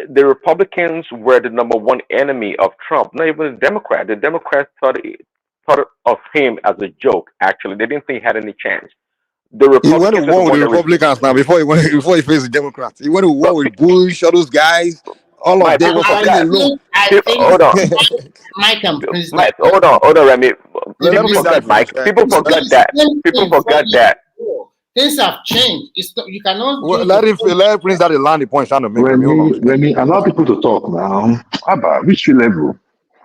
the Republicans were the number one enemy of Trump, not even the Democrat. The Democrats thought of him as a joke, actually. They didn't think he had any chance. The He went to Republicans are the war with one the that Republicans now before he faced the Democrats. He went to war with Bush, all those guys, all of them. Was talking alone. Hold on. Mike and Prince Mike, hold on, Remy. People Prince forget, Daddy Mike. finish. People forget that. People forget that. Things have changed. You cannot Well, let Prince Daddy land the point trying to make. Remy, allow people to talk now. Abba, which level?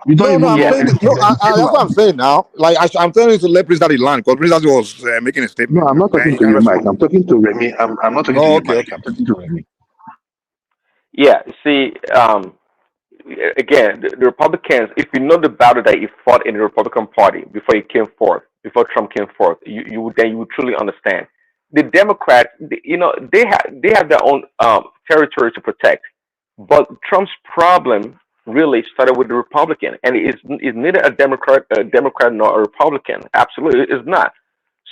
You don't No, even I'm saying that's what I'm saying now. Like I'm telling you to let Prince Daddy land because Prince Daddy was making a statement. No, I'm not talking to you, Mike. I'm talking to Remy. I'm not talking to you, okay, Mike. okay. I'm talking to Remy. Yeah, see, again, the Republicans, if you know the battle that he fought in the Republican Party before he came forth, before Trump came forth, you would truly understand. The Democrats, they have their own territory to protect, but Trump's problem really started with the Republican, and is neither a Democrat nor a Republican. Absolutely, it is not.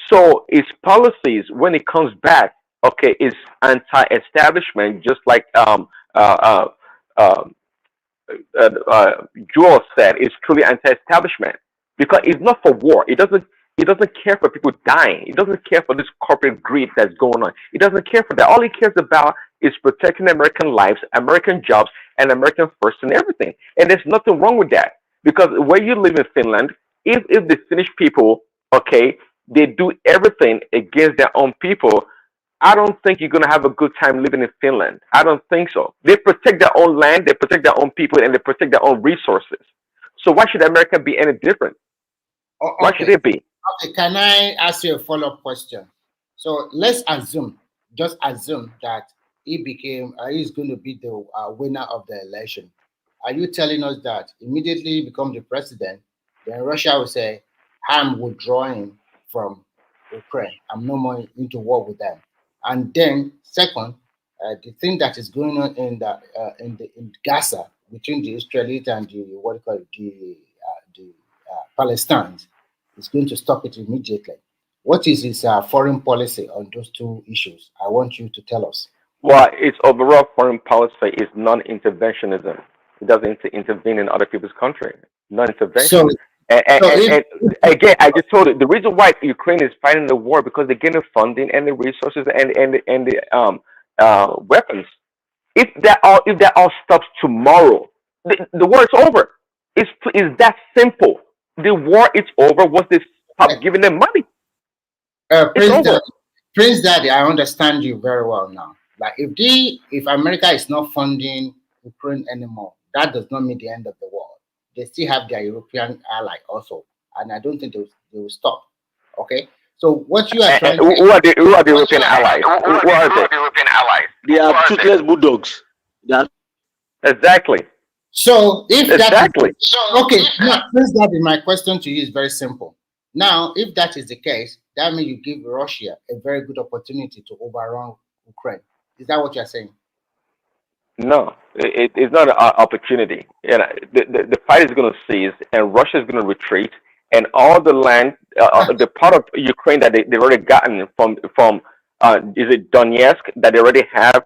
So his policies, when it comes back, okay, is anti-establishment, just like uh, uh, Joel said, is truly anti-establishment because it's not for war. It doesn't care for people dying. It doesn't care for this corporate greed that's going on. It doesn't care for that. All it cares about is protecting American lives, American jobs, and American first and everything. And there's nothing wrong with that because where you live in Finland, if the Finnish people, okay, they do everything against their own people, I don't think you're gonna have a good time living in Finland. I don't think so. They protect their own land, they protect their own people, and they protect their own resources. So why should America be any different? Why should it be? Okay, can I ask you a follow-up question? So let's just assume that he's going to be the winner of the election. Are you telling us that immediately he becomes the president, then Russia will say, I'm withdrawing from Ukraine. I'm no more into war with them. And then, second, the thing that is going on in Gaza between the Israelis and the Palestinians is going to stop it immediately. What is his foreign policy on those two issues? I want you to tell us. Well, its overall foreign policy is non-interventionism. It doesn't intervene in other people's country. Non-intervention. So, And again, I just told you the reason why Ukraine is fighting the war because they're getting funding and the resources and the weapons. If that all stops tomorrow, the war is over. It's that simple. The war is over once they stop giving them money. It's over. Prince Daddy, I understand you very well now. Like if America is not funding Ukraine anymore, that does not mean the end of the world. They still have their European ally also, and I don't think they will stop. Okay, so what you are trying who are the European allies? Who are they? They are toothless bulldogs. Exactly. So if exactly. that is okay, now Prince Daddy, my question to you is very simple. Now, if that is the case, that means you give Russia a very good opportunity to overrun Ukraine. Is that what you're saying? No, it's not an opportunity. The fight is going to cease, and Russia is going to retreat, and all the land, the part of Ukraine that they've already gotten from is it Donetsk that they already have,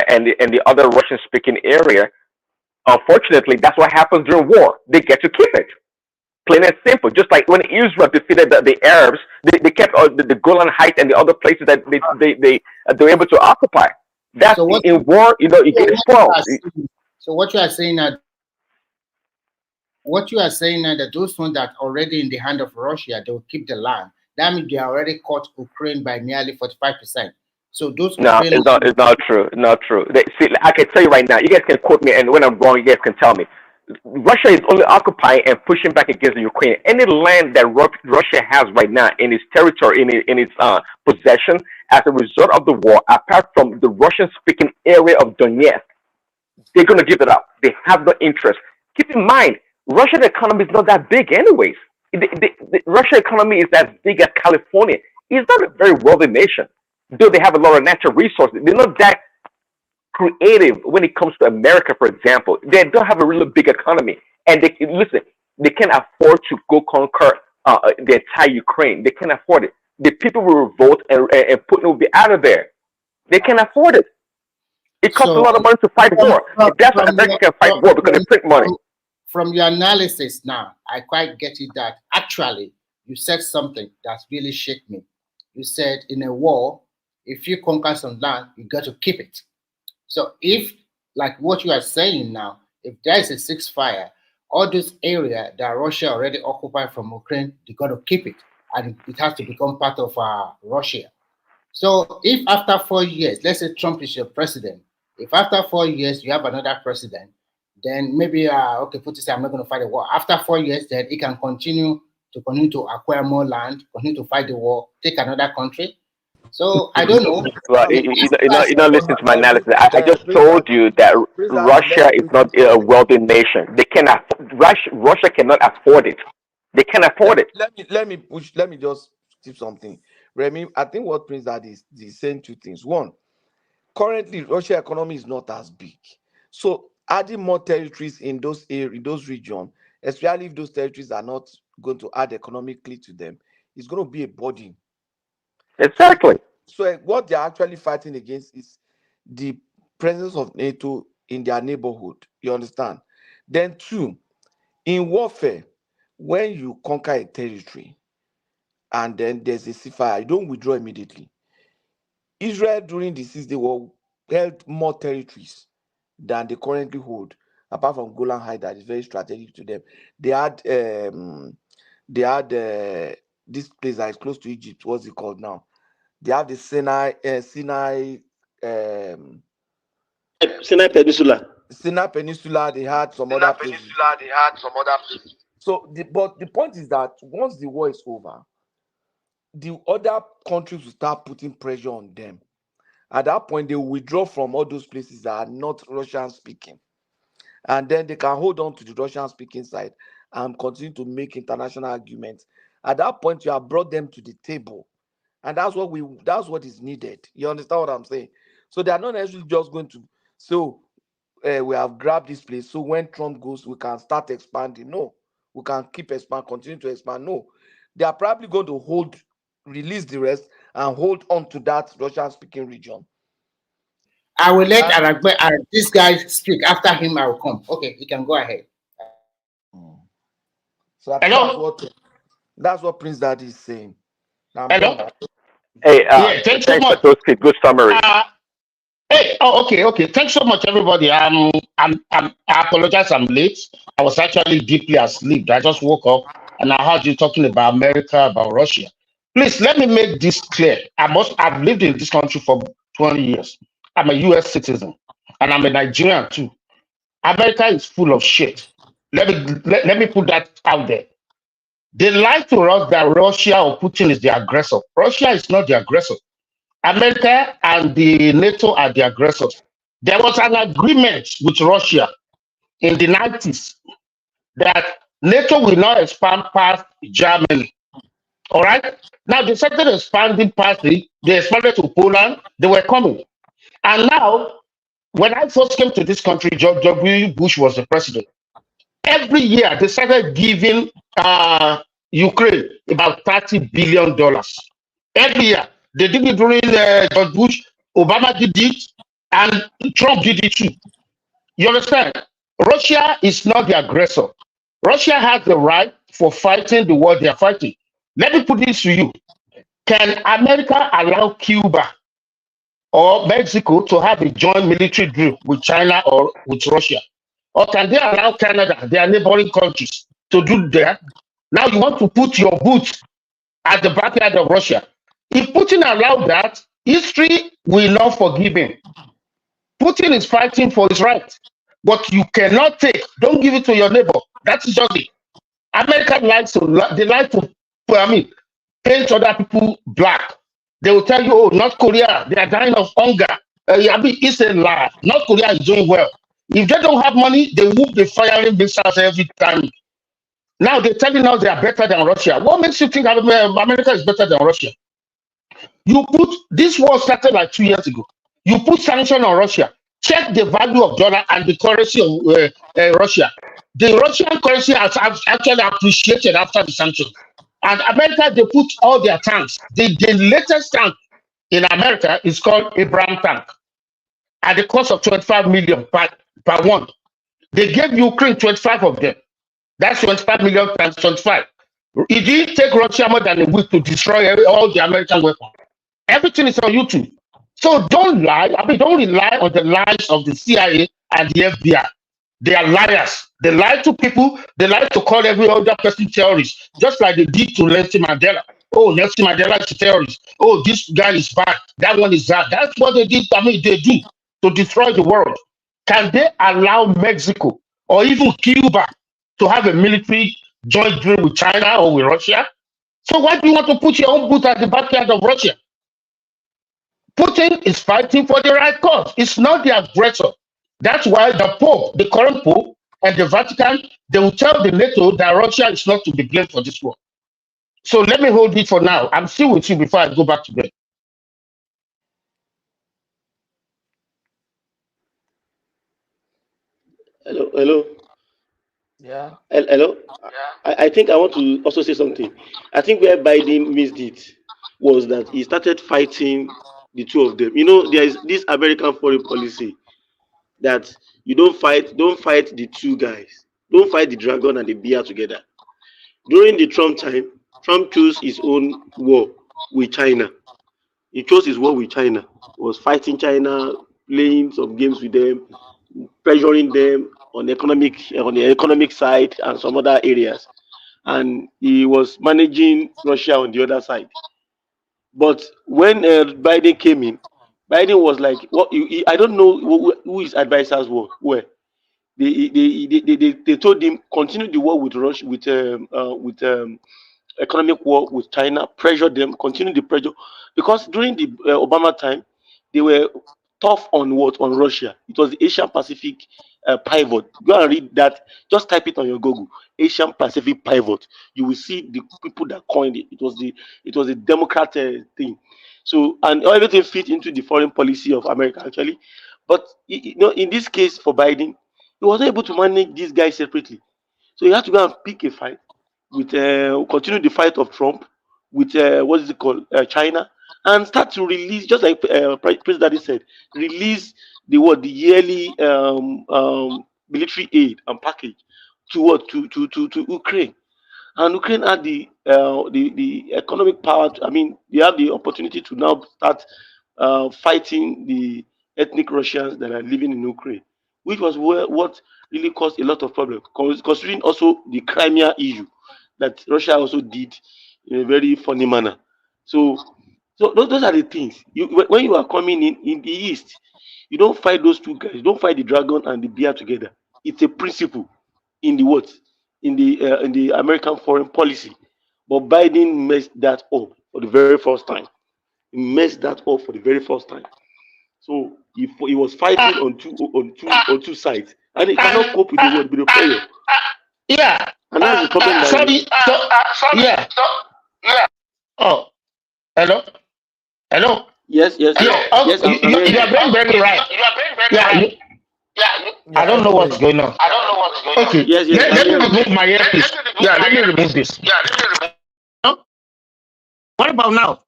and the other Russian-speaking area. Unfortunately, that's what happens during war. They get to keep it. Plain and simple. Just like when Israel defeated the Arabs, they kept the Golan Heights and the other places that they were able to occupy. That's So what in war, you get spoiled. So what you are saying now, that those ones that are already in the hand of Russia, they will keep the land. That means they already caught Ukraine by nearly 45%. So those No, Ukrainians, it's not true. Not true. See, I can tell you right now. You guys can quote me, and when I'm wrong, you guys can tell me. Russia is only occupying and pushing back against the Ukraine. Any land that Russia has right now in its territory, in its possession, as a result of the war, apart from the Russian-speaking area of Donetsk, they're going to give it up. They have no interest. Keep in mind, Russian economy is not that big, anyways. The Russian economy is as big as California. It's not a very wealthy nation, though they have a lot of natural resources. They're not that creative when it comes to America, for example. They don't have a really big economy, and they can't afford to go conquer the entire Ukraine. They can't afford it. The people will revolt, and Putin will be out of there. They can't afford it. It costs a lot of money to fight war. That's why America can fight war because they print money. From your analysis now, I quite get it that actually you said something that's really shook me. You said in a war, if you conquer some land, you got to keep it. So if, like what you are saying now, if there is a ceasefire, all those areas that Russia already occupied from Ukraine, they got to keep it, and it has to become part of Russia. So if after 4 years, let's say Trump is your president, if after 4 years you have another president, then maybe okay, Putin say I'm not going to fight the war. After 4 years, then he can continue to acquire more land, continue to fight the war, take another country. So I don't know. Well, you're not listening to my analysis. I just told you that Russia is not a wealthy nation. They cannot. Russia cannot afford it. They can afford it. Let me just tip something. Remy, I think what Prince Dad is saying two things. One, currently Russia economy is not as big. So adding more territories in those areas, in those regions, especially if those territories are not going to add economically to them, it's going to be a burden. Exactly. So what they're actually fighting against is the presence of NATO in their neighborhood. You understand? Then two, in warfare, when you conquer a territory and then there's a ceasefire, you don't withdraw immediately. Israel during the 6 Day War held more territories than they currently hold, apart from Golan Heights that is very strategic to them. They had this place that is close to Egypt. What's it called now? They have the Sinai Peninsula. Sinai Peninsula. They had some other places. So, but the point is that once the war is over, the other countries will start putting pressure on them. At that point, they will withdraw from all those places that are not Russian speaking, and then they can hold on to the Russian speaking side and continue to make international arguments. At that point, you have brought them to the table, and that's what is needed. You understand what I'm saying? So they are not necessarily just going to we have grabbed this place, so when Trump goes, we can start expanding. No, we can continue to expand. No, they are probably going to release the rest and hold on to that Russian speaking region. I will let this guy speak. After him, I will come. Okay, you can go ahead. So that's what Prince Daddy is saying. Now I'm Hello? done. Hey, Thanks so thanks, much. Satoshi. Good summary. Okay. Thanks so much, everybody. I apologize. I'm late. I was actually deeply asleep. I just woke up and I heard you talking about America, about Russia. Please let me make this clear. I've lived in this country for 20 years. I'm a U.S. citizen and I'm a Nigerian too. America is full of shit. Let me put that out there. They lie to us that Russia or Putin is the aggressor. Russia is not the aggressor. America and the NATO are the aggressors. There was an agreement with Russia in the 90s that NATO will not expand past Germany. All right? Now they started expanding past they expanded to Poland, they were coming. And now, when I first came to this country, George W. Bush was the president. Every year they started giving Ukraine about $30 billion. Every year. They did it during George Bush, Obama did it, and Trump did it too. You understand? Russia is not the aggressor. Russia has the right for fighting the war they are fighting. Let me put this to you. Can America allow Cuba or Mexico to have a joint military drill with China or with Russia? Or can they allow Canada, their neighboring countries, to do that? Now you want to put your boots at the backyard of Russia. If Putin allowed that, history will not forgive him. Putin is fighting for his right, but you cannot take. Don't give it to your neighbor. That's just it. America they like to, paint other people black. They will tell you, oh, North Korea, they are dying of hunger. It's a lie. North Korea is doing well. If they don't have money, they will be firing missiles every time. Now they're telling us they are better than Russia. What makes you think America is better than Russia? You put this war started like 2 years ago. You put sanction on Russia. Check the value of dollar and the currency of Russia. The Russian currency has actually appreciated after the sanctions. And America, they put all their tanks. The latest tank in America is called Abraham tank at the cost of 25 million per one. They gave Ukraine 25 of them. That's 25 million times 25. It didn't take Russia more than a week to destroy all the American weapons. Everything is on YouTube. So don't lie. Don't rely on the lies of the CIA and the FBI. They are liars. They lie to people. They lie to call every other person terrorist, just like they did to Nelson Mandela. Oh, Nelson Mandela is a terrorist. Oh, this guy is bad. That one is bad. That's what they did. They do to destroy the world. Can they allow Mexico or even Cuba to have a military joint drill with China or with Russia? So why do you want to put your own boot at the backyard of Russia? Putin is fighting for the right cause. It's not the aggressor. That's why the Pope, the current Pope, and the Vatican, they will tell the NATO that Russia is not to be blamed for this war. So let me hold it for now. I'm still with you before I go back to bed. Hello. Yeah. Hello. I think I want to also say something. I think where Biden missed it was that he started fighting the two of them. There is this American foreign policy that you don't fight the two guys. Don't fight the dragon and the bear together. During the Trump time, Trump chose his own war with China. He chose his war with China. He was fighting China, playing some games with them, pressuring them on the economic side and some other areas. And he was managing Russia on the other side. But when Biden came in, Biden was like, "What? I don't know who his advisors were. They told him continue the war with Russia with economic war with China, pressure them, continue the pressure, because during the Obama time, they were tough on Russia. It was the Asian Pacific pivot. Go and read that. Just type it on your Google. Asian Pacific pivot. You will see the people that coined it. It was a Democrat thing. So and everything fit into the foreign policy of America actually. But in this case for Biden, he was not able to manage these guys separately. So he had to go and pick a fight with continue the fight of Trump with what is it called China, and start to release, just like President said, release the yearly military aid and package to what to Ukraine, and Ukraine had the economic power. They have the opportunity to now start fighting the ethnic Russians that are living in Ukraine, which was what really caused a lot of problems. Considering also the Crimea issue that Russia also did in a very funny manner. So those are the things. When you are coming in the East, you don't fight those two guys. You don't fight the dragon and the bear together. It's a principle in the what in the American foreign policy. But Biden messed that up for the very first time. He messed that up for the very first time. So he was fighting on two sides, and he cannot cope with the pressure. Yeah. And that's the problem. Sorry. Yeah. Oh, hello. Hello. Yes. Yeah. Yes. You are very, very right. Yeah. I don't know what's going on. Okay. Yes. Let me remove my earpiece. Yeah. Let me remove this. What about now?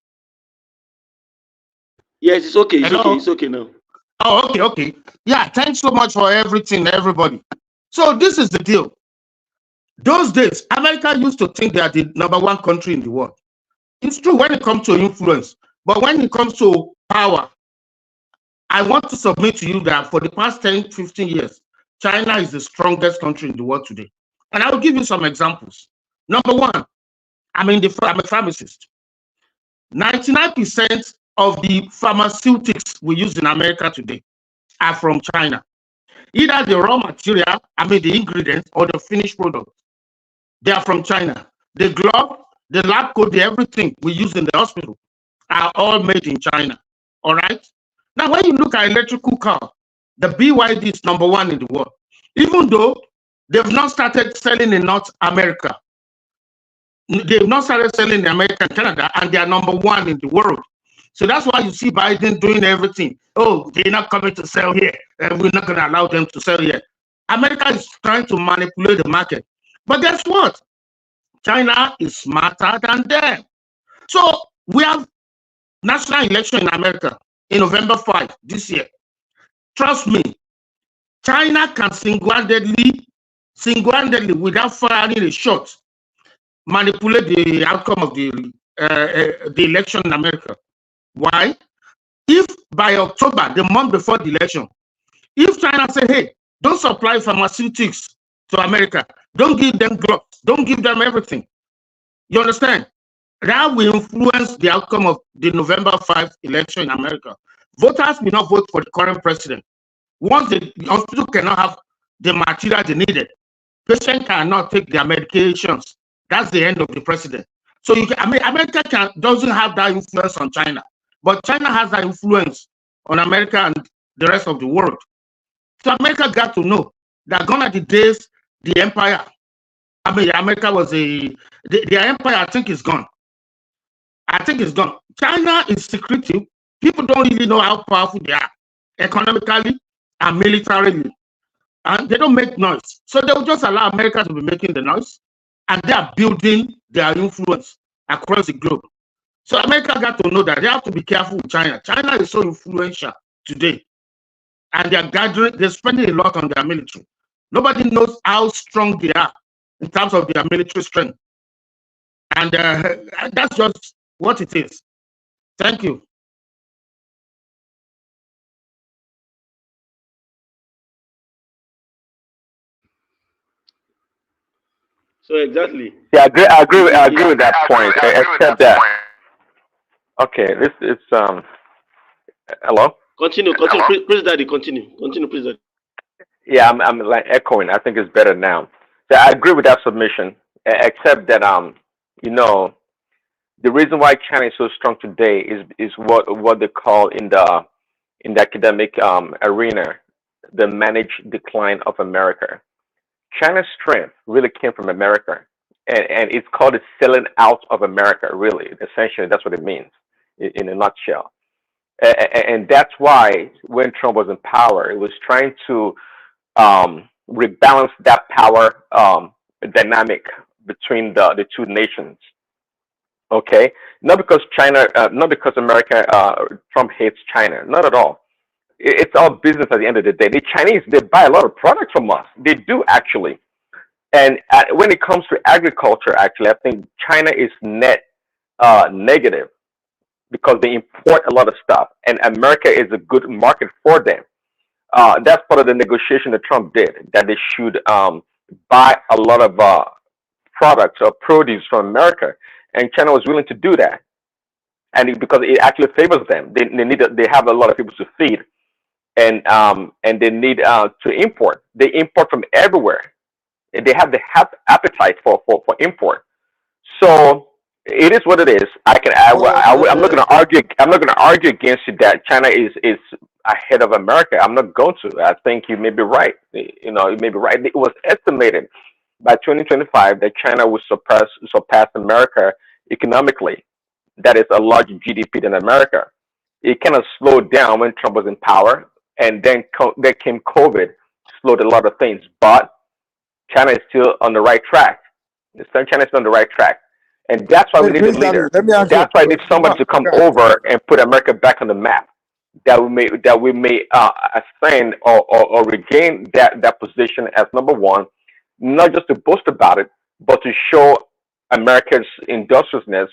Yes, it's okay. Hello? It's okay now. Oh, okay. Yeah, thanks so much for everything, everybody. So this is the deal. Those days, America used to think they are the #1 country in the world. It's true when it comes to influence, but when it comes to power, I want to submit to you that for the past 10, 15 years, China is the strongest country in the world today. And I will give you some examples. Number one, I'm a pharmacist. 99% of the pharmaceutics we use in America today are from China. Either the raw material, the ingredients, or the finished product. They are from China. The glove, the lab coat, everything we use in the hospital are all made in China. All right? Now, when you look at electrical car, the BYD is #1 in the world. Even though they've not started selling in North America. They've not started selling in America and Canada, and they are #1 in the world. So that's why you see Biden doing everything. Oh, they're not coming to sell here, and we're not going to allow them to sell here. America is trying to manipulate the market. But guess what? China is smarter than them. So we have national election in America in November 5 this year. Trust me, China can single-handedly, without firing a shot, manipulate the outcome of the election in America. Why? If by October, the month before the election, if China say, hey, don't supply pharmaceutics to America, don't give them gloves, don't give them everything, you understand? That will influence the outcome of the November 5 election in America. Voters will not vote for the current president. Once the hospital cannot have the material they needed, patients cannot take their medications. That's the end of the president. So America doesn't have that influence on China, but China has that influence on America and the rest of the world. So America got to know that gone are the days the empire. America was the empire. I think is gone. China is secretive. People don't really know how powerful they are economically and militarily, and they don't make noise. So they will just allow America to be making the noise, and they are building their influence across the globe. So America got to know that they have to be careful with China. China is so influential today, and they're spending a lot on their military. Nobody knows how strong they are in terms of their military strength. And that's just what it is. Thank you. So exactly. Yeah, I agree with that point. Except that. Okay, this is hello. Continue, please, Daddy. Continue, please, Daddy. Yeah, I'm like echoing. I think it's better now. So I agree with that submission, except that the reason why China is so strong today is what they call in the academic arena the managed decline of America. China's strength really came from America, and it's called the selling out of America. Really, essentially, that's what it means in a nutshell. And that's why when Trump was in power, it was trying to rebalance that power dynamic between the two nations. Okay, not because America, Trump hates China, not at all. it's all business at the end of the day. The Chinese, they buy a lot of products from us. They do actually. And when it comes to agriculture, actually, I think China is net negative because they import a lot of stuff, and America is a good market for them. That's part of the negotiation that Trump did, that they should buy a lot of products or produce from America, and China was willing to do that, because it actually favors them. They have a lot of people to feed, and they need to import. They import from everywhere. They have the appetite for import. So it is what it is. I'm not going to argue. I'm not going to argue against you that China is ahead of America. I'm not going to. I think you may be right. You may be right. It was estimated by 2025 that China would surpass America economically. That is a larger GDP than America. It kind of slowed down when Trump was in power, and then there came COVID, slowed a lot of things. But China is still on the right track. China is on the right track. And that's why we need a leader. That's why we need somebody to come over and put America back on the map. That we may ascend or regain that position as number one, not just to boast about it, but to show America's industriousness,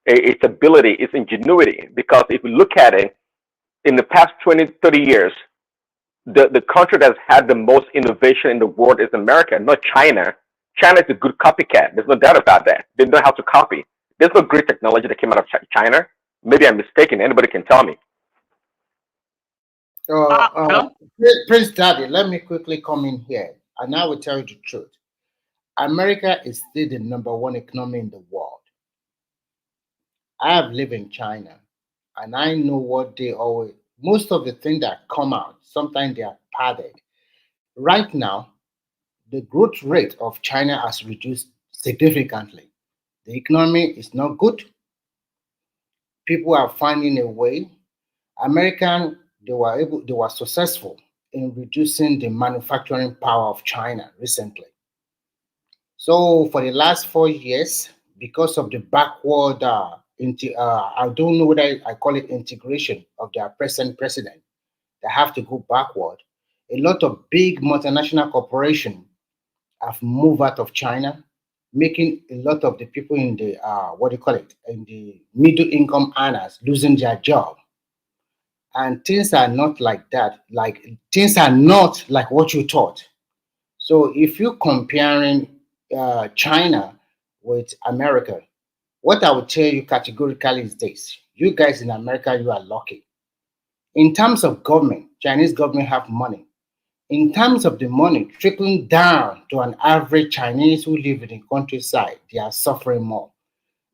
its ability, its ingenuity. Because if you look at it, in the past 20, 30 years, the country that's had the most innovation in the world is America, not China. China is a good copycat. There's no doubt about that. They know how to copy. There's no great technology that came out of China. Maybe I'm mistaken. Anybody can tell me. Prince Daddy, let me quickly come in here, and I will tell you the truth. America is still the #1 economy in the world. I have lived in China, and I know what they always, most of the things that come out, sometimes they are padded. Right now, the growth rate of China has reduced significantly. The economy is not good. People are finding a way. They were successful in reducing the manufacturing power of China recently. So for the last 4 years, because of the backward, I don't know whether I call it integration of their present president, they have to go backward. A lot of big multinational corporations have moved out of China, making a lot of the people in the in the middle income earners losing their job. And things are not like that. Things are not like what you thought. So if you're comparing China with America, what I would tell you categorically is this: you guys in America, you are lucky. In terms of government, Chinese government have money. In terms of the money trickling down to an average Chinese who live in the countryside, they are suffering more.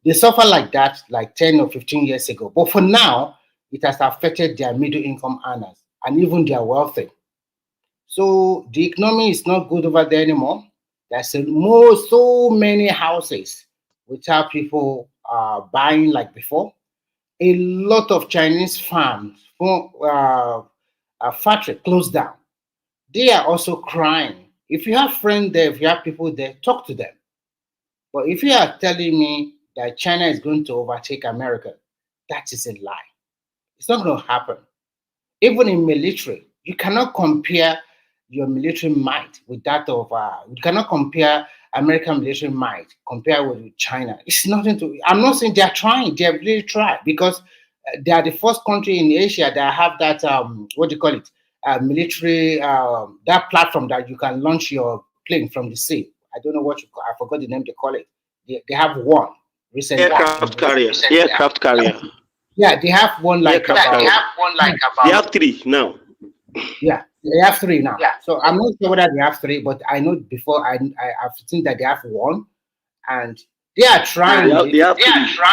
They suffer like that like 10 or 15 years ago. But for now, it has affected their middle income earners and even their wealthy. So the economy is not good over there anymore. There's so many houses without people buying like before. A lot of Chinese farms, factory closed down. They are also crying. If you have friends there, if you have people there, talk to them. But if you are telling me that China is going to overtake America, that is a lie. It's not going to happen. Even in military, you cannot compare your military might with that of, you cannot compare American military might compared with China. It's nothing to, I'm not saying they're trying, they're really trying, because they are the first country in Asia that have that, military, that platform that you can launch your plane from the sea. I don't know what I forgot the name they call it. They have one recently. Aircraft carrier. Aircraft carrier. Yeah, they have one like about. They have 3 now. Yeah, they have 3 now. Yeah. So I'm not sure whether they have 3, but I know before I've seen that they have 1, and they are trying. They have 3.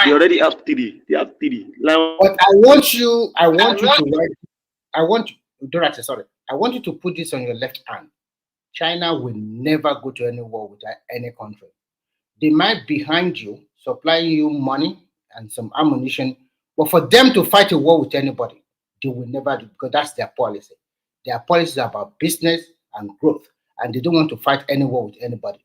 They already have 3. They have 3. But I want you to put this on your left hand. China will never go to any war with any country. They might be behind you, supplying you money and some ammunition, but for them to fight a war with anybody, they will never do, because that's their policy. Their policy is about business and growth, and they don't want to fight any war with anybody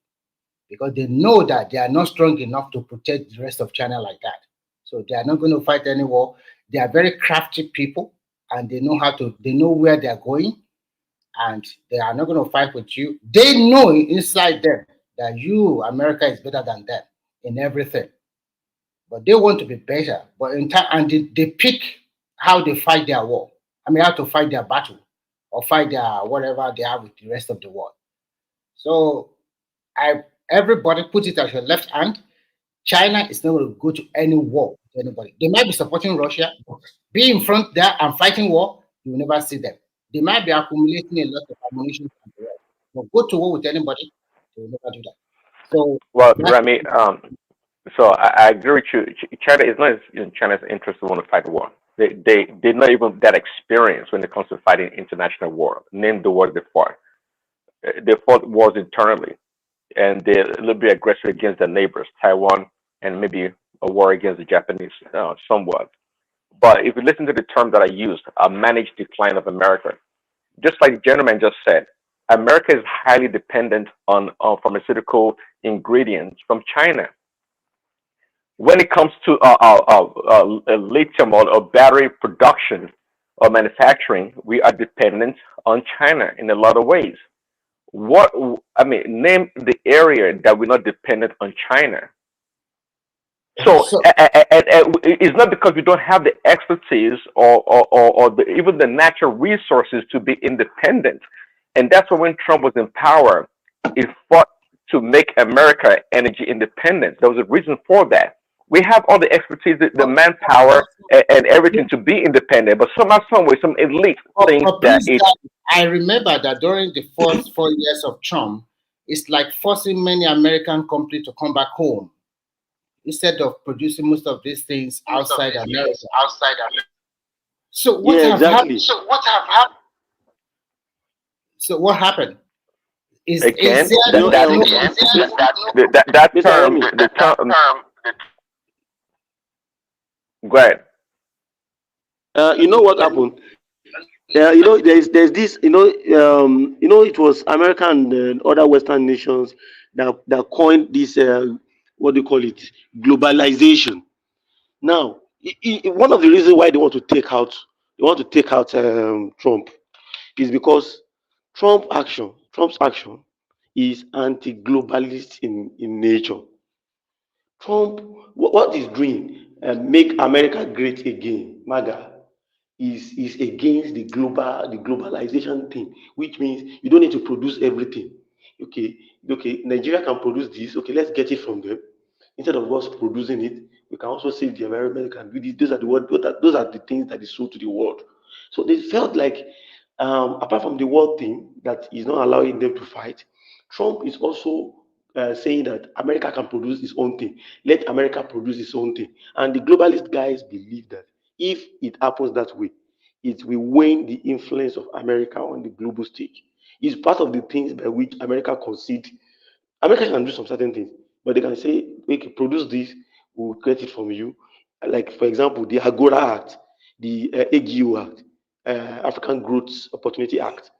because they know that they are not strong enough to protect the rest of China like that. So they are not going to fight any war. They are very crafty people, and they know where they're going, and they are not going to fight with you. They know inside them that America is better than them in everything. But they want to be better. But in time, and they pick how they fight their war. I mean, how to fight their battle or fight their whatever they have with the rest of the world. So everybody put it at your left hand. China is not going to go to any war with anybody. They might be supporting Russia, but be in front there and fighting war, you will never see them. They might be accumulating a lot of ammunition from the rest. But go to war with anybody, they will never do that. So, well, Remy, so I agree with you. China is not in China's interest to want to fight a war. They're not even that experienced when it comes to fighting international war. Name the wars they fought. They fought wars internally, and they're a little bit aggressive against their neighbors, Taiwan, and maybe a war against the Japanese somewhat. But if you listen to the term that I used, a managed decline of America, just like the gentleman just said, America is highly dependent on pharmaceutical ingredients from China. When it comes to lithium or battery production or manufacturing, we are dependent on China in a lot of ways. Name the area that we're not dependent on China. So it's not because we don't have the expertise or even the natural resources to be independent. And that's why when Trump was in power, he fought to make America energy independent. There was a reason for that. We have all the expertise, the manpower, and everything to be independent. But somehow, some way, some elite think that I remember that during the first 4 years of Trump, it's like forcing many American companies to come back home instead of producing most of these things outside America. So what happened? So what happened? that term. Go ahead. You know what happened? There's this. It was America and other Western nations that coined this. What do you call it? Globalization. Now, one of the reasons why they want to take out Trump is because Trump's action is anti-globalist in nature. Trump, what he's doing, make America great again, MAGA, is against the globalization thing, which means you don't need to produce everything. Okay, Nigeria can produce this. Okay, let's get it from them. Instead of us producing it, we can also save the environment. Can do this. Those are the things that is sold to the world. So they felt like, apart from the world thing that is not allowing them to fight, Trump is also saying that America can produce its own thing. Let America produce its own thing. And the globalist guys believe that if it happens that way, it will wane the influence of America on the global stage. It's part of the things by which America concede. America can do some certain things, but they can say, we can produce this, we'll get it from you. Like, for example, the Agora Act, the AGO Act, African Growth Opportunity Act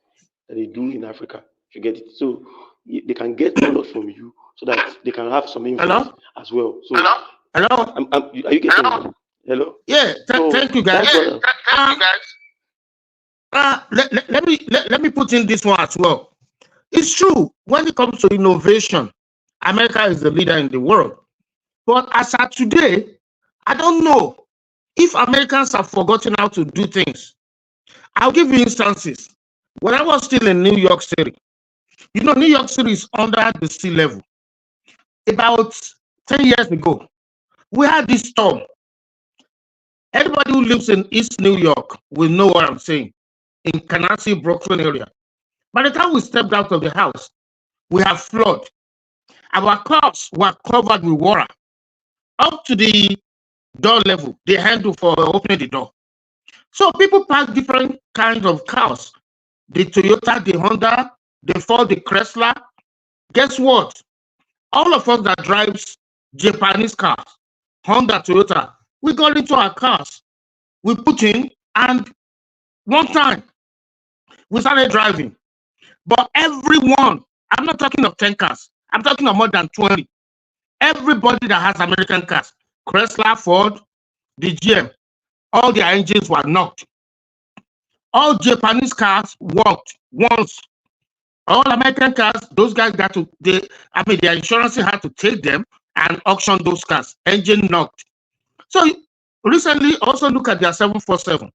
that they do in Africa. You get it. So they can get products from you so that they can have some influence as well. So, Hello? Are you getting me? Hello? Yeah, thank you guys. Let me put in this one as well. It's true, when it comes to innovation, America is the leader in the world. But as of today, I don't know if Americans have forgotten how to do things. I'll give you instances. When I was still in New York City, New York City is under the sea level. About 10 years ago, we had this storm. Anybody who lives in East New York will know what I'm saying, in Canarsie, Brooklyn area. By the time we stepped out of the house, we have flood. Our cars were covered with water up to the door level, the handle for opening the door. So people park different kinds of cars. The Toyota, the Honda, the Ford, the Chrysler. Guess what? All of us that drives Japanese cars, Honda, Toyota, we got into our cars. We put in, and one time we started driving. But everyone, I'm not talking of 10 cars, I'm talking of more than 20. Everybody that has American cars, Chrysler, Ford, the GM, all their engines were knocked. All Japanese cars worked once. All American cars, those guys got to, their insurance had to take them and auction those cars. Engine knocked. So recently, also look at their 747.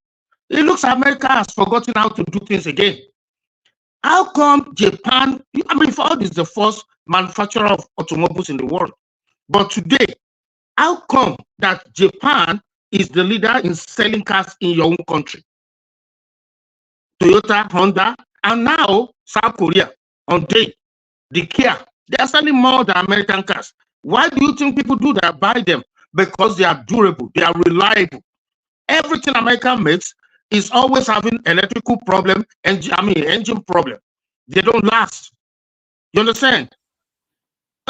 It looks America has forgotten how to do things again. How come Japan, Ford is the first manufacturer of automobiles in the world. But today, how come that Japan is the leader in selling cars in your own country? Toyota, Honda, and now South Korea, Hyundai, the Kia, they are selling more than American cars. Why do you think people do that? Buy them because they are durable, they are reliable. Everything America makes is always having electrical problem, engine problem. They don't last. You understand?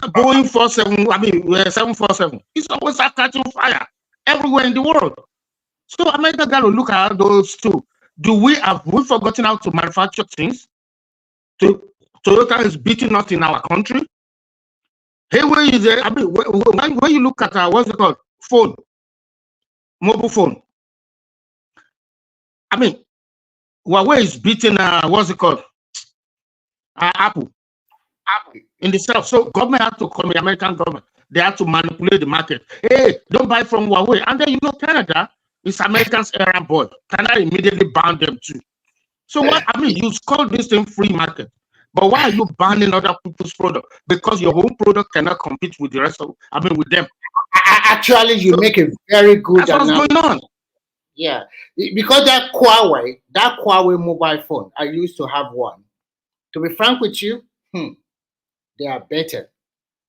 Boeing 747, it's always catching fire everywhere in the world. So America got to look at those two. Have we forgotten how to manufacture things? Toyota is beating us in our country. Hey, where is it? When you look at what's it called? Phone, mobile phone. Huawei is beating what's it called? Apple in the south. So government had to come, the American government, they had to manipulate the market. Hey, don't buy from Huawei. And then Canada is Americans' era boy. Canada immediately banned them too. So what you call this thing free market, but why are you banning other people's product? Because your own product cannot compete with the rest of with them. Actually, you make a very good That's what's going on. Yeah, because that Huawei mobile phone, I used to have one. To be frank with you, they are better.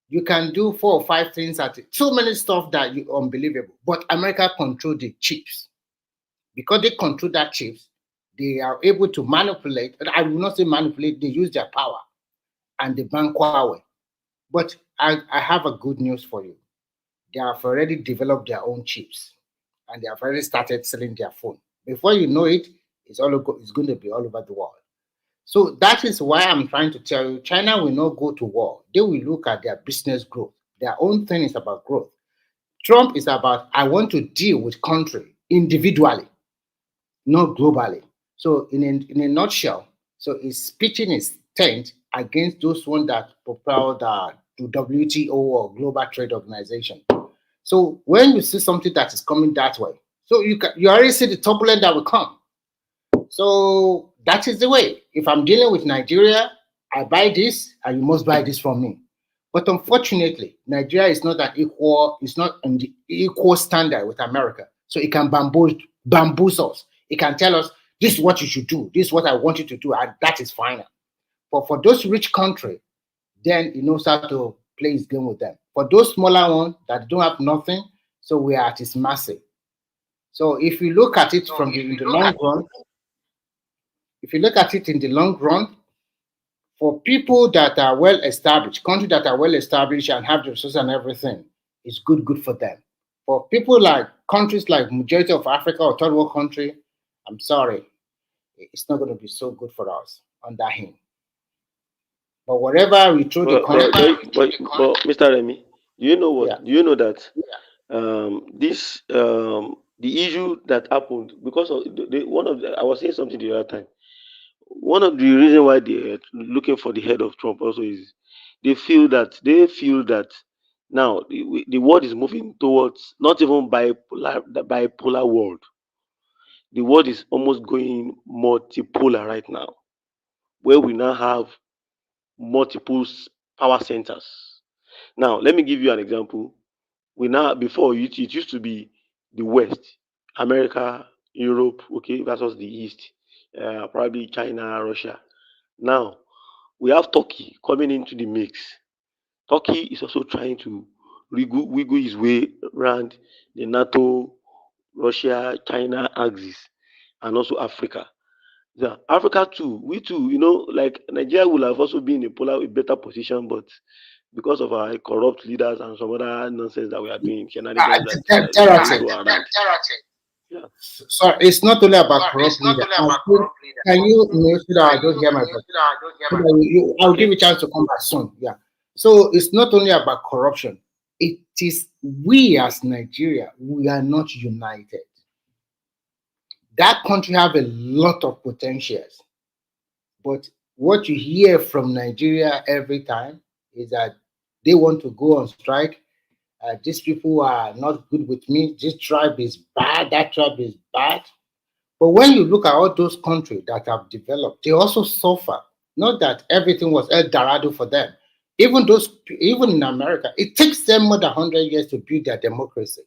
You can do 4 or 5 things at it. So many stuff that you unbelievable. But America control the chips. Because they control that chips, they are able to manipulate. I will not say manipulate, they use their power and they ban Huawei. But I have a good news for you. They have already developed their own chips and they have already started selling their phone. Before you know it, it's going to be all over the world. So that is why I'm trying to tell you, China will not go to war. They will look at their business growth. Their own thing is about growth. Trump is about, I want to deal with country individually, not globally. So in a nutshell, so he's pitching his tent against those ones that propel the WTO or Global Trade Organization. So when you see something that is coming that way, so you already see the turbulence that will come. So that is the way. If I'm dealing with Nigeria, I buy this and you must buy this from me. But unfortunately, Nigeria is not it's not on the equal standard with America. So it can bamboozle us. It can tell us, this is what you should do. This is what I want you to do. And that is final. But for those rich countries, then he knows how to play his game with them. For those smaller ones that don't have nothing, so we are at his mercy. So if you look at it from in the long run, if you look at it in the long run, for people that are well established, countries that are well established and have the resources and everything, it's good for them. For people like countries like majority of Africa or third world country, I'm sorry, it's not going to be so good for us under him. But whatever we throw the country, but Mr. Remy, do you know what? Yeah. Do you know that the issue that happened because of I was saying something the other time. One of the reasons why they are looking for the head of Trump also is they feel that now the world is moving towards not even bipolar world. The world is almost going multipolar right now, where we now have multiple power centers. Now, let me give you an example. Before it used to be the West, America, Europe, okay, versus the East, probably China, Russia. Now, we have Turkey coming into the mix. Turkey is also trying to wiggle his way around the NATO, Russia, China axis, and also Africa. Yeah, Africa too, we too, like Nigeria will have also been in a better position, but because of our corrupt leaders and some other nonsense that we are doing, yeah. So it's not only about corrupt leaders. Can you make sure that I don't hear my voice? I'll give you a chance to come back soon. Yeah. So it's not only about corruption. It is we as Nigeria, we are not united. that country have a lot of potentials. But what you hear from Nigeria every time is that they want to go on strike. These people are not good with me. This tribe is bad. That tribe is bad. But when you look at all those countries that have developed, they also suffer. Not that everything was El Dorado for them. Even in America, it takes them more than 100 years to build their democracy.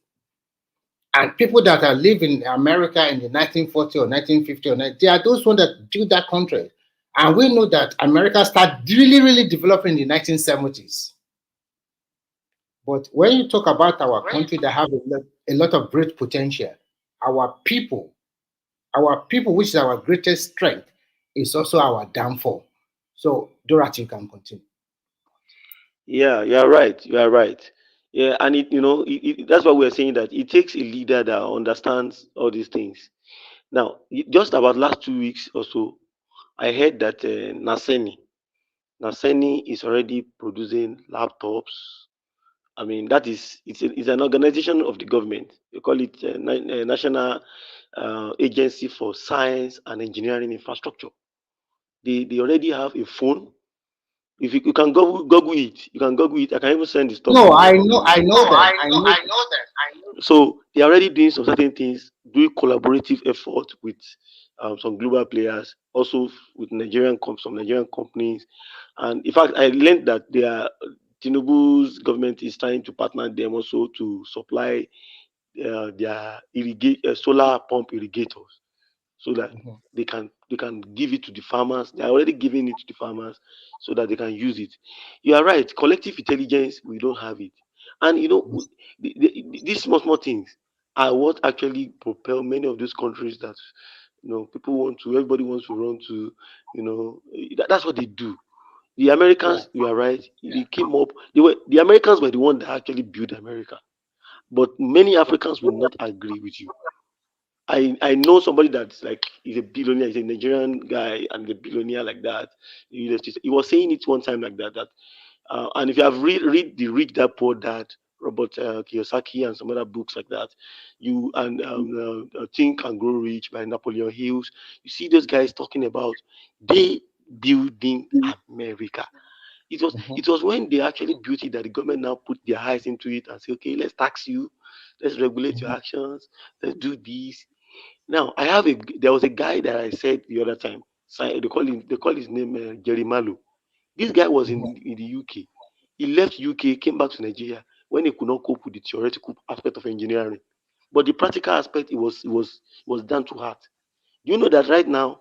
And people that are living in America in the 1940 or 1950 or 19, they are those ones that built that country. And we know that America started really, really developing in the 1970s. But when you talk about our country that have a lot of great potential, our people, which is our greatest strength, is also our downfall. So, Dorothy, you can continue. Yeah, you are right. You are right. Yeah, and that's why we're saying that it takes a leader that understands all these things. Now, just about last 2 weeks or so, I heard that Naseni is already producing laptops. I mean, it's an organization of the government. They call it National Agency for Science and Engineering Infrastructure. They already have a phone. If you can Google it, you can Google it. I can even send the stuff. No, I know that. So they are already doing some certain things, doing collaborative effort with some global players, also with some Nigerian companies. And in fact, I learned that Tinubu's government is trying to partner them also to supply their solar pump irrigators, so that they can give it to the farmers. They are already giving it to the farmers so that they can use it. You are right. Collective intelligence, we don't have it, and these small things are what actually propel many of those countries that everybody wants to run to. That's what they do. The Americans, you are right. They came up. The Americans were the one that actually built America, but many Africans will not agree with you. I know somebody that's like he's a billionaire, he's a Nigerian guy and a billionaire like that. He was saying it one time like that. And if you have read the Rich Dad Poor Dad, Robert Kiyosaki, and some other books like that, Think and Grow Rich by Napoleon Hills, you see those guys talking about they building America. It was when they actually built it that the government now put their eyes into it and say, okay, let's tax you, let's regulate your actions, let's do this. Now there was a guy that I said the other time. They call his name Jerry Malo. This guy was in the UK. He left UK, came back to Nigeria when he could not cope with the theoretical aspect of engineering, but the practical aspect it was down to heart. You know that right now,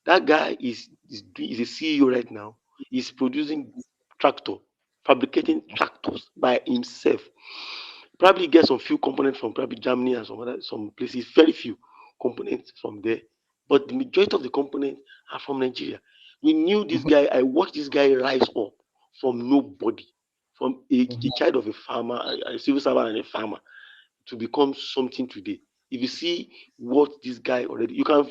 that guy is a CEO right now. He's producing fabricating tractors by himself. Probably get some few components from probably Germany and some places, very few components from there. But the majority of the components are from Nigeria. We knew this guy, I watched this guy rise up from nobody, from a child of a farmer, a civil servant and a farmer, to become something today. If you see what this guy already, you can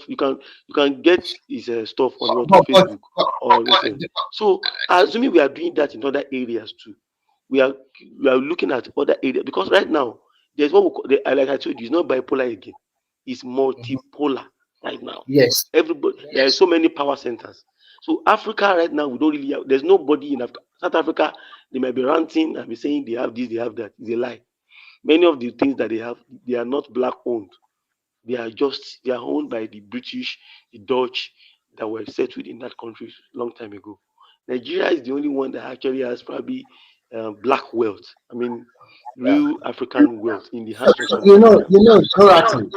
get his stuff on Facebook or anything. So assuming we are doing that in other areas too, we are looking at other areas, because right now there's what we call, like I told you, it's not bipolar again, it's multipolar right now. Yes. Everybody, there are so many power centers. So Africa right now, we don't really have, there's nobody in Africa. South Africa, they might be ranting and be saying they have this, they have that. It's a lie. Many of the things that they have, they are not black owned. They are owned by the British, the Dutch that were settled in that country long time ago. Nigeria is the only one that actually has probably black wealth. I mean, real African wealth in the hands of some Dorothy,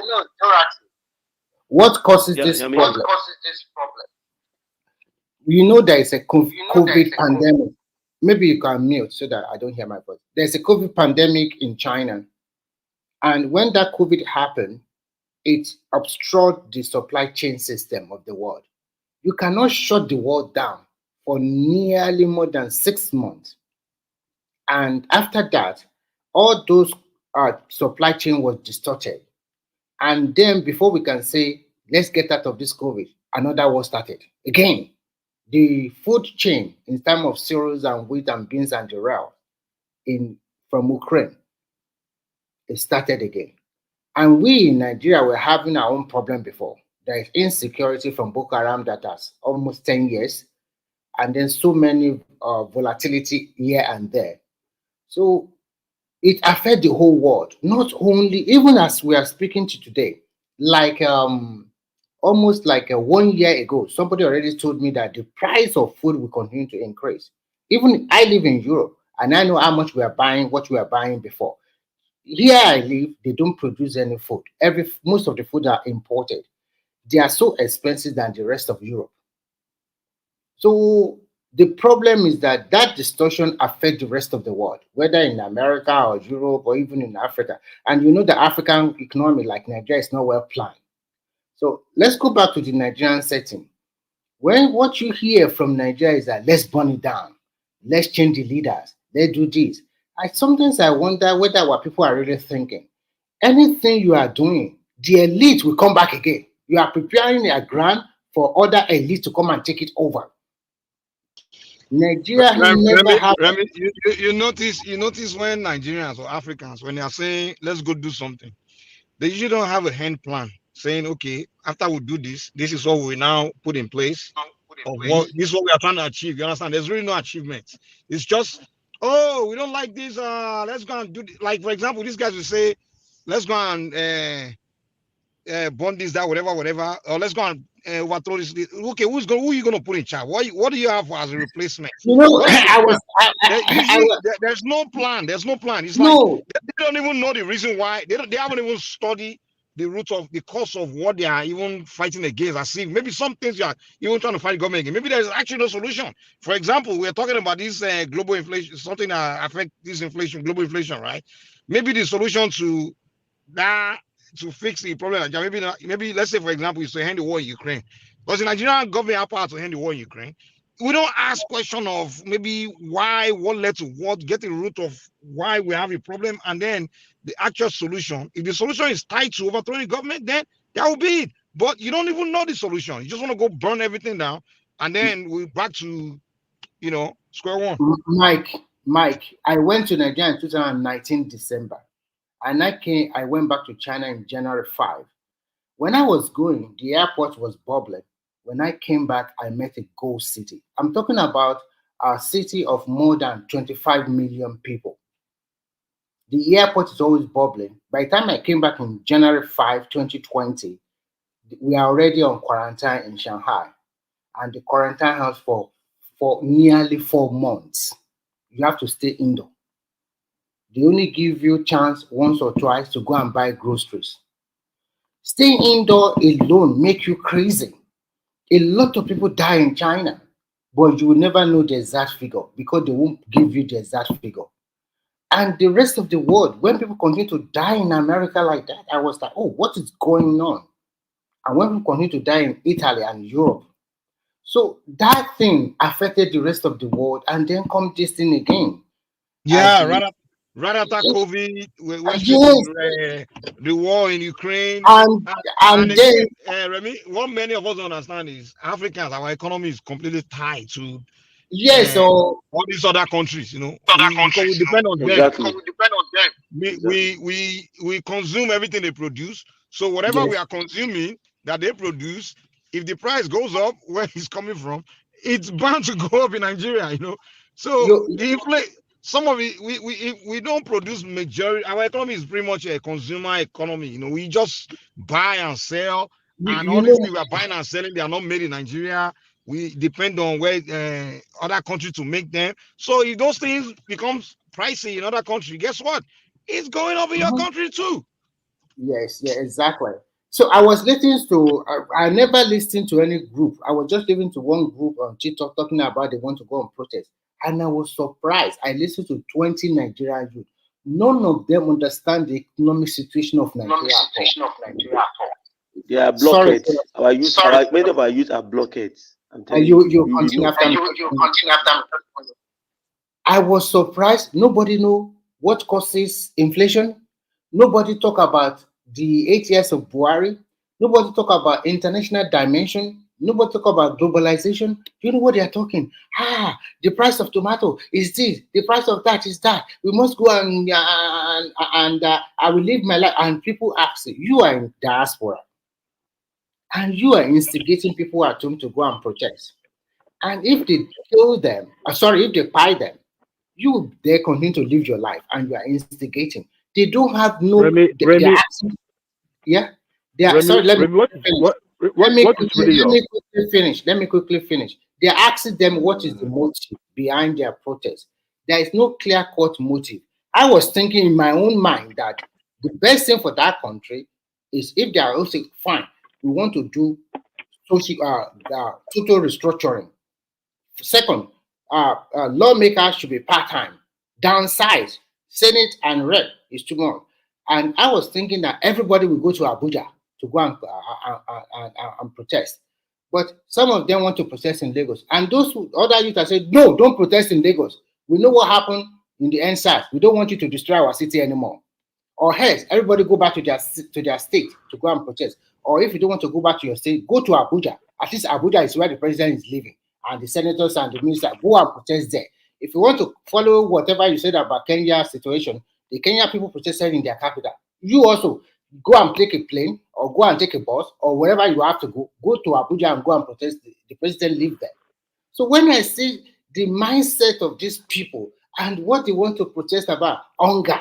what causes this problem? You know there is a COVID pandemic. Maybe you can mute so that I don't hear my voice. There's a COVID pandemic in China. And when that COVID happened, it obstructed the supply chain system of the world. You cannot shut the world down for nearly more than 6 months. And after that, all those supply chain was distorted. And then before we can say, let's get out of this COVID, another war started. Again, the food chain in terms of cereals and wheat and beans and cereal from Ukraine, it started again. And we in Nigeria were having our own problem before. There is insecurity from Boko Haram that has almost 10 years, and then so many volatility here and there. So it affects the whole world, not only, even as we are speaking to today, like almost like 1 year ago, somebody already told me that the price of food will continue to increase. Even I live in Europe, and I know how much we are buying, what we are buying before. Here I live, they don't produce any food. Most of the food are imported. They are so expensive than the rest of Europe. So the problem is that distortion affects the rest of the world, whether in America or Europe or even in Africa. And you know the African economy, like Nigeria, is not well planned. So let's go back to the Nigerian setting. When what you hear from Nigeria is that let's burn it down, let's change the leaders, let's do this. Sometimes I wonder whether our people are really thinking. Anything you are doing, the elite will come back again. You are preparing a ground for other elites to come and take it over. Nigeria never had. Remy, you notice when Nigerians or Africans, when they are saying let's go do something, they usually don't have a hand plan saying, okay, after we do this, this is what we now put in place, or what this is what we are trying to achieve. You understand? There's really no achievement. It's just, oh, we don't like this. Let's go and do this. Like, for example, these guys will say, let's go and bond this, that, whatever, or let's go and overthrow this. Okay, who are you going to put in charge? What do you have as a replacement? You know, There's no plan. There's no plan. It's no. like they don't even know the reason why. They haven't even studied the root of the cause of what they are even fighting against. I see maybe some things you are even trying to fight government against. Maybe there's actually no solution. For example, we're talking about this global inflation, something that affects this inflation, global inflation, right? Maybe the solution to that, to fix the problem, maybe let's say, for example, is to end the war in Ukraine. Because the Nigerian government have power to end the war in Ukraine. We don't ask question of maybe why, what led to what, get the root of why we have a problem, and then the actual solution. If the solution is tied to overthrowing the government, then that will be it. But you don't even know the solution. You just want to go burn everything down, and then we're back to, square one. Mike, I went to Nigeria in 2019 December, and I went back to China in January 5. When I was going, the airport was bubbling. When I came back, I met a ghost city. I'm talking about a city of more than 25 million people. The airport is always bubbling. By the time I came back in January 5, 2020, we are already on quarantine in Shanghai. And the quarantine house for nearly 4 months. You have to stay indoor. They only give you a chance once or twice to go and buy groceries. Staying indoor alone make you crazy. A lot of people die in China, but you will never know the exact figure because they won't give you the exact figure. And the rest of the world, when people continue to die in America like that, I was like, oh, what is going on? And when people continue to die in Italy and Europe. So that thing affected the rest of the world, and then come this thing again. Yeah, right after COVID, we went straight to the war in Ukraine. And again, Remy, what many of us don't understand is Africans, our economy is completely tied to all these other countries, because we depend on them. Exactly. We consume everything they produce. So whatever we are consuming that they produce, if the price goes up, where it's coming from, it's bound to go up in Nigeria, So the inflation. Some of it, we don't produce majority. Our economy is pretty much a consumer economy. We just buy and sell, and all these things we are buying and selling, they are not made in Nigeria. We depend on where other countries to make them. So if those things becomes pricey in other countries, guess what? It's going up in your country too. Yes, exactly. So I was listening to, I never listened to any group. I was just listening to one group on TikTok talking about they want to go on protest. And I was surprised. I listened to 20 Nigerian youth. None of them understand the economic situation of Nigeria. They are blockheads. Many of our youth are blockheads. I'm telling you. You continue after me. I was surprised. Nobody know what causes inflation. Nobody talk about the 8 years of Buhari. Nobody talk about international dimension. Nobody talk about globalization. You know what they are talking? The price of tomato is this. The price of that is that. We must go and I will live my life. And people ask, you are in diaspora. and you are instigating people at home to go and protest. And if they kill them, if they buy them, they continue to live your life and you are instigating. They don't have no. Remy, yeah. They are, Remy, sorry, let me Remy, finish. Let me quickly finish. They are asking them what is the motive behind their protest. There is no clear-cut motive. I was thinking in my own mind that the best thing for that country is if they are also fine, we want to do total restructuring. Second, lawmakers should be part-time. Downsize, Senate and Rep is too much. And I was thinking that everybody will go to Abuja to go and protest. But some of them want to protest in Lagos. And those other youth have said, no, don't protest in Lagos. We know what happened in the NSAS. We don't want you to destroy our city anymore. Or else, everybody go back to their state to go and protest. Or if you don't want to go back to your state, go to Abuja. At least Abuja is where the president is living. And the senators and the ministers go and protest there. If you want to follow whatever you said about Kenya's situation, the Kenya people protested in their capital. You also go and take a plane or go and take a bus or wherever you have to go to Abuja and go and protest. The president live there. So when I see the mindset of these people and what they want to protest about, hunger,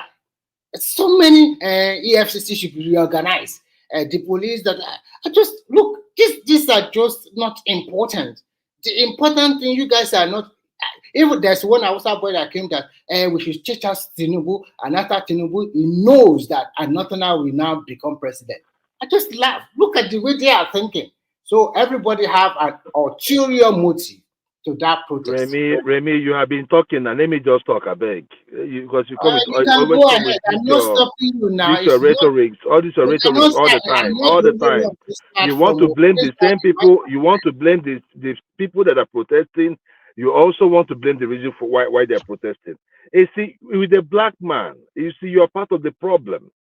so many EFCC should be reorganized. The police that I just look, these are just not important. The important thing, you guys are not. Even there's one outside boy that came that we should change us Tinubu, and after Tinubu, he knows that Anotona will now become president. I just laugh. Look at the way they are thinking. So everybody have an ulterior motive to that protest. Remy, you have been talking, and let me just talk, I beg. Because you come you can go ahead. I'm not stopping you now. These are rhetorics, all these are rhetorics all the time. You want to blame the same people, you want to blame the people that are protesting, you also want to blame the reason for why they're protesting. You see, with the black man, you see, you're part of the problem.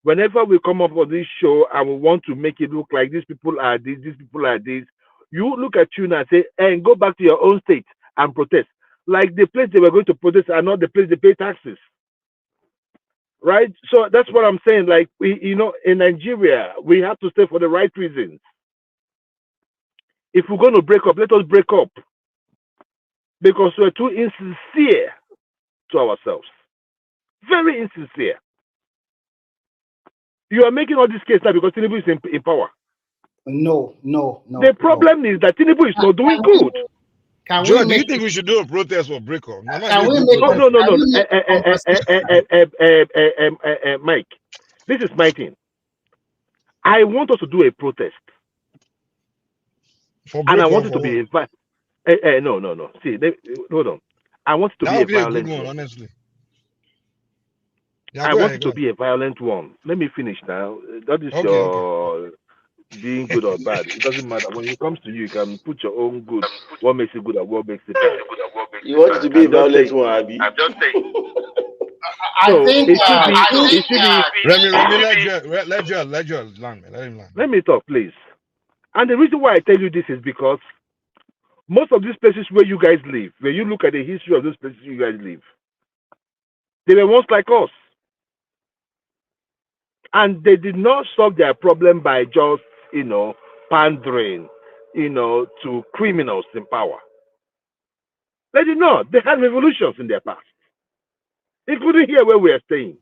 Whenever we come up with this show and we want to make it look like these people are this, these people are this, you look at you now and say, and go back to your own state and protest. Like the place they were going to protest are not the place they pay taxes. Right? So that's what I'm saying. Like, in Nigeria, we have to stay for the right reasons. If we're going to break up, let us break up. Because we're too insincere to ourselves. Very insincere. You are making all this case now because Tinubu is in power. No. The problem is that Tinubu is not doing good. Joe, do you think we should do a protest or break up? No. Mike, this is my thing. I want us to do a protest. And I want it to be invited. No. See, hold on. I want it to be a violent one, honestly. I want it to be a violent one. Let me finish now. That is your being good or bad. It doesn't matter. When it comes to you, you can put your own good. What makes it good and what makes it bad. You want it to be a violent one, Abby? I'm just saying. I think it should be. Remy, let Joel land. Let him land. Let me talk, please. And the reason why I tell you this is because most of these places where you guys live, when you look at the history of those places you guys live, they were once like us. And they did not solve their problem by just, pandering, to criminals in power. They did not. They had revolutions in their past, including here where we are staying.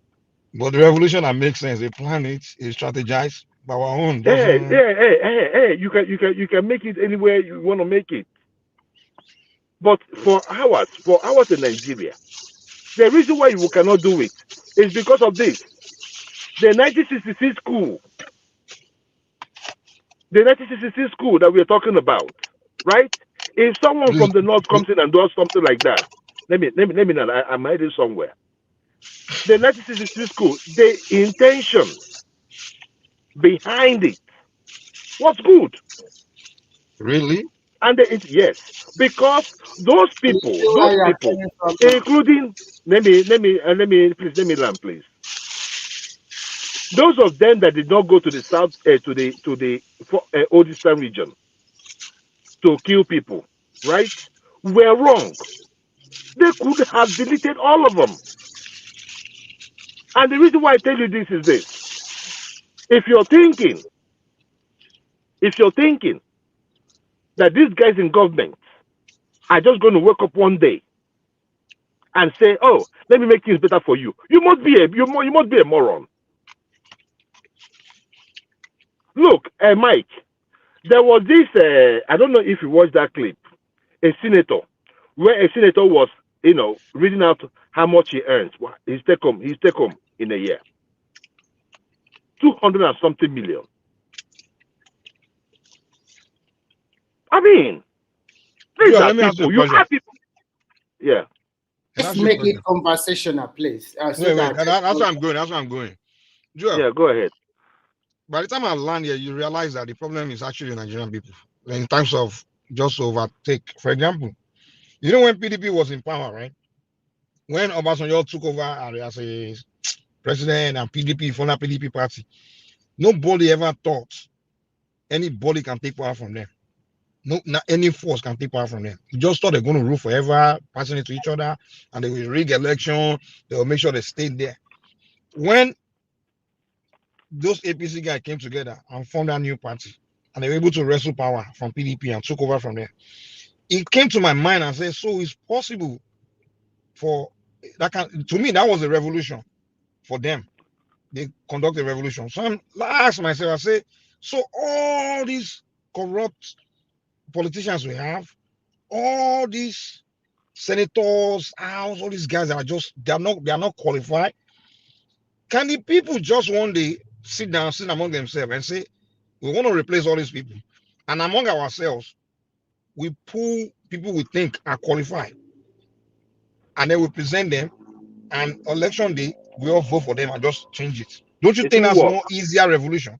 But the revolution that makes sense, they plan it, they strategize by our own. Hey, you can make it anywhere you want to make it. But for ours in Nigeria, the reason why you cannot do it is because of this. The 1966 coup. The 1966 coup that we're talking about, right? If someone from the north comes in and does something like that, let me know. I'm heading somewhere. The 1966 coup, the intention behind it was good. Really? And yes, because those people, including let me land, please. Those of them that did not go to the south, to the Odistan region to kill people, right, were wrong. They could have deleted all of them. And the reason why I tell you this is this. If you're thinking If you're thinking that these guys in government are just going to wake up one day and say, "Oh, let me make things better for you," you must be a moron. Look, Mike, there was this. I don't know if you watched that clip. A senator, where a senator was, reading out how much he earns. His take home in a year, 200 and something million. I mean, these are let me ask you a people. You question. have people. Yeah. Let's make it conversational, please. Wait, that's where I'm going. That's where I'm going. Joel, yeah, go ahead. By the time I land here, you realize that the problem is actually Nigerian people in terms of just overtake. For example, when PDP was in power, right? When Obasanjo took over as a president and PDP, former PDP party, nobody ever thought anybody can take power from them. No, not any force can take power from them. You just thought they're going to rule forever, passing it to each other, and they will rig election. They will make sure they stay there. When those APC guys came together and formed a new party, and they were able to wrestle power from PDP and took over from there, it came to my mind and said, so it's possible for that. To me, that was a revolution for them. They conduct a revolution. So I asked myself, I say, so all these corrupt politicians we have, all these senators, house, all these guys that are they are not qualified. Can the people just one day sit among themselves and say, we want to replace all these people, and among ourselves, we pull people we think are qualified, and then we present them, and election day we all vote for them and just change it? Don't you think that's a more easier revolution?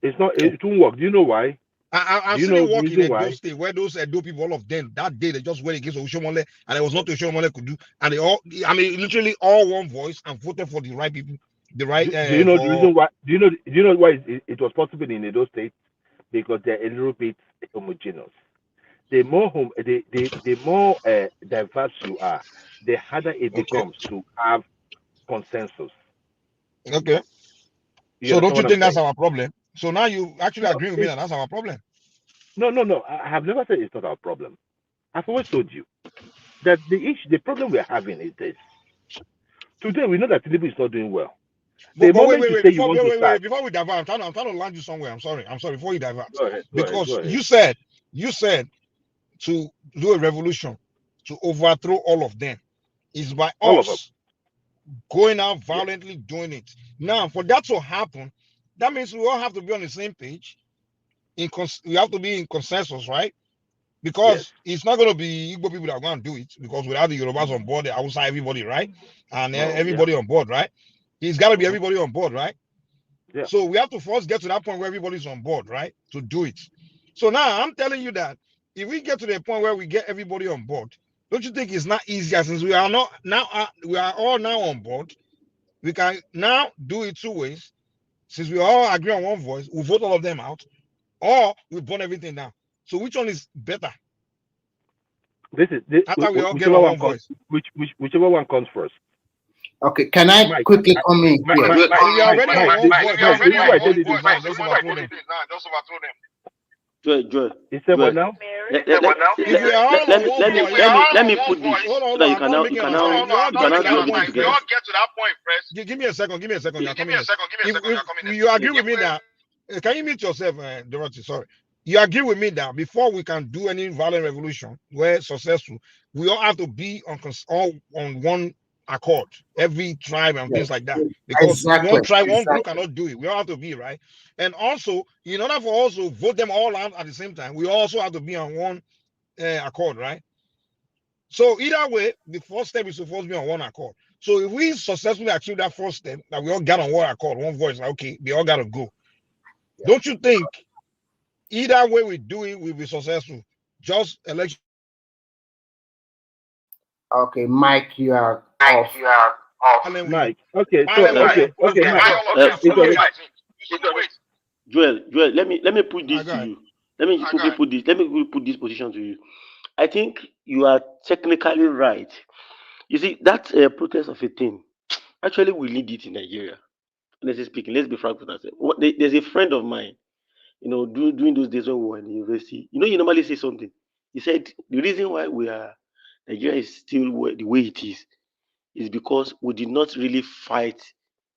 It's not. It won't work. Do you know why? I've seen it work in Edo State, where those Edo people, all of them, that day they just went against Oshomole, and it was not Oshomole could do, and they all, literally all one voice and voted for the right people, the right. Do you know the reason why? Do you know why it was possible in Edo State? Because they're a little bit homogeneous. The more diverse you are, the harder it becomes to have consensus. Okay. So don't you think that's our problem? So now you actually agree with me that that's our problem? No. I have never said it's not our problem. I've always told you that the problem we're having is this. Today we know that Tinubu is not doing well. Wait, before we divert, I'm trying to land you somewhere. I'm sorry. Before you divert, because you said to do a revolution, to overthrow all of them, is by us going out violently doing it. Now, for that to happen, that means we all have to be on the same page. We have to be in consensus, right? Because it's not going to be Igbo people that are going to do it, because without the Yorubas on board, the Hausa, everybody, right? And everybody on board, right? It's got to be everybody on board, right? Yeah. So we have to first get to that point where everybody's on board, right? To do it. So now I'm telling you that if we get to the point where we get everybody on board, don't you think it's not easier, since we are not now we are all now on board? We can now do it two ways. Since we all agree on one voice, we vote all of them out, or we burn everything down. So which one is better? After we all get on one voice. Whichever one comes first. Okay, can I quickly come in here? We are already on one voice. Joel. He said what now? Let me put this so that you can now get to that point first. Give me a second. You agree with me that? Can you mute yourself, Dorothy? Sorry. You agree with me that before we can do any violent revolution where successful, we all have to be all on one accord, every tribe and things like that. Because one tribe, one group cannot do it. We all have to be, right? And also, in order for us to vote them all out at the same time, we also have to be on one accord, right? So either way, the first step is supposed to be on one accord. So if we successfully achieve that first step, that we all got on one accord, one voice, like, okay, they all got to go. Yeah. Don't you think either way we do it, we'll be successful? Just election. Okay, Mike, you are off. Mike. Okay, Mike. Joel, let me put this to you. Let me put this position to you. I think you are technically right. You see, that protest of a thing, actually we need it in Nigeria. Honestly speaking, let's be frank with ourselves. There's a friend of mine. during those days when we were in the university, you normally say something. He said the reason why Nigeria is still the way it is because we did not really fight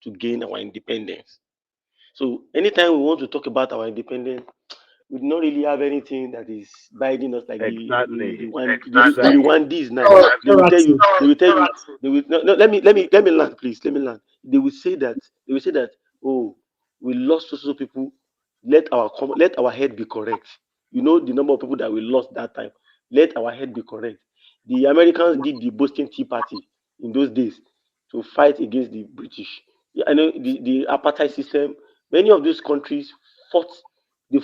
to gain our independence. So anytime we want to talk about our independence, we do not really have anything that is binding us like the Rwandese now. They will tell you, no, let me land, please. Let me land. They will say that oh, we lost so people. Let our head be correct. The number of people that we lost that time. Let our head be correct. The Americans did the Boston Tea Party in those days to fight against the British. I know the apartheid system. Many of those countries fought a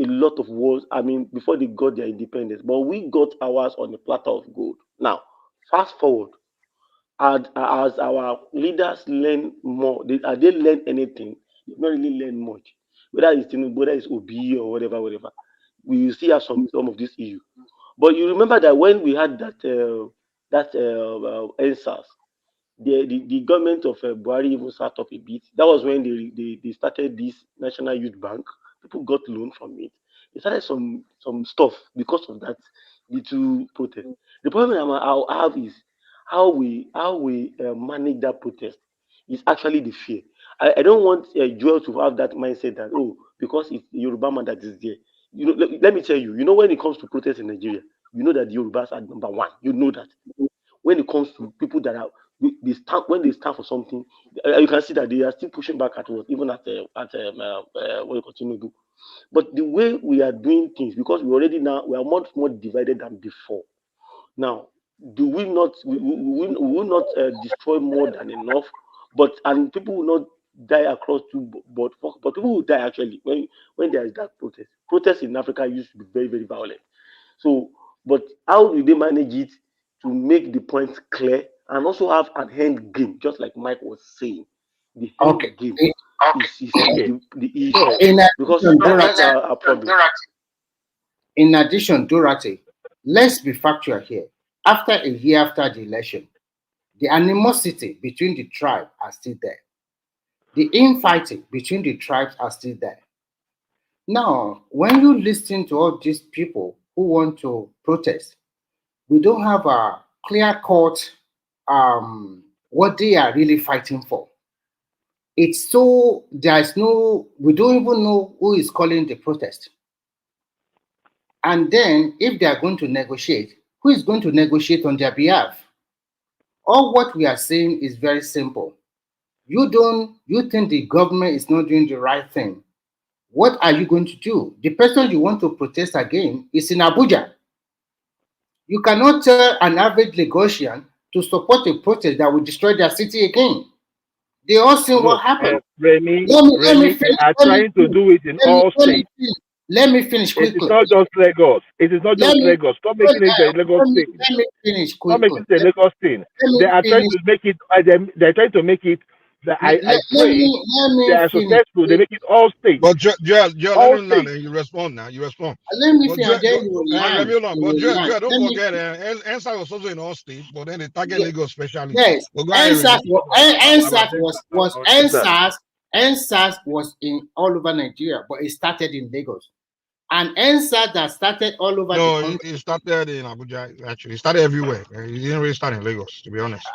lot of wars, before they got their independence. But we got ours on a platter of gold. Now, fast forward, as our leaders learn more, they learn anything? They not really learn much. Whether it's Tinubu, whether it's Obi or whatever. We will see have some of this issue. But you remember that when we had that NSAS, the government of Buhari even sat up a bit. That was when they started this National Youth Bank. People got loan from it. They started some stuff because of that little protest. The problem I'll have is how we manage that protest. Is actually the fear. I don't want Joel to have that mindset that because it's the Yoruba man that is there. Let me tell you. When it comes to protest in Nigeria, that the Yorubas are number one. You know that. When it comes to people that are when they stand for something, you can see that they are still pushing back at us, even at what you continue to do. But the way we are doing things, because we are much more divided than before. Now, do we not? We will not destroy more than enough, and people will not die across but people will die actually when there is that protest. Protests in Africa used to be very, very violent. So, but how do they manage it to make the points clear and also have an end game, just like Mike was saying? The end game is the issue. Because that's our problem. In addition, Dorothy, let's be factual here. After a year after the election, the animosity between the tribes are still there. The infighting between the tribes are still there. Now, when you listen to all these people who want to protest, we don't have a clear-cut what they are really fighting for. We don't even know who is calling the protest. And then, if they are going to negotiate, who is going to negotiate on their behalf? All what we are saying is very simple. You think the government is not doing the right thing. What are you going to do? The person you want to protest against is in Abuja. You cannot tell an average Lagosian to support a protest that will destroy their city again. They all see what happened. Remy, they are trying to do it in all states. Let me finish quickly. It is not just Lagos. It is not just Lagos. Stop making it a Lagos thing. Let me finish quickly. Stop making it a Lagos thing. They are trying to make it. They're trying to make it. I pray they are successful. They make it all states. But Joel, let me land and you respond now. You respond. Let me finish. But Joel, don't forget, NSAS was also in all states, but then they target Lagos especially. Yes, NSAS was in all over Nigeria, but it started in Lagos. And NSAS that started all over the country. It started in Abuja, actually. It started everywhere. It didn't really start in Lagos, to be honest.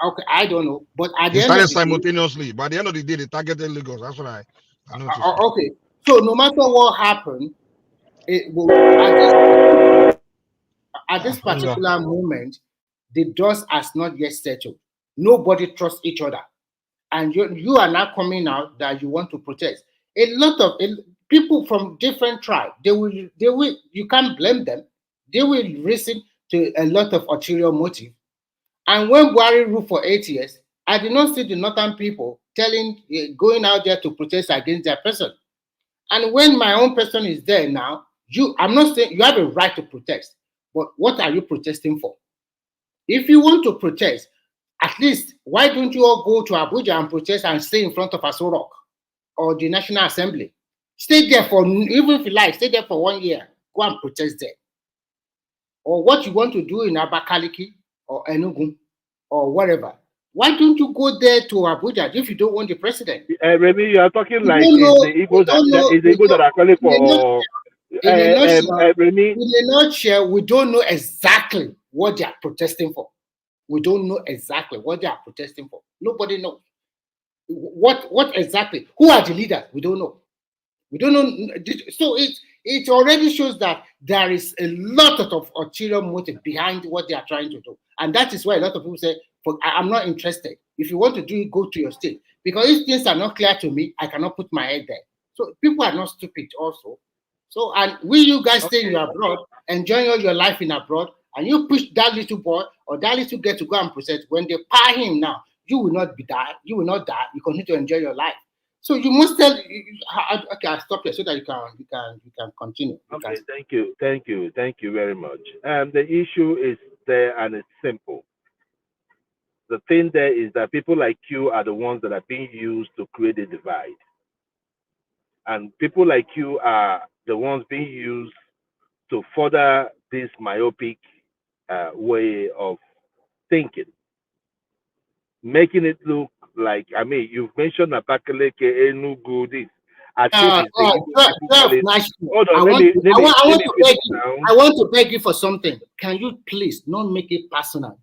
Okay, I don't know. But at the it end started of the simultaneously. By the end of the day, they targeted Lagos. That's what I noticed. Okay. So no matter what happened, at this particular moment, the dust has not yet settled. Nobody trusts each other. And you are now coming out that you want to protest. A lot of people from different tribes, they will, you can't blame them. They will listen to a lot of ulterior motive. And when Buhari ruled for 8 years, I did not see the northern people going out there to protest against their person. And when my own person is there now, I'm not saying you have a right to protest, but what are you protesting for? If you want to protest, at least why don't you all go to Abuja and protest and stay in front of Aso Rock or the National Assembly? Stay there even if you like, stay there for 1 year. Go and protest there. Or what you want to do in Abakaliki or Enugu or whatever, Why don't you go there to Abuja if you don't want the president? Remy, you are talking We like don't is know. the We Igbos don't know. is the Igbos that are calling for In a nutshell, Remy. in a nutshell, we don't know exactly what they are protesting for. We don't know exactly what they are protesting for. Nobody knows. What exactly? Who are the leaders? We don't know. We don't know. So it already shows that there is a lot of ulterior motive behind what they are trying to do. And that is why a lot of people say, I'm not interested. If you want to do it, go to your state. Because if things are not clear to me, I cannot put my head there. So people are not stupid also. So, and will you guys stay in your abroad, enjoying all your life in abroad, and you push that little boy or that little girl to go and protest, when they pay him now, you will not die. You will not die. You continue to enjoy your life. So you must tell. Okay, I'll stop here so that you can continue. Okay, thank you very much. The issue is there and it's simple. The thing there is that people like you are the ones that are being used to create a divide, and people like you are the ones being used to further this myopic way of thinking, making it look like, I mean, you've mentioned Abakaleke, Enugu, this, as if it's the Igbo people calling. Hold on, let me finish now. I want to beg you for something. Can you please not make it personal?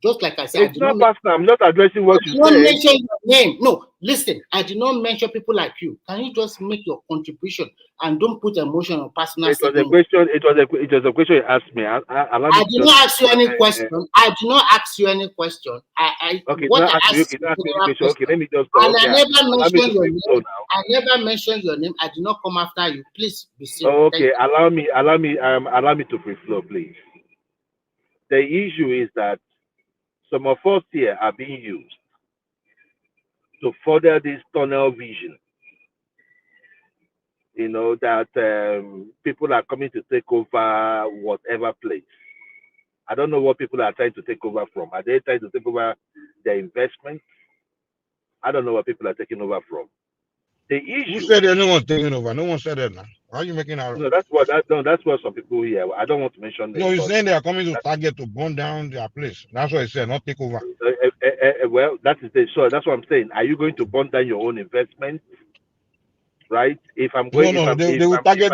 Just like I said, it's not personal. I'm not addressing what you said. Mention your name. No, listen. I did not mention people like you. Can you just make your contribution and don't put emotion on personal? It was a question. It was a question you asked me. I did not ask you any question. I did not ask you any question. Okay, what I asked you. Okay, let me just go. And okay, I never mentioned your name. now. I never mentioned your name. I did not come after you. Please be safe. Okay, allow me to free flow, please. The issue is that some of us here are being used to further this tunnel vision. You know, that people are coming to take over whatever place. I don't know what people are trying to take over from. Are they trying to take over their investments? I don't know what people are taking over from. The issue. Who said anyone's taking over? No one said that now. Why are you making that? No, that's what some people here. I don't want to mention names. No, you're saying they are coming to target to burn down their place. That's what I said, not take over. Well, that is the so that's what I'm saying. Are you going to burn down your own investments? Right? If I'm going, no, they will target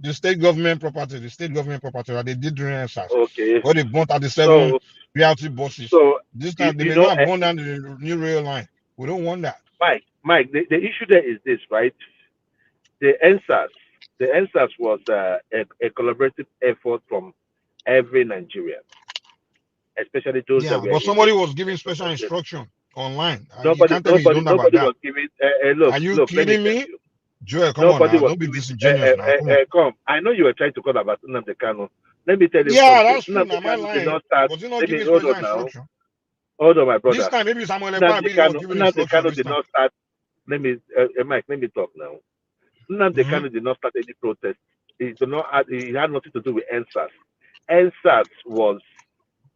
the state government property. The state government property that they did during NSAS. Okay. Where they burnt out the 7 reality buses. So this time they may go and burn down the new rail line. We don't want that. Mike, the issue there is this, right? The NSAS was a collaborative effort from every Nigerian, especially those that were. But somebody was giving special instruction online. Nobody was giving. Look, are you kidding me? Joel, come on now. Don't be disingenuous now. Come. I know you were trying to call about Nnamdi Kanu. Let me tell you something. That's true. Now my line. Was he not giving special instruction? Hold on, my brother. This time, maybe Samuel Nnamdi Kanu did not start. Let me, Mike. Let me talk now. Nnamdi Kanu did not start any protest. He had nothing to do with NSAS. NSAS was.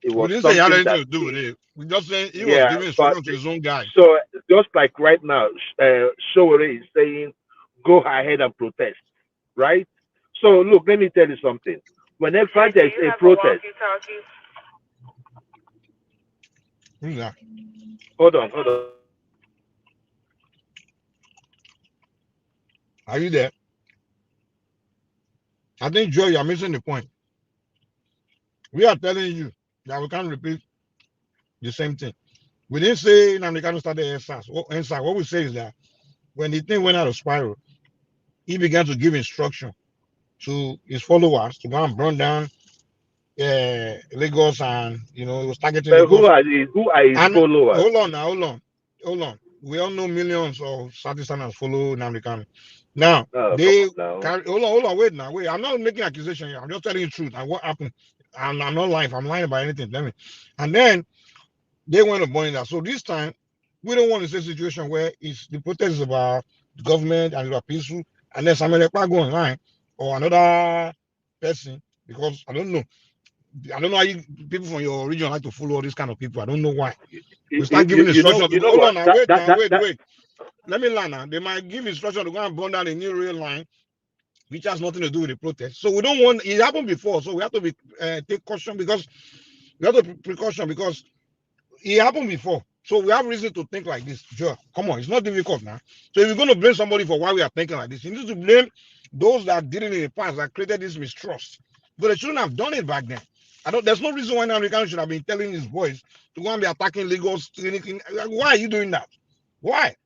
It was. We didn't say he had anything to do with it. We just saying he was giving instruction to his own guy. So just like right now, Showore is saying, go ahead and protest, right? So look, let me tell you something. Whenever there's a protest, who's that? Hold on. Are you there? I think, Joe, you are missing the point. We are telling you that we can't repeat the same thing. We didn't say Nnamdi Kanu started NSAS. What we say is that when the thing went out of spiral, he began to give instruction to his followers to go and burn down Lagos, and he was targeting Lagos. Who are his followers? Hold on. We all know millions of Southeasterners follow Nnamdi Kanu. Now they carry. Hold on. Wait. I'm not making accusation here. I'm just telling you the truth and what happened. And I'm not lying. If I'm lying about anything, tell me. And then they went to burn that. So this time, we don't want to see a situation where the protest is about the government and about peaceful, and then somebody go online or another person, because I don't know how people from your region like to follow all these kind of people. I don't know why. We start giving instructions. Hold on now, wait. Let me learn now. They might give instruction to go and burn down a new rail line, which has nothing to do with the protest. So we don't want it happened before. So we have to take caution, because we have to precaution, because it happened before. So we have reason to think like this. Sure, come on, it's not difficult now. So if you're going to blame somebody for why we are thinking like this, you need to blame those that did it in the past that created this mistrust. But they shouldn't have done it back then. There's no reason why an American should have been telling his boys to go and be attacking Lagos. Why are you doing that? Why?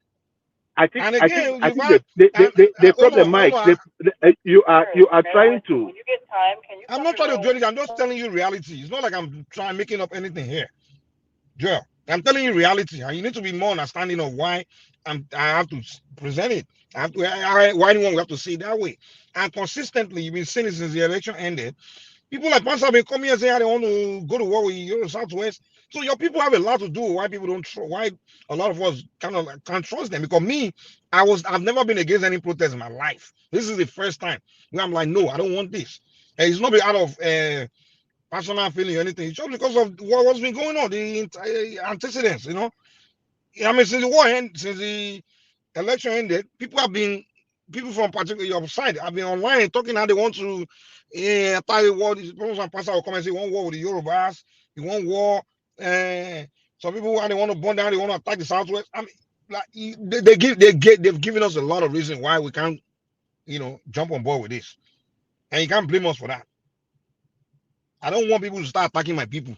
I think And again, the problem, Mike, you are trying to. I'm not trying to do anything. I'm just telling you reality. It's not like I'm trying making up anything here. Yeah, I'm telling you reality, and you need to be more understanding of why I have to present it. Why anyone we have to see it that way. And consistently, you've been saying it since the election ended. People like Pastor have been coming here saying they want to go to war with you, Southwest. So your people have a lot to do. Why people don't why a lot of us kind of can't trust them. Because me, I've never been against any protest in my life. This is the first time where I'm like, no, I don't want this. And it's not out of personal feeling or anything. It's just because of what's been going on, the antecedents, you know. I mean, since the war ended, since the election ended, people from particularly your side have been online talking how they want to attack the war. Some pastor will come and say, one war with the Yorubas, the one war, some people they want to burn down, they want to attack the Southwest. I mean, like they've given us a lot of reasons why we can't, jump on board with this. And you can't blame us for that. I don't want people to start attacking my people,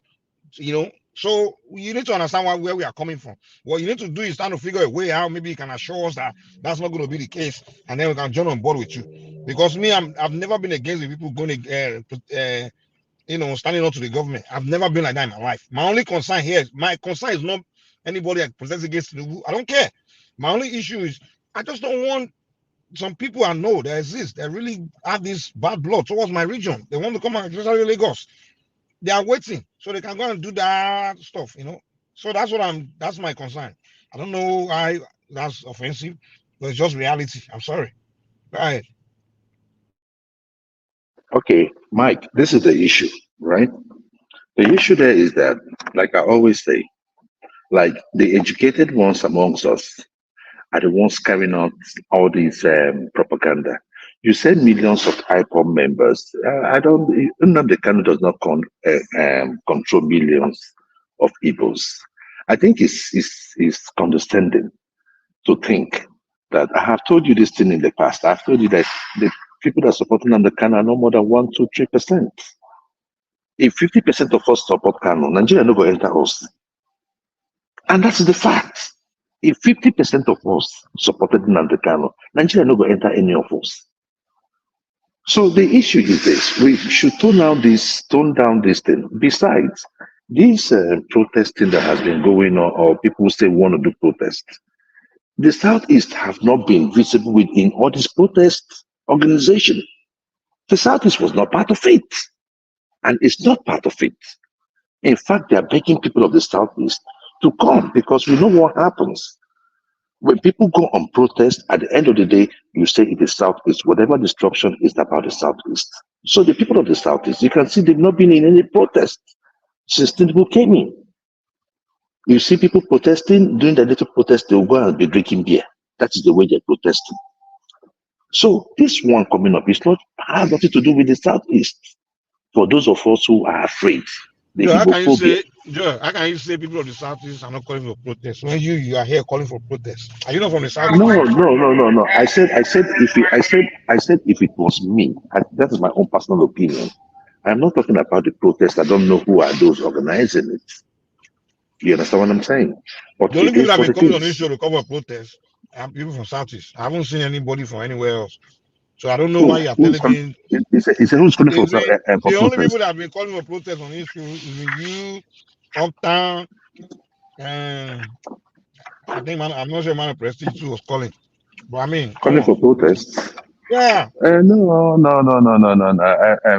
So you need to understand where we are coming from. What you need to do is trying to figure a way how maybe you can assure us that that's not going to be the case, and then we can jump on board with you. Because me, I've never been against the people going standing up to the government. I've never been like that in my life. My only concern here, my concern is not anybody that protests against the. I don't care. My only issue is I just don't want some people I know that exist that really have this bad blood towards my region. They want to come and especially Lagos. They are waiting so they can go and do that stuff, So that's my concern. I don't know why that's offensive, but it's just reality. I'm sorry. Go ahead. Okay, Mike, this is the issue, right? The issue there is that, like I always say, like the educated ones amongst us are the ones carrying out all these propaganda. You said millions of IPOM members. I don't. The Kanu does not control millions of Igbos. I think it's condescending to think that I have told you this thing in the past. I've told you that the people that are supporting the Kanu are no more than 1, 2, 3%. If 50% of us support Kanu, Nigeria no go enter us, and that's the fact. If 50% of us supported Nnamdi Kanu, Nigeria no go enter any of us. So the issue is this: we should tone down this thing. Besides, this protesting that has been going on, or people say want to do protest, the Southeast have not been visible within all these protest organization. The Southeast was not part of it, and it's not part of it. In fact, they are begging people of the Southeast to come because we know what happens. When people go on protest, at the end of the day, you say it is Southeast. Whatever destruction is about the Southeast. So the people of the Southeast, you can see they've not been in any protest since Tinubu came in. You see people protesting, doing the little protest, they'll go and be drinking beer. That is the way they're protesting. So this one coming up is not has nothing to do with the Southeast. For those of us who are afraid, the How can you say people of the Southeast are not calling for protest when you are here calling for protest? Are you not from the Southeast? No. I said if it was me, that is my own personal opinion. I'm not talking about the protest. I don't know who are those organizing it. You understand what I'm saying? But the only people that have been coming on this show to cover protest are people from Southeast. I haven't seen anybody from anywhere else. So I don't know why you're telling me. It's who's calling for the only people that have been calling for protest on this show is you, Uptown, and I think I'm not sure Man Prestige too was calling. But I mean, calling for protest. Yeah. No.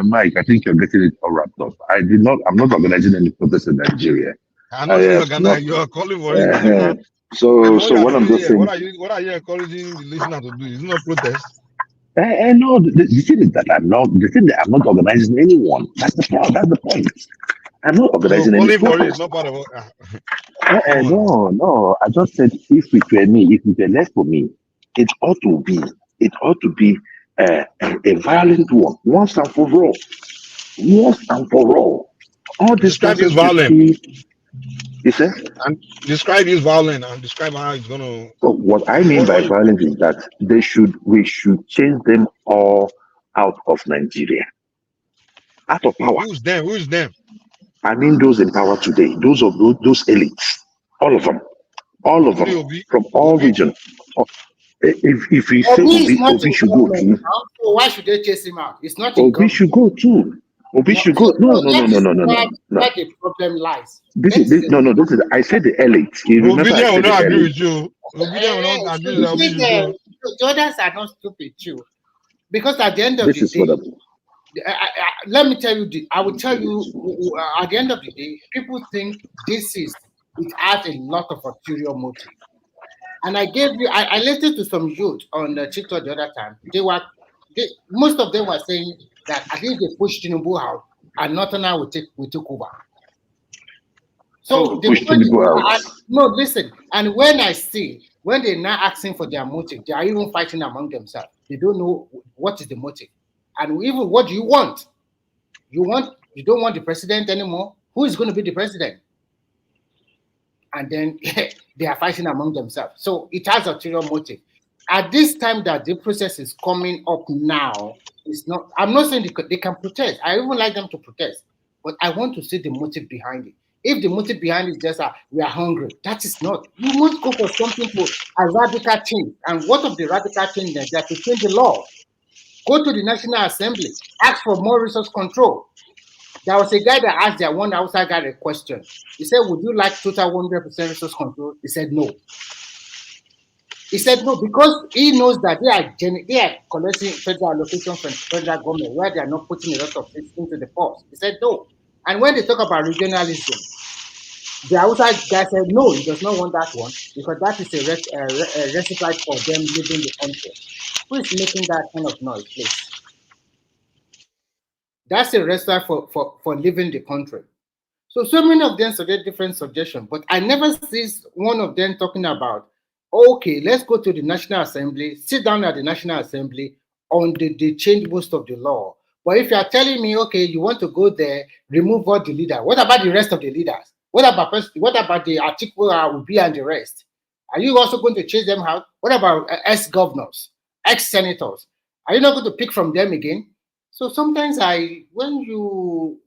Mike, I think you're getting it all wrapped up. I'm not organizing any protest in Nigeria. I'm not saying you're calling for it. So what I'm just saying. What are you encouraging the listener to do? It's not protest. No, the thing is that I'm not organizing anyone. That's the point. I'm not organizing any protest. Not part of No. I just said if it were me, if it were left for me, it ought to be a violent one, once and for all. All this violent. You say? And describe his violence and describe how it's gonna. So what I mean by violence is that we should change them all out of Nigeria, out of power. Who's them? Who's them? I mean those in power today, those elites, all of them from all regions. If we say Obi is not Obi in should go government too, now, so why should they chase him out? It's not in Obi government. should go too. Obi should go. No. That is where the problem lies. This is I said the elite. You remember I Obidien will said not the agree elite. with you. Obidien will not agree with You Obi see, should go. the others are not stupid too, because at the end of This the is day, what I'm. let me tell you. I will tell you at the end of the day, people think it has a lot of ulterior motive. And I listened to some youth on TikTok the other time. Most of them were saying that at least they pushed Tinubu out and Northern will take over. So the point no, listen. And when they're not asking for their motive, they are even fighting among themselves. They don't know what is the motive. And even what do you want? You don't want the president anymore? Who is going to be the president? And then they are fighting among themselves. So it has ulterior motive. At this time that the process is coming up now, I'm not saying they can protest. I even like them to protest, but I want to see the motive behind it. If the motive behind it is just we are hungry, that is not. You must go for something for a radical change. And what of the radical change is that to change the law? Go to the National Assembly, ask for more resource control. There was a guy that asked their one outside guy a question. He said, would you like total 100% resource control? He said no. He said no because he knows that they are collecting federal allocation from federal government where they are not putting a lot of things into the purse. He said no. And when they talk about regionalism, the outside guy said no, he does not want that one because that is a recipe for them leaving the country. Who is making that kind of noise, please? That's a recipe for leaving the country. So many of them suggest different suggestions, but I never see one of them talking about, okay, let's go to the National Assembly, sit down at the National Assembly on they change most of the law. But if you are telling me, okay, you want to go there, remove all the leaders, what about the rest of the leaders? What about the Atiku will be and the rest? Are you also going to change them out? What about ex-governors, ex-senators? Are you not going to pick from them again? So sometimes when you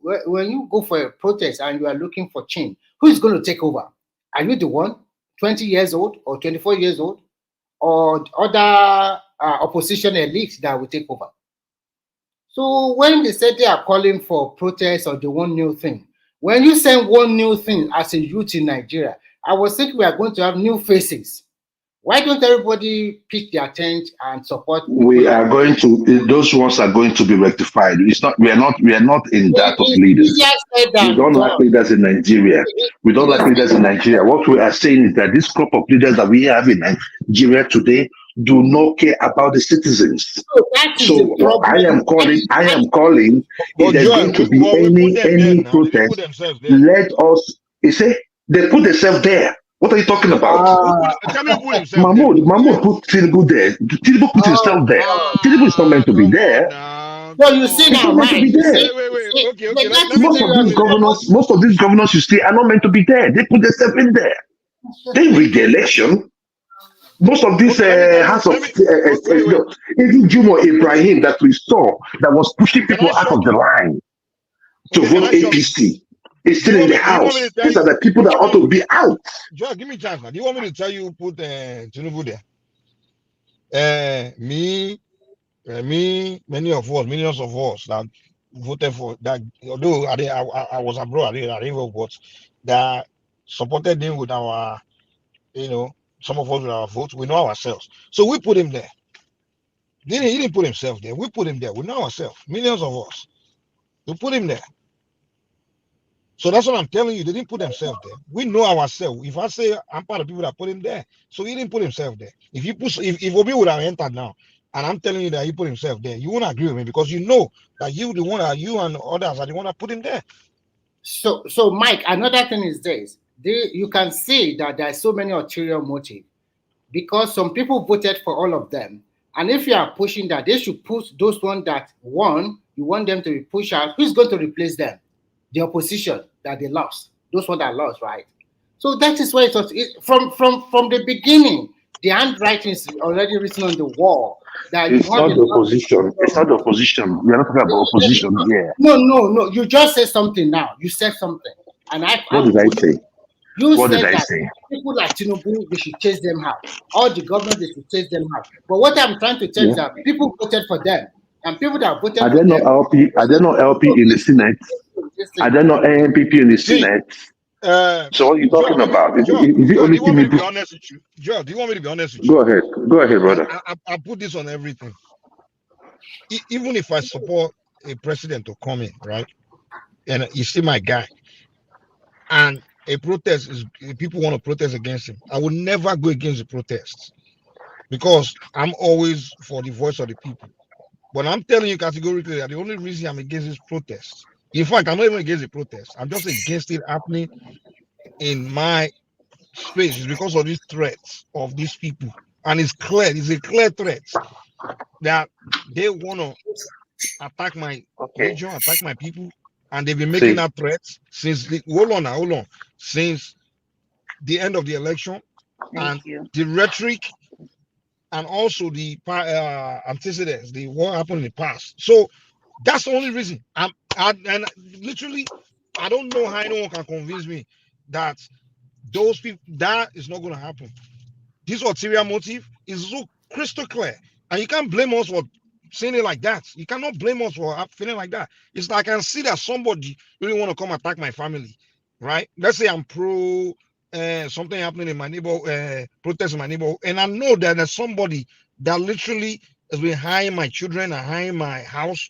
go for a protest and you are looking for change, who is going to take over? Are you the one, 20 years old or 24 years old, or other opposition elites that will take over? So when they say they are calling for protests or the one new thing, when you send one new thing as a youth in Nigeria, I was thinking we are going to have new faces. Why don't everybody pick their tent and support? We are going to; those ones are going to be rectified. It's not. We are not in that of leaders. We don't like leaders in Nigeria. We don't like leaders in Nigeria. What we are saying is that this crop of leaders that we have in Nigeria today do not care about the citizens. So I am calling. If there's going to be any protest, let us. You say they put themselves there. What are you talking about? Mahmoud put Tinubu there. Tinubu put himself there. Tinubu is not meant to be there. So you see now, meant to be there. Most of these governors you see are not meant to be there. They put themselves in there. They rig the election. Most of these House of even Jumo Ibrahim that we saw that was pushing people out of the line to vote APC. Is still in the house. These are the people that ought to be out. Just give me a chance, man. Do you want me to tell you put Tinubu there? Me, many of us, millions of us that voted for that. Although I was abroad, I didn't vote, but that supported him with our, some of us with our votes. We know ourselves, so we put him there. He didn't put himself there. We put him there. We know ourselves. Millions of us. We put him there. So that's what I'm telling you. They didn't put themselves there. We know ourselves. If I say I'm part of people that put him there, so he didn't put himself there. If Obi would have entered now, and I'm telling you that he put himself there, you won't agree with me because you know that you and others are the one that put him there. So Mike, another thing is this: you can see that there are so many ulterior motives because some people voted for all of them, and if you are pushing that, they should push those ones that won. You want them to be pushed out. Who's going to replace them? The opposition that they lost, those ones that lost, right? So that is why it was from the beginning. The handwriting is already written on the wall. That It's not the opposition. It's not the opposition. We are not talking about opposition here. No. You just said something now. You said something, and What did I say? You What said did I that say? people like Tinubu, they should chase them out. All the government, they should chase them out. But what I'm trying to tell is that people voted for them, and people that voted Are for there no them. LP? Are there no LP in the Senate? Are there no ANPP in the Senate? So what are you talking about? Is it only do you want me to be Tinubu? honest with you? Joe, do you want me to be honest with you? Go ahead. Go ahead, brother. I put this on everything. Even if I support a president to come in, right? And you see my guy, and a protest is people want to protest against him, I will never go against the protests because I'm always for the voice of the people. But I'm telling you categorically that the only reason I'm against this protest, in fact, I'm not even against the protest, I'm just against it happening in my space, is because of these threats of these people. And it's a clear threat that they want to attack my region, attack my people, and they've been making that threat since hold on, since the end of the election, and the rhetoric, and also the antecedents, what happened in the past. So that's the only reason. And literally, I don't know how anyone can convince me that those people, that is not going to happen. This ulterior motive is so crystal clear, and you can't blame us for saying it like that. You cannot blame us for feeling like that. It's like I can see that somebody really want to come attack my family, right? Let's say I'm pro something happening in my neighbor, protest in my neighborhood, and I know that there's somebody that literally has been hiring my children and hiring my house.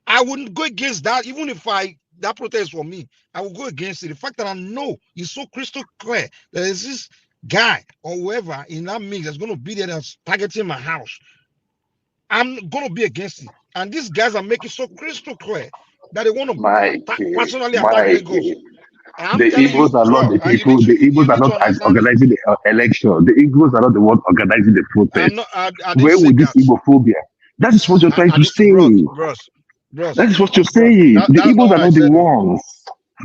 I wouldn't go against that, even if that protest for me. I will go against it. The fact that I know it's so crystal clear that there's this guy or whoever in that mix that's going to be there that's targeting my house, I'm going to be against it. And these guys are making so crystal clear that they want to personally attack Lagos. The Igbos are not the people. The Igbos are not organizing the election. The Igbos are not the ones organizing the protest. Where would this Igbophobia? That is what you're trying to say. Bros, that is what you're saying. The Igbos are not the ones.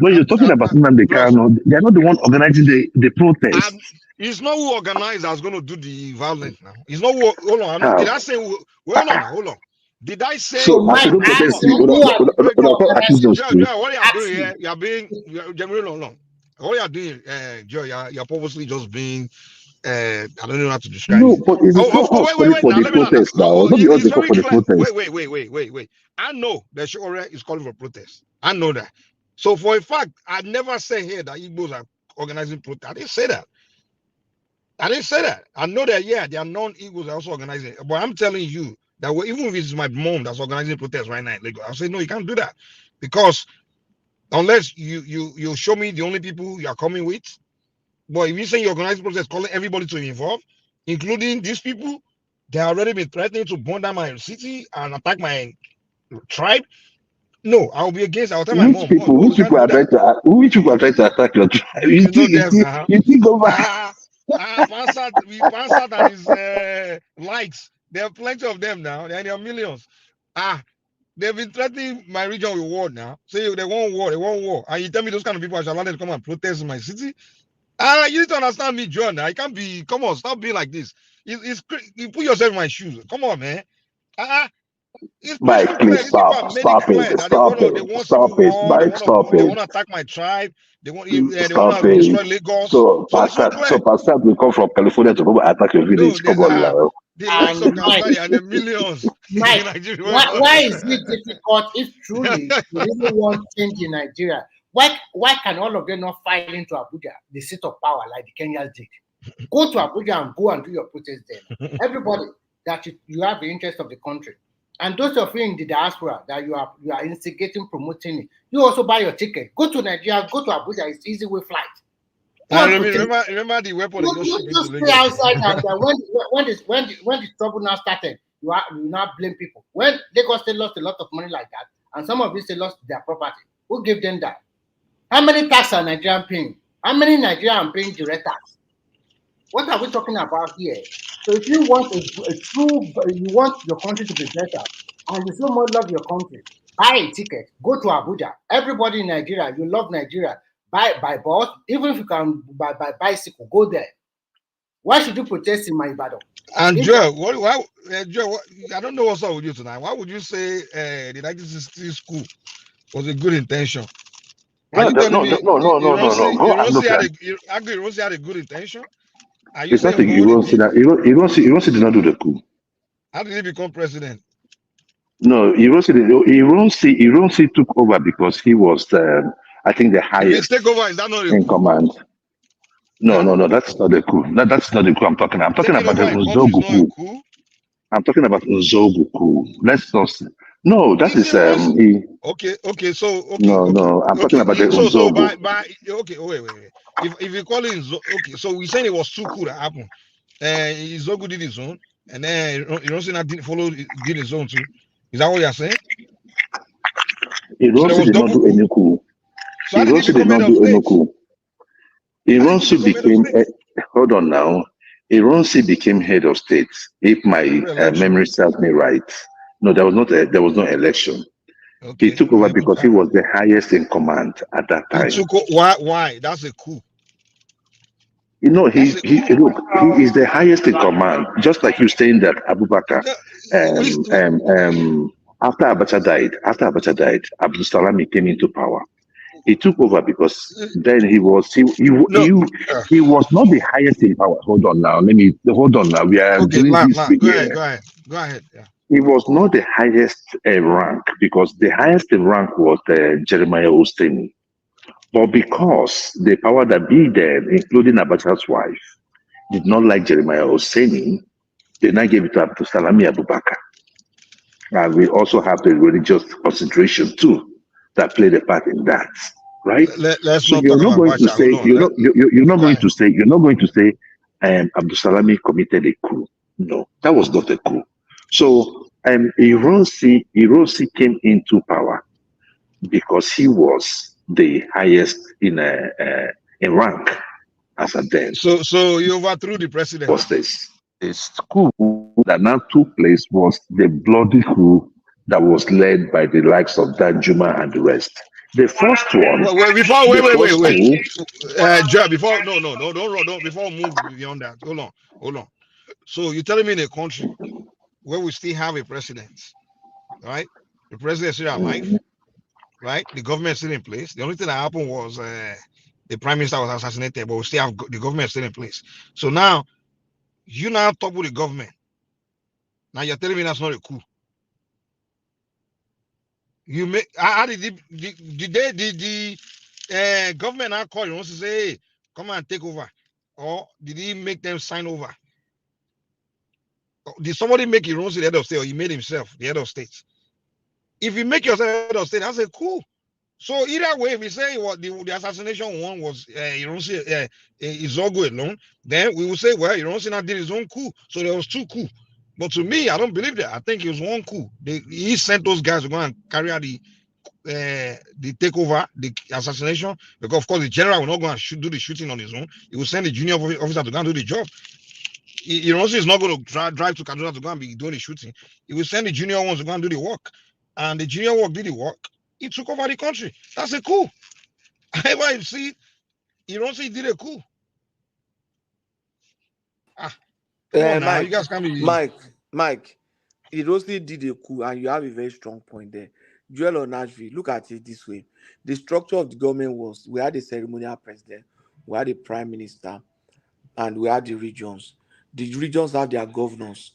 When you're talking about Nnamdi Kanu, they are not the one organizing the protest. It's not who organized that's going to do the violence now. It's not who. Hold on. Did I say? Hold on. Did I say? So, what are you doing here? You're being long. What you're doing, Joe, you're purposely just being. I don't know how to describe it. But it's not calling for the protest now. It's not for the protest. Wait. I know that Shore is calling for protest. I know that. So for a fact, I never say here that Igbos are organizing protest. I didn't say that. I know that, yeah, there are non-Igbos are also organizing. But I'm telling you that even if it's my mom that's organizing protest right now in Lagos, I'll say, no, you can't do that. Because unless you show me the only people you are coming with, but if you say you organize protest, calling everybody to involve, including these people, they have already been threatening to burn down my city and attack my tribe. No, I'll be against. I'll tell my mom. Which people are trying to attack your tribe? You think go back. Pansat and his likes. There are plenty of them now. There are millions. They've been threatening my region with war now. Say they want war. And you tell me those kind of people I shall let them come and protest in my city? You need to understand me, John. I can't be. Come on, stop being like this. You put yourself in my shoes. Come on, man. Mike, please stop it. They want to attack my tribe. They want to destroy Lagos. So Pastor will come from California to come attack your village. Come on now. The likes of Tanzania and the millions. Mike, why is it difficult if truly you really want change in Nigeria? Why can all of them not file into Abuja, the seat of power, like the Kenyans did? Go to Abuja and go and do your protest there. Everybody that you have the interest of the country. And those of you in the diaspora that you are instigating, promoting it, you also buy your ticket. Go to Nigeria, go to Abuja, it's easy way flight. Remember the weapon they just stay outside and when the trouble now started, you now blame people. When Lagos State lost a lot of money like that, and some of these they lost their property, who gave them that? How many tax are Nigerian paying? How many Nigerians are paying direct tax? What are we talking about here? So if you want you want your country to be better, and you so much love your country, buy a ticket, go to Abuja. Everybody in Nigeria, you love Nigeria. by bus, even if you can by bicycle, go there. Why should you protest in my Ibadan? And Joe, Joe, I don't know what's up with you tonight. Why would you say the 1960 school was a good intention? Are No, you telling me no. Ironsi Look, had a good intention? Are you it's not saying a what he did? Ironsi did not do the coup. How did he become president? No, Ironsi took over because he was, I think, the If it's highest takeover, is that not a in coup? command. No, Huh? that's not the coup. That's not the coup I'm talking. I'm talking Taking about the over a country is Nzogu not a coup. coup. I'm talking about Nzogu coup. Let's not. No, that If is it was he. okay, so No. I'm talking about the so Nzogu. by okay, wait. If you call it okay, so we're saying it was two coup that happened. Zogu did his own, and then Ironsina did his own too. Is that what you're saying? So there Ironsi was did not double do coup. any coup. So how did he Ironsi did become head not of do any state? coup. Ironsi became. Hold on now. Ironsi became head of state. If my memory serves me right. No, there was no election. Okay, He took over because he was the highest in command at that time. Why? That's a coup. You know, he is the highest in command. Just like you saying that Abubakar, after Abacha died, Abdul Salami came into power. He took over because then he was not the highest in power. Hold on now. We are doing this here. Go ahead. Yeah. He was not the highest rank because the highest in rank was Jeremiah Osteni. But because the power that be there, including Abacha's wife, did not like Jeremiah Osteni, they now gave it to Abdul Salami Abubakar. And we also have the religious consideration too that played a part in that. Right? Let's So not you're talk not about going to Bacha. say you're not going to say Abdul Salami committed a coup. No, that was not a coup. So Ironsi came into power because he was the highest in rank as a then. So you overthrew the president. Was this coup that now took place was the bloody coup that was led by the likes of Danjuma and the rest. The first one. Wait. Joe, before don't before we move beyond that. Hold on. So you're telling me in a country where we still have a president, right? The president is still alive, right? The government is still in place. The only thing that happened was the prime minister was assassinated, but we still have the government still in place. So now you now talk with the government. Now you're telling me that's not a coup. You make how did the government now call you wants to say, hey, come and take over, or did he make them sign over? Did somebody make Ironsi the head of state, or he made himself the head of state? If you make yourself head of state, that's a coup. So either way, if we say what the assassination one was Ironsi Izogu alone, then we will say, well, Ironsi now did his own coup, so there was two coups. But to me, I don't believe that. I think it was one coup. He sent those guys to go and carry out the takeover, the assassination, because of course the general will not go and do the shooting on his own. He will send the junior officer to go and do the job. Ironsi is not going to drive to Kaduna to go and be doing the shooting. He will send the junior ones to go and do the work, and the junior work did the work. He took over the country. That's a coup. However, you see, Ironsi did a coup. Come on now, you guys can't be Mike. Ironsi did a coup, and you have a very strong point there. Joel or Nashville, look at it this way. The structure of the government was we had a ceremonial president, we had a prime minister, and we had the regions. The regions have their governors.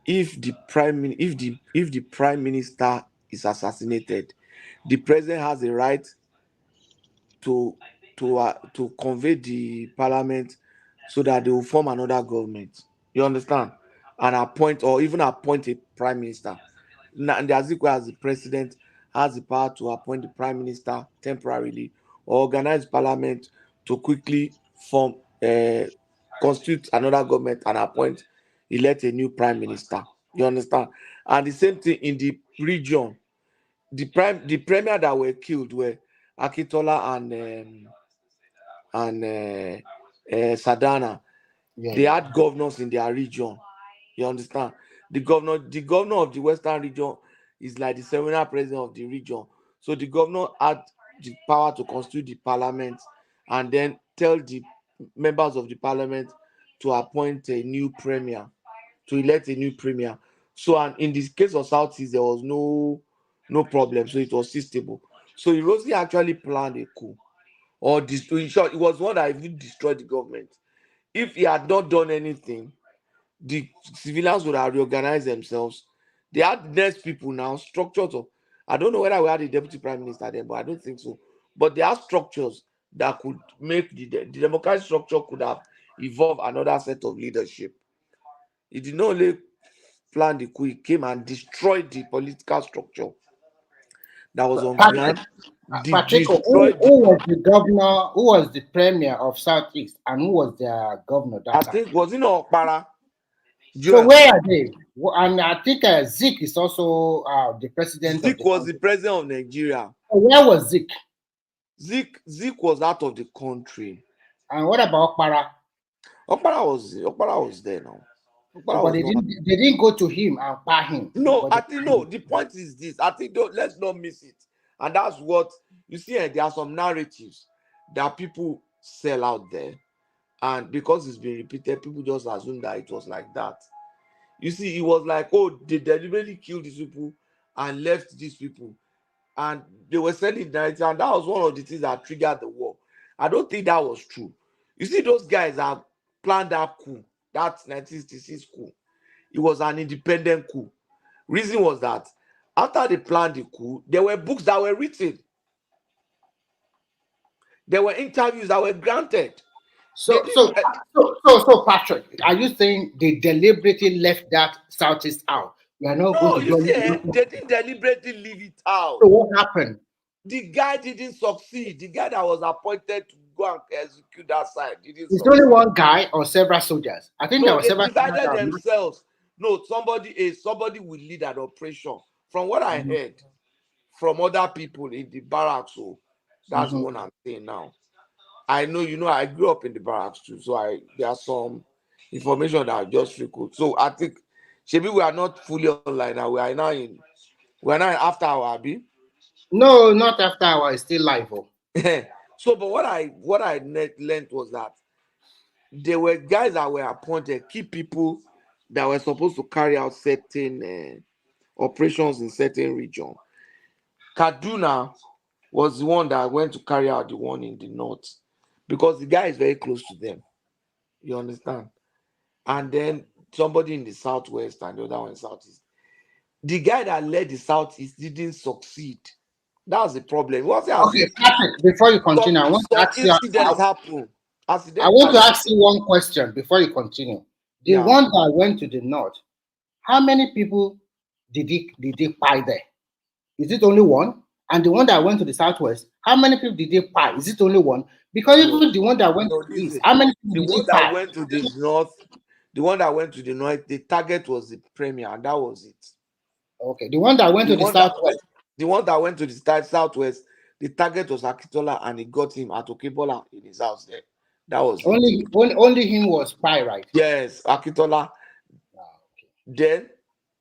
If the prime minister is assassinated, the president has the right to convey the parliament so that they will form another government. You understand? And appoint a prime minister. And as equal as the president has the power to appoint the prime minister temporarily or organize parliament to quickly constitute another government and elect a new prime minister. You understand? And the same thing in the region. The premier that were killed were Akintola and Sadana. They had governors in their region. You understand? The governor of the Western region is like the ceremonial president of the region. So the governor had the power to constitute the parliament and then tell the members of the parliament to appoint a new premier, to elect a new premier. So, and in this case of Southeast, there was no problem, so it was still stable. So Erosi actually planned a coup, or in short, it was one that even destroyed the government. If he had not done anything, the civilians would have reorganized themselves. They had next people now, structures of, I don't know whether we had a deputy prime minister then, but I don't think so. But there are structures that could make the democratic structure could have evolved another set of leadership. He did not only plan the coup, he came and destroyed the political structure that was on ground. Pacheco, who was the governor, who was the premier of Southeast, and who was their governor that time? I think, was it not Okpara? So where are they? And I think Zik is also the president. Zik was the president of Nigeria. Where was Zik? Zik was out of the country. And what about Okpara? Okpara was there now. But they didn't go to him and pay him. No, I think no. The point is this. I think let's not miss it. And that's what you see. There are some narratives that people sell out there, and because it's been repeated, people just assume that it was like that. You see, it was like, oh, they deliberately killed these people and left these people, and they were selling narrative, and that was one of the things that triggered the war. I don't think that was true. You see, those guys have planned that coup, that 1966 coup. It was an independent coup. Reason was that after they planned the coup, there were books that were written. There were interviews that were granted. So, Patrick, are you saying they deliberately left that Southeast out? We are not going to you see, they didn't deliberately leave it out. So what happened? The guy didn't succeed. The guy that was appointed to go and execute that side didn't It's succeed. only one guy or several soldiers. I think there were several divided soldiers themselves. No, somebody will lead an operation. From what I heard from other people in the barracks, so that's what I'm saying now. I know, I grew up in the barracks too, so there's some information that I just recalled. So I think maybe we are not fully online now. We are now in after hour, Abi. No, not after hour. It's still live. So, but what I learned was that there were guys that were appointed, key people that were supposed to carry out certain operations in certain region. Kaduna was the one that went to carry out the one in the north because the guy is very close to them. You understand? And then somebody in the southwest and the other one in southeast. The guy that led the southeast didn't succeed. That's the problem. Okay, Patrick, before you continue, I want to ask you. I want to ask you one question before you continue. The one that went to the north, how many people did they buy there? Is it only one? And the one that went to the southwest, how many people did they buy? Is it only one? Because even the one that went to the east, how many people did they buy? Went to the north, the one that went to the north, the target was the premier, and that was it. Okay, the one that went to the southwest. The one that went to the southwest, the target was Akitola, and he got him at Okebola in his house there. That was only him was spy, right? Yes, Akitola. Then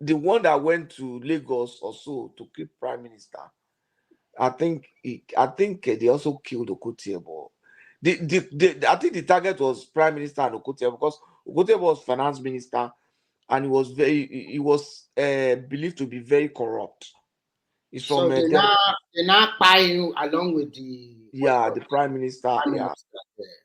the one that went to Lagos also to keep prime minister, I think they also killed Okotie. I think the target was prime minister and Okotie because Okotie was finance minister, and he was believed to be very corrupt. So they now buy you along with the prime minister.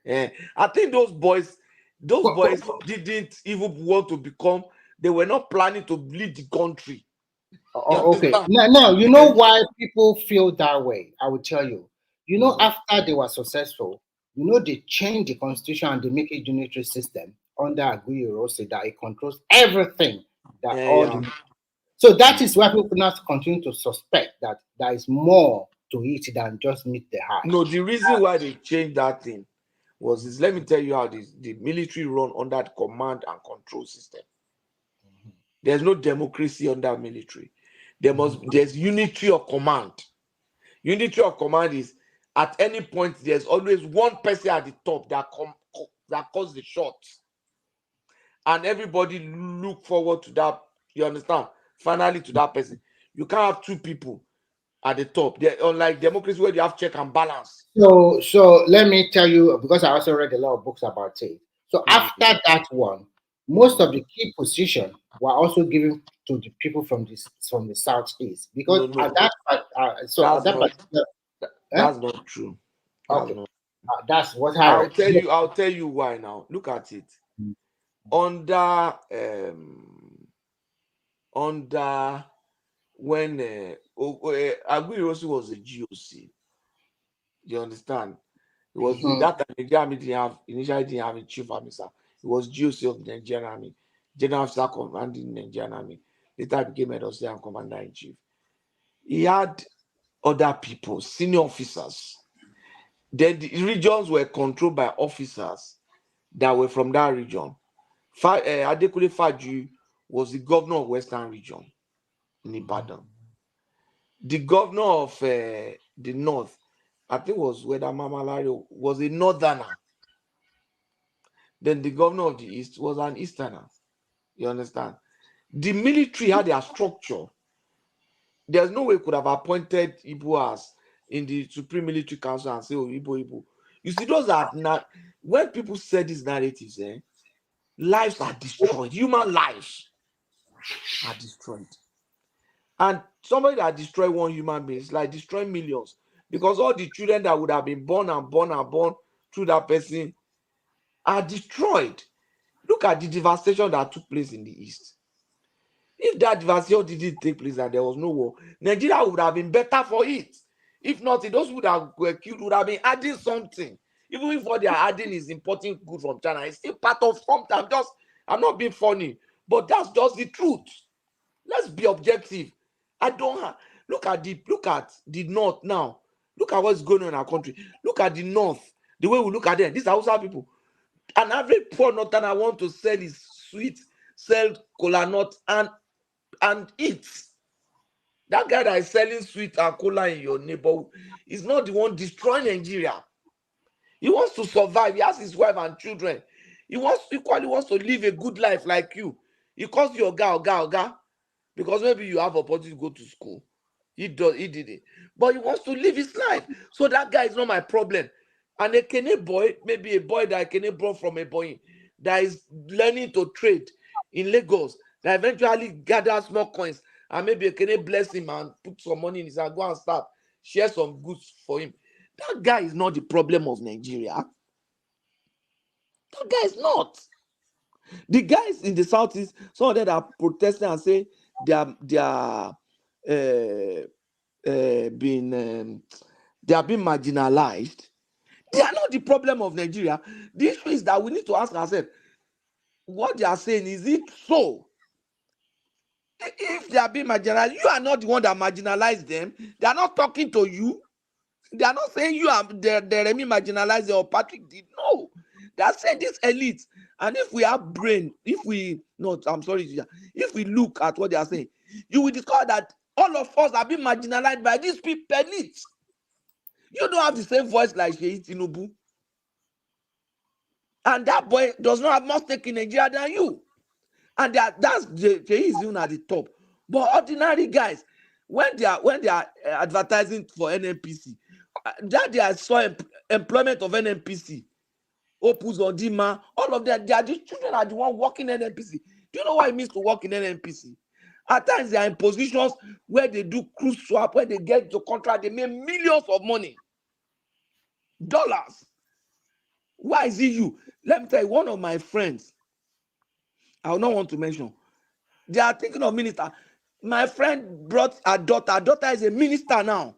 Yeah. I think those boys didn't even want to become. They were not planning to lead the country. Okay. Now you know why people feel that way. I will tell you. You know, after they were successful, they changed the constitution and they make a unitary system under Aguirre that it controls everything. So that is why people now continue to suspect that there is more to it than just meet the eye. No, the reason why they changed that thing was this. Let me tell you how the military run under the command and control system. There's no democracy under military. There's unity of command. Unity of command is at any point there's always one person at the top that calls the shots, and everybody look forward to that. You understand? Finally, to that person. You can't have two people. at the top. They're unlike democracy where you have check and balance. So let me tell you, because I also read a lot of books about it. So after that one, most of the key positions were also given to the people from the southeast, because at that that's not true. Okay, that's what I'll tell you why now. Look at it. Under when Aguiyi was a GOC, you understand? It was that time the Nigerian Army initially didn't have a chief officer. It was GOC of the Nigerian Army, General Officer commanding the Nigerian Army. Later became head of state and commander in chief. He had other people, senior officers. Then the regions were controlled by officers that were from that region. Adekunle Faju was the governor of Western Region in Ibadan. The governor of the North, I think was Weda Mamalari, was a northerner. Then the governor of the East was an easterner. You understand? The military had their structure. There's no way could have appointed Igbo as in the Supreme Military Council and say, oh, Igbo. You see, those are not, when people say these narratives, lives are destroyed. Human lives are destroyed. And somebody that destroy one human being is like destroying millions, because all the children that would have been born through that person are destroyed. Look at the devastation that took place in the East. If that devastation didn't take place and there was no war, Nigeria would have been better for it. If not, those who were killed would have been adding something. Even if what they are adding is importing good from China, it's still part of something. I'm not being funny, but that's just the truth. Let's be objective. Look at the North now. Look at what's going on in our country. Look at the North. The way we look at them. These are Hausa people. An average poor northerner want to sell his sweet, sell cola nut and eat. That guy that is selling sweet and cola in your neighborhood is not the one destroying Nigeria. He wants to survive. He has his wife and children. He equally wants to live a good life like you. He calls you Oga, because maybe you have opportunity to go to school. He did it. But he wants to live his life. So that guy is not my problem. And a Kene boy, maybe a boy that Kene brought from a boy that is learning to trade in Lagos, that eventually gathers more coins, and maybe a Kene bless him and put some money in his hand, go and start, share some goods for him. That guy is not the problem of Nigeria. That guy is not. The guys in the southeast, some of them are protesting and say they are being marginalized. They are not the problem of Nigeria. The issue is that we need to ask ourselves, what they are saying, is it so? If they are being marginalized, you are not the one that marginalized them. They are not talking to you. They are not saying you are the Remy marginalized or Patrick did. No. They are saying this elite. And if we have brain, if we look at what they are saying, you will discover that all of us are being marginalized by these people elite. You don't have the same voice like Sheyi Tinubu. And that boy does not have more stake in Nigeria than you. And that's Sheyi is even at the top. But ordinary guys, when they are advertising for NNPC, that they are employment of NNPC, Opus Odima, all of them, the children are the one working in NNPC. Do you know what it means to work in NNPC? At times they are in positions where they do cruise swap, where they get the contract, they make millions of money. Dollars. Why is it you? Let me tell you, one of my friends, I will not want to mention, they are thinking of minister. My friend brought her daughter. Her daughter is a minister now.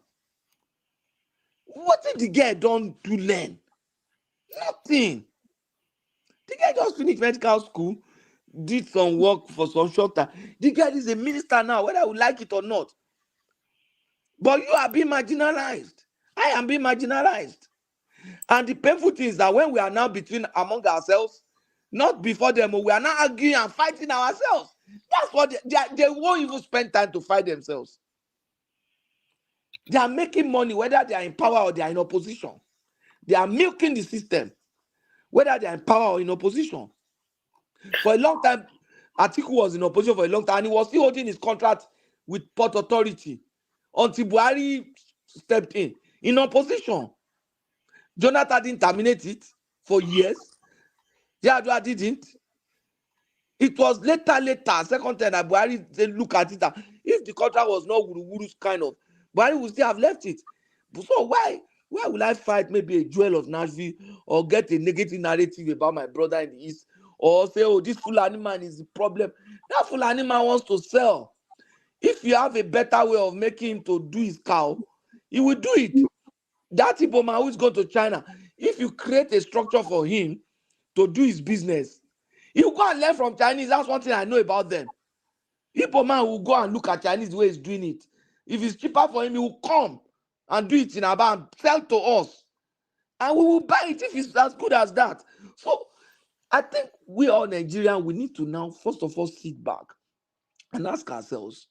What did the girl don't do learn? Nothing. The guy just finished medical school, did some work for some short time. The guy is a minister now, whether I would like it or not. But you are being marginalized. I am being marginalized. And the painful thing is that when we are now among ourselves, not before them, we are now arguing and fighting ourselves. That's what they won't even spend time to fight themselves. They are making money, whether they are in power or they are in opposition. They are milking the system, whether they are in power or in opposition. For a long time, Atiku was in opposition for a long time, and he was still holding his contract with Port Authority until Buhari stepped in opposition. Jonathan didn't terminate it for years. Yar'Adua didn't. It was later, second time that Buhari said, look at it. If the contract was not Wuru kind of, Buhari would still have left it. So why will I fight maybe a jewel of Nashville or get a negative narrative about my brother in the East or say, oh, this Fulani man is the problem? That Fulani man wants to sell. If you have a better way of making him to do his cow, he will do it. That Igbo man who is going to China, if you create a structure for him to do his business, he will go and learn from Chinese. That's one thing I know about them. Igbo man will go and look at Chinese the way he's doing it. If it's cheaper for him, he will come and do it in Aba and sell to us. And we will buy it if it's as good as that. So I think we all Nigerians, we need to now, first of all, sit back and ask ourselves,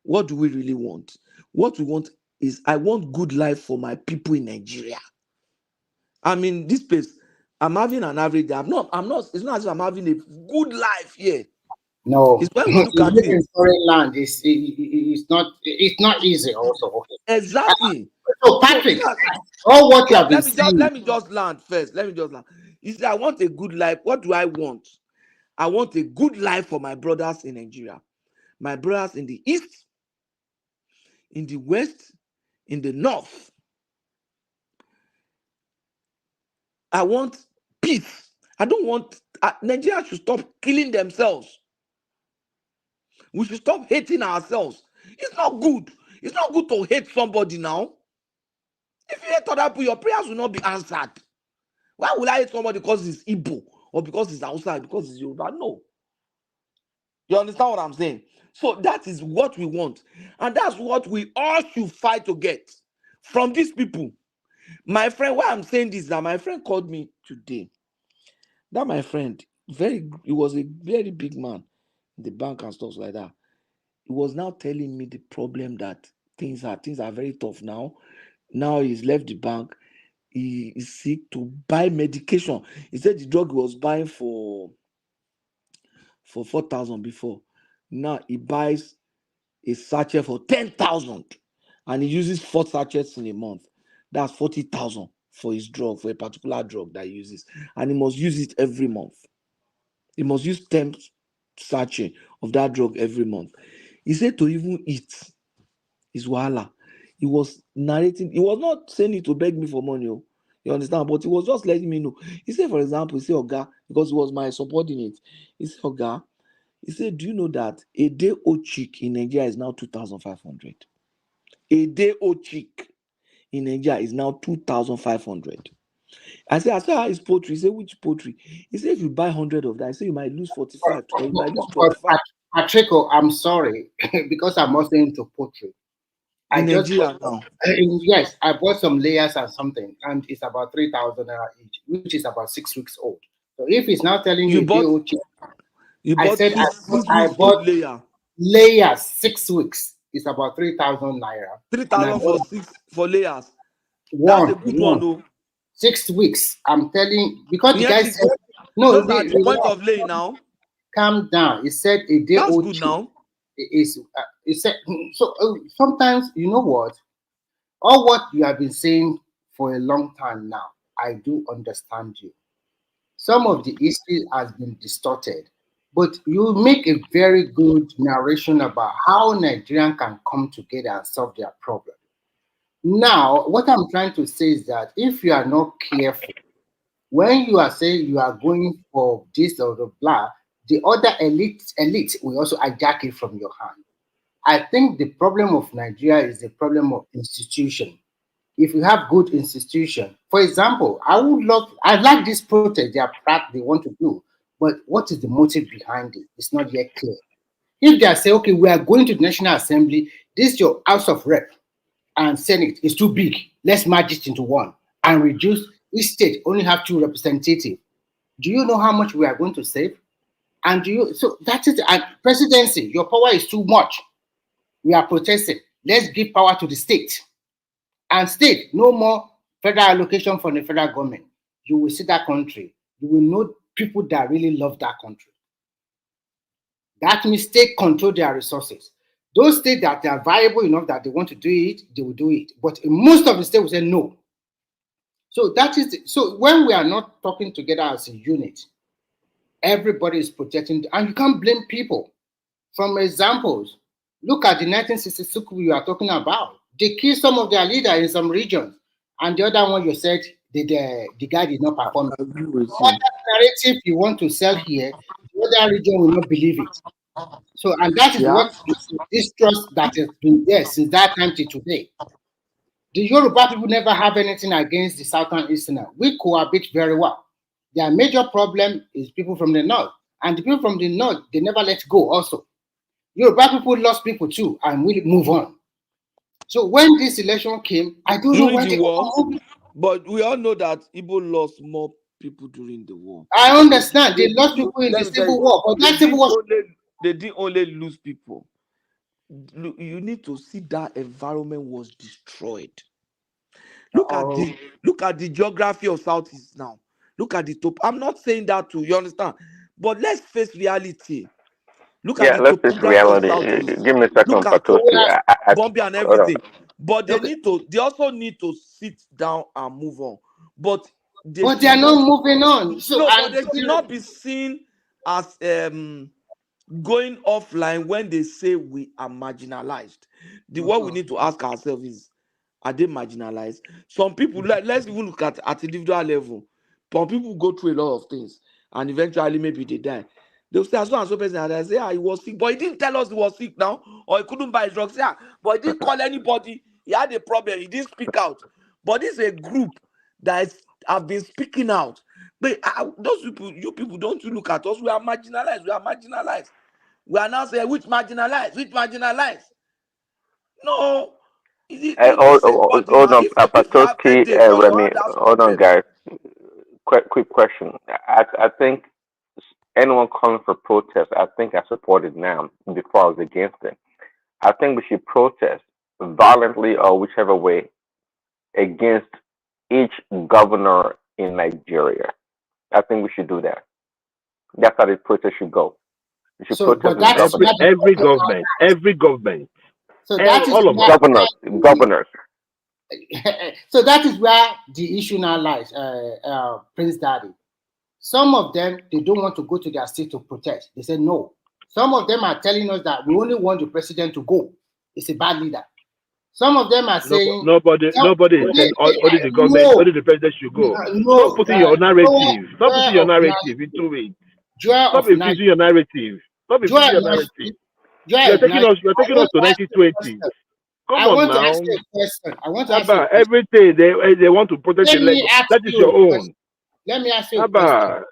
what do we really want? What we want is, I want good life for my people in Nigeria. I mean, this place, I'm having an average day. It's not as if I'm having a good life here. No, it's when we look at it. In foreign land, it's not easy also. Okay. Exactly. So Patrick, all what you have been saying. Let me just land first. You see, I want a good life. What do I want? I want a good life for my brothers in Nigeria. My brothers in the East, in the West, in the North. I want peace. I don't want Nigeria should stop killing themselves. We should stop hating ourselves. It's not good. It's not good to hate somebody now. If you hate other people, your prayers will not be answered. Why would I hate somebody because he's Igbo or because he's outside, because he's Yoruba? No. You understand what I'm saying? So that is what we want. And that's what we all should fight to get from these people. My friend, why I'm saying this, that my friend called me today. That my friend, he was a very big man in the bank and stuff like that. He was now telling me the problem that things are very tough now. Now he's left the bank. He is sick to buy medication. He said the drug he was buying for 4,000 before. Now he buys a sachet for 10,000 and he uses 4 sachets in a month. That's 40,000 for his drug, for a particular drug that he uses. And he must use it every month. He must use 10 sachets of that drug every month. He said to even eat is wahala. He was narrating. He was not saying it to beg me for money. You understand? But he was just letting me know. He said, for example, he said, Oga, because he was my subordinate. He said, Oga, he said, do you know that a day old chick in Nigeria is now 2,500? A day old chick in Nigeria is now 2,500. I said, how is poultry? He said, which poultry? He said, if you buy 100 of that, I said, you might lose 45 or you might lose 25. Patrico, I'm sorry, because I'm also into poultry. In Nigeria now. Yes, I bought some layers and something, and it's about 3,000 naira each, which is about 6 weeks old. So if it's now telling you bought I bought layers 6 weeks. It's about 3,000 naira. 3,000 for layers. That's a good one, though. 6 weeks. I'm telling, because the guy said no. Those are the point of lay now. Calm down. He said a day That's old. Good now. It said so. Sometimes you know what, all what you have been saying for a long time now, I do understand you. Some of the history has been distorted, but you make a very good narration about how Nigerians can come together and solve their problem. Now, what I'm trying to say is that if you are not careful, when you are saying you are going for this or the blah, the other elite will also hijack it from your hand. I think the problem of Nigeria is the problem of institution. If you have good institution, for example, I like this protest they want to do, but what is the motive behind it? It's not yet clear. If they say, okay, we are going to the National Assembly, this is your House of Rep and Senate is too big, let's merge it into one and reduce each state only have 2 representatives. Do you know how much we are going to save? And so that is presidency, your power is too much. We are protesting. Let's give power to the state. And state, no more federal allocation from the federal government. You will see that country. You will know people that really love that country. That means state control their resources. Those states that are viable enough that they want to do it, they will do it. But most of the states will say no. So that is so when we are not talking together as a unit, everybody is protecting, and you can't blame people. From examples, look at the 1966 coup you are talking about. They killed some of their leaders in some regions, and the other one you said the guy did not perform. What narrative you want to sell here, the other region will not believe it. So, and that is what is distrust that has been there since that time to today. The Yoruba people never have anything against the Southern Easterners. We cohabit very well. Their major problem is people from the north, and the people from the north, they never let go also. Yoruba people lost people too, and we move on. So when this election came, I don't know where the they war, but we all know that Igbo lost more people during the war. I understand they lost people in the Civil War, but that Civil War, they didn't only lose people. You need to see that environment was destroyed. Look at the geography of Southeast now. Look at the top. I'm not saying that to you understand, but let's face reality. Look at the let's face topography reality. of Southeast. Give me a second, Look at Patosi. Bombay and everything. But they also need to sit down and move on. But they are not moving on. So no, but they should not be seen as going offline when they say we are marginalized. What we need to ask ourselves is, are they marginalized? Some people, let's even look at individual level. Some people go through a lot of things and eventually maybe they die. They'll say, as long as so person, and they say, he was sick, but he didn't tell us he was sick now, or he couldn't buy drugs. Yeah, but he didn't call anybody. He had a problem. He didn't speak out. But this is a group that have been speaking out. But those people, you people, don't you look at us? We are marginalized. We are marginalized. We are now saying, which marginalized? Which marginalized? No. Hold on, Patosi, Remy. Hold on, guys. Quick question. I think anyone calling for protest, I think I support it now. Before I was against it. I think we should protest violently or whichever way against each governor in Nigeria. I think we should do that. That's how the protest should go. We should protest every government. So that is all of governors. So that is where the issue now lies, Prince Daddy. Some of them, they don't want to go to their state to protest. They say no. Some of them are telling us that we only want the president to go. It's a bad leader. Some of them are saying nobody is saying only the government, only the president should go. Stop putting your narrative. Stop putting your narrative into it. Stop infusing your narrative. Stop infusing your narrative. You're taking us to 1920. Come on now. I want to ask you a question. Everything they want to protect the Lagos. That is your own. Let me ask you a question.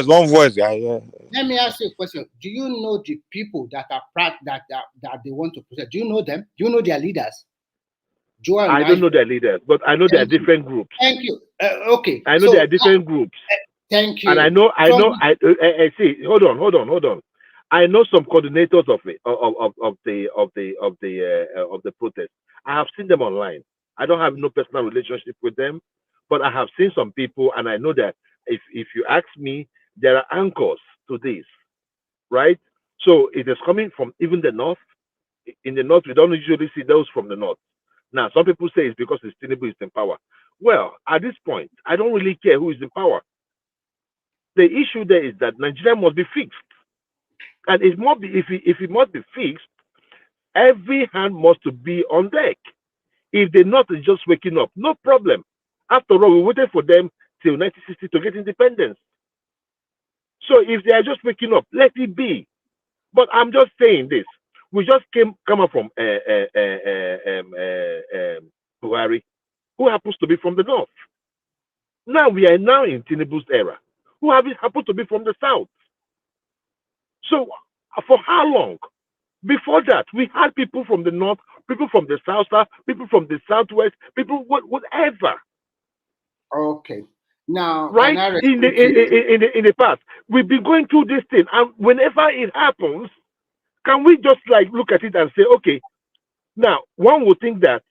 One voice, yeah. Let me ask you a question. Do you know the people that are that they want to protect? Do you know them? Do you know their leaders? I don't know their leaders, but I know there are different groups. Thank you. Okay. I know there are different groups. Thank you. And I see. Hold on. I know some coordinators of the protest. I have seen them online. I don't have no personal relationship with them, but I have seen some people, and I know that if you ask me, there are anchors to this, right? So it is coming from even the north. In the north, we don't usually see those from the north. Now, some people say it's because Tinubu is in power. Well, at this point, I don't really care who is in power. The issue there is that Nigeria must be fixed. And it must be, if it must be fixed, every hand must be on deck. If they're not just waking up, no problem. After all, we waited for them till 1960 to get independence. So if they are just waking up, let it be. But I'm just saying this. We just come up from Buhari, who happens to be from the north. Now we are now in Tinubu's era, who happens to be from the south. So for how long? Before that, we had people from the north, people from the south, people from the southwest, people whatever. Okay. Now, right in the past, we've been going through this thing, and whenever it happens, can we just like look at it and say, okay, now one would think that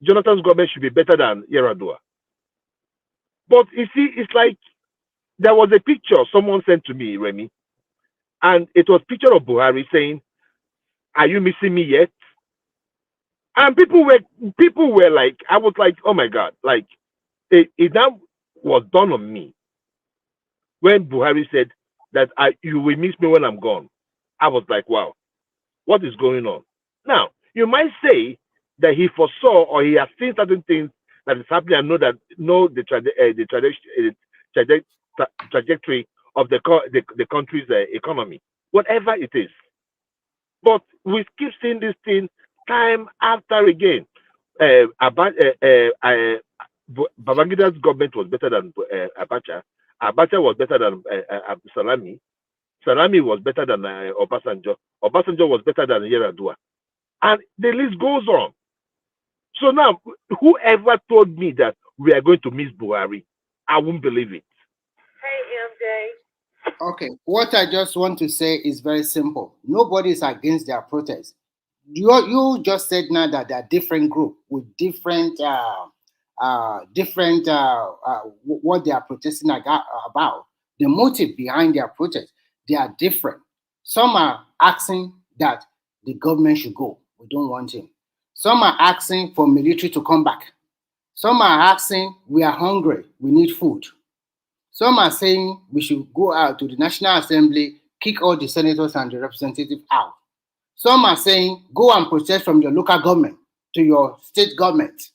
Jonathan's government should be better than Yar'Adua, but you see, it's like there was a picture someone sent to me, Remy, and it was picture of Buhari saying, "Are you missing me yet?" And people were like, I was like, oh my God, like it now was done on me when Buhari said that you will miss me when I'm gone. I was like, wow, what is going on? Now, you might say that he foresaw or he has seen certain things that is happening and know the trajectory of the country's economy, whatever it is. But we keep seeing this thing time after again. Babangida's government was better than Abacha. Abacha was better than Salami. Salami was better than Obasanjo. Obasanjo was better than Yar'Adua. And the list goes on. So now, whoever told me that we are going to miss Buhari, I won't believe it. Hey, MJ. Okay, what I just want to say is very simple. Nobody is against their protest. You just said now that there are different groups with different what they are protesting about. The motive behind their protest, they are different. Some are asking that the government should go. We don't want him. Some are asking for military to come back. Some are asking, we are hungry, we need food. Some are saying we should go out to the National Assembly, kick all the senators and the representatives out. Some are saying, go and protest from your local government to your state government.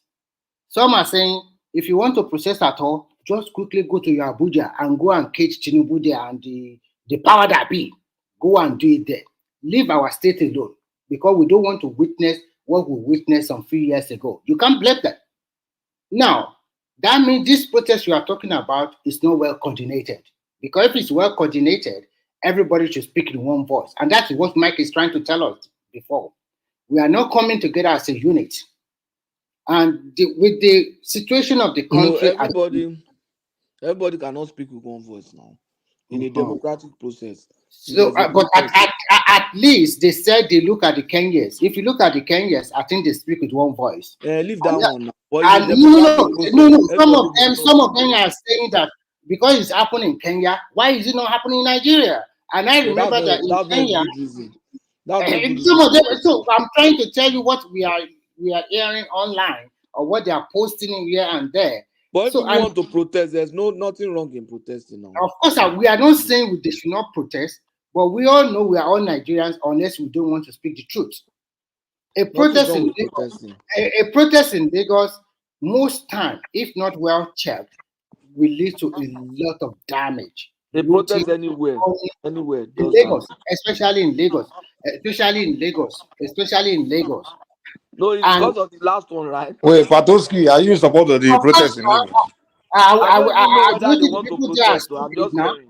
Some are saying, if you want to protest at all, just quickly go to your Abuja and go and cage Tinubu there and the power that be. Go and do it there. Leave our state alone because we don't want to witness what we witnessed some few years ago. You can't blame them. Now, that means this protest you are talking about is not well coordinated. Because if it's well coordinated, everybody should speak in one voice. And that's what Mike is trying to tell us before. We are not coming together as a unit. And with the situation of the country... Everybody cannot speak with one voice now. In a democratic process. So, but at least they said they look at the Kenyans. If you look at the Kenyans, I think they speak with one voice. Leave that one now. And no. Some of them are saying that because it's happening in Kenya, why is it not happening in Nigeria? And I remember that in Kenya, some of them. So I'm trying to tell you what we are hearing online or what they are posting here and there. But if you want to protest, there's nothing wrong in protesting now. Of course, we are not saying they should not protest, but we all know we are all Nigerians unless we don't want to speak the truth. A protest in Lagos, most time, if not well checked, will lead to a lot of damage. They protest anywhere. In Lagos, especially in Lagos. No, it's because of the last one, right? Wait, Patoski, are you in support of the protest in Lagos? I don't know whether they want to protest. So I'm just hearing.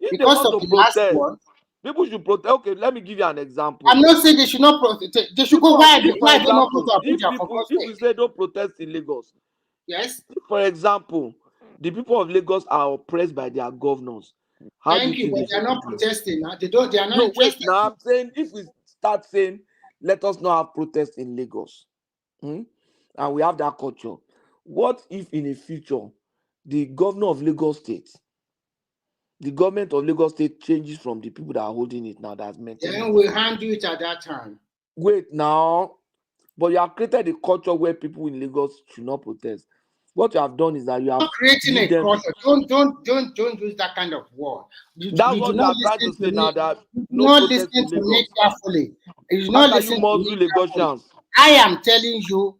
If because they want of to the last protest, one, people should protest. Okay, let me give you an example. I'm not saying they should not protest. They should go. Why they not go to Abuja for God's sake? If we say don't protest in Lagos, yes. For example, the people of Lagos are oppressed by their governors. Thank you, but they are not protesting. They are not interested. Now I'm saying if we start saying let us not have protests in Lagos, and we have that culture, what if in the future the governor of Lagos State, the government of Lagos State changes from the people that are holding it now that's maintained? Then we'll handle it at that time. Wait now, but you have created a culture where people in Lagos should not protest. What you have done is that you have creating a culture. Don't use that kind of word. That's what you are trying to say now. That no listen to me carefully. You not listen to me carefully. I am telling you,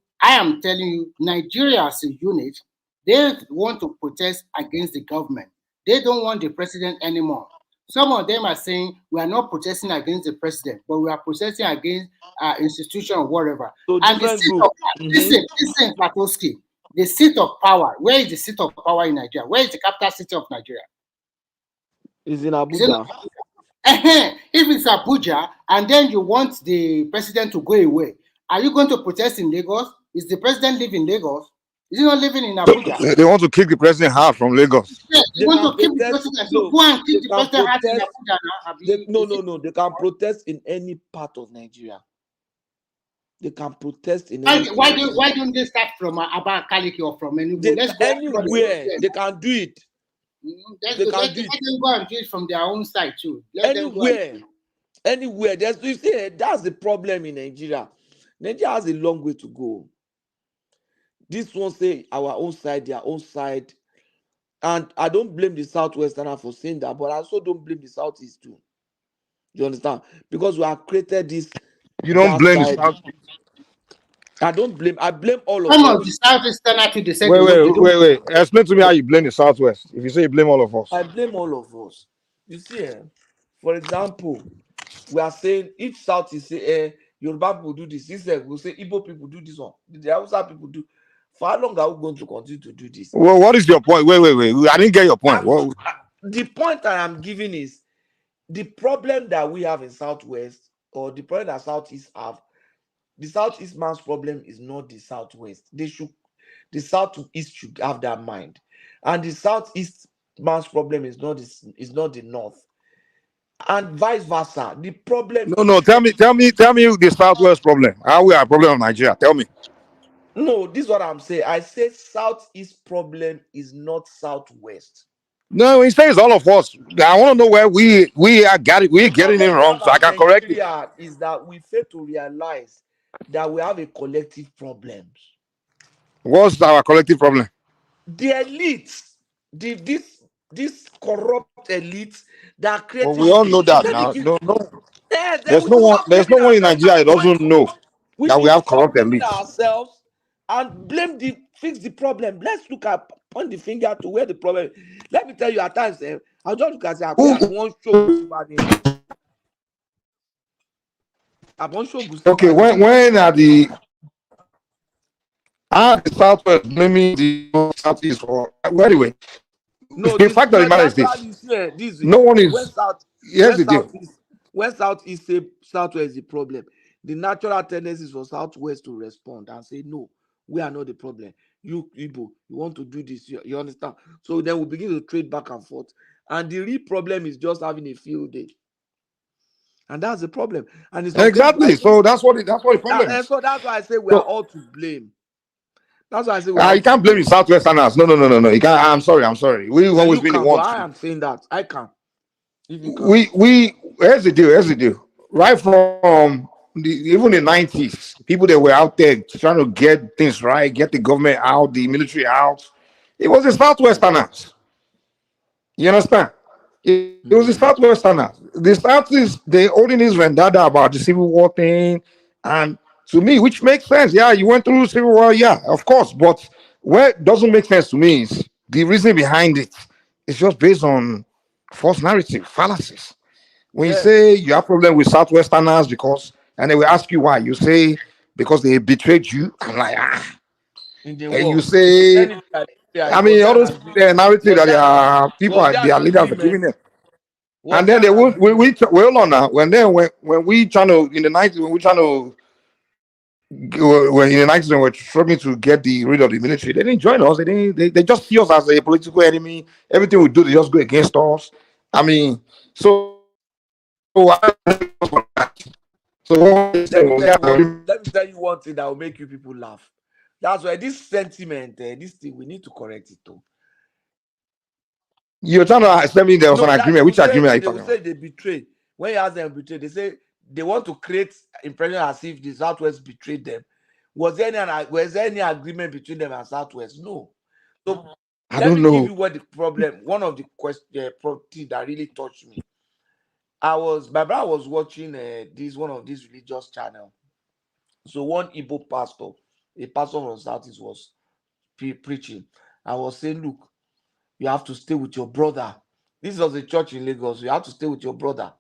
Nigeria as a unit, they want to protest against the government. They don't want the president anymore. Some of them are saying we are not protesting against the president, but we are protesting against institution or whatever. So and the seat of listen, Platoski. The seat of power. Where is the seat of power in Nigeria? Where is the capital city of Nigeria? It's in Abuja. If it's Abuja, and then you want the president to go away, are you going to protest in Lagos? Is the president living in Lagos? Is he not living in Abuja? They want to kick the president out from Lagos. Yes, they want to kick the president. So go and kick the president out in Abuja now. No. They can protest in any part of Nigeria. They can protest in why don't they start from Abakaliki or from anywhere? Anywhere they can do it. Let They them can do it go and do it from their own side too. Let them go and do it. anywhere. There's, you see, that's the problem in Nigeria. Nigeria has a long way to go. This one say our own side, their own side. And I don't blame the Southwesterner for saying that, but I also don't blame the Southeast too. You understand? Because we have created this. You don't blame the side. South. I don't blame. I blame all of Some us. of the Southeastern actually they said Wait. Explain to me how you blame the Southwest. If you say you blame all of us. I blame all of us. You see, for example, we are saying each Southeast say, Yoruba people do this. This will say Igbo people do this one. The Hausa people do. For how long are we going to continue to do this? Well, what is your point? Wait. I didn't get your point. The point I am giving is the problem that we have in Southwest, or the problem that Southeast have. The Southeast man's problem is not the Southwest. The Southeast should have that mind, and the Southeast man's problem is not the North, and vice versa. The problem. No. Tell me the Southwest problem. How we are a problem of Nigeria? Tell me. No, this is what I'm saying. I say Southeast problem is not Southwest. No, he says all of us. I want to know where we are getting it wrong, so I can correct it. Is that we fail to realize that we have a collective problem. What's our collective problem? The elites, this corrupt elites that are creating. Well, we all know that now. There's no one in Nigeria that doesn't know that we have corrupt elites. Ourselves and fix the problem. Let's point the finger to where the problem is. Let me tell you, at times, I'll just look at say, I want show. Okay, when are the Southwest blaming the Southeast for? Well, anyway, the fact of the matter is this: no one is. Here's the deal. When Southeast say Southwest is the problem, the natural tendency is for Southwest to respond and say, no, we are not the problem. You Igbo, you want to do this, you understand? So then we begin to trade back and forth. And the real problem is just having a field day. And that's the problem. And it's exactly. So that's what the problem is. So that's why I say we are all to blame. That's why I say you can't blame the Southwesterners. No. You can't. I'm sorry. We always been the ones. I am saying that. I can. We here's the deal. Right from even the 90s, people that were out there trying to get things right, get the government out, the military out. It was the Southwesterners. You understand? It was the Southwesterners. The Southeast, they only this vendetta about the Civil War thing. And to me, which makes sense. Yeah, you went through the Civil War, yeah, of course. But where it doesn't make sense to me is the reason behind it. It's just based on false narrative, fallacies. When you say you have problem with Southwesterners and they will ask you why, you say because they betrayed you. I'm like, and you say, I mean, all those narrative that their leaders are giving them. And then they will hold on now. When we trying to in the 90s, when in the 90s when we're struggling to get rid of the military, they didn't join us. They just see us as a political enemy. Everything we do, they just go against us. I mean, so let me tell you one thing that will make you people laugh. That's why this sentiment, this thing, we need to correct it too. You're trying to tell me there was an agreement. Which agreement are you talking about? They say they betrayed. When you ask them betrayed, they say they want to create impression as if the Southwest betrayed them. Was there any agreement between them and Southwest? No. So let me give you what the problem. One of the things that really touched me. My brother was watching one of these religious channel. So one Igbo pastor, a pastor from Southeast, was preaching. I was saying, look, you have to stay with your brother. This was a church in Lagos. You have to stay with your brother.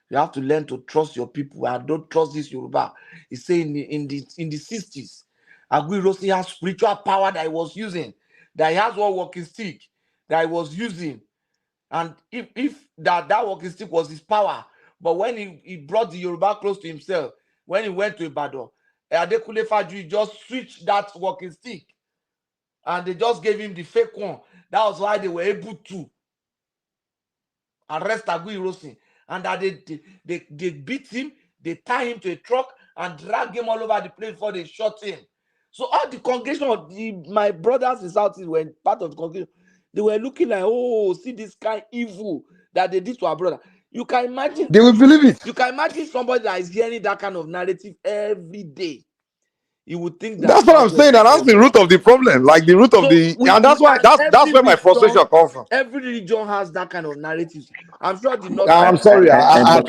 You have to learn to trust your people and don't trust this Yoruba. He said in the 60s, Akinwunmi has spiritual power that he was using, that he has one walking stick that he was using. And if that walking stick was his power, but when he brought the Yoruba close to himself, when he went to Ibadan, Adekunle Fajui just switched that walking stick and they just gave him the fake one. That was why they were able to arrest Akinwunmi, and that they beat him, they tie him to a truck and drag him all over the place before they shot him. So all the congregation of my brothers in Southeast were part of the congregation. They were looking like, oh, see this kind evil that they did to our brother. You can imagine. They will believe it. You can imagine somebody that is hearing that kind of narrative every day. You would think that. That's what I'm saying. And that's the root of the problem. Like the root of and that's why that's where my frustration comes from. Every religion has that kind of narratives. I'm sure the North. I'm sorry. I'm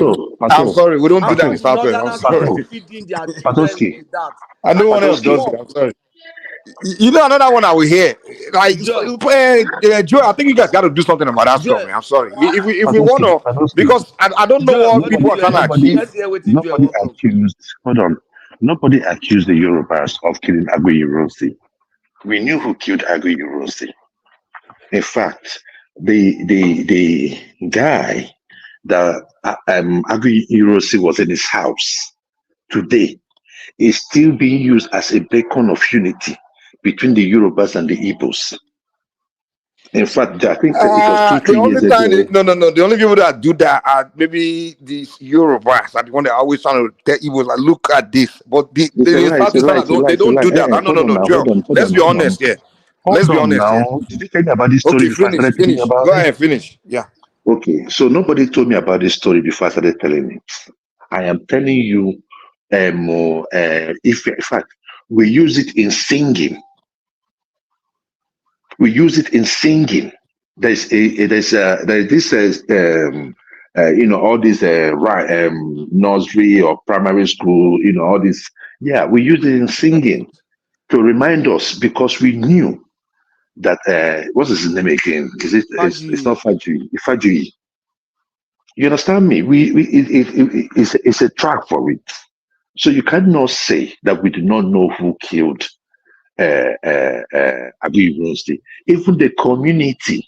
sorry. We don't do that in Southwest. I'm sorry. Feeding their children with that. And no one else does it. I'm sorry. You know another one I will hear. Like Joe, I think you guys got to do something about that stuff, man. I'm sorry. If we want to, because I don't know what people are trying to achieve. Nobody accused. Hold on. Nobody accused the Yorubas of killing Aguiyi-Ironsi. We knew who killed Aguiyi-Ironsi. In fact, the guy that Aguiyi-Ironsi was in his house today is still being used as a beacon of unity between the Yorubas and the Igbos. In fact, I think it was 2-3 years ago. No. The only people that do that are maybe these Yorubas are the one that are always trying to tell Igbos, like, look at this. But they don't do that. No, Joe. Let's be honest here. Let's be honest. Did you tell me about this story before I started thinking about it? Go ahead, finish. Yeah. Okay, so nobody told me about this story before I started telling it. I am telling you, in fact, we use it in singing. We use it in singing. There's this all these nursery or primary school, all this. Yeah, we use it in singing to remind us, because we knew that what's his name again? It's not Faji. Faji. You understand me? It's a track for it. So you cannot say that we do not know who killed Aguiyi-Ironsi. Even the community,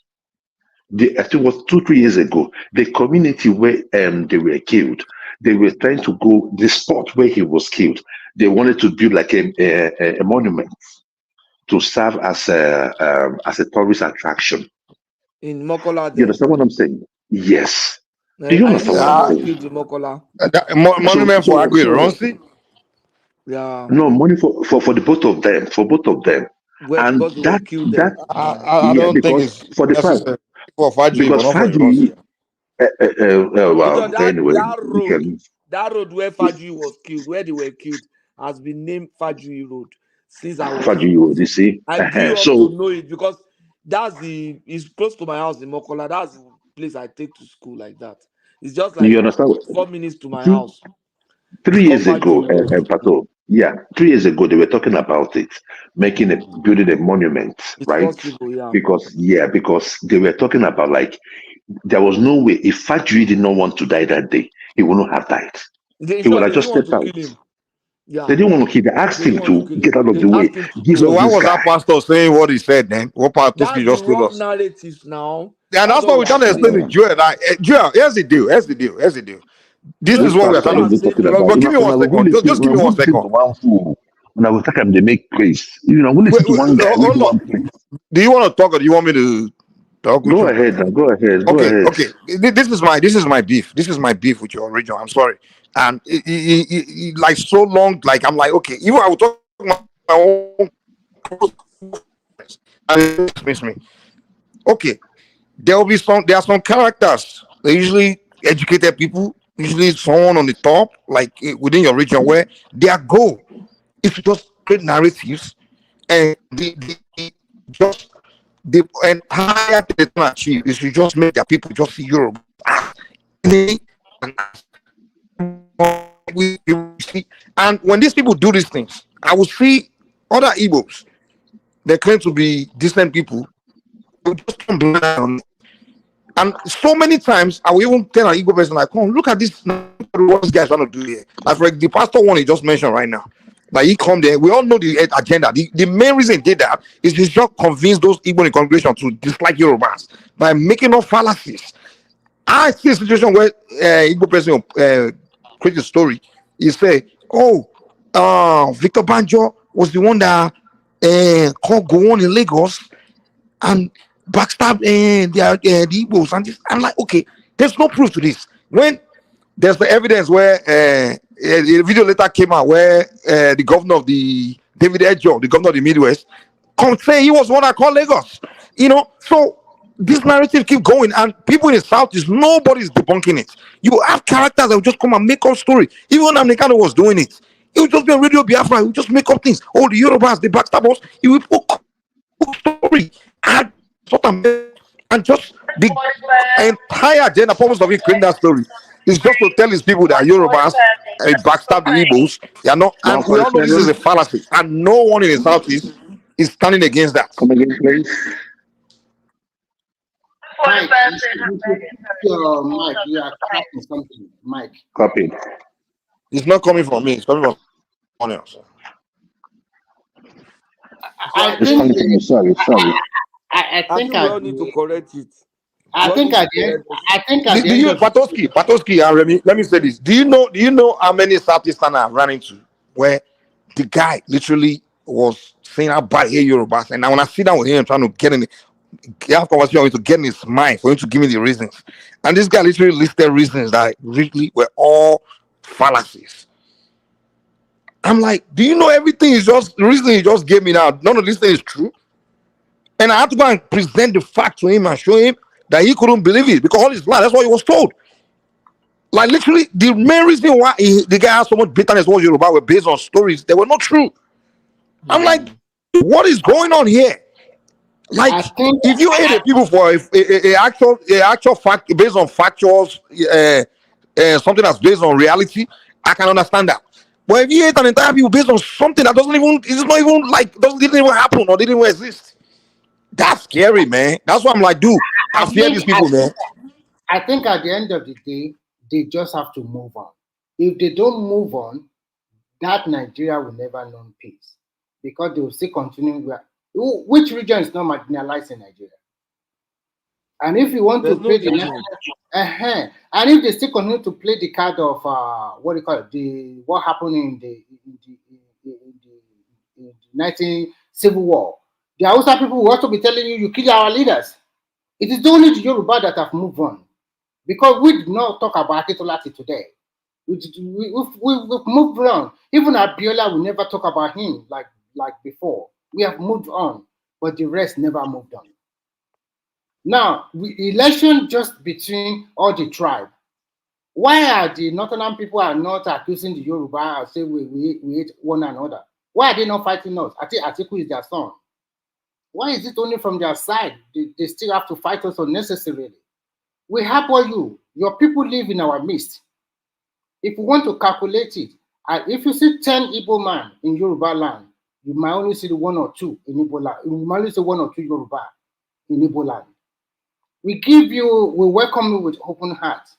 I think it was 2-3 years ago, the community where they were killed, they were trying to go the spot where he was killed. They wanted to build like a monument to serve as a tourist attraction. In Mokola. You understand what I'm saying? Yes. Do you understand what I'm saying? Monument for Aguiyi-Ironsi? Yeah. No, money for the both of them. For both of them. Well, and that I don't think it's for the fact for Faji, because Faji. That road where Faji was killed, where they were killed, has been named Faji Road since I was. Faji Road, you see. I grew up to know it because it's close to my house in Mokola. That's the place I take to school like that. It's just like 4 minutes to my house. 3 years ago, Pato. Yeah, 3 years ago they were talking about it, building a monument, right? Possible, yeah. Because they were talking about, like, there was no way if Fajri did not want to die that day, he would not have died. He would have just stepped out. Yeah. They didn't want to kill him. They asked him to get out of the way. So why was that pastor saying what he said then? What Patoski just told us? Narratives now. Yeah, that's what we're trying to explain to Joel. Like, Joel, here's the deal. This is what we're trying to do. But give me 1 second. Just give me 1 second. When I was talking, they make praise. We listen to one guy. Do you want to talk, or do you want me to talk? Go ahead. Go ahead. Okay. This is my beef. This is my beef with your original. I'm sorry. And it like so long, like I'm like, okay, even I will talk my own, and it dismiss me. Okay, there are some characters. They're usually educated people, usually someone on the top, like within your region, where their goal is to just create narratives, and the higher they can achieve is to just make their people just see Europe. We see, and when these people do these things, I will see other Igbos, they claim to be decent people, they just come blind on it. And so many times I will even tell an Igbo person, like, come look at this, what this guy's trying to do here. Like, for the pastor one he just mentioned right now, like, he come there, we all know the agenda. The main reason he did that is to just convince those Igbo in the congregation to dislike Yorubas by making up fallacies. I see a situation where Igbo person create a story. He say, Victor Banjo was the one that called Gowon in Lagos and backstab the Igbos. And this, I'm like, okay, there's no proof to this. When there's the evidence where a video later came out where the governor of David Ejo, the governor of the Midwest, come say he was the one that called Lagos. So this narrative keep going, and people in the South nobody's debunking it. You have characters that will just come and make up story. Even when Amnekano was doing it, he would just be on Radio Biafra. He would just make up things. Oh, the Yorubas, the backstab us. He would put story and just the entire agenda purpose of it creating that story is just to tell his people that Yorubas backstab the Igbos. They are not, and we all know this is a fallacy, and no one in the Southeast is standing against that. Come again, please. Mike, Mike, you are cracking something. Mike. Copy. It's not coming from me. It's coming from someone else. I think. Sorry. I think we all need to correct it. I think at the end. Patoski and Remy, let me say this. Do you know how many Southeasterners I've run into where the guy literally was saying how bad he Yorubas, and now when I sit down with him trying to get have conversation to get in his mind for him to give me the reasons, and this guy literally listed reasons that really were all fallacies. I'm like, do you know everything is just the reason he just gave me now? None of this thing is true. And I had to go and present the fact to him and show him that he couldn't believe it because all his life, that's what he was told. Like literally, the main reason why the guy had so much bitterness towards Yoruba were based on stories that were not true. I'm like, what is going on here? Like, if you hate the people for a actual fact based on factuals, something that's based on reality, I can understand that. But if you hate an entire people based on something that didn't even happen or didn't even exist, that's scary, man. That's why I'm like, dude, I fear these people, man. I think at the end of the day, they just have to move on. If they don't move on, that Nigeria will never know peace because they will still continue. Which region is not marginalized in Nigeria? And if you want to play and if they still continue to play the card of what happened in the 19 Civil War, the Hausa people will also be telling you kill our leaders. It is only the Yoruba that have moved on, because we did not talk about Akinwunmi today. We've moved on. Even Abiola will never talk about him like before. We have moved on, but the rest never moved on. Now, election just between all the tribe. Why are the Northern people are not accusing the Yoruba and say we hate one another? Why are they not fighting us? Atiku is their son. Why is it only from their side? They still have to fight us unnecessarily. We help all you. Your people live in our midst. If we want to calculate it, if you see 10 Igbo man in Yoruba land, you might only see the 1 or 2 in Igbo land. You might only see 1 or 2 Yoruba in Igbo land. We welcome you with open hearts.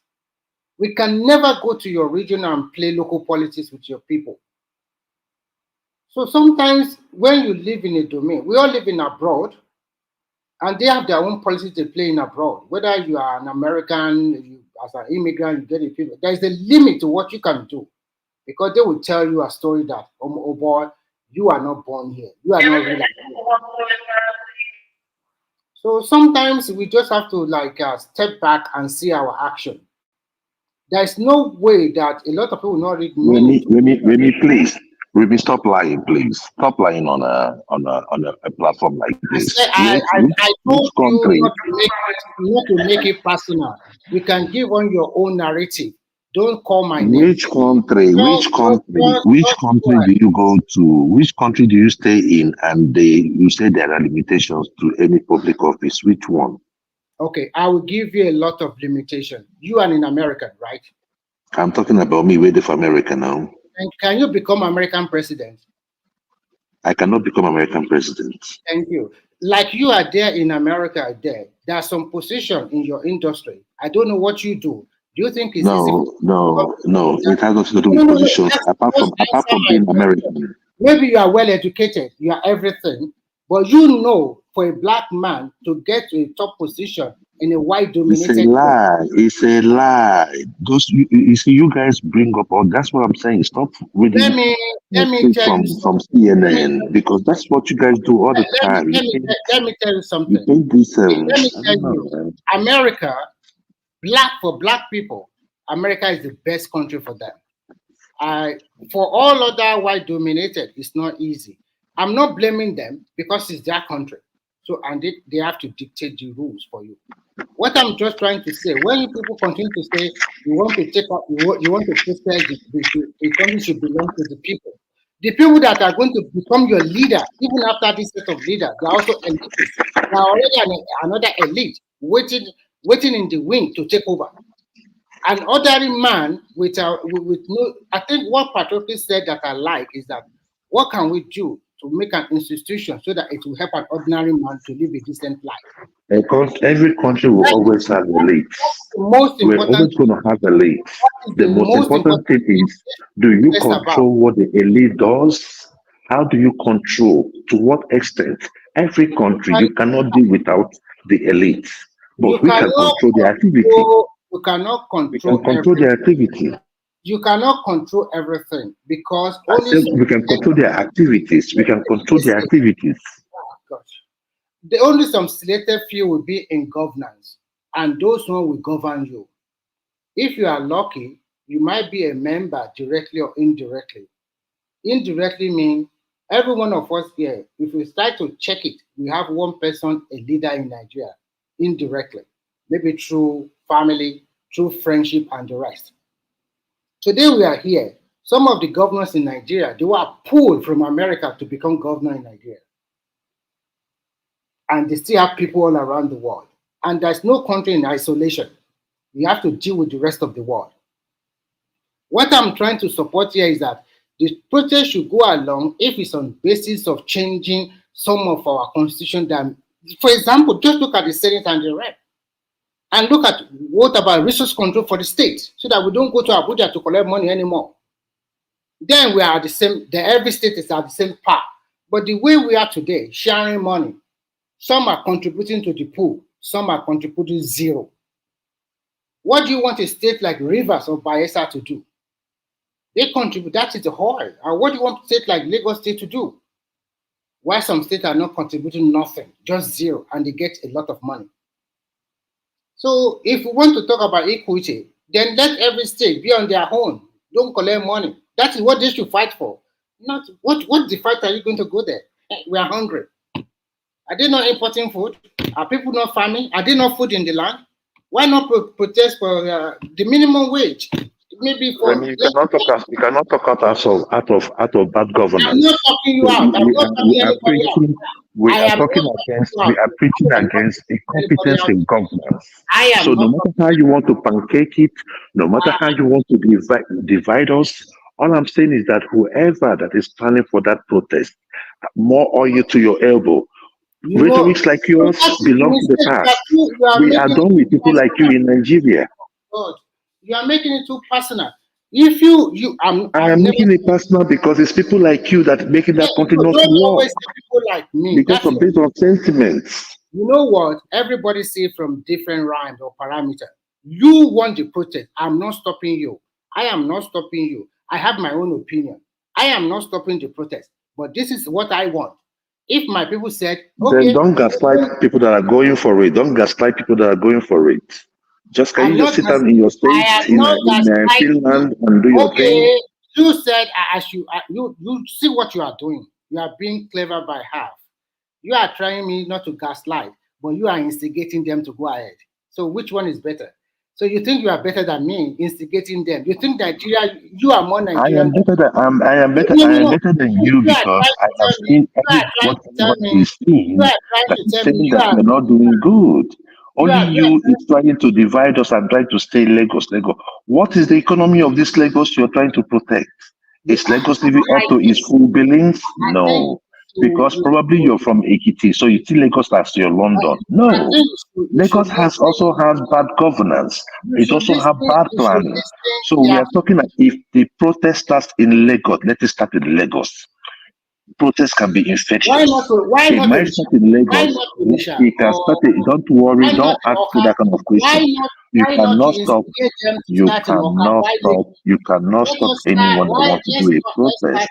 We can never go to your region and play local politics with your people. So sometimes when you live in a domain, we all live in abroad, and they have their own policies they play in abroad. Whether you are an American, as an immigrant, you get a people. There is a limit to what you can do, because they will tell you a story that, oh boy, you are not born here. You are not really. So sometimes we just have to step back and see our action. There is no way that a lot of people will not read me. Remy, please. Remy, stop lying, please. Stop lying on a platform like this. I told you not to make it personal. You can give on your own narrative. Don't call my name. Which country do you go to? Which country do you stay in? And you say there are limitations to any public office. Which one? Okay, I will give you a lot of limitations. You are an American, right? I'm talking about me waiting for America now. And can you become American president? I cannot become American president. Thank you. Like you are there in America, there are some position in your industry. I don't know what you do. Do you think it's easy? No. It has nothing to do with positions. Apart from being American. Maybe you are well educated, you are everything, but you know, for a black man to get to a top position in a white dominated. It's a lie. You see, you guys bring up all. That's what I'm saying. Stop reading. Let me tell you from CNN, because that's what you guys do all the time. Let me tell you something. Let me tell you, America, for black people, America is the best country for them. For all other white dominated, it's not easy. I'm not blaming them because it's their country. So, and they have to dictate the rules for you. What I'm just trying to say, when people continue to say you want to take up, you want to protect the country should belong to the people that are going to become your leader, even after this set of leaders, they are also elites. There are already another elite waiting in the wing to take over. An ordinary man with no, I think what Patroclus said that I like is that what can we do to make an institution so that it will help an ordinary man to live a decent life? Because every country will always have elites. We're always going to have elites. The most important thing is, do you control what the elite does? How do you control? To what extent? Every country, you cannot deal without the elites. But we can control their activity. You cannot control. We can control their activity. You cannot control everything because we can control their activities. We can control their activities. The only some selected few will be in governance, and those one will govern you. If you are lucky, you might be a member directly or indirectly. Indirectly means every one of us here, if we start to check it, we have one person, a leader in Nigeria, indirectly, maybe through family, through friendship, and the rest. Today we are here. Some of the governors in Nigeria, they were pulled from America to become governor in Nigeria. And they still have people all around the world. And there's no country in isolation. You have to deal with the rest of the world. What I'm trying to support here is that the protest should go along if it's on basis of changing some of our constitution. That, for example, just look at the Senate and the Rep. And look at what about resource control for the state, so that we don't go to Abuja to collect money anymore. Then we are the same, every state is at the same path. But the way we are today, sharing money, some are contributing to the pool, some are contributing zero. What do you want a state like Rivers or Bayelsa to do? They contribute, that is the whole. And what do you want a state like Lagos State to do? Why some states are not contributing nothing, just zero, and they get a lot of money. So if we want to talk about equity, then let every state be on their own. Don't collect money. That is what they should fight for. Not what the fight are you going to go there? We are hungry. Are they not importing food? Are people not farming? Are there not food in the land? Why not protest for the minimum wage? Maybe for you cannot talk out of bad governance. I'm not talking you out. I'm not talking anybody out. We are preaching against a competence in governance. So no matter how you want to pancake it, no matter how you want to divide us, all I'm saying is that whoever that is planning for that protest, more oil to your elbow. Rhetorics like yours belong to the past. We are done with people like you in Nigeria. God, you are making it too personal. I am making it personal because it's people like you that making that country not work. People like me. Because of based on sentiments. You know what? Everybody see from different rhymes or parameters. You want the protest. I'm not stopping you. I am not stopping you. I have my own opinion. I am not stopping the protest. But this is what I want. If my people said, okay, then don't gaslight people that are going for it. Don't gaslight people that are going for it. Just can you just sit down in your state in Finland and do your thing? You said you see what you are doing. You are being clever by half. You are trying me not to gaslight, but you are instigating them to go ahead. So which one is better? So you think you are better than me, instigating them? You think Nigeria, you are more Nigerian? I am better than you because I have seen what is seen that is saying that we're not doing good. Only you is trying to divide us and trying to stay Lagos. What is the economy of this Lagos you're trying to protect? Is Lagos living up to its full billings? No. Because probably you're from Ekiti, so you see Lagos as your London. No. Lagos also has bad governance. It also has bad planning. So we are talking that if the protest starts in Lagos, let it start in Lagos. Protest can be infectious. It might start in Lagos. It can start. Don't worry. Don't ask me that kind of question. You cannot stop. You cannot stop anyone that wants to do a protest.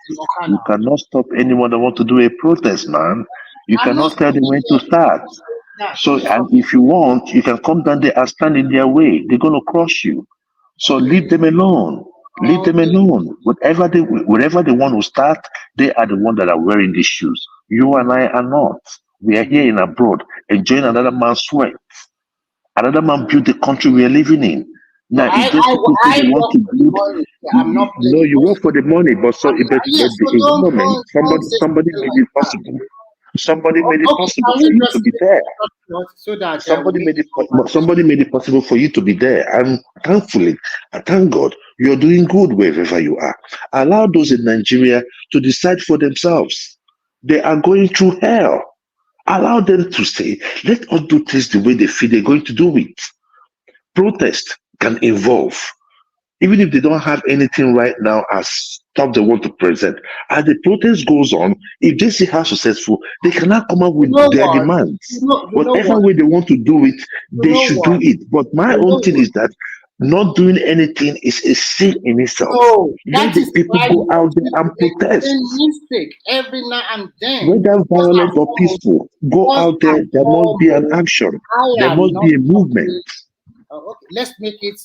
You cannot stop anyone that wants to do a protest, man. You cannot tell them when to start. So, and if you want, you can come down there and stand in their way. They're gonna crush you. So leave them alone. Leave them alone. Whatever they want to start, they are the ones that are wearing these shoes. You and I are not. We are here in abroad, enjoying another man's sweat. Another man built the country we are living in. Now, if those people say they want to build, I'm not no, you work for the money, but so but yes, so the government, somebody made it possible. Somebody made it possible for you to be there. So that Somebody made it possible for you to be there. And thankfully, I thank God, you're doing good wherever you are. Allow those in Nigeria to decide for themselves. They are going through hell. Allow them to say, let us do things the way they feel they're going to do it. Protest can evolve. Even if they don't have anything right now as stuff they want to present. As the protest goes on, if they see how successful, they cannot come up with their demands. Whatever way they want to do it, they should do it. But my own thing is that not doing anything is a sin in itself. No, Let the people go out there and protest. Mistake every now and then. Whether violent or peaceful, go out there. There must be an action. There must be a movement. Okay, let's make it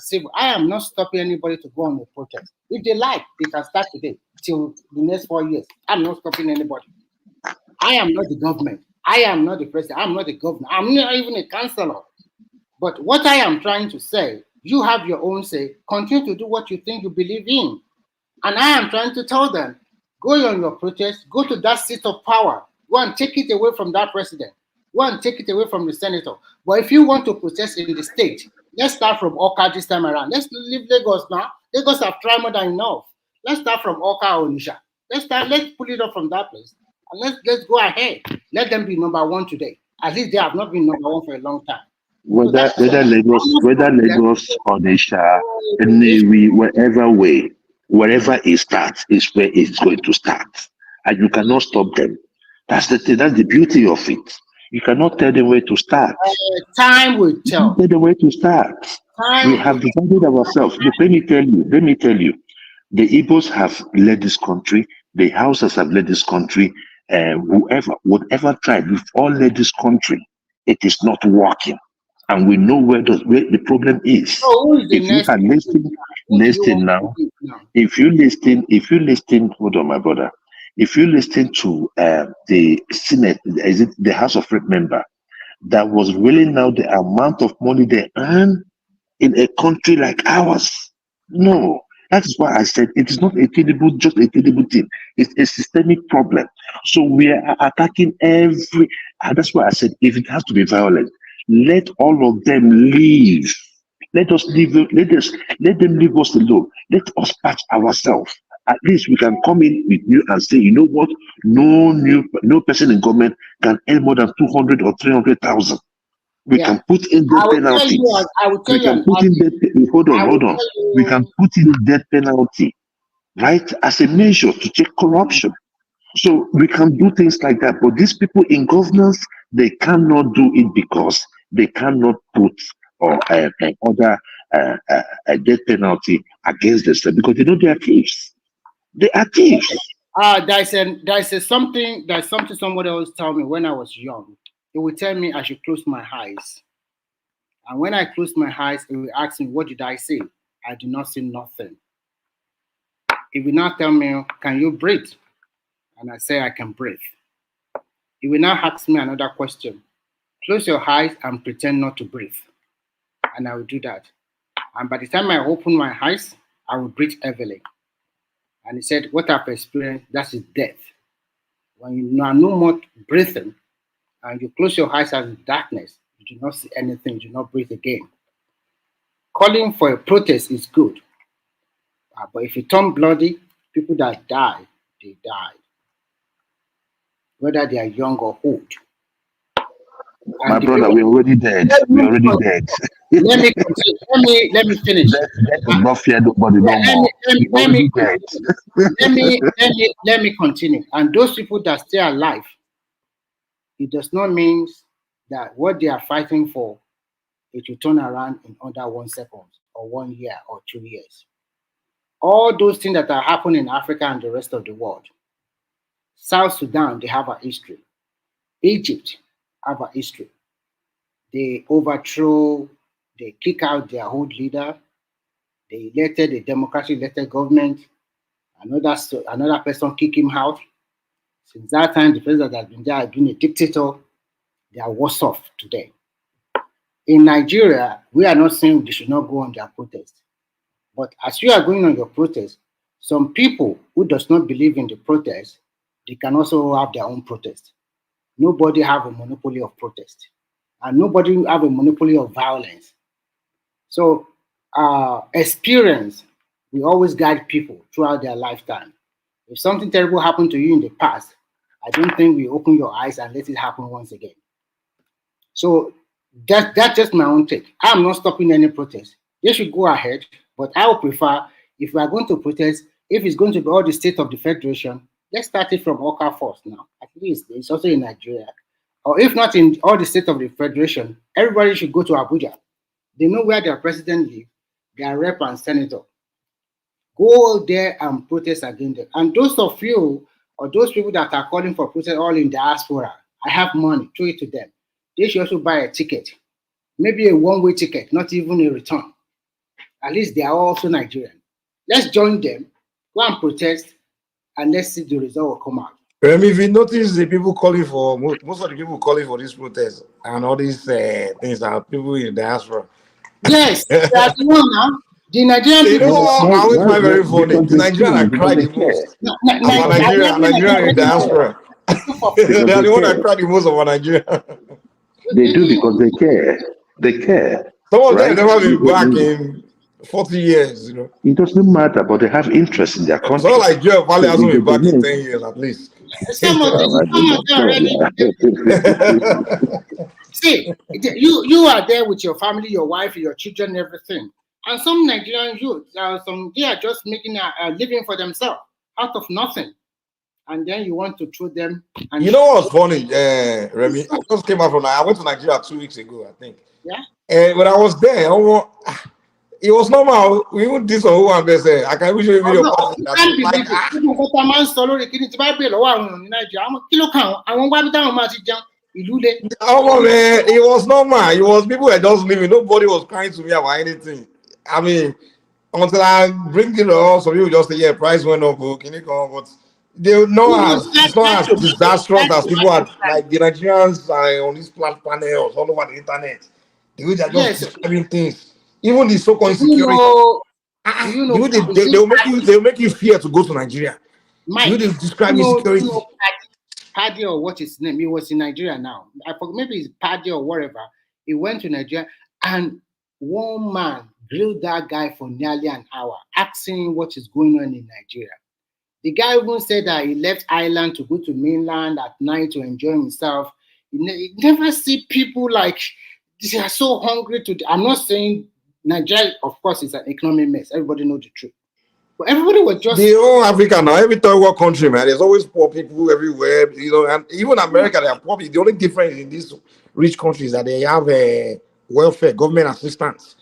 civil. I am not stopping anybody to go on a protest. If they like, they can start today till the next 4 years. I'm not stopping anybody. I am not the government. I am not the president. I'm not the governor. I'm not even a councillor. But what I am trying to say, you have your own say. Continue to do what you think you believe in. And I am trying to tell them, go on your protest, go to that seat of power, go and take it away from that president. Go and take it away from the senator. But if you want to protest in the state, let's start from Oka this time around. Let's leave Lagos now. Lagos have tried more than enough. Let's start from Oka or Onisha. Let's pull it up from that place. And let's go ahead. Let them be number one today. At least they have not been number one for a long time. Whether Lagos or Onisha, wherever it starts is where it's going to start. And you cannot stop them. That's the thing, that's the beauty of it. You cannot tell them where to start. Time will tell. Tell them where to start. We have decided ourselves. Look, let me tell you. The Igbos have led this country. The Hausas have led this country. Whatever tribe, we've all led this country. It is not working. And we know where the problem is. If you can listen now. If you listen, hold on, my brother. If you listen to the Senate, is it the House of Rep member, that was willing now the amount of money they earn in a country like ours. No, that is why I said it is not just a terrible thing. It's a systemic problem. So we are attacking every. That's why I said if it has to be violent, let all of them leave. Let us leave. Let them leave us alone. Let us patch ourselves. At least we can come in with you and say, you know what? No person in government can earn more than 200 or 300,000. We can put in death penalty. Hold on. We can put in death penalty, right, as a measure to check corruption. So we can do things like that. But these people in governance, they cannot do it because they cannot put other death penalty against themselves because they know they are thieves. They are thieves. There's something somebody always told me when I was young. It would tell me I should close my eyes. And when I close my eyes, it will ask me, what did I say? I did not say nothing. It will now tell me, can you breathe? And I say I can breathe. It will now ask me another question. Close your eyes and pretend not to breathe. And I will do that. And by the time I open my eyes, I will breathe heavily. And he said, what I've experienced, that is death. When you are no more breathing and you close your eyes as in darkness, you do not see anything, you do not breathe again. Calling for a protest is good. But if you turn bloody, people that die, they die. Whether they are young or old. My brother, we're already dead. We're already dead. Let me continue. Let me finish. Let me continue. And those people that stay alive, it does not mean that what they are fighting for, it will turn around in under 1 second or 1 year or 2 years. All those things that are happening in Africa and the rest of the world. South Sudan, they have a history. Egypt have a history. They overthrow, they kick out their old leader. They elected a democratically elected government. Another person kick him out. Since that time, the president has been there, has been a dictator. They are worse off today. In Nigeria, we are not saying they should not go on their protest. But as you are going on your protest, some people who does not believe in the protest, they can also have their own protest. Nobody have a monopoly of protest. And nobody have a monopoly of violence. So experience will always guide people throughout their lifetime. If something terrible happened to you in the past, I don't think we open your eyes and let it happen once again. So that's just my own take. I'm not stopping any protest. They should go ahead, but I would prefer, if we are going to protest, if it's going to be all the state of the federation, let's start it from Oka first now. At least it's also in Nigeria. Or if not in all the state of the federation, everybody should go to Abuja. They know where their president lives, their rep and senator. Go there and protest against them. And those of you, or those people that are calling for protest all in diaspora, I have money, throw it to them. They should also buy a ticket. Maybe a one-way ticket, not even a return. At least they are also Nigerian. Let's join them, go and protest, and let's see the result will come out. If you notice the people calling for, most of the people calling for this protest and all these things are people in the diaspora. Yes, they are the one now. The Nigerian people. I always find very funny. The Nigerian that cry the most. Nigerian in diaspora. They are the one that cry the most of our Nigeria. They do because they care. They care. Some of them never been back in 40 years, you know. It doesn't matter, but they have interest in their country. It's not like Joe Valley hasn't been back in 10 years at least. Some of them already. See, you are there with your family, your wife, your children, everything. And some Nigerian youth, they are just making a living for themselves out of nothing. And then you want to throw them. And you know what's funny, Remy? I just came out from. I went to Nigeria 2 weeks ago, I think. Yeah. And when I was there, it was normal. We even did some who and they say, I can wish you a video. Oh man, it was normal. It was people were just living. Nobody was crying to me about anything. I mean, until I bring it up, some people just say, yeah, price went up, but they know it's not as disastrous as people are, like the Nigerians are on these panels all over the internet. The way they're just describing things. Even the so-called insecurity. They'll make you fear to go to Nigeria. Mike, they describe insecurity. Paddy or what his name? He was in Nigeria now. I forgot, maybe it's Paddy or whatever. He went to Nigeria and one man grilled that guy for nearly an hour, asking what is going on in Nigeria. The guy even said that he left Ireland to go to mainland at night to enjoy himself. You never see people like they are so hungry to. I'm not saying Nigeria, of course, is an economic mess. Everybody knows the truth. But everybody was just the whole Africa now, every third world country, man. There's always poor people everywhere, you know, and even America, they are poor people. The only difference in these rich countries is that they have a welfare, government assistance,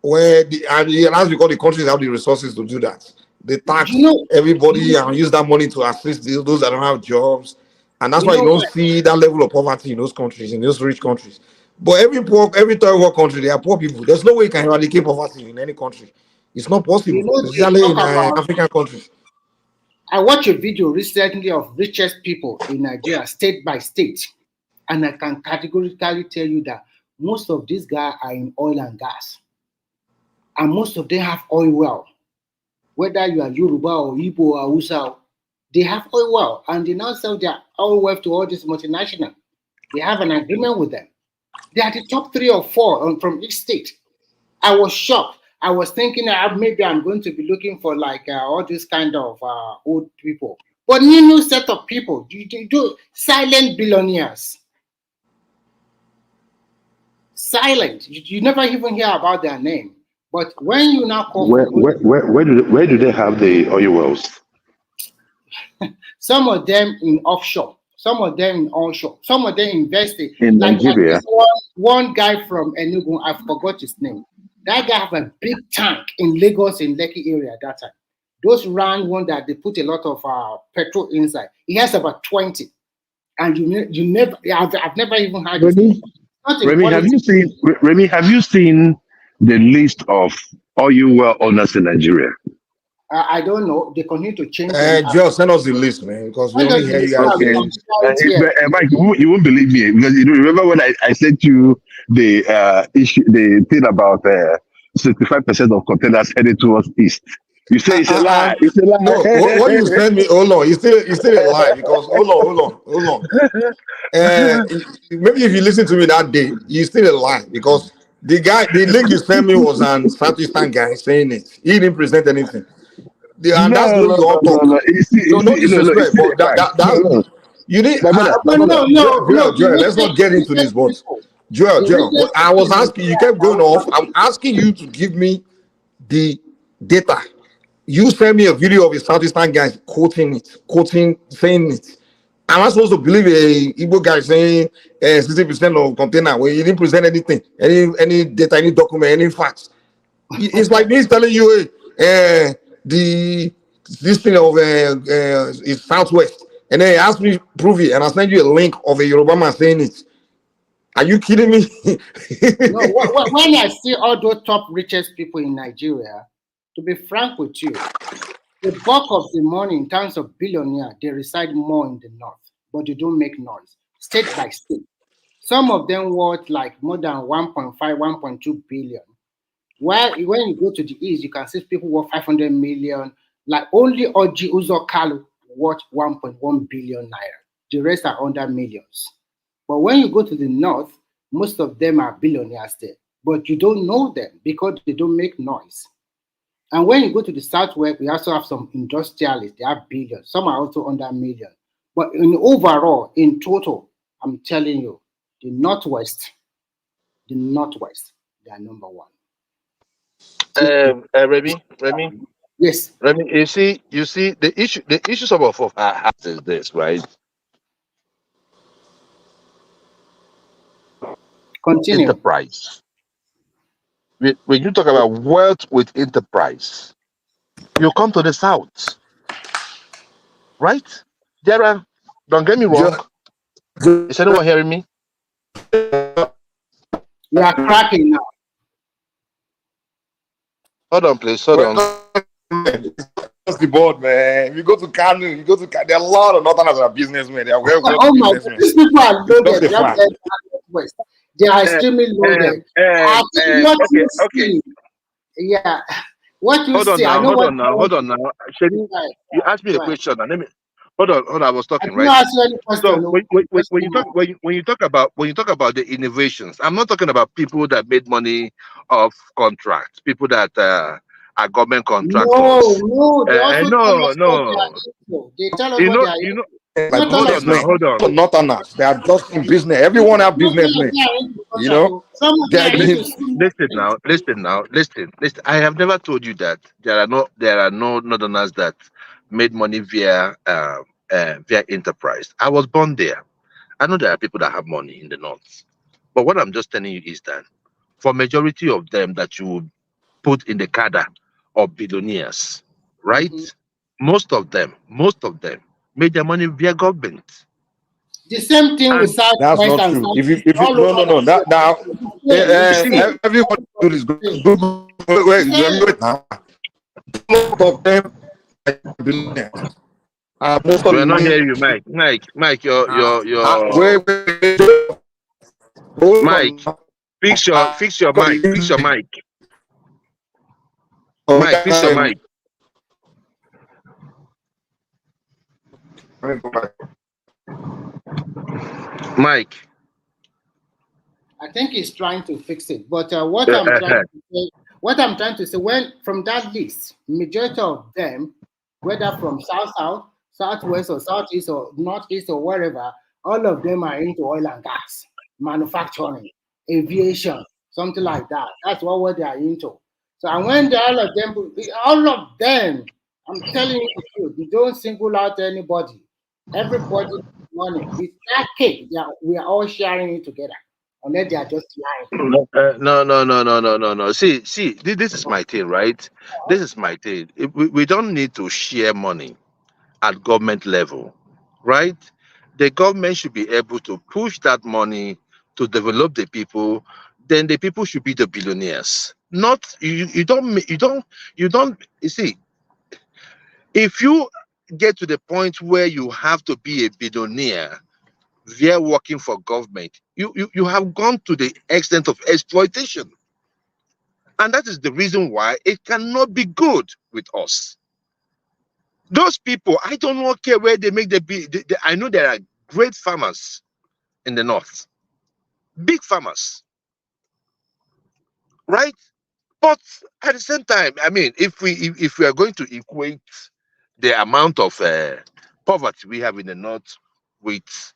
and that's because the countries have the resources to do that. They tax everybody and use that money to assist those that don't have jobs, and that's why you don't see that level of poverty in those countries, in those rich countries. But every third world country, they are poor people. There's no way you can eradicate poverty in any country. It's not possible, especially in African countries. I watched a video recently of richest people in Nigeria, state by state, and I can categorically tell you that most of these guys are in oil and gas, and most of them have oil well. Whether you are Yoruba or Igbo or Hausa, they have oil well, and they now sell their oil well to all these multinationals. They have an agreement with them. They are the top 3 or 4 from each state. I was shocked. I was thinking maybe I'm going to be looking for like all this kind of old people. But new set of people, you do silent billionaires. Silent. You never even hear about their name. But when you now call where do they have the oil wells? Some of them in offshore, some of them in onshore, some of them invested. In Nigeria. One guy from Enugu, I forgot his name. That guy have a big tank in Lagos, in Lekki area at that time. Those round one that they put a lot of petrol inside. He has about 20, and you never. I've never even had. Remy, have you seen the list of oil well owners in Nigeria? I don't know. They continue to change them. Just send us the list, man, because we only hear you guys saying. Mike, you won't believe me because you remember when I sent you the issue, the thing about 65% of containers headed towards east. You say it's a lie. It's a lie. No, what you send me, hold on, it's still a lie because hold on. Maybe if you listen to me that day, you still a lie because the link you sent me was an Southeastern guy saying it. He didn't present anything. And that's where you all talk. No. So no disrespect, but that you need. Joel, let's not get into this, but Joel, I was asking, you kept going off. I'm asking you to give me the data. You sent me a video of a Southeastern guy saying it. Am I supposed to believe a Igbo guy saying 60% of container when he didn't present anything, any data, any document, any facts? It's like me telling you, this thing of is Southwest, and then he asked me to prove it, and I send you a link of a Yoruba man saying it. Are you kidding me? No, when I see all those top richest people in Nigeria, to be frank with you, the bulk of the money in terms of billionaire, they reside more in the north, but they don't make noise, state by state. Some of them worth like more than 1.5, 1.2 billion. While when you go to the east, you can see people worth 500 million, like only Oji Uzo Kalu worth 1.1 billion naira. The rest are under millions. But when you go to the north, most of them are billionaires there, but you don't know them because they don't make noise. And when you go to the southwest, we also have some industrialists, they have billions. Some are also under million. But in overall, in total, I'm telling you, the northwest, they are number one. Remy. Yes. Remy, you see, the issue some of our heart is this, right? Continue. Enterprise. When you talk about wealth with enterprise, you come to the south, right? Don't get me wrong. Is anyone hearing me? You are cracking now. Hold on, please. Hold on. That's the board, man. If you go to Kanu, there are a lot of Northerners are businessmen. They are well businessmen. These people are loaded. They are extremely loaded. Okay. Yeah. What you hold on say, now, I know hold on now. Shady, you asked me a question, and let me hold on. I was talking, right? Ask you any question, So when you talk about the innovations, I'm not talking about people that made money off contracts, people that are government contractors. No, they also tell us no. They tell us what they are You know. Like Hold on. Northerners, they are just in business. Everyone have businessmen. You know, listen now. I have never told you that there are no Northerners that made money via enterprise. I was born there. I know there are people that have money in the north, but what I'm just telling you is that for majority of them that you would put in the cadre of billionaires, right? Most of them made their money via government. The same thing with South. That's not true. If you no. That now everybody do this. Wait now. Most of them billionaires. Most of We're not hearing you, Mike. Mike, your Mike. Fix your mic. Fix your mic. Mike, fix your mic. Mike. I think he's trying to fix it, but what I'm trying to say, when from that list, majority of them, whether from south, southwest, or southeast, or northeast, or wherever, all of them are into oil and gas, manufacturing, aviation, something like that. That's what they are into. So, and when all of them, I'm telling you the truth, you don't single out anybody. Everybody money. It's that cake. Yeah, we are all sharing it together. Unless they are just lying. No. See, this is my thing, right? This is my thing. We don't need to share money at government level, right? The government should be able to push that money to develop the people. Then the people should be the billionaires. Not you. You see. If you get to the point where you have to be a billionaire via working for government, you have gone to the extent of exploitation. And that is the reason why it cannot be good with us. Those people, I don't know care where they make I know there are great farmers in the north, big farmers, right? But at the same time, I mean, if we are going to equate the amount of poverty we have in the north with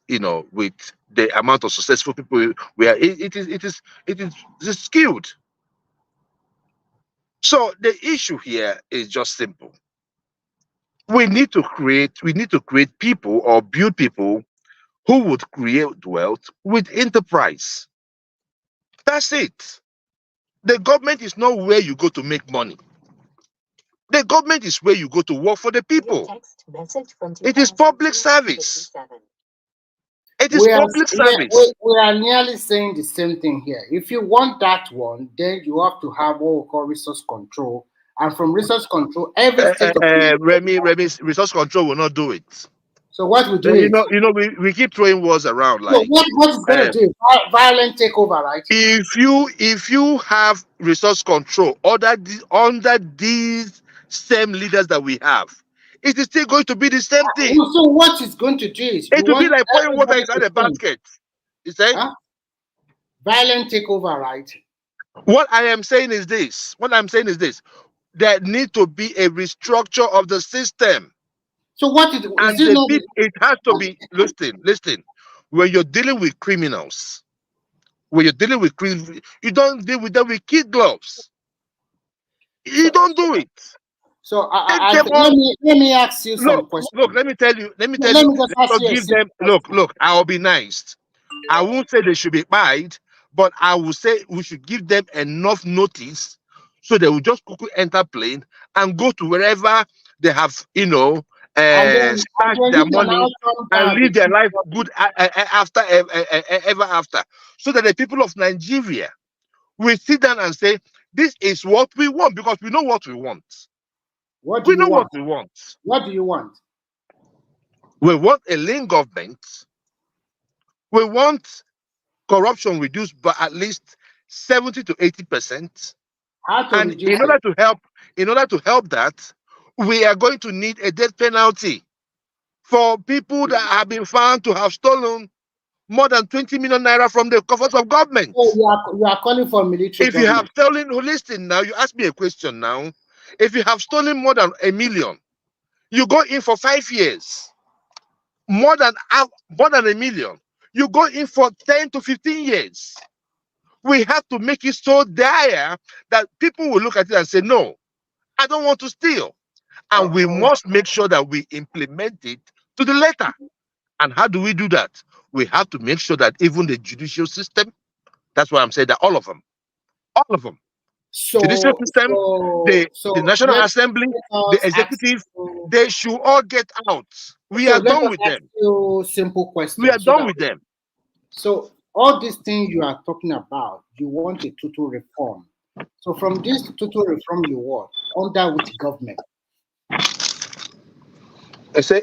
with the amount of successful people we are, it is skewed. So the issue here is just simple. We need to create people or build people who would create wealth with enterprise. That's it. The government is not where you go to make money. The government is where you go to work for the people. It is public service. It is public service. We are nearly saying the same thing here. If you want that one, then you have to have what we call resource control. And from resource control, every state of Remy, resource control will not do it. So what we do we keep throwing words around like. So what is going to do? Violent takeover, right? If you have resource control under these same leaders that we have, it is still going to be the same thing. So what it's going to do is it will be like pouring water inside a basket. You say? Violent takeover, right? What I am saying is this. There need to be a restructure of the system. So what is it has to be listen. When you're dealing with criminals, you don't deal with them with kid gloves. You don't do it. So let me ask you some questions. Look, let me tell you. Look, I'll be nice. I won't say they should be paid, but I will say we should give them enough notice so they will just quickly enter plane and go to wherever they have, stash their money and live their life good ever after. So that the people of Nigeria will sit down and say, this is what we want, because we know what we want. What do you want? What do you want? We want a lean government. We want corruption reduced by at least 70 to 80%. And in order to help that, we are going to need a death penalty for people that have been found to have stolen more than 20 million naira from the coffers of government. So you are calling for military. If you have stolen, listen now, you ask me a question now. If you have stolen more than 1 million, you go in for 5 years. More than 1 million, you go in for 10 to 15 years. We have to make it so dire that people will look at it and say, no, I don't want to steal. And we must make sure that we implement it to the letter. And how do we do that? We have to make sure that even the judicial system, that's why I'm saying that all of them, judicial system, the National Assembly, the executive, they should all get out. We are done with them. Simple question. We are done with them. So all these things you are talking about, you want a total reform. So from this total reform, you want under which government? You say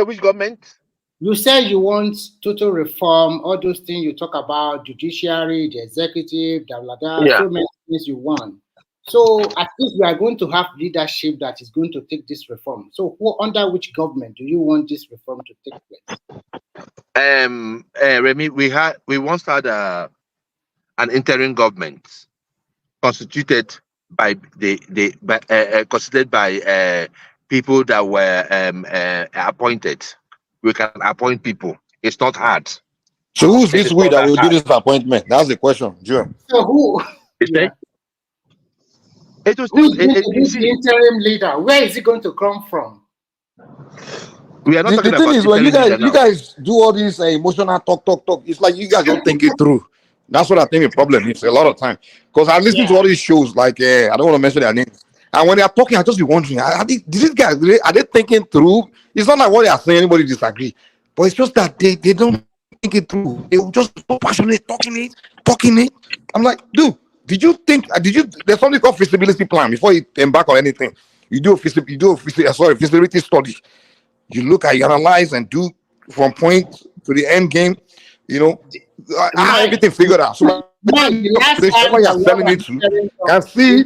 which government? You say you want total reform, all those things you talk about, judiciary, the executive, so many things you want. So at least we are going to have leadership that is going to take this reform. So under which government do you want this reform to take place? Remy, we once had an interim government constituted by people that were appointed. We can appoint people. It's not hard. So who's this way that will do this appointment? That's the question, Joe. So who? It was who's the interim leader? Where is it going to come from? We are not the thing is, when you guys do all this emotional talk, it's like you guys don't think it through. That's what I think the problem is a lot of time. Because I listen to all these shows, like I don't want to mention their names. And when they are talking, I just be wondering, are these guys, are they thinking through? It's not like what they are saying, anybody disagree. But it's just that they don't think it through. They just so passionate, talking it. I'm like, dude, there's something called feasibility plan before you embark on anything. You do a feasibility study. You look at, you analyze, and do from point to the end game. You know, I have everything figured out. So The last time someone you're that we selling have it an to interim can see.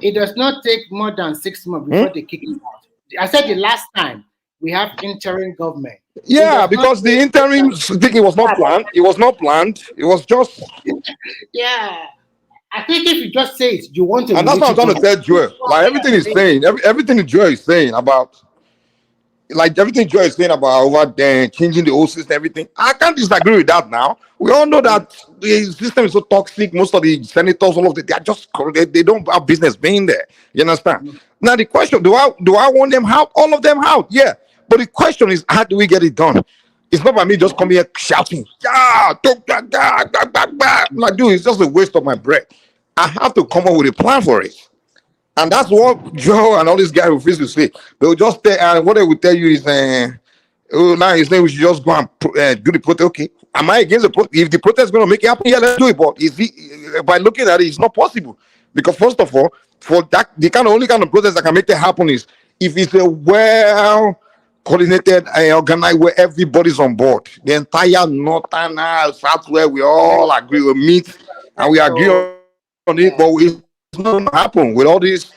it does not take more than 6 months before they kick it out. I said the last time we have interim government. Yeah, because the interim thing, it was not planned. It was not planned. It was just. Yeah. I think if you just say it, you want to. And that's what I'm trying to tell Joel. Like everything is saying, everything Joel is saying about, like everything Joel is saying about over there changing the whole system, everything. I can't disagree with that. Now we all know that the system is so toxic. Most of the senators, all of them, they are just they don't have business being there. You understand? Now the question: Do I want them out? All of them out? Yeah. But the question is, how do we get it done? It's not by me just coming here shouting, yeah, like, dude, it's just a waste of my breath. I have to come up with a plan for it. And that's what Joe and all these guys refuse to say. They'll just tell, and what they will tell you is, oh, now he's saying we should just go and do the protest. Okay, am I against the protest? If the protest is going to make it happen, yeah, let's do it. But by looking at it, it's not possible. Because first of all, for that, the only kind of protest that can make it happen is if it's a well coordinated and organized where everybody's on board. The entire northern south where we all agree, we meet and we agree on it, but it's not going to happen with all this.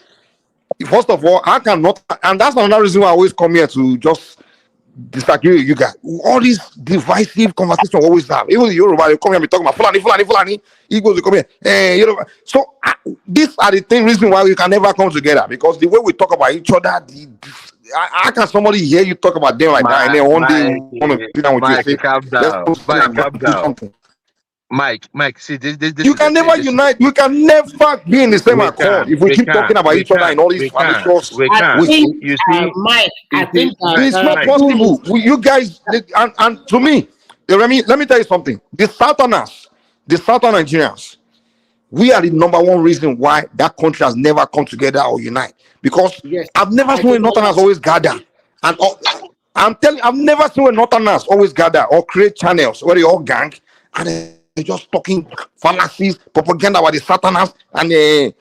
First of all, I cannot, and that's another reason why I always come here to just disagree with you guys. All these divisive conversations we always have. Even the Yoruba, they come here and be talking about Fulani. Eagles, they come here. Yoruba. So these are the reason why we can never come together, because the way we talk about each other, how can somebody hear you talk about them like that, and then one day we want to sit down with you and say, calm down. Calm down. Mike, see this you can never unite. We can never be in the same accord if we keep talking about each other and all these fallacious. You see, Mike, I think it's not possible. You guys, and to me, Remy, let me tell you something. The southern Nigerians, we are the number one reason why that country has never come together or unite. Because I've never seen Northerners always gather, and I'm telling you, I've never seen Northerners always gather or create channels where they all gang and they're just talking fallacies, propaganda about the Southerners, and they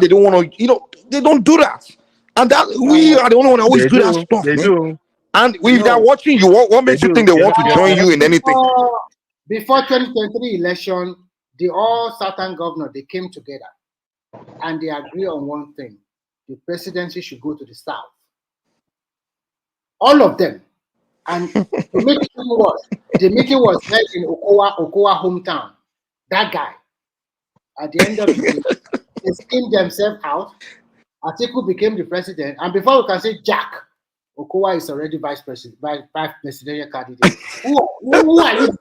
don't want to, they don't do that. And that we are the only one that always do that stuff. They do. And if they're watching you, what makes you think they want to join you in anything? Before 2023 election, the all Southern governors, they came together and they agree on one thing: the presidency should go to the South. All of them. And the meeting was held in Okowa hometown. That guy, at the end of the day, they schemed themselves out. Atiku became the president, and before we can say Jack, Okowa is already vice presidential candidate. Who are you?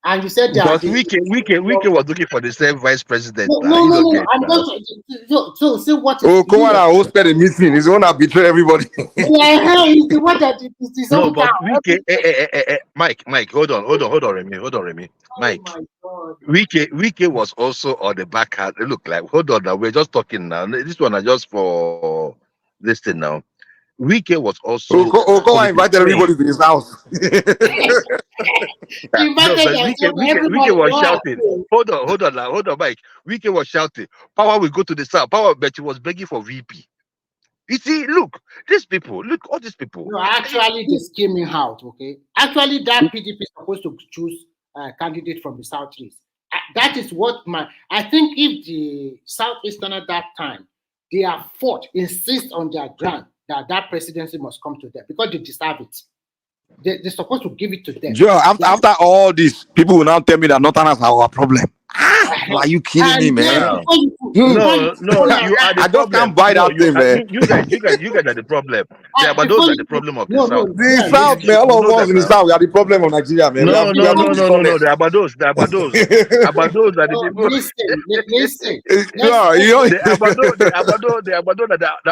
And you said that Wike was looking for the same vice president. No. I'm just so see what. Okowa hosted a meeting. He's the one that betrayed everybody. Yeah, he's the one that is no, but Wike, Mike, hold on, Remy. Mike, Wike was also on the back hand. Look, like, hold on now, we're just talking now. This one is just for this thing now. Wike was also. Okowa invited everybody to his house. Wike was shouting. Hold on, Mike. Wike was shouting. Power will go to the South. Power, but he was begging for VP. You see, look, all these people. No, actually, they're scheming out, okay? Actually, that PDP is supposed to choose a candidate from the Southeast. That is what I think if the Southeastern at that time, they are insist on their ground that presidency must come to them because they deserve it. They're supposed to give it to them. Joe, after all this, people will now tell me that Northerners are our problem. Are you kidding me, man? No, you are the I just can't buy that thing, man. You guys are the problem. Yeah, but those are the problem of the South. The South, man, all of us in the South, we are the problem of Nigeria, man. No. The Abados are the people. Listen. The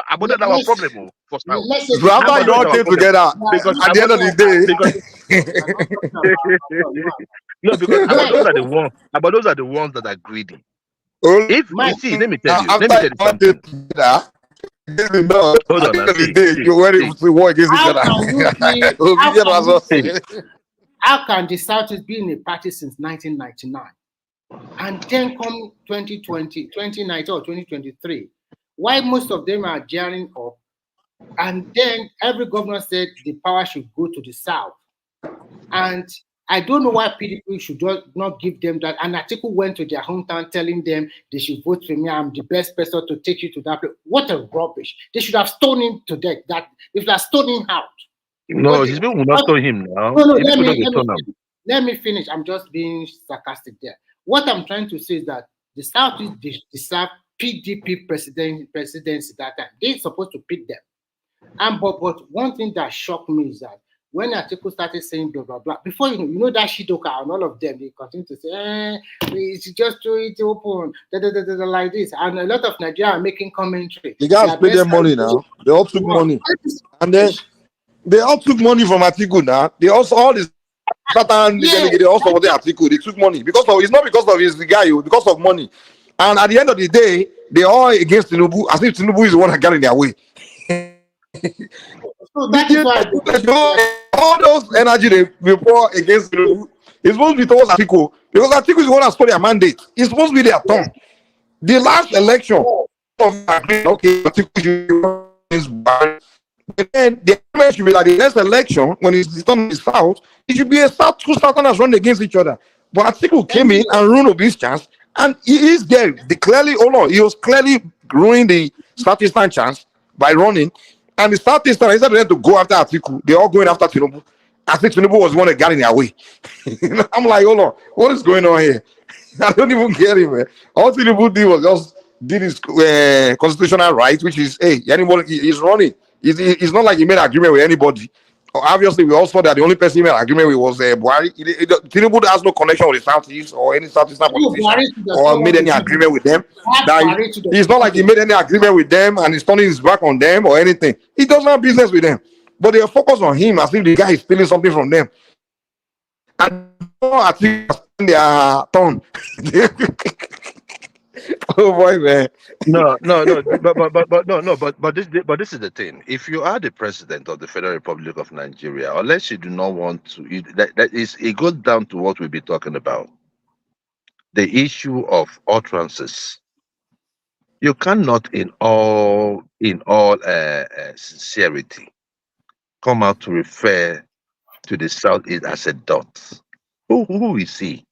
Abados are our problem for South. So after you all came together, because at the end of the day, no, because those are the ones that are greedy. If you see, let me tell you something. Hold on, you're ready to war against each other. How can the Southeast be in a party since 1999? And then come 2019 or 2023, Why most of them are gearing up? And then every governor said the power should go to the south. And I don't know why PDP should not give them that. An article went to their hometown telling them they should vote for me. I'm the best person to take you to that place. What a rubbish. They should have stoned him to death. That if they have stoned him out. No, his people will not stone him now. No, Let me finish. I'm just being sarcastic there. What I'm trying to say is that the South deserve PDP presidency that time. They're supposed to pick them. And but one thing that shocked me is that when article started saying blah blah blah, before you know that Shidoka and all of them, they continue to say, it's just to it open, like this. And a lot of Nigerians are making commentary. The guys pay their money now. They all took money. And then they all took money from article now. They also all this Satan, they also for the article. They took money because of it's not because of his guy, because of money. And at the end of the day, they all against Tinubu, as if Tinubu is the one that got in their way. So that is why all those energy they pour against Tinubu is supposed to be towards Atiku, because Atiku is the one that stole their mandate. It's supposed to be their turn. The last election, okay, Atiku is bad. But then the argument should be like the next election, when it's done in the south, it should be a south, two southerners run against each other. But Atiku came in and ruined Obi's chance, and he is there. He was clearly ruining the southeastern chance by running. And the southeastern, instead of them to go after Atiku, they're all going after Tinubu. I think Tinubu was the one that got in their way. I'm like, hold on, what is going on here? I don't even get it, man. All Tinubu did was just did his constitutional right, which is, hey, anybody he's running. It's not like he made an agreement with anybody. Obviously, we all saw that the only person he made an agreement with was Buhari. Tinubu has no connection with the Southeast or any Southeastern politician or made any agreement with them. It's not like he made any agreement with them and he's turning his back on them or anything. He doesn't have business with them. But they are focused on him as if the guy is stealing something from them. And I think their turn. Oh boy, man. No, but this is the thing. If you are the president of the Federal Republic of Nigeria, unless you do not want to, it goes down to what we'll be talking about. The issue of utterances. You cannot, in all sincerity, come out to refer to the Southeast as a dot. Who we see?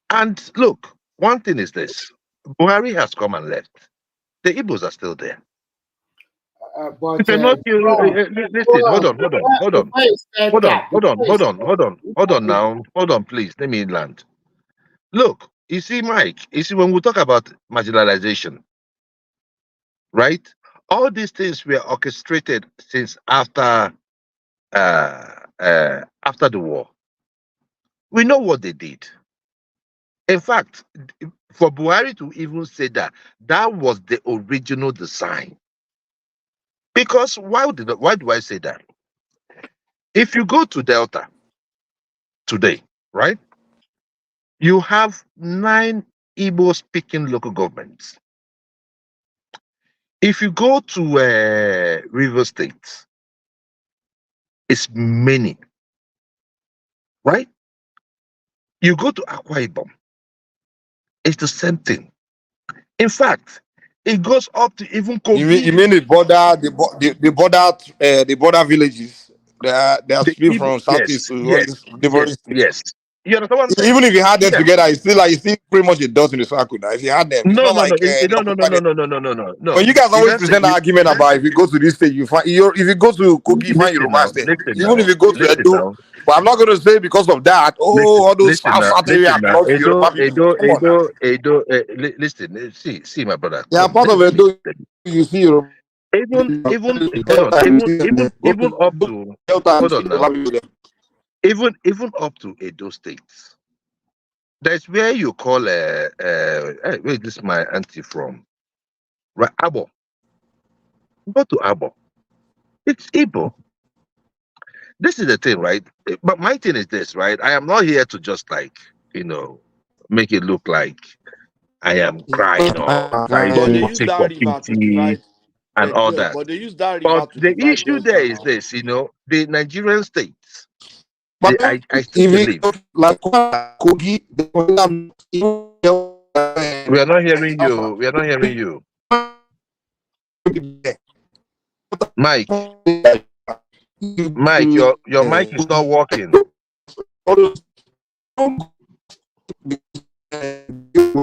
And look, one thing is this: Buhari has come and left. The Igbos are still there. But listen, hold on, please. Let me land. Look, you see, Mike. You see, when we talk about marginalization, right? All these things were orchestrated since after the war. We know what they did. In fact, for Buhari to even say that was the original design. Because why do I say that? If you go to Delta today, right, you have 9 Igbo-speaking local governments. If you go to River State, it's many, right? You go to Akwa Ibom, it's the same thing. In fact, it goes up to even Kogi. You mean the border villages? They are split from southeast to yes. You understand what I'm saying? Even if you had them together, it's still pretty much a dot in the circle now. If you had them, it's not like no. But you guys always present the argument about if you go to this state, you find if you go to Kogi, you find Yoruba state. Even if you go to Edo, but I'm not going to say because of that. All those south area belong to Yoruba. Listen, see, my brother. Yeah, part of Edo, you see Yoruba. Even up to Edo states, that's where you call where this is my auntie from, right? Abo. Go to Abo. It's Igbo. This is the thing, right? But my thing is this, right? I am not here to just make it look like I am crying or trying and all that. But they use that but the issue there is this, the Nigerian states. But I still believe. Like Kogi, we are not hearing you. Mike, your mic is not working. We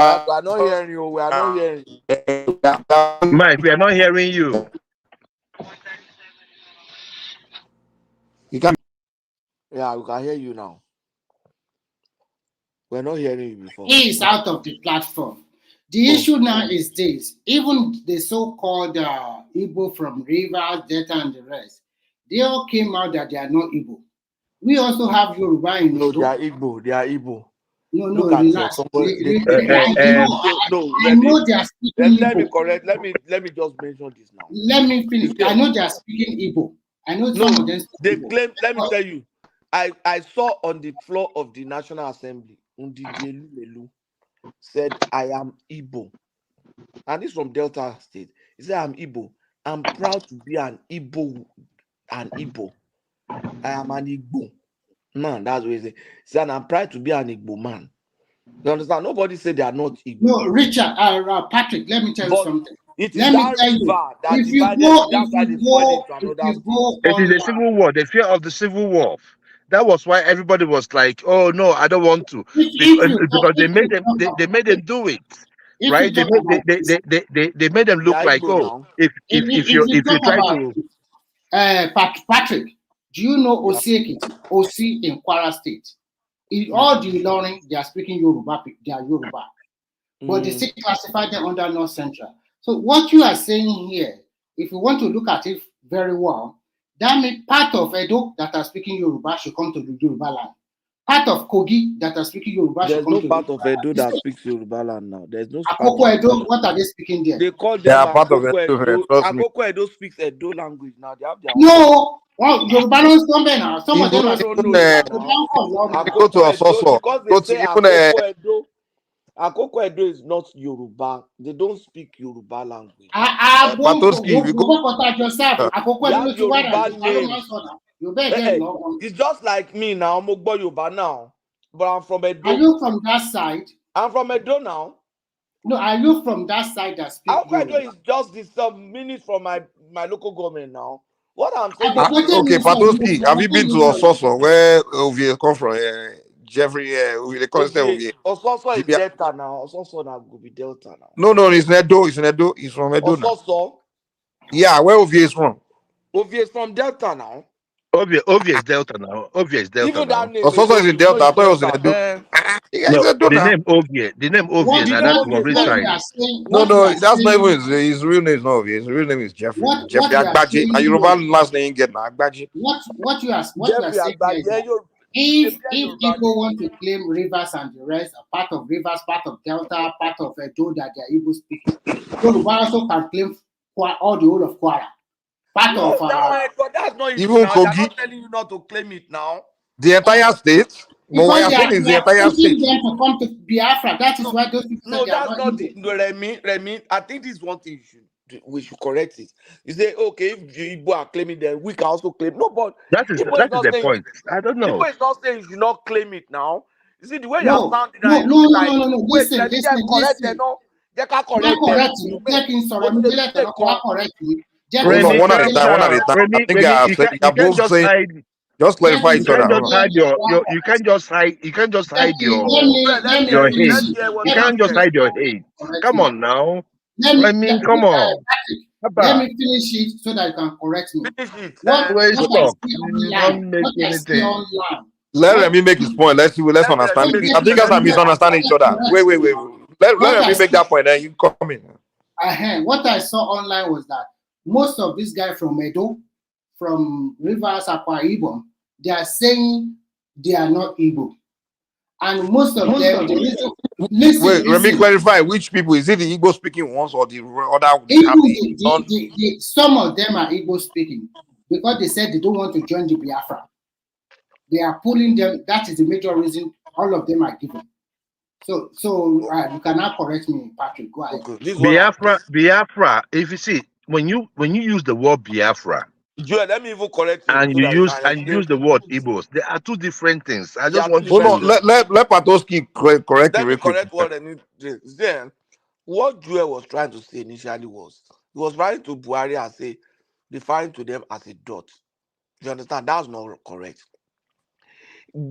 are not hearing you. We are not hearing you. Mike, we are not hearing you. You can. Yeah, we can hear you now. We're not hearing you before. He is out of the platform. The issue now is this: even the so-called Igbo from Rivers, Delta, and the rest, they all came out that they are not Igbo. We also have Yoruba in No, Edo. they are Igbo. They are Igbo. No, Look at relax. somebody. I know they are speaking Let me Igbo. correct. Let me just mention this now. Let me finish. I know they are speaking Igbo. I know some of them speak they Igbo. claim. Let me tell you. I saw on the floor of the National Assembly, Ndidi Elumelu said, "I am Igbo," and this from Delta State. He said, "I'm Igbo. I'm proud to be an Igbo. An Igbo. I am an Igbo man." That's what he said. He said, "I'm proud to be an Igbo man." You understand? Nobody said they are not Igbo. No, Richard, Patrick, let me tell you something. It is Let me that tell you, river that if you divided. go, That's why they spread it to another state. It is the civil war, the fear of the civil war. That was why everybody was like, "Oh no, I don't want to," because they made them. They made them do it, right? They made them look like, "Oh, if you try to." Patrick, do you know Osi in Kwara State? In all the learning, they are speaking Yoruba. They are Yoruba, but they still classify them under North Central. So what you are saying here, if you want to look at it very well, that means part of Edo that are speaking Yoruba should come to the Yoruba land. Part of Kogi that are speaking Yoruba should come to the There's no part Yoruba of Edo land. that speaks Yoruba land now. There's no Akoko Edo, what are they speaking there? They call They them are part of Akoko it. Edo. Trust me. Akoko Edo speaks Edo language now. They have their own. No, well, Yoruba don't come there now. Some of them are Even Akoko go to Ososo. because Go they to say even Akoko Edo is not Yoruba. They don't speak Yoruba language. Patoski, if you go. They have Yoruba names. It's just like me now. I'm Ogbo Yoruba now, but I'm from Edo. Are you from that side? I'm from Edo now. No, are you from that side that speak Akoko Edo Yoruba? is just the some minutes from my local government now. What I'm saying Okay, Patoski, have you been to Ososo, where Ovie come from? Jeffrey, they call it Ovie. Ososo is Delta now. Ososo now will be Delta now. No, it's in Edo. It's in Edo. He's from Edo now. Ososo? Yeah, where Ovie is from? Ovie is from Delta now. Ovie is Delta now. Ovie is Delta Even now. that name Ososo is in Delta. I thought it was in Edo. No, the name Ovie, now that's Warri side. No, that's not even his real name. Is not Ovie. His real name is Jeffrey. Jeffrey Agbaji. And Yoruba last name get now Agbaji. What you are saying is if people want to claim Rivers and the rest, a part of Rivers, part of Delta, part of Edo that they are Igbo speaking, Yoruba also can claim all the whole of Kwara. But that's not even now. They're Kogi. not telling you not to claim it now. The entire state. But what you're saying is the entire state. Them to come to Biafra. That is why those people No, that's not the Remy. I think this is one thing we should correct it. You say, okay, if you Igbo are claiming, then we can also claim. No, but that is the point. I don't know. Igbo is not saying you should not claim it now. You see the way No, you're sounding. No. Listen. They can correct you. Correct you. Remy, one at a time. I think you're both saying. Just clarify each other. You can't just hide your hate. You can't just hide your hate. Come on now. Remy, come on. Let me finish it so that you can correct me. Let Remy make his point. Let's understand. I think guys are misunderstanding each other. Wait. Let Remy make that point, then you come in. What I saw online was that most of these guys from Edo, from Rivers, Akwa Ibom, they are saying they are not Igbo. And most of them, listen, let me clarify which people. Is it the Igbo speaking ones or the other? Some of them are Igbo speaking because they said they don't want to join the Biafra. They are pulling them. That is the major reason all of them are given. So you cannot correct me, Patrick. Go ahead. Biafra. If you see when you use the word Biafra, Joel, let me even correct you. And you use the word Igbos. There are two different things. I just want to hold on. Let Patoski correct you real quick. Correct what I need. Then what Joel was trying to say initially was He was writing to Buhari as referring to them as a dot. You understand? That's not correct.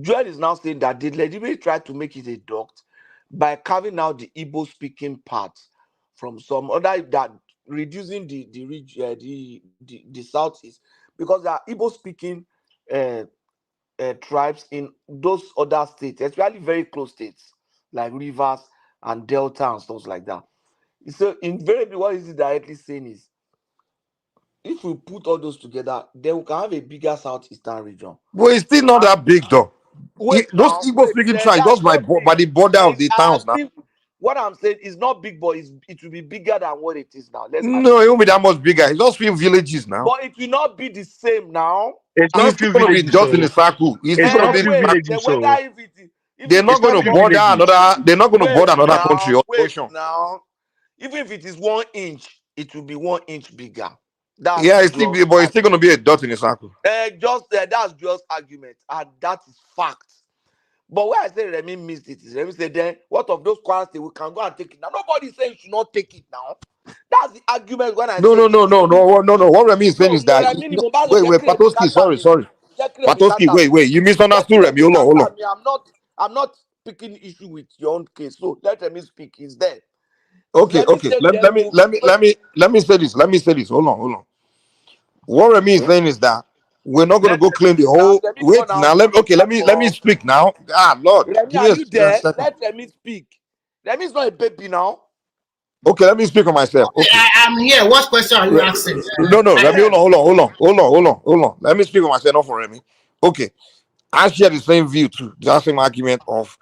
Joel is now saying that they deliberately tried to make it a dot by carving out the Igbo speaking parts from some other, that reducing the southeast, because there are Igbo speaking tribes in those other states, especially very close states like Rivers and Delta and stuff like that. So invariably, what is it directly saying is, if we put all those together, then we can have a bigger southeastern region. But it's still not that big though. Wait, Those now, Igbo speaking tribes just by the border of the towns now. What I'm saying is not big, but it will be bigger than what it is now. No, it won't be that much bigger. It's just few villages now. But it will not be the same now. It's not still going to be just in a circle. It's not going to be villages. They're not going to border another. They're not going to border another country or nation. Now, even if it is 1 inch, it will be 1 inch bigger. It's still, but it's still going to be a dot in a circle. That's just argument, and that is fact. But where I say Remy missed it is Remy said, then what of those quantities we can go and take it now? Nobody saying you should not take it now. That's the argument when I No. What Remy is saying is that wait, Patoski, sorry. Patoski, wait. You misunderstood Remy. Hold on. I'm not picking issue with your own case. So let Remy speak. He's there. Okay. Let me say this. Hold on. What Remy is saying is that we're not going to go claim the whole. Wait now. Let me speak now. Ah, Lord. Remy, are you there? Let Remy speak. Remy's not a baby now. Okay, let me speak on myself. Okay. I'm here. What question are you asking? No, Remy, hold on. Let me speak on myself, not for Remy. Okay. I share the same view too. The same argument of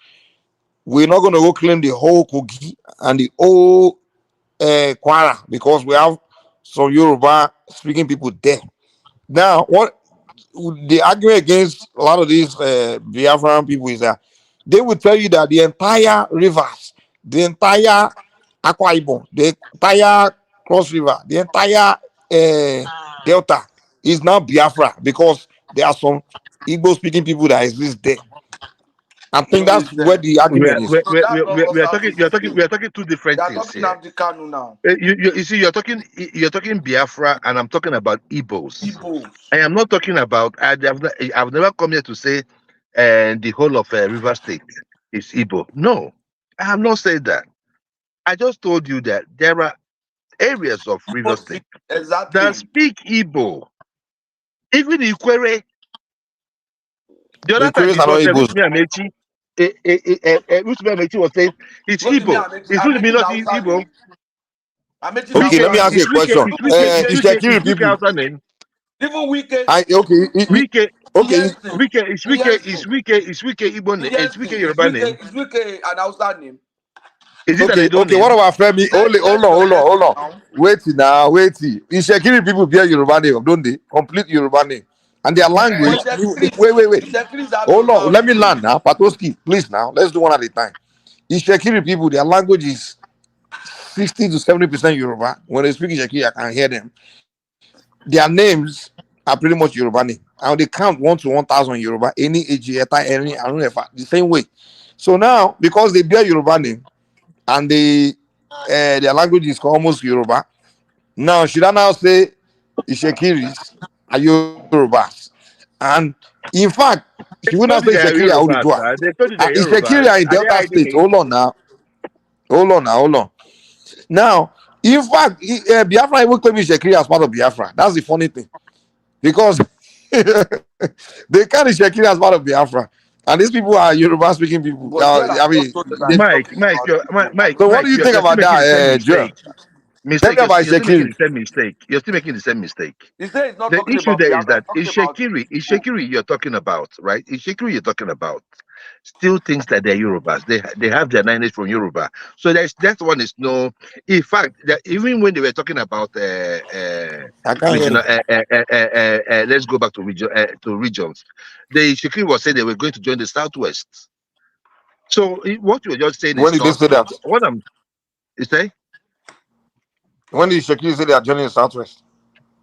we're not going to go claim the whole Kogi and the whole Kwara because we have some Yoruba speaking people there. Now, what the argument against a lot of these Biafran people is that they will tell you that the entire rivers, the entire Akwa Ibom, the entire Cross River, the entire Delta is now Biafra because there are some Igbo speaking people that exist there. I think that's where the argument is. We are talking two different things here. Now. You see, you're talking Biafra, and I'm talking about Igbos. I am not talking about. I've never come here to say the whole of River State is Igbo. No, I have not said that. I just told you that there are areas of River State that speak Igbo. Even Ikwere. The other time Amechi was saying it's Igbo. It's going to be not Igbo. Okay, let me ask you a question. Ishekiri people. Even Wike. It's Wike Igbo name. It's Wike Yoruba name. It's Wike an Hausa name. Okay, what about Femi? Hold on. Wait. Ishekiri people bear Yoruba name, don't they? Complete Yoruba name. And their language. Wait. Hold on. Let me learn now. Patoski, please now. Let's do one at a time. Ishekiri people, their language is 60 to 70% Yoruba. When they speak Ishekiri, I can hear them. Their names are pretty much Yoruba name. And they count 1 to 1,000 Yoruba. Any age, any, I don't know if the same way. So now, because they bear Yoruba name and their language is almost Yoruba. Now, should I now say Ishekiris are Yorubas? And in fact, she would not say Ishekiri are Udua. Ishekiri are in Delta State. Hold on. Now, in fact, Biafra even claim Ishekiri as part of Biafra. That's the funny thing. Because they can't Ishekiri as part of Biafra. And these people are Yoruba speaking people. Mike. So what do you think about that, Joe? You're still making the same mistake. The issue there is that Ishekiri you're talking about, right? Ishekiri you're talking about still thinks that they're Yorubas. They have their lineage from Yoruba. So that one is no. In fact, that even when they were talking about regional, let's go back to regions. The Ishekiri was saying they were going to join the Southwest. So what you were just saying when is did they say that? What I'm say? When did Shakiri say they are joining the Southwest?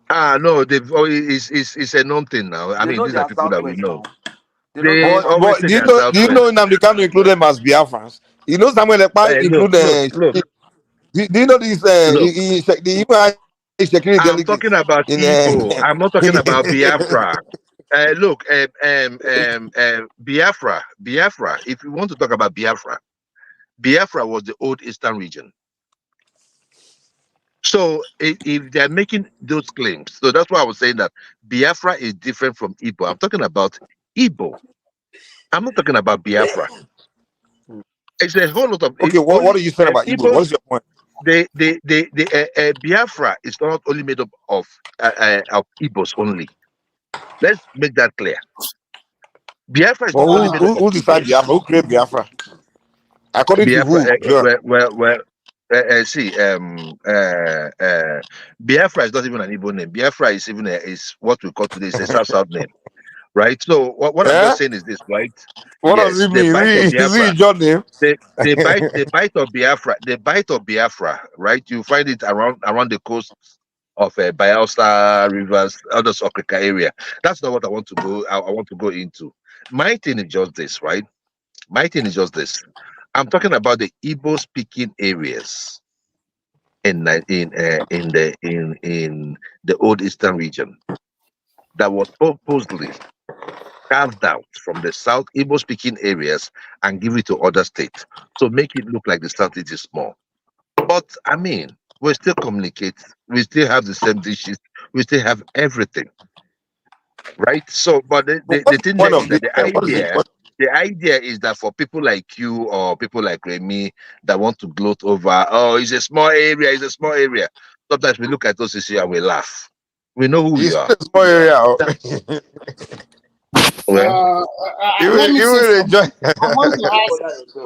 No, it's a known thing now. I mean, these are people that we know. But do you know Nnamdi Kanu include them as Biafrans? You know Samuel Ekpa include do you know this? I'm talking about Igbo. I'm not talking about Biafra. Look, Biafra. If you want to talk about Biafra, Biafra was the old Eastern region. So if they're making those claims, so that's why I was saying that Biafra is different from Igbo. I'm talking about Igbo. I'm not talking about Biafra. It's a whole lot of. Okay, what are you saying about Igbo? What is your point? Biafra is not only made up of Igbos only. Let's make that clear. Biafra is not only made up of Who decided Biafra? Who created Biafra? According to who? Biafra is not even an Igbo name. Biafra is even is what we call today is a South name, right? So what I'm just saying is this, right? What does it mean? Is it your name? The bite of Biafra, right? You find it around the coast of Bayelsa Rivers, other Africa area. That's not what I want to go. I want to go into. My thing is just this, right? My thing is just this. I'm talking about the Igbo-speaking areas in the old Eastern region that was purposely carved out from the South Igbo-speaking areas and give it to other states to make it look like the South is small. But I mean, we still communicate. We still have the same dishes. We still have everything, right? So, but the thing there is that the idea is that for people like you or people like Remy that want to gloat over, oh, it's a small area. Sometimes we look at those issues and we laugh. We know who you are. It's a small area. Well, let me say I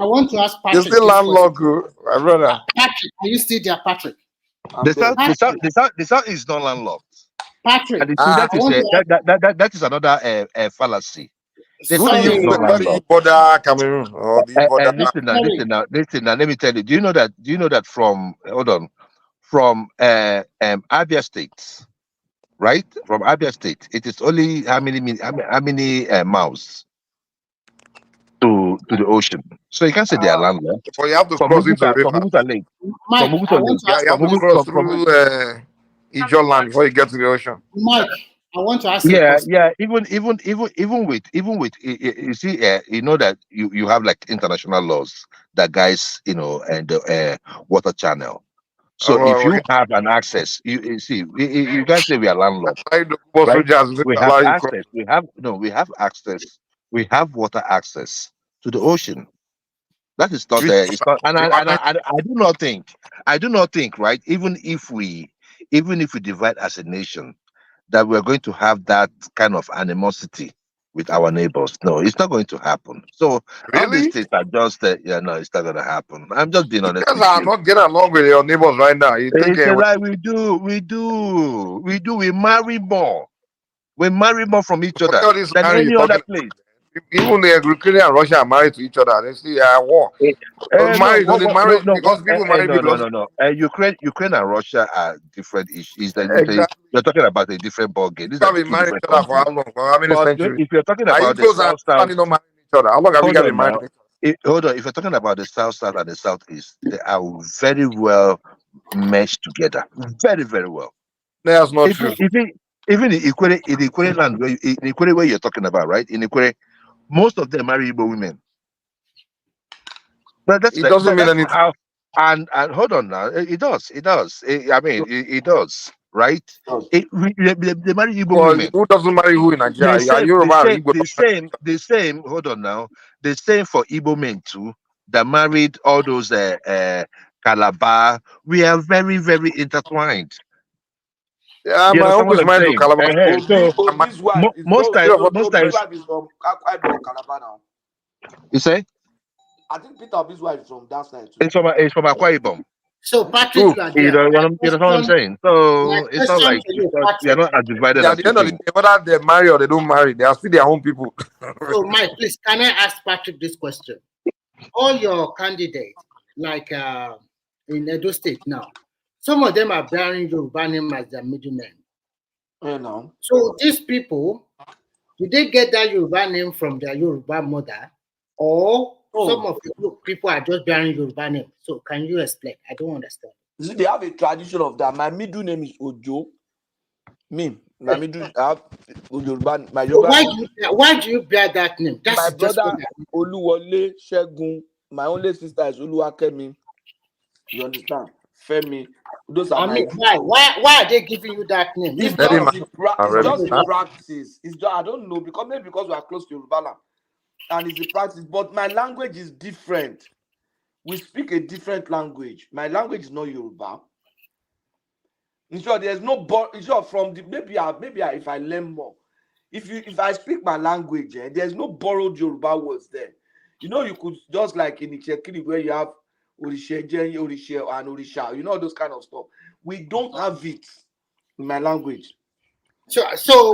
want to ask Patrick. You're still landlocked, my brother. Patrick, are you still there, Patrick? The South is not landlocked. Patrick, and that is another fallacy. The South is not landlocked. Border Cameroon or the border? Listen now. Let me tell you. Do you know that from Abia State, right? From Abia State, it is only how many miles to the ocean. So you can't say they are landlocked. But you have to cross into the river. From Muguta Lake. Mike, you have to cross through Ijo land before you get to the ocean. Mike, I want to ask you a question. Yeah. Even with you see, you know that you have like international laws that guys, and the water channel. So if you have an access, you see, you guys say we are landlocked, right? We have access. We have access. We have water access to the ocean. That is not there. It's not, and I do not think, right? Even if we divide as a nation, that we're going to have that kind of animosity with our neighbors. No, it's not going to happen. So all these things are just no, it's not going to happen. I'm just being honest. Because I'm not getting along with your neighbors right now. You think we do. We marry more. We marry more from each other than any other place. Even the Ukraine and Russia are married to each other. They still are war. Because people marry people. No. Ukraine and Russia are different issues. You're talking about a different ballgame. These have been married each other for how long? For how many centuries? If you're talking about the South, how long have you guys been married? Hold on. If you're talking about the South and the Southeast, they are very well meshed together. Very, very well. That's not true. Even in Ikwere land, in Ikwere where you're talking about, right? In Ikwere, most of them marry Igbo women. But it doesn't mean anything. And hold on now, it does. It does, right? They marry Igbo women. Who doesn't marry who in Nigeria? The same. Hold on now. The same for Igbo men too. That married all those Calabar. We are very, very intertwined. Yeah, my uncle is married to Calabar. Most times, you say? I think Peter Obi's wife is from that side too. It's from Akwa Ibom. So Patrick, you know what I'm saying? So it's not like we are not as divided. At the end of the day, whether they marry or they don't marry, they are still their own people. So Mike, please, can I ask Patrick this question? All your candidates, like in Edo State now, some of them are bearing Yoruba name as their middle name. So these people, do they get that Yoruba name from their Yoruba mother, or some of the people are just bearing Yoruba name? So can you explain? I don't understand. You see, they have a tradition of that. My middle name is Ojo. My middle, I have Yoruba. My So Yoruba. why do you bear that name? That's My just brother Oluwole Shegun. My only sister is Oluwakemi. You understand? Femi. Those are I my mean, two. why are they giving you that name? It's If just the it's just the huh? practice. It's just, I don't know, because maybe because we are close to Yoruba land, and it's the practice. But my language is different. We speak a different language. My language is not Yoruba. In short, there's no in short, from the if I learn more. If I speak my language, there's no borrowed Yoruba words there. You know, you could just like in Ichekiri where you have Orisheje, Orishe, and Orisha, you know, those kind of stuff. We don't have it in my language. So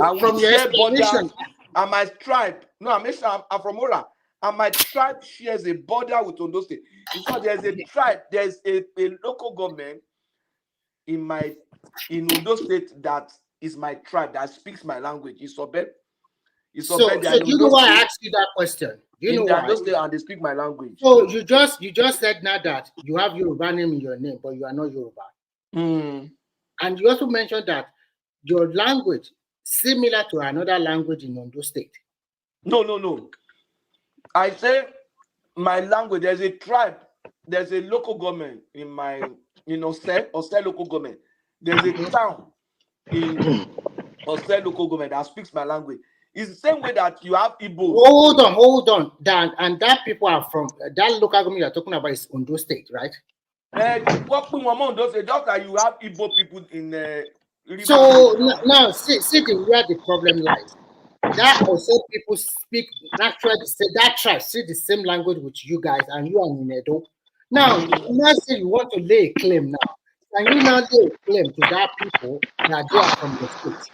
and from we your share borders, explanation, and my tribe, no, I'm from Ora, and my tribe shares a border with Ondo State. In short, there's a tribe, there's a local government in Ondo State that is my tribe that speaks my language. It's Obed. so They are in do you know Ondo why I State. asked you that question? Do you know In the why? Ondo State, and they speak my language. So you just said now that you have Yoruba name in your name, but you are not Yoruba. And you also mentioned that your language similar to another language in Ondo State. No. I say my language. There's a tribe. There's a local government in my Osel local government. There's a town in Osel local government that speaks my language. It's the same way that you have Igbo. Hold on. And that people are from that local government you're talking about is Ondo State, right? Just that you have Igbo people in so now see where the problem lies. That also people speak naturally that tribe see the same language with you guys, and you are in Edo. Now, let's say you want to lay a claim now. Can you now lay a claim to that people that they are from the state?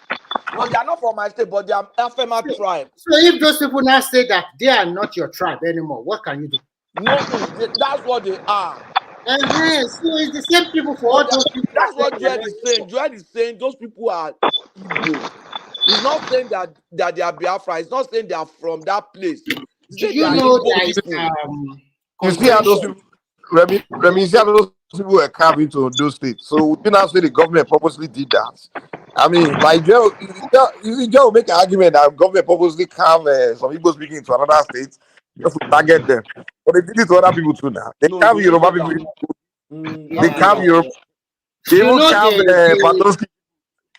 No, they are not from my state, but they are Afema tribe. So if those people now say that they are not your tribe anymore, what can you do? Nothing. That's what they are. So it's the same people for all those people. That's what Joel is saying. Joel is saying those people are Igbo. He's not saying that they are Biafra. He's not saying they are from that place. Do you know that you see how those people, Remy, you see how those people were carved into those states. So we now say the government purposely did that. I mean, like Joe make an argument that government purposely carve some people speaking into another state just to target them. But they did it to other people too now. They carve Yoruba people. They carve Europe. They even carve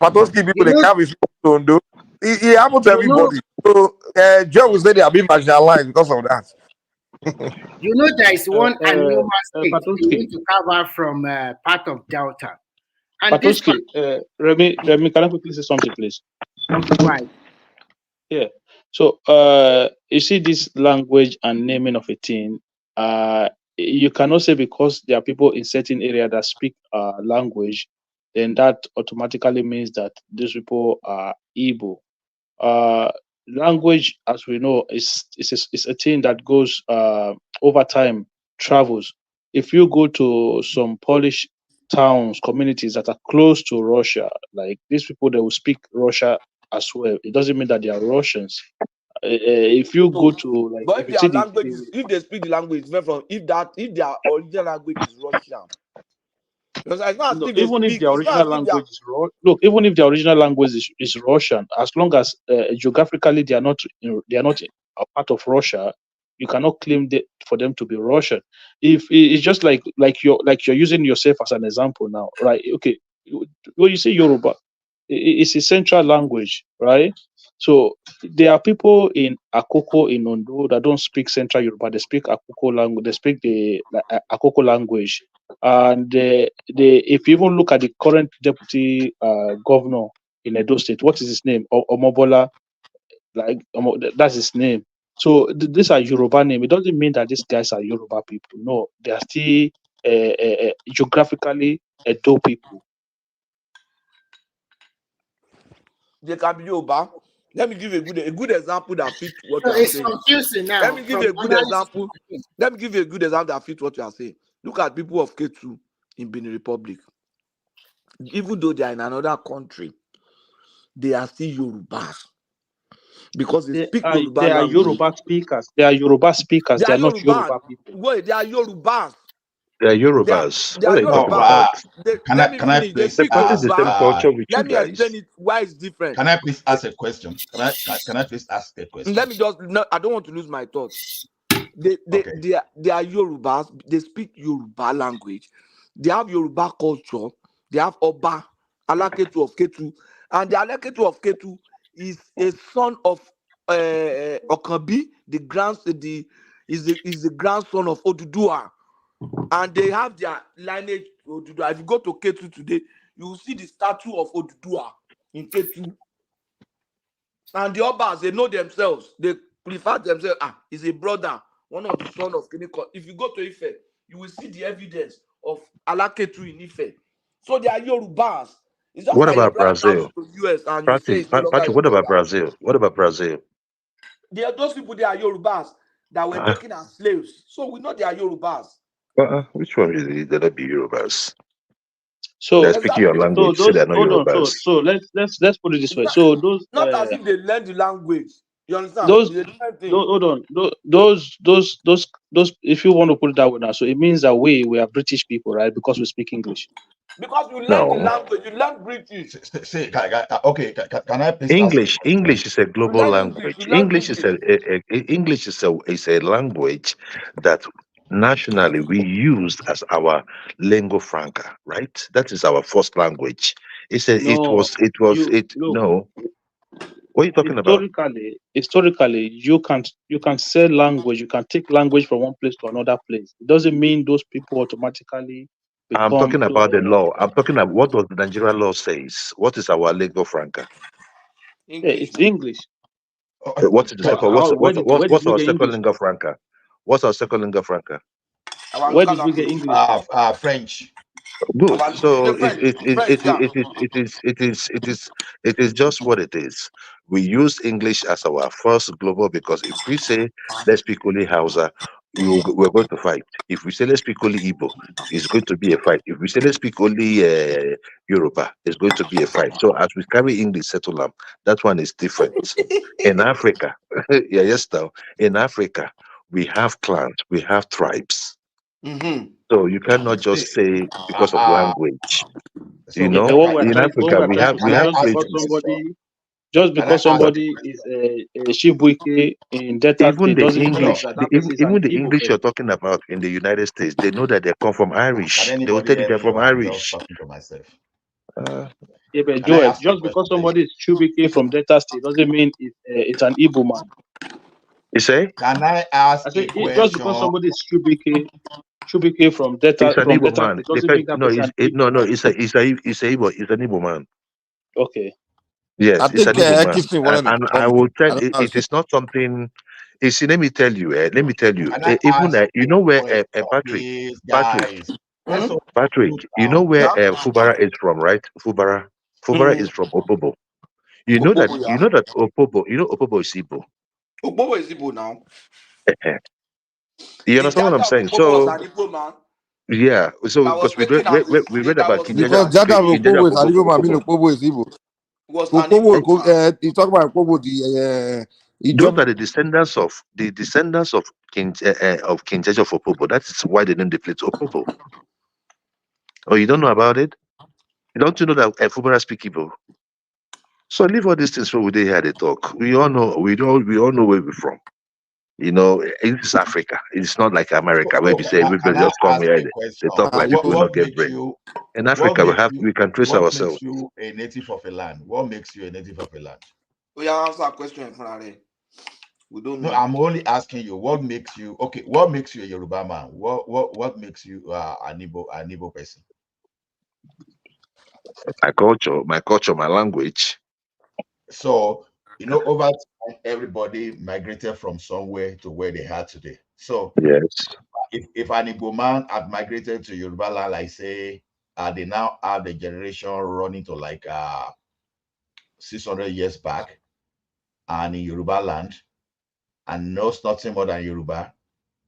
Patoski people. They carve his Tondo. It happened to everybody. So Joe will say they are being marginalized because of that. You know, there is one Anuma state you need to cover from part of Delta. And Patoski, Remy, can I quickly say something, please? Right. Yeah. So, you see this language and naming of a thing, you cannot say because there are people in certain area that speak language, then that automatically means that these people are Igbo. Language, as we know, is a thing that goes over time, travels. If you go to some Polish towns, communities that are close to Russia, like these people, they will speak Russia as well. It doesn't mean that they are Russians. If you go to like, but if their language if they speak the language from if their original language is Russian. Because it's not look, even if the original language is even if the original language is Russian, as long as geographically they are not a part of Russia, you cannot claim for them to be Russian. If it's just like you're using yourself as an example now, right? Okay, when you say Yoruba, it's a central language, right? So there are people in Akoko in Ondo that don't speak Central Yoruba. They speak Akoko language. They speak the Akoko language. And if you even look at the current deputy governor in Edo State, what is his name? Omobola, that's his name. So these are Yoruba name. It doesn't mean that these guys are Yoruba people. No, they are still geographically Edo people. They can be Yoruba. Let me give a good example that fits what you are it's saying. confusing now. Let me give you a good example. Let me give you a good example that fits what you are saying. Look at people of K2 in Benin Republic. Even though they are in another country, they are still Yorubas. Because they speak Yoruba language. Yoruba speakers. They are Yoruba speakers. They are not Yoruba people. Wait, they are Yorubas. They are Yorubas. They What are are you talking Yorubas. about? Let me finish. They They speak practice the same Yoruba. culture with you Let me guys. explain it why it's different. Can I please ask a question? Can I please ask a question? Let me just no, I don't want to lose my thought. They are Yorubas. They speak Yoruba language. They have Yoruba culture. They have Oba Alaketu of Ketu, and the Alaketu of Ketu is a son of Okabi, is the grandson of Odudua, and they have their lineage to Odudua. If you go to Ketu today, you will see the statue of Odudua in Ketu. And the Obas, they know themselves. They prefer themselves. He's a brother, one of the sons of Kiniko. If you go to Ife, you will see the evidence of Alaketu in Ife. So they are Yorubas. It's just What like your about brother travels Brazil? to the US and you say Patrick, it's no longer Patrick, your what about brother. Brazil? What about Brazil? They are those people, they are Yorubas that were taken as slaves. So we know they are Yorubas. Which one is it that be Yorubas? So They're speaking your language. those They're not hold on. Yorubas. So let's put it this way. So those Not as if they learn the language. You understand? those It's a different thing. hold on. Those. If you want to put it that way now, so it means that we are British people, right? Because we speak English. Because you learn the language, you learn British. Say, can I please English, ask English is a You global learn English, language. you learn English is English. English is a language that nationally we use as our lingua franca, right? That is our first language. No, No. What are you talking about? historically, you can say language. You can take language from one place to another place. It doesn't mean those people automatically I'm become talking about the closer. law. I'm talking about what does the Nigerian law says. What is our lingua franca? Yeah, it's English. What is the second? Where did What's we our get second English lingua from? franca? What's our second lingua franca? Where did we get English from? French. Good. So French, yeah. it is just what it is. We use English as our first global because if we say let's speak only Hausa, we're going to fight. If we say let's speak only Igbo, it's going to be a fight. If we say let's speak only Yoruba, it's going to be a fight. So as we carry English settle them, that one is different. In Africa, yeah, yes, now in Africa, we have clans, we have tribes. Mm-hmm. So you cannot just say because of language. So Yeah, but In Africa we have just because somebody is a Shibuike in Delta even State the doesn't mean English, that person is an even the Igbo English you're person. talking about in the United States, they know that they come from Can Irish. They will anybody tell you hear they're me from or I'm just Irish. talking to myself? Yeah, but Can I Joel, ask a just question, because please? somebody is Chubike from Delta State doesn't mean it's an Igbo man. You say? Can I ask I a say question? just because somebody is Chubike from Delta It's an Igbo man. State doesn't mean that person is an Igbo man. It's a Igbo man. Okay. I Yes, it's an think Igbo man. Ekison wanted to And I come in. will tell I don't know how to it say. is not something. You see, let me tell you. Can I Even ask you a know where question, Patrick, please, Patrick, guys? Let's all Patrick. slow You know down. where Fubara is from, right? Fubara is from Opobo. You know that Opobo, yeah. Opobo. You know Opobo is Igbo. Opobo is Igbo now. You The understand what I'm Jaja of saying? Opobo was So an Igbo man yeah. So that was because taken as a we slave, read that about was King taken Jaja Because as a Jaja King slave. Jaja Okpobo of is an Igbo man, I mean Opobo. Okpobo is Igbo. Was an Igbo man. He talk about Okpobo, the Those are the descendants of King Jaja of Opobo. That is why they named the place Opobo. Oh, you don't know about it? Don't you know that Fubara speak Igbo? So leave all these things where they hear they talk. We all know where we're from. You know, it's Africa. It's not like America where So we say can everybody I just come ask here. a They question? talk like people will What not get makes brain. you In Africa, we can trace what makes ourselves. you a native of a land? What makes you a native of a land? We answer a question in front of we don't No, know. I'm only asking you what makes you what makes you a Yoruba man? What makes you an Igbo person? My culture, my language. So over time, everybody migrated from somewhere to where they are today. So yes, if an Igbo man had migrated to Yoruba land, like say they now have the generation running to like 600 years back, and in Yoruba land, and knows nothing more than Yoruba,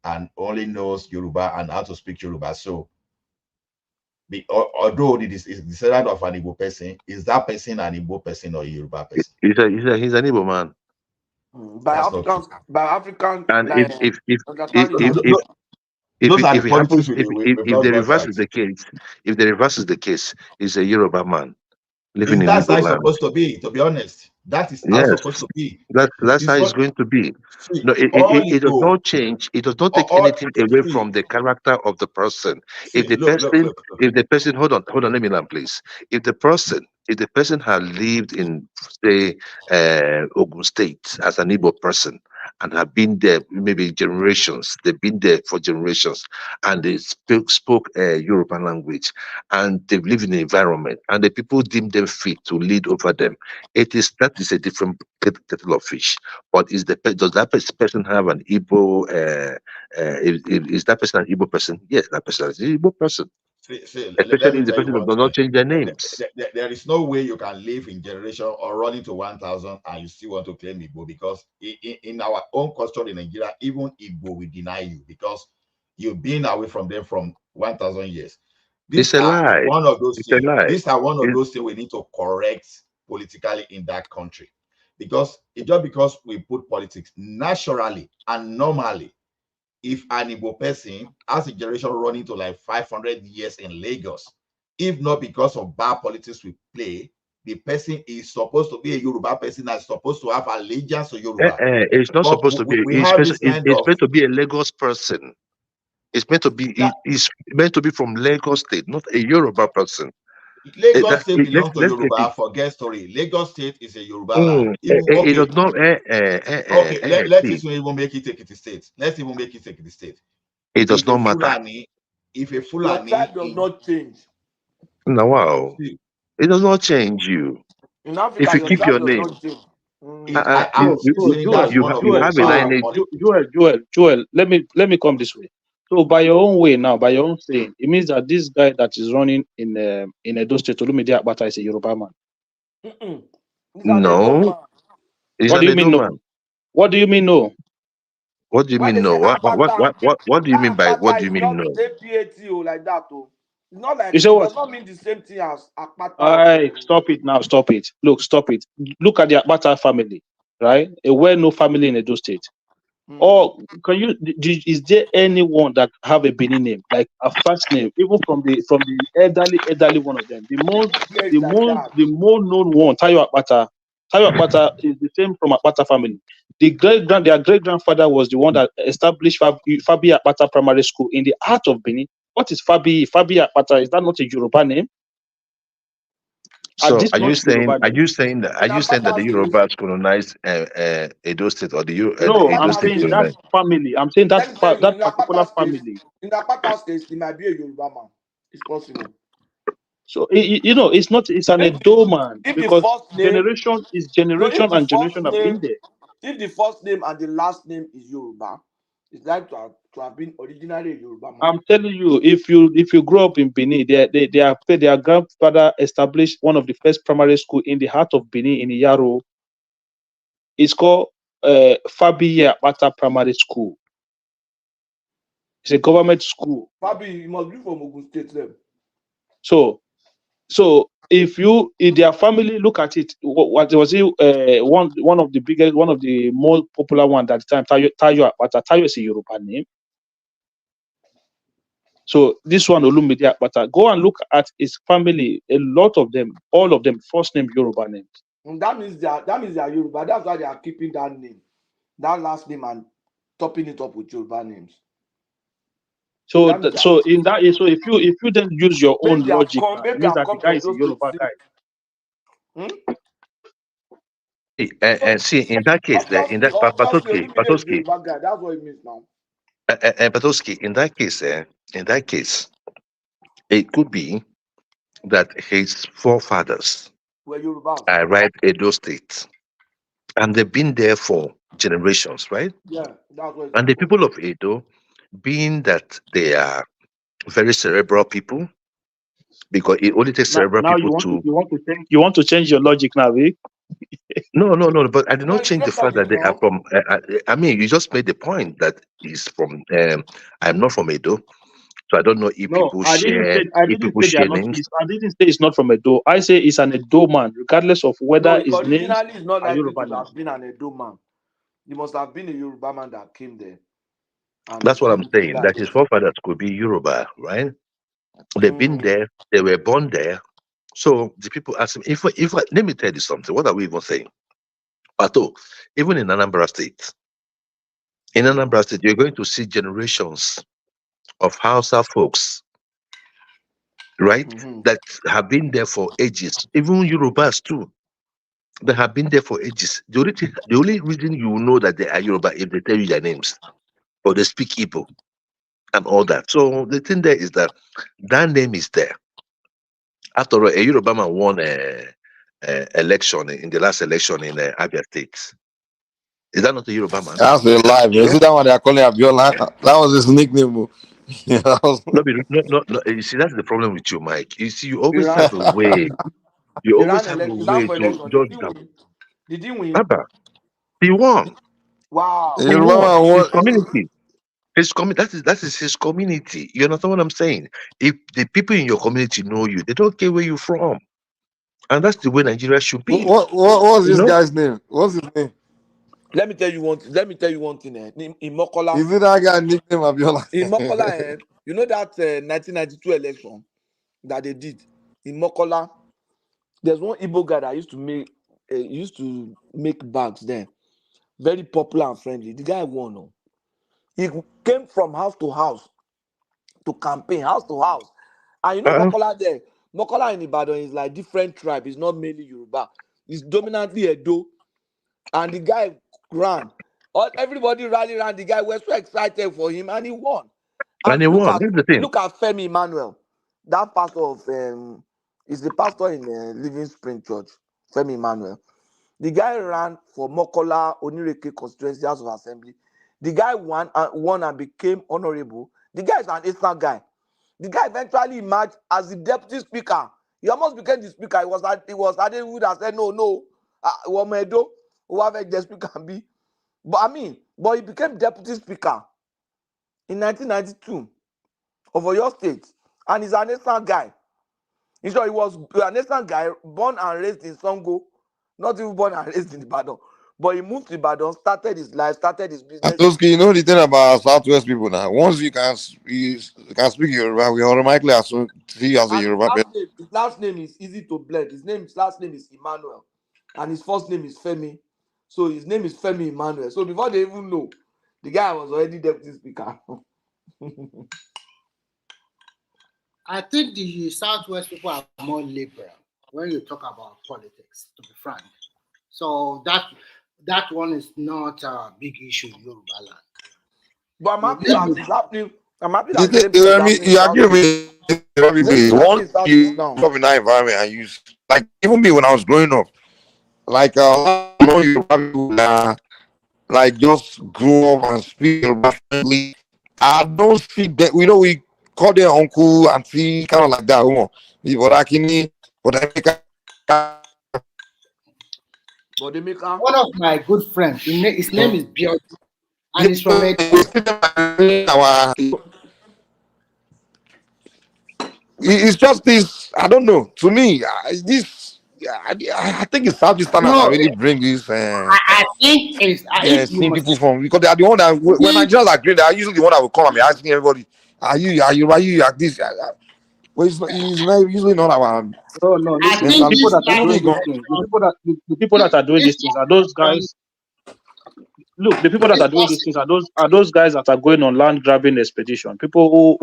and only knows Yoruba and how to speak Yoruba. So although it is descendant of an Igbo person, is that person an Igbo person or a Yoruba person? He's an Igbo man. By African And understanding. Those are if the it happens, politics we've if not the got reverse right. is the case, if the reverse is the case, is a Yoruba man living in That's how Igbo it's land. supposed to be, to be honest. That is how it's Yes, supposed to be. that's how It's it's what going to be. see No, all it does Igbo, not change. It does not take all anything away see, from the character of the person. If see, the look, person, look. if the person, hold on, let me learn, please. If the person had lived in, say, Ogun State as an Igbo person and have been there maybe generations, they've been there for generations, and they spoke Yoruba language, and they've lived in the environment, and the people deem them fit to lead over them, that is a different kettle of fish. But does that person have an Igbo? Is that person an Igbo person? Yes, that person is an Igbo person. Let Especially me if the tell you person one does thing. not change their names. There is no way you can live in generation or run into 1,000 and you still want to claim Igbo, because in our own culture in Nigeria, even Igbo will deny you because you've been away from them from 1,000 years. It's a lie. One of those It's a things. lie. These are one of those things we need to correct politically in that country, because it's just because we put politics naturally and normally. If an Igbo person has a generation running to like 500 years in Lagos, if not because of bad politics we play, the person is supposed to be a Yoruba person that's supposed to have allegiance to Yoruba. It's not But supposed to be. we have this kind It's of meant to be a Lagos person. It's meant to be. It's meant to be from Lagos State, not a Yoruba person. Lagos State belongs to Let's get Yoruba. it. Forget story. Lagos State is a Yoruba land. Even It okay, does not. okay. Let's See, even make it Ekiti State. Let's even make it Ekiti State. it does If a not matter. Fulani, if a Your Fulani tribe does in not change. No, wow. It does not change you. In If Africa, you your keep tribe your does name, not change. I'm still saying that's one of you the have a lineage. Joel, let me come this way. So by your own way now, by your own saying, it means that this guy that is running in Edo State, Olumide Akpata, is a Yoruba man. No, he's What an do you mean Edo no? man. What do you mean no? What do you When mean they say no? Akpata, What do you mean by what Akpata do you is mean not no? APAT like that. Oh. It's not like You say it what? does not mean the same thing as Akpata. Alright, stop it now. Stop it. Look, stop it. Look at the Akpata family, right? A well-known family in Edo State. Or can you? Is there anyone that have a Benin name, like a first name, even from the elderly one of them? The more known one, Tayo Akpata. Tayo Akpata is the same from Akpata family. Their great grandfather was the one that established Fabi Akpata Primary School in the heart of Benin. What is Fabi Akpata? Is that not a Yoruba name? So are you Yoruba saying name? that the Yorubas colonized Edo State, or the No, Edo I'm State saying that colonized? family. I'm saying Let me tell you, that particular family. in Akpata's case, he might be a Yoruba man. It's possible. So it's not. It's an Edo man, If the because first name, generation if the and generation first have name, been there. if the first name and the last name is Yoruba, it's like to have been originally a Yoruba man. I'm telling you, if you grow up in Benin, their grandfather established one of the first primary school in the heart of Benin in Iyaro. It's called Fabi Akpata Primary School. It's a government school. Fabi, you must be from Ogun State then. So if their family, look at it, what was it? One of the biggest, one of the more popular one at the time, Tayo Akpata. Tayo is a Yoruba name. So this one, Olumide Akpata, go and look at his family. A lot of them, all of them, first name Yoruba names. And that means they are Yoruba. That's why they are keeping that name, that last name, and topping it up with Yoruba names. So if you then use your own logic, it means that the guy is a Yoruba guy. See, in that case, Patoski, that's what it means now. Patoski, in that case, it could be that his forefathers were Yorubas. Right, Edo State, and they've been there for generations, right? Yeah, that's what. And the people of Edo, being that they are very cerebral people, because it only takes cerebral now people you want to change your logic now, eh? No, but I did not change the fact that they are from. I mean, you just made the point that he's from. I'm not from Edo, so I don't know if people share. If people share names. I didn't say it's not from Edo. I say it's an Edo man, regardless of whether his name. Originally, it's not likely to have been an Edo man. He must have been a Yoruba man that came there. And That's what I'm maybe saying. That his forefathers could be Yoruba, right? They've been there. They were born there. So the people ask him, let me tell you something. What are we even saying? Pato, even in Anambra State, you're going to see generations of Hausa folks, right, that have been there for ages. Even Yorubas too, they have been there for ages. The only reason you will know that they are Yoruba if they tell you their names or they speak Igbo and all that. So the thing there is that name is there. After all, a Yoruba man won a election in the last election in Abia State. Is that not a Yoruba man? That's a lie, man. You see that one they are calling Abiola? That was his nickname. No. You see, that's the problem with you, Mike. You see, you always have a way. You always have a way to judge them. Did he win? Abba, he won. Wow. He won. His community. That is his community. You understand what I'm saying? If the people in your community know you, they don't care where you're from. And that's the way Nigeria should be. What's this guy's name? What's his name? Let me tell you one thing. In Mokola. Is it that guy nickname Abiola? In Mokola, you know that 1992 election that they did in Mokola. There's one Igbo guy that used to make bags then, very popular and friendly. The guy won. Oh. He came from house to house to campaign, house to house. And you know Mokola there, Mokola in Ibadan is like different tribe. It's not mainly Yoruba. It's dominantly Edo. And the guy ran. Everybody rallied around the guy. We're so excited for him, and he won. And he won. That's the thing. Look at Femi Emmanuel. That pastor of is the pastor in Living Spring Church. Femi Emmanuel. The guy ran for Mokola Onireke Constituency House of Assembly. The guy won and became honorable. The guy is an Eastern guy. The guy eventually emerged as the deputy speaker. He almost became the speaker. It was Adewood that said no. Womedo, whoever the speaker can be. But he became deputy speaker in 1992 of Oyo State. And he's an Eastern guy. He was an Eastern guy, born and raised in Songo, not even born and raised in Ibadan. But he moved to Ibadan, started his life, started his business. Atoski, you know the thing about Southwest people now. Once you can speak Yoruba, we automatically assume see you as a Yoruba person. His last name is easy to blend. His last name is Emmanuel, and his first name is Femi. So his name is Femi Emmanuel. So before they even know, the guy was already deputy speaker. I think the Southwest people are more liberal when you talk about politics, to be frank. So that one is not a big issue in Yoruba land. But I'm happy that it's happening. I'm happy that you agree with me? One, you grow up in that environment and you like even me when I was growing up, like know Yoruba people that like just grow up and speak Yoruba friendly. I don't see that. We call them uncle, auntie, kind of like that. One of my good friends, his name is Biot, and he's from It's just this. I don't know. To me, I think it's Southeast standard that really bring this. I think it's seeing people from, because they are the one that when Nigerians are great, they are usually the one that will come and be asking everybody, are you like this? Well, it's usually not our. No. The people that are doing these things, the people that are doing these things are those guys. Look, the people that are doing these things are those guys that are going on land grabbing expedition. People who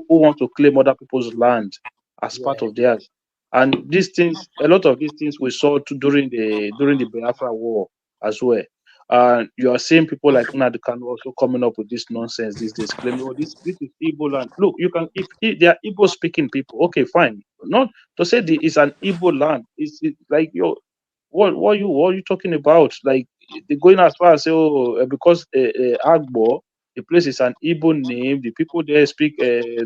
want to claim other people's land as part of theirs. And these things, a lot of these things we saw during the Biafra war as well. You are seeing people like Nnamdi Kanu also coming up with this nonsense these days, claiming, "Oh, this is Igbo land." Look, you can if they are Igbo speaking people, okay, fine. Not to say it's an Igbo land. It's like what are you talking about? Like they're going as far as say, because Agbo, the place is an Igbo name, the people there speak a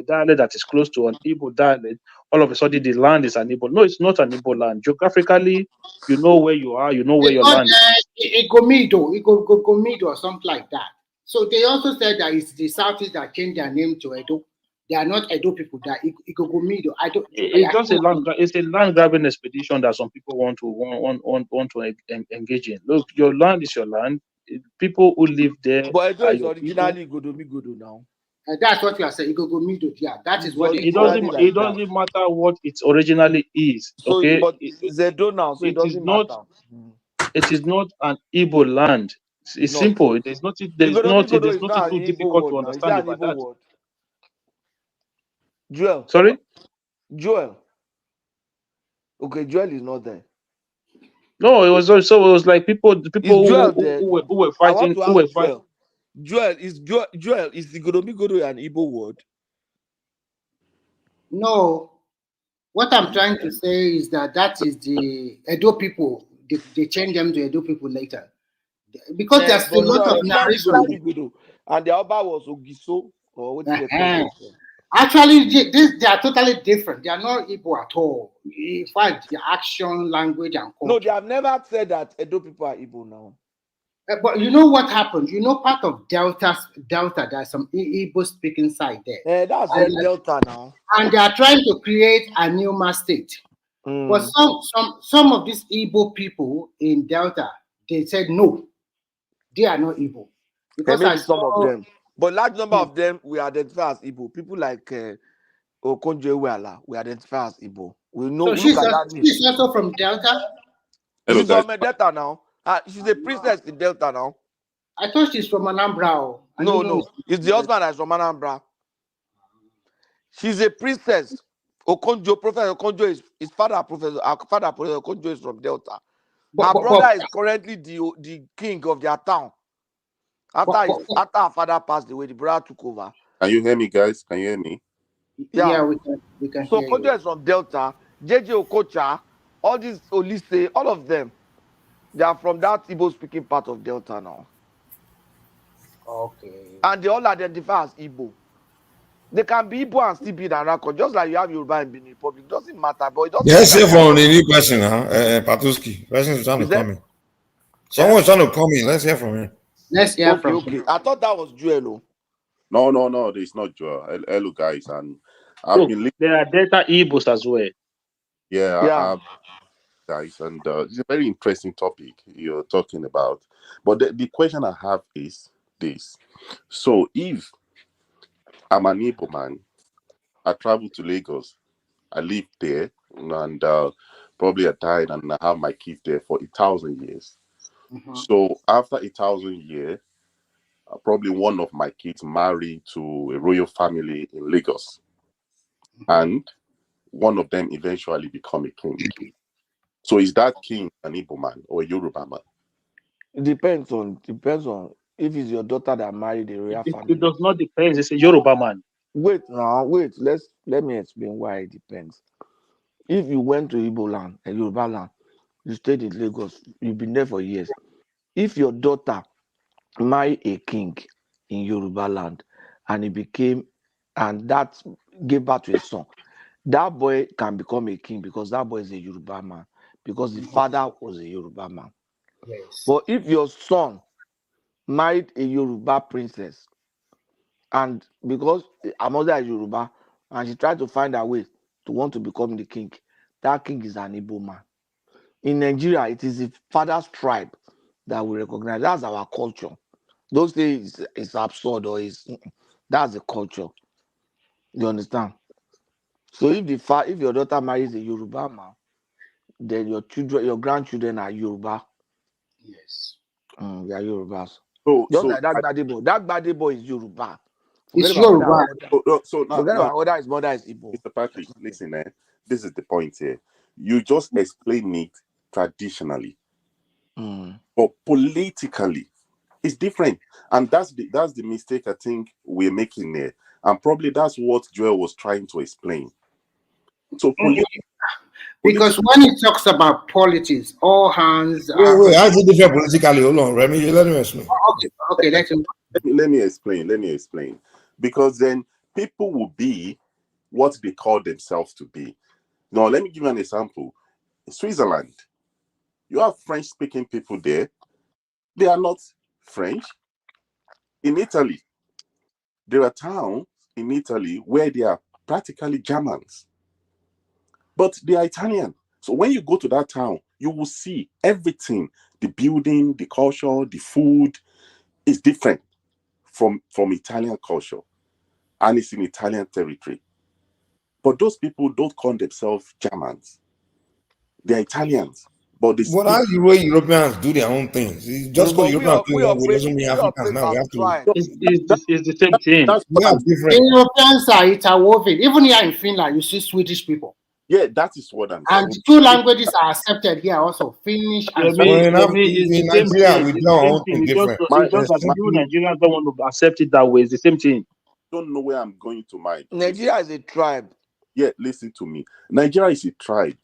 dialect that is close to an Igbo dialect. All of a sudden, the land is an Igbo. No, it's not an Igbo land. Geographically, you know where you are, you know where your land is. Ikomido or something like that. So they also said that it's the Southeast that changed their name to Edo. They are not Edo people. They are Ikogomido. It's a land grabbing expedition that some people want to engage in. Look, your land is your land. people who live there But Edo are is your people. originally Godo now. That's what you are saying. Yeah, that is what It doesn't matter what it originally is. So, Okay, but it's Edo now, so it doesn't matter. It is not an Igbo land. It's not. simple. There's nothing Igodo is not too an Igbo difficult to word now. Is understand that an about Igbo that. word? Joel. Sorry? Joel. Okay, Joel is not there. No, it was like people who were fighting. Joel is the Godo an Igbo word? No. What I'm trying to say is that is the Edo people. They change them to Edo people later. Because there's a lot of narration. And the Oba was Ogiso or what did they call it? Actually, they are totally different. They are not Igbo at all. In fact, the action, language, and culture. No, they have never said that Edo people are Igbo now. But you know what happened? You know, part of Delta, there's some Igbo speaking side there. That's Delta now. And they are trying to create a new mass state. But some of these Igbo people in Delta, they said no, they are not Igbo. Because maybe some of them. But large number of them we identify as Igbo. People like Okonjo-Iweala, we identify as Igbo. We know. So she's also from Delta? She's from Delta now. She's a princess in Delta now. I thought she's from Anambra. No. It's the husband that's from Anambra. She's a princess. Professor Okonjo is father, Professor Okonjo is from Delta. Her brother is currently the king of their town. After her father passed away, the brother took over. Can you hear me, guys? Can you hear me? Yeah, we can so hear Okonjo you. is from Delta. JJ Okocha, all these Olise, all of them, they are from that Igbo-speaking part of Delta now. Okay. And they all identify as Igbo. They can be Igbo and still be in Anako, just like you have Yoruba and Benin Republic. It doesn't matter, but it doesn't matter. Yes, from the new person, Patuski. Person is trying to come in. Someone's trying to come in. Let's hear from him. Let's hear from him. Okay. I thought that was Joel. No, it's not Joel. Hello, guys, and there are Delta Igbos as well. Yeah. Guys, and it's a very interesting topic you're talking about. But the question I have is this: so if I'm an Igbo man, I travel to Lagos, I live there, and probably I died and I have my kids there for 1,000 years. So after 1,000 years, probably one of my kids married to a royal family in Lagos, and one of them eventually become a king. So is that king an Igbo man or a Yoruba man? It depends on if it's your daughter that married a royal family. It does not depend. It's a Yoruba man. Wait. Let me explain why it depends. If you went to Igbo land, a Yoruba land, you stayed in Lagos, you've been there for years. If your daughter married a king in Yoruba land and that gave birth to a son, that boy can become a king because that boy is a Yoruba man, because the father was a Yoruba man. Yes. But if your son married a Yoruba princess, and because her mother is Yoruba, and she tried to find a way to want to become the king, that king is an Igbo man. In Nigeria, it is the father's tribe that we recognize. That's our culture. Those days it's absurd or that's the culture. You understand? So if your daughter marries a Yoruba man, then your grandchildren are Yoruba. Yes. They are Yorubas. So like that Gbadebo. That Gbadebo is Yoruba. It's Yoruba. Forget about whether his mother is Igbo. Mr. Patrick, listen, this is the point here. You just explain it traditionally, but politically, it's different, and that's the mistake I think we're making there, and probably that's what Joel was trying to explain. So because when he talks about politics, all hands. Wait, how's it different politically? Hold on, Remy, let me explain. Okay, let me explain. Because then people will be what they call themselves to be. Now, let me give you an example. In Switzerland, you have French-speaking people there. They are not French. In Italy, there are towns in Italy where they are practically Germans, but they are Italian. So when you go to that town, you will see everything, the building, the culture, the food is different from Italian culture, and it's in Italian territory. But those people don't call themselves Germans. They're Italians, but they But how speak. the way Europeans do their own things? Just because Europeans do one way doesn't mean Africans now we have to. It's the same thing. That's we are different. Europeans are interwoven. Even here in Finland, you see Swedish people. Yeah, that is what I'm and saying. 2 languages are accepted here also, Finnish and Swedish. In Nigeria, we do our own thing different. It's just that you Nigerians don't want to accept it that way. It's the same thing. Don't know where I'm going to mine. Nigeria is a tribe. Yeah, listen to me. Nigeria is a tribe,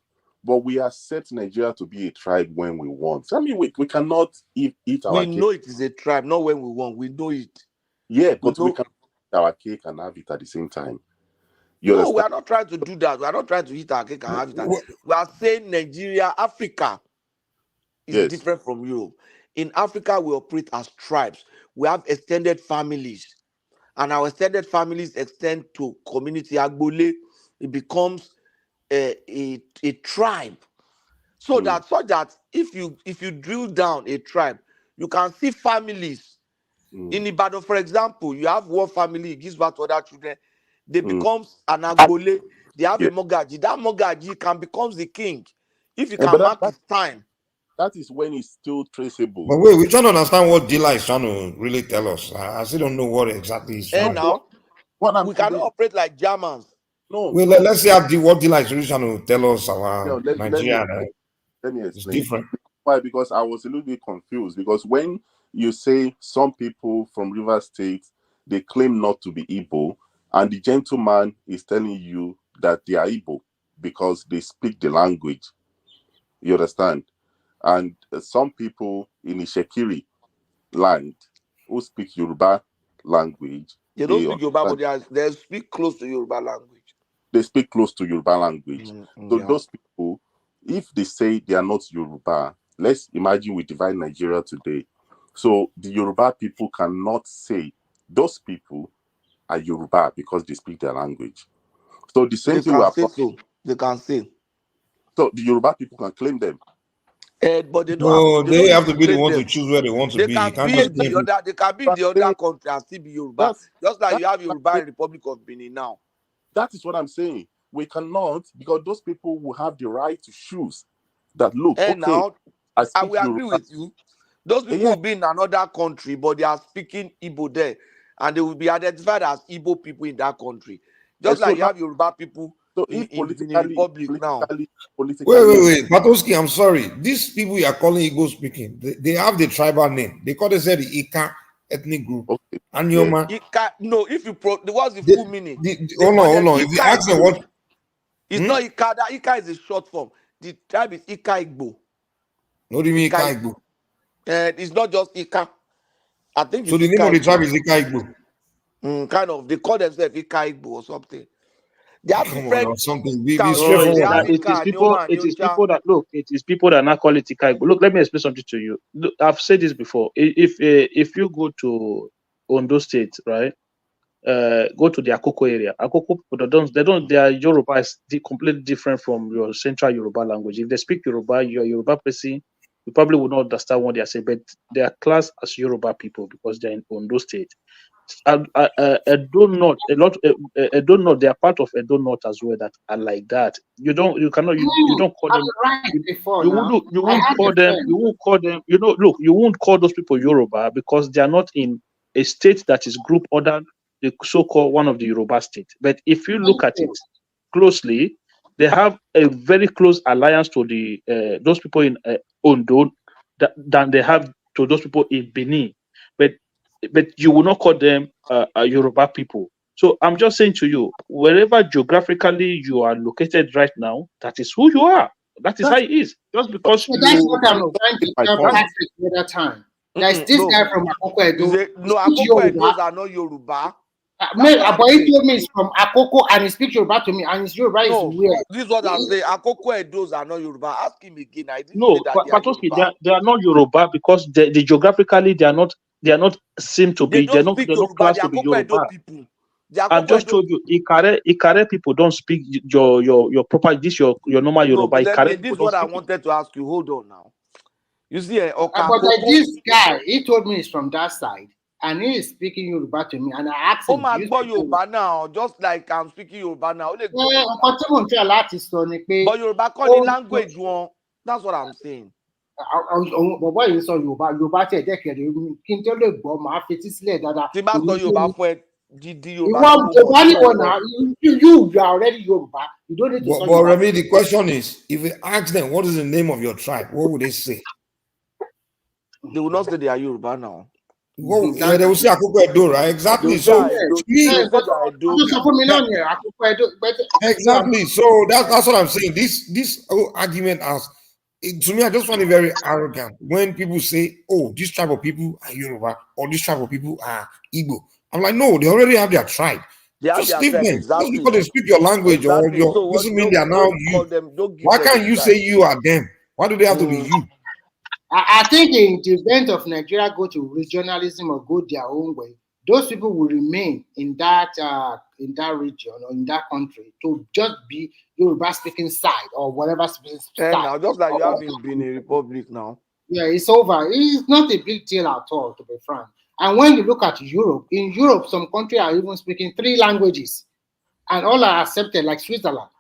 but we accept Nigeria to be a tribe when we want. I mean, we cannot eat our We cake. know it is a tribe, not when we want. We know it. Yeah, but we can eat our cake and have it at the same time. No, we are not trying to do that. We are not trying to eat our cake and have it. We are saying Nigeria, Africa is different from Europe. In Africa, we operate as tribes. We have extended families, and our extended families extend to community Agbole. It becomes a tribe. So that if you drill down a tribe, you can see families. In Ibadan, for example, you have one family, it gives birth to other children. They become an Agbole. They have a Mogaji. That Mogaji can become the king if you can mark his time. That is when it's still traceable. But wait, we're trying to understand what Dila is trying to really tell us. I still don't know what exactly he's trying to now, we cannot operate like Germans. No. Wait, let's see what Dila is really trying to tell us about Nigeria. Let me explain. It's different. Why? Because I was a little bit confused. Because when you say some people from River State, they claim not to be Igbo, and the gentleman is telling you that they are Igbo because they speak the language. You understand? And some people in Ishekiri land who speak Yoruba language. They don't speak Yoruba, but they speak close to Yoruba language. They speak close to Yoruba language. So those people, if they say they are not Yoruba, let's imagine we divide Nigeria today. So the Yoruba people cannot say those people are Yoruba because they speak their language. So the same thing they can say. So the Yoruba people can claim them. But they don't. They have to be the ones to choose where they want to be. They can be the other country and still be Yoruba. Just like you have Yoruba in Republic of Benin now. That is what I'm saying. We cannot, because those people will have the right to choose that. Look, now I will agree with you. Those people will be in another country, but they are speaking Igbo there, and they will be identified as Igbo people in that country. Just like you have Yoruba people in Benin Republic now. Wait, Patoski, I'm sorry. These people you are calling Igbo speaking, they have the tribal name. They call themselves the Ika ethnic group. Okay. And Yoma. Ika, no, if you what's the full meaning? Hold on. If you ask them what, it's not Ika. That Ika is a short form. The tribe is Ika Igbo. What do you mean Ika Igbo? It's not just Ika. I think so. The name of the tribe is Ika Igbo. Kind of. They call themselves Ika Igbo or something. They have different something. It is people that look. It is people that now call it Ika Igbo. Look, let me explain something to you. Look, I've said this before. If you go to Ondo State, right? Go to the Akoko area. Akoko people their Yoruba is completely different from your central Yoruba language. If they speak Yoruba, you're a Yoruba person, you probably would not understand what they are saying, but they are classed as Yoruba people because they're in Ondo State. Edo North, they are part of Edo North as well that are like that. You don't call them. You won't call them. You won't call those people Yoruba because they are not in a state that is grouped under the so-called one of the Yoruba states. But if you look at it closely, they have a very close alliance to the those people in Ondo than they have to those people in Benin. But you will not call them Yoruba people. So I'm just saying to you, wherever geographically you are located right now, that is who you are. That is how it is. Just because that's what I'm trying to tell Patrick the other time. There's this guy from Akoko Edo. No, Akoko Edos are not Yoruba. But he told me it's from Akoko and he speaks Yoruba to me, and his Yoruba is weird. This is what I'm saying. Akoko Edos are not Yoruba. Ask him again. I didn't say that Patoski, they are not Yoruba because the geographically they are not seem to be. They're not classed to be Yoruba. People. I just told you, Ikare people don't speak your proper this your normal Yoruba. No, Ikare this is people what I don't speak wanted to ask you. Hold on now. You see, but this guy, he told me he's from that side, and he is speaking Yoruba to me, and I asked him, oh my God, Yoruba now, just like I'm speaking Yoruba now. But Yoruba call the language one. That's what I'm saying. Bọ̀bọ̀ yìí sọ Yorùbá tí ẹ̀jẹ̀ kẹ̀rẹ̀ kí n tó lè gbọ́ máa fetí sílẹ̀ dáadáa. Tí bá sọ Yorùbá fún ẹ, di Yorùbá Yorùbá nìwọ̀n náà, you are already Yorùbá. You don't need to sọ But Remy, the question is, if we ask them what is the name of your tribe, what would they say? They will not say they are Yoruba now. Well, yeah, they will say Akoko Edo, right? Exactly. So exactly. So that's what I'm saying. This whole argument to me, I just find it very arrogant when people say, "Oh, this tribe of people are Yoruba," or "This tribe of people are Igbo." I'm like, no, they already have their tribe. Just leave them. Exactly. Just because they speak your language or your doesn't mean they are now you. Why can't you say you are them? Why do they have to be you? I think in the event of Nigeria go to regionalism or go their own way, those people will remain in that region or in that country to just be Yoruba speaking side or whatever speaking side. Now, just like you have in Benin Republic now. Yeah, it's over. It's not a big deal at all, to be frank. And when you look at Europe, in Europe, some countries are even speaking 3 languages, and all are accepted, like Switzerland.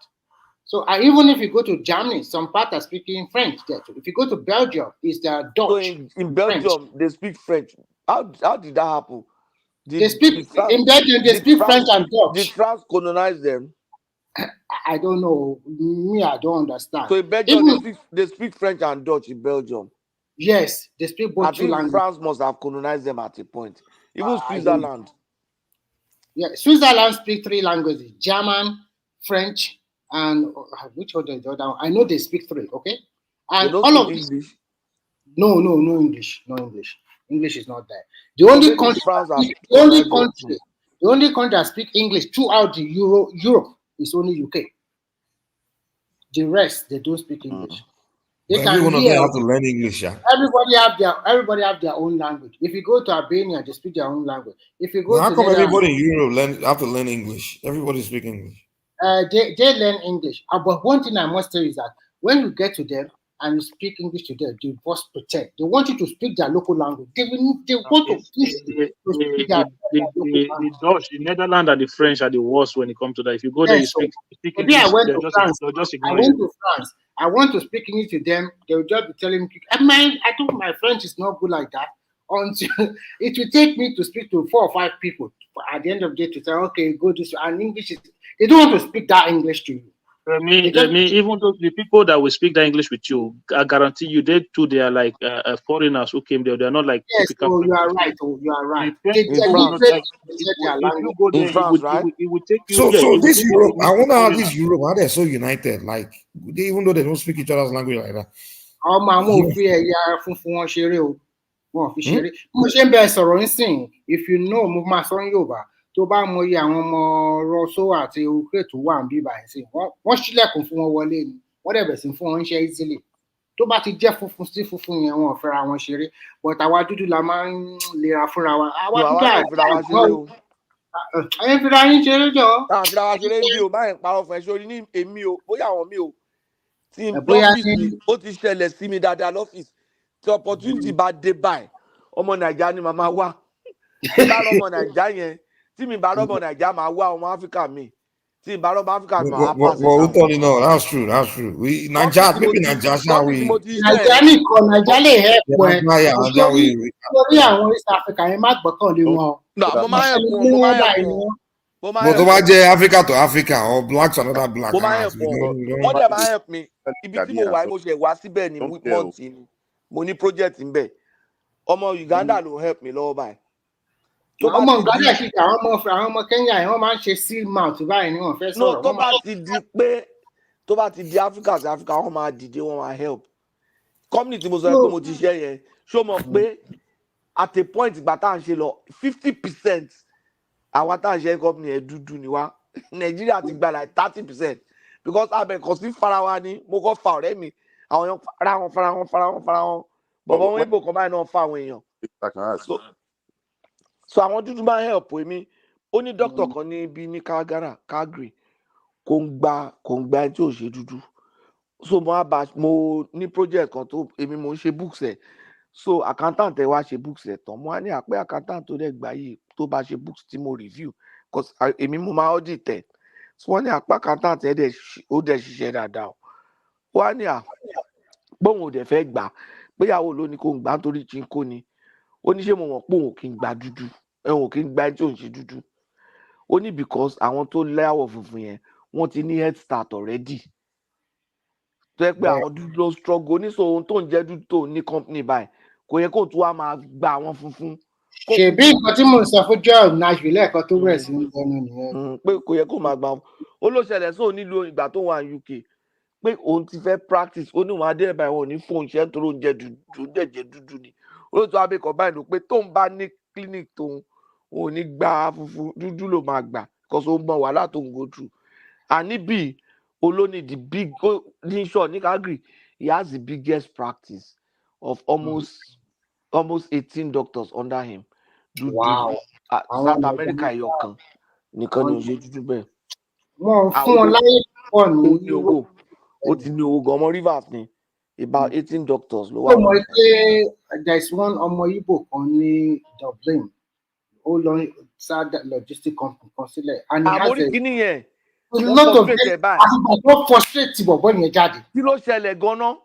So even if you go to Germany, some part are speaking French there too. If you go to Belgium, it's the Dutch. So in Belgium, they speak French. How did that happen? They speak in Belgium. They speak French and Dutch. Did France colonize them? I don't know. Me, I don't understand. So in Belgium, they speak French and Dutch in Belgium. Yes, they speak both. I think France must have colonized them at a point. Even Switzerland. Yeah, Switzerland speak 3 languages: German, French, and which other is the other one? I know they speak 3. Okay, and they don't all speak of English. No English. English is not there. The only country that speak English throughout the Europe is only UK. The rest they don't speak English. They every one of them have to learn English. Yeah? Everybody have their own language. If you go to Albania, they speak their own language. If you go how to come everybody in Europe have to learn English? Everybody speak English. They learn English. But one thing I must tell you is that when you get to them and you speak English to them, they must pretend. They want you to speak their local language. They want to speak the Dutch, the Netherlands, and the French are the worst when it comes to that. If you go there, you speak English, they'll just ignore you. I want to speak English to them. They'll just be telling me, I think my French is not good like that. Until it will take me to speak to 4 or 5 people at the end of the day to say, okay, go this way. And English is, they don't want to speak that English to you. Even though the people that will speak that English with you, I guarantee you, they are like foreigners who came there. They're not like typical. You are right. You are right. It would take you. So this Europe, I wonder how this Europe, how they're so united. Like even though they don't speak each other's language like that. If you know, move my son Yoba. Tó bá mọ iye àwọn ọmọ Rọ́ṣọ́ àti Ukraine tó wà níbí báyìí sí wọ́n ṣílẹ̀kùn fún wọn wọlé ni wọ́n dẹ̀ bẹ̀rẹ̀ sí fún wọn ṣe easily tó bá ti jẹ́ funfun sí funfun yẹn wọn ò fẹ́ra wọn ṣeré but àwa dúdú la máa ń lera fúnra wa àwa dúdú àyè fúnra yín ṣeré jọ. fúnra wa ṣeré bí o báyìí parọ́ fún ẹ sórí ní èmi o bóyá àwọn mi o tí lọ́fíìsì ó ti ṣẹlẹ̀ sí mi dáadáa lọ́fíìsì tí opportunity bá dé báyìí ọmọ Nàìjíríà ni màmá wá bá ọmọ Nàìjíríà yẹn tí mi bá rọ́bọ̀ Nàìjíríà máa wá ọmọ Áfíríkà mi tí mi bá rọ́bọ̀ Áfíríkà mi máa pàṣẹ sáwọn. No, that's true. Nàìjíríà nìkan Nàìjíríà lè help ẹ lórí àwọn East Africa yẹn má gbọ́kàn lé wọn. mo máa help wọn. But tó bá jẹ́ Africa to Africa or black to another black. mo máa help wọn wọ́n dẹ̀ máa help mi ibi tí mo wà mo ṣe wá síbẹ̀ ní mọ́ọ̀tì ni mo ní project ń bẹ̀ ọmọ Uganda ló help mi lọ́wọ́ báyìí. ọmọ Uganda sì kà àwọn ọmọ Kenya yẹn wọ́n máa ń ṣe seal mouth báyìí ni wọ́n fẹ́ sọ̀rọ̀. tó bá ti di Africa sí Africa wọ́n máa dìde wọ́n máa help company tí mo sọ pé mo ti ṣe yẹn ṣó mọ̀ pé at a point ìgbà tá à ń ṣe lọ 50% àwa tá à ń ṣe company yẹn dúdú ni wá Nàìjíríà ti gba like 30% because abẹ́kọ̀ sí fara wa ni mo kọ́ fa ọ̀rẹ́ mi àwọn èèyàn fara wọn bọ̀bọ̀ wọn ibo kan báyìí náà fa àwọn èèyàn. So àwọn dúdú máa help mi ó ní dókítà kan níbi ní Calgary kò ń gba ẹni tí ò ṣe dúdú. So mo ní project kan tó èmi mo ń ṣe books ẹ̀, so accountant ẹ wá ṣe books ẹ̀ tán, mo á ní àpé accountant tó dẹ̀ gbà yìí tó bá ṣe books tí mo review cause èmi mo máa audit ẹ̀, so wọ́n ní àpé accountant ẹ̀ ó dẹ̀ ṣiṣẹ́ dáadáa o. Wọ́n á ní bóun ò dẹ̀ fẹ́ gbà péyàwó ló ní kó ń gbà nítorí chinko ni. Ó ní ṣé mo mọ̀ pé òun kì í gba dúdú, òun kì í gba ẹni tí òun ṣe dúdú. Ó ní because àwọn tó láwọ̀ funfun yẹn wọ́n ti ní head start already. Tó yẹ pé àwọn dúdú ló struggle, oníṣòwò ohun tó ń jẹ́ dúdú tó ní company báyìí kò yẹ kó tún wá máa gba àwọn funfun. Ṣèbí nǹkan tí mò ń sọ fún Joel Nashville lẹ́ẹ̀kan tó bẹ̀rẹ̀ sí ní ẹnu nìyẹn. Pé kò yẹ kó máa gba wọn. Ó ló ṣẹlẹ̀ sóò nílùú ìgbà tó wà ní UK pé òun ti fẹ́ practice, ó ní òun adé ẹ̀bà ìwọ̀n ní fóun ṣẹ́ nítorí oúnjẹ dúdú ni. Olóòtú abẹ́kọ̀ báyìí ló pé tóun bá ní clinic tóun òun ní gba funfun, dúdú ló máa gbà because ó mọ wàhálà tó ń go through. And níbí olóní the big ní short ní Calgary, he has the biggest practice of almost 18 doctors under him. Dúdú. Wow. South America ẹyọkan nìkan ni ò ṣe dúdú bẹ́ẹ̀. Wọ́n fún wọn láyé pọ̀ ní owó. Ó ti ní owó gan, ọmọ Rivers ni about 18 doctors ló wà. Ó mọ̀ pé there is one ọmọ Igbo kan ní Dublin, ó lọ sáà logistic company kan sílẹ̀. Àmórí kíní yẹn. A lot of them wọ́n frustrate bọ̀bọ̀ yẹn jáde. Kí ló ṣẹlẹ̀ gan-an?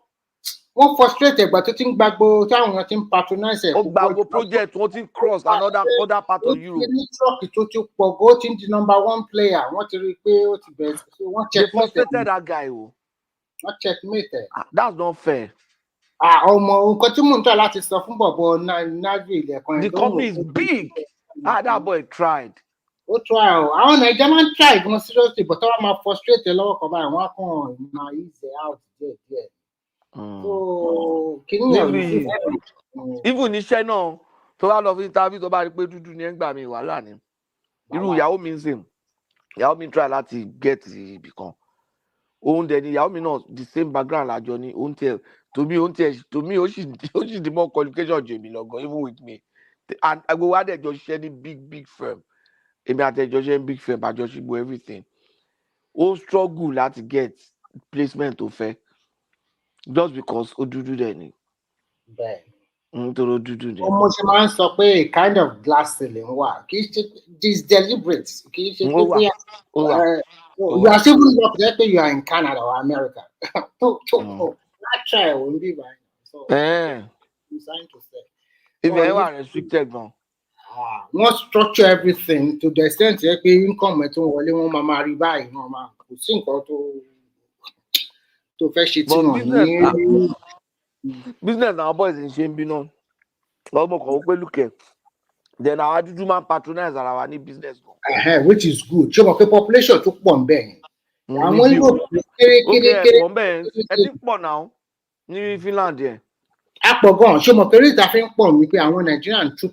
Wọ́n frustrate ẹ̀gbà tó ti ń gbàgbó táwọn èèyàn ti ń patronize ẹ̀. Ó gbàgbó project wọ́n ti ń cross another part of Europe. Ó ti ní truck tó ti pọ̀ go, ó ti ń di #1 player. Wọ́n ti rí i pé ó ti bẹ̀rẹ̀ sí wọ́n checkmate. They frustrated that guy o. Wọ́n checkmate ẹ̀. That's not fair. Ọmọ nǹkan tí mò ń tọ́ láti sọ fún bọ̀bọ̀ Nashville ẹ̀kan. The company is big. That boy tried. Ó try o. Àwọn Nàìjíríà máa ń try gan seriously, but wọ́n máa frustrate lọ́wọ́ kan báyìí, wọ́n á kàn máa ease out díẹ̀. So kìíní yẹn even níṣẹ́ náà tó bá lọ fún interview tó bá rí pé dúdú ni ẹ̀ ń gbà mí wàhálà ni. Irú ìyàwó mi ń sìn, ìyàwó mi try láti get ibì kan. Òun dẹ̀ ni ìyàwó mi náà the same background lájọ ni òun tiẹ̀ to me ó sì di more qualification jù mí lọ gan even with me. And gbogbo wa dẹ̀ jọ ṣiṣẹ́ ní big firm. Èmi àtẹ̀jọ́ ṣe ń big firm àjọṣepọ̀ everything. Ó struggle láti get placement tó fẹ́ just because ó dúdú dẹ̀ ni. Bẹ́ẹ̀. Nítorí ó dúdú ni. Ọmọ ṣe máa ń sọ pé a kind of glass ceiling wà, kì í ṣe this deliberate, kì í ṣe pé bí you are still not there pé you are in Canada or America. Try ò ń bí báyìí. So I'm trying to say. Ibẹ̀ wà restricted gan. Wọ́n structure everything to the extent pé income ẹ̀ tó ń wọlé wọ́n máa rí báyìí, wọ́n máa kò sí nǹkan tó fẹ́ ṣe tí wọ́n ní. Business àwọn boys ń ṣe ń bí náà. Lọ́gbọ̀n kan ó pé lùkẹ́. Then our dúdú máa patronize ara wa ní business gan. Which is good. Ṣé o mọ̀ pé population tó pọ̀ ń bẹ̀ yẹn? Àwọn Igbo kéré. Ẹ ti pọ̀ náà ní Finland yẹn. A pọ̀ gan-an. Ṣé o mọ̀ pé rí ìta fi ń pọ̀ ní pé àwọn Nigerian troop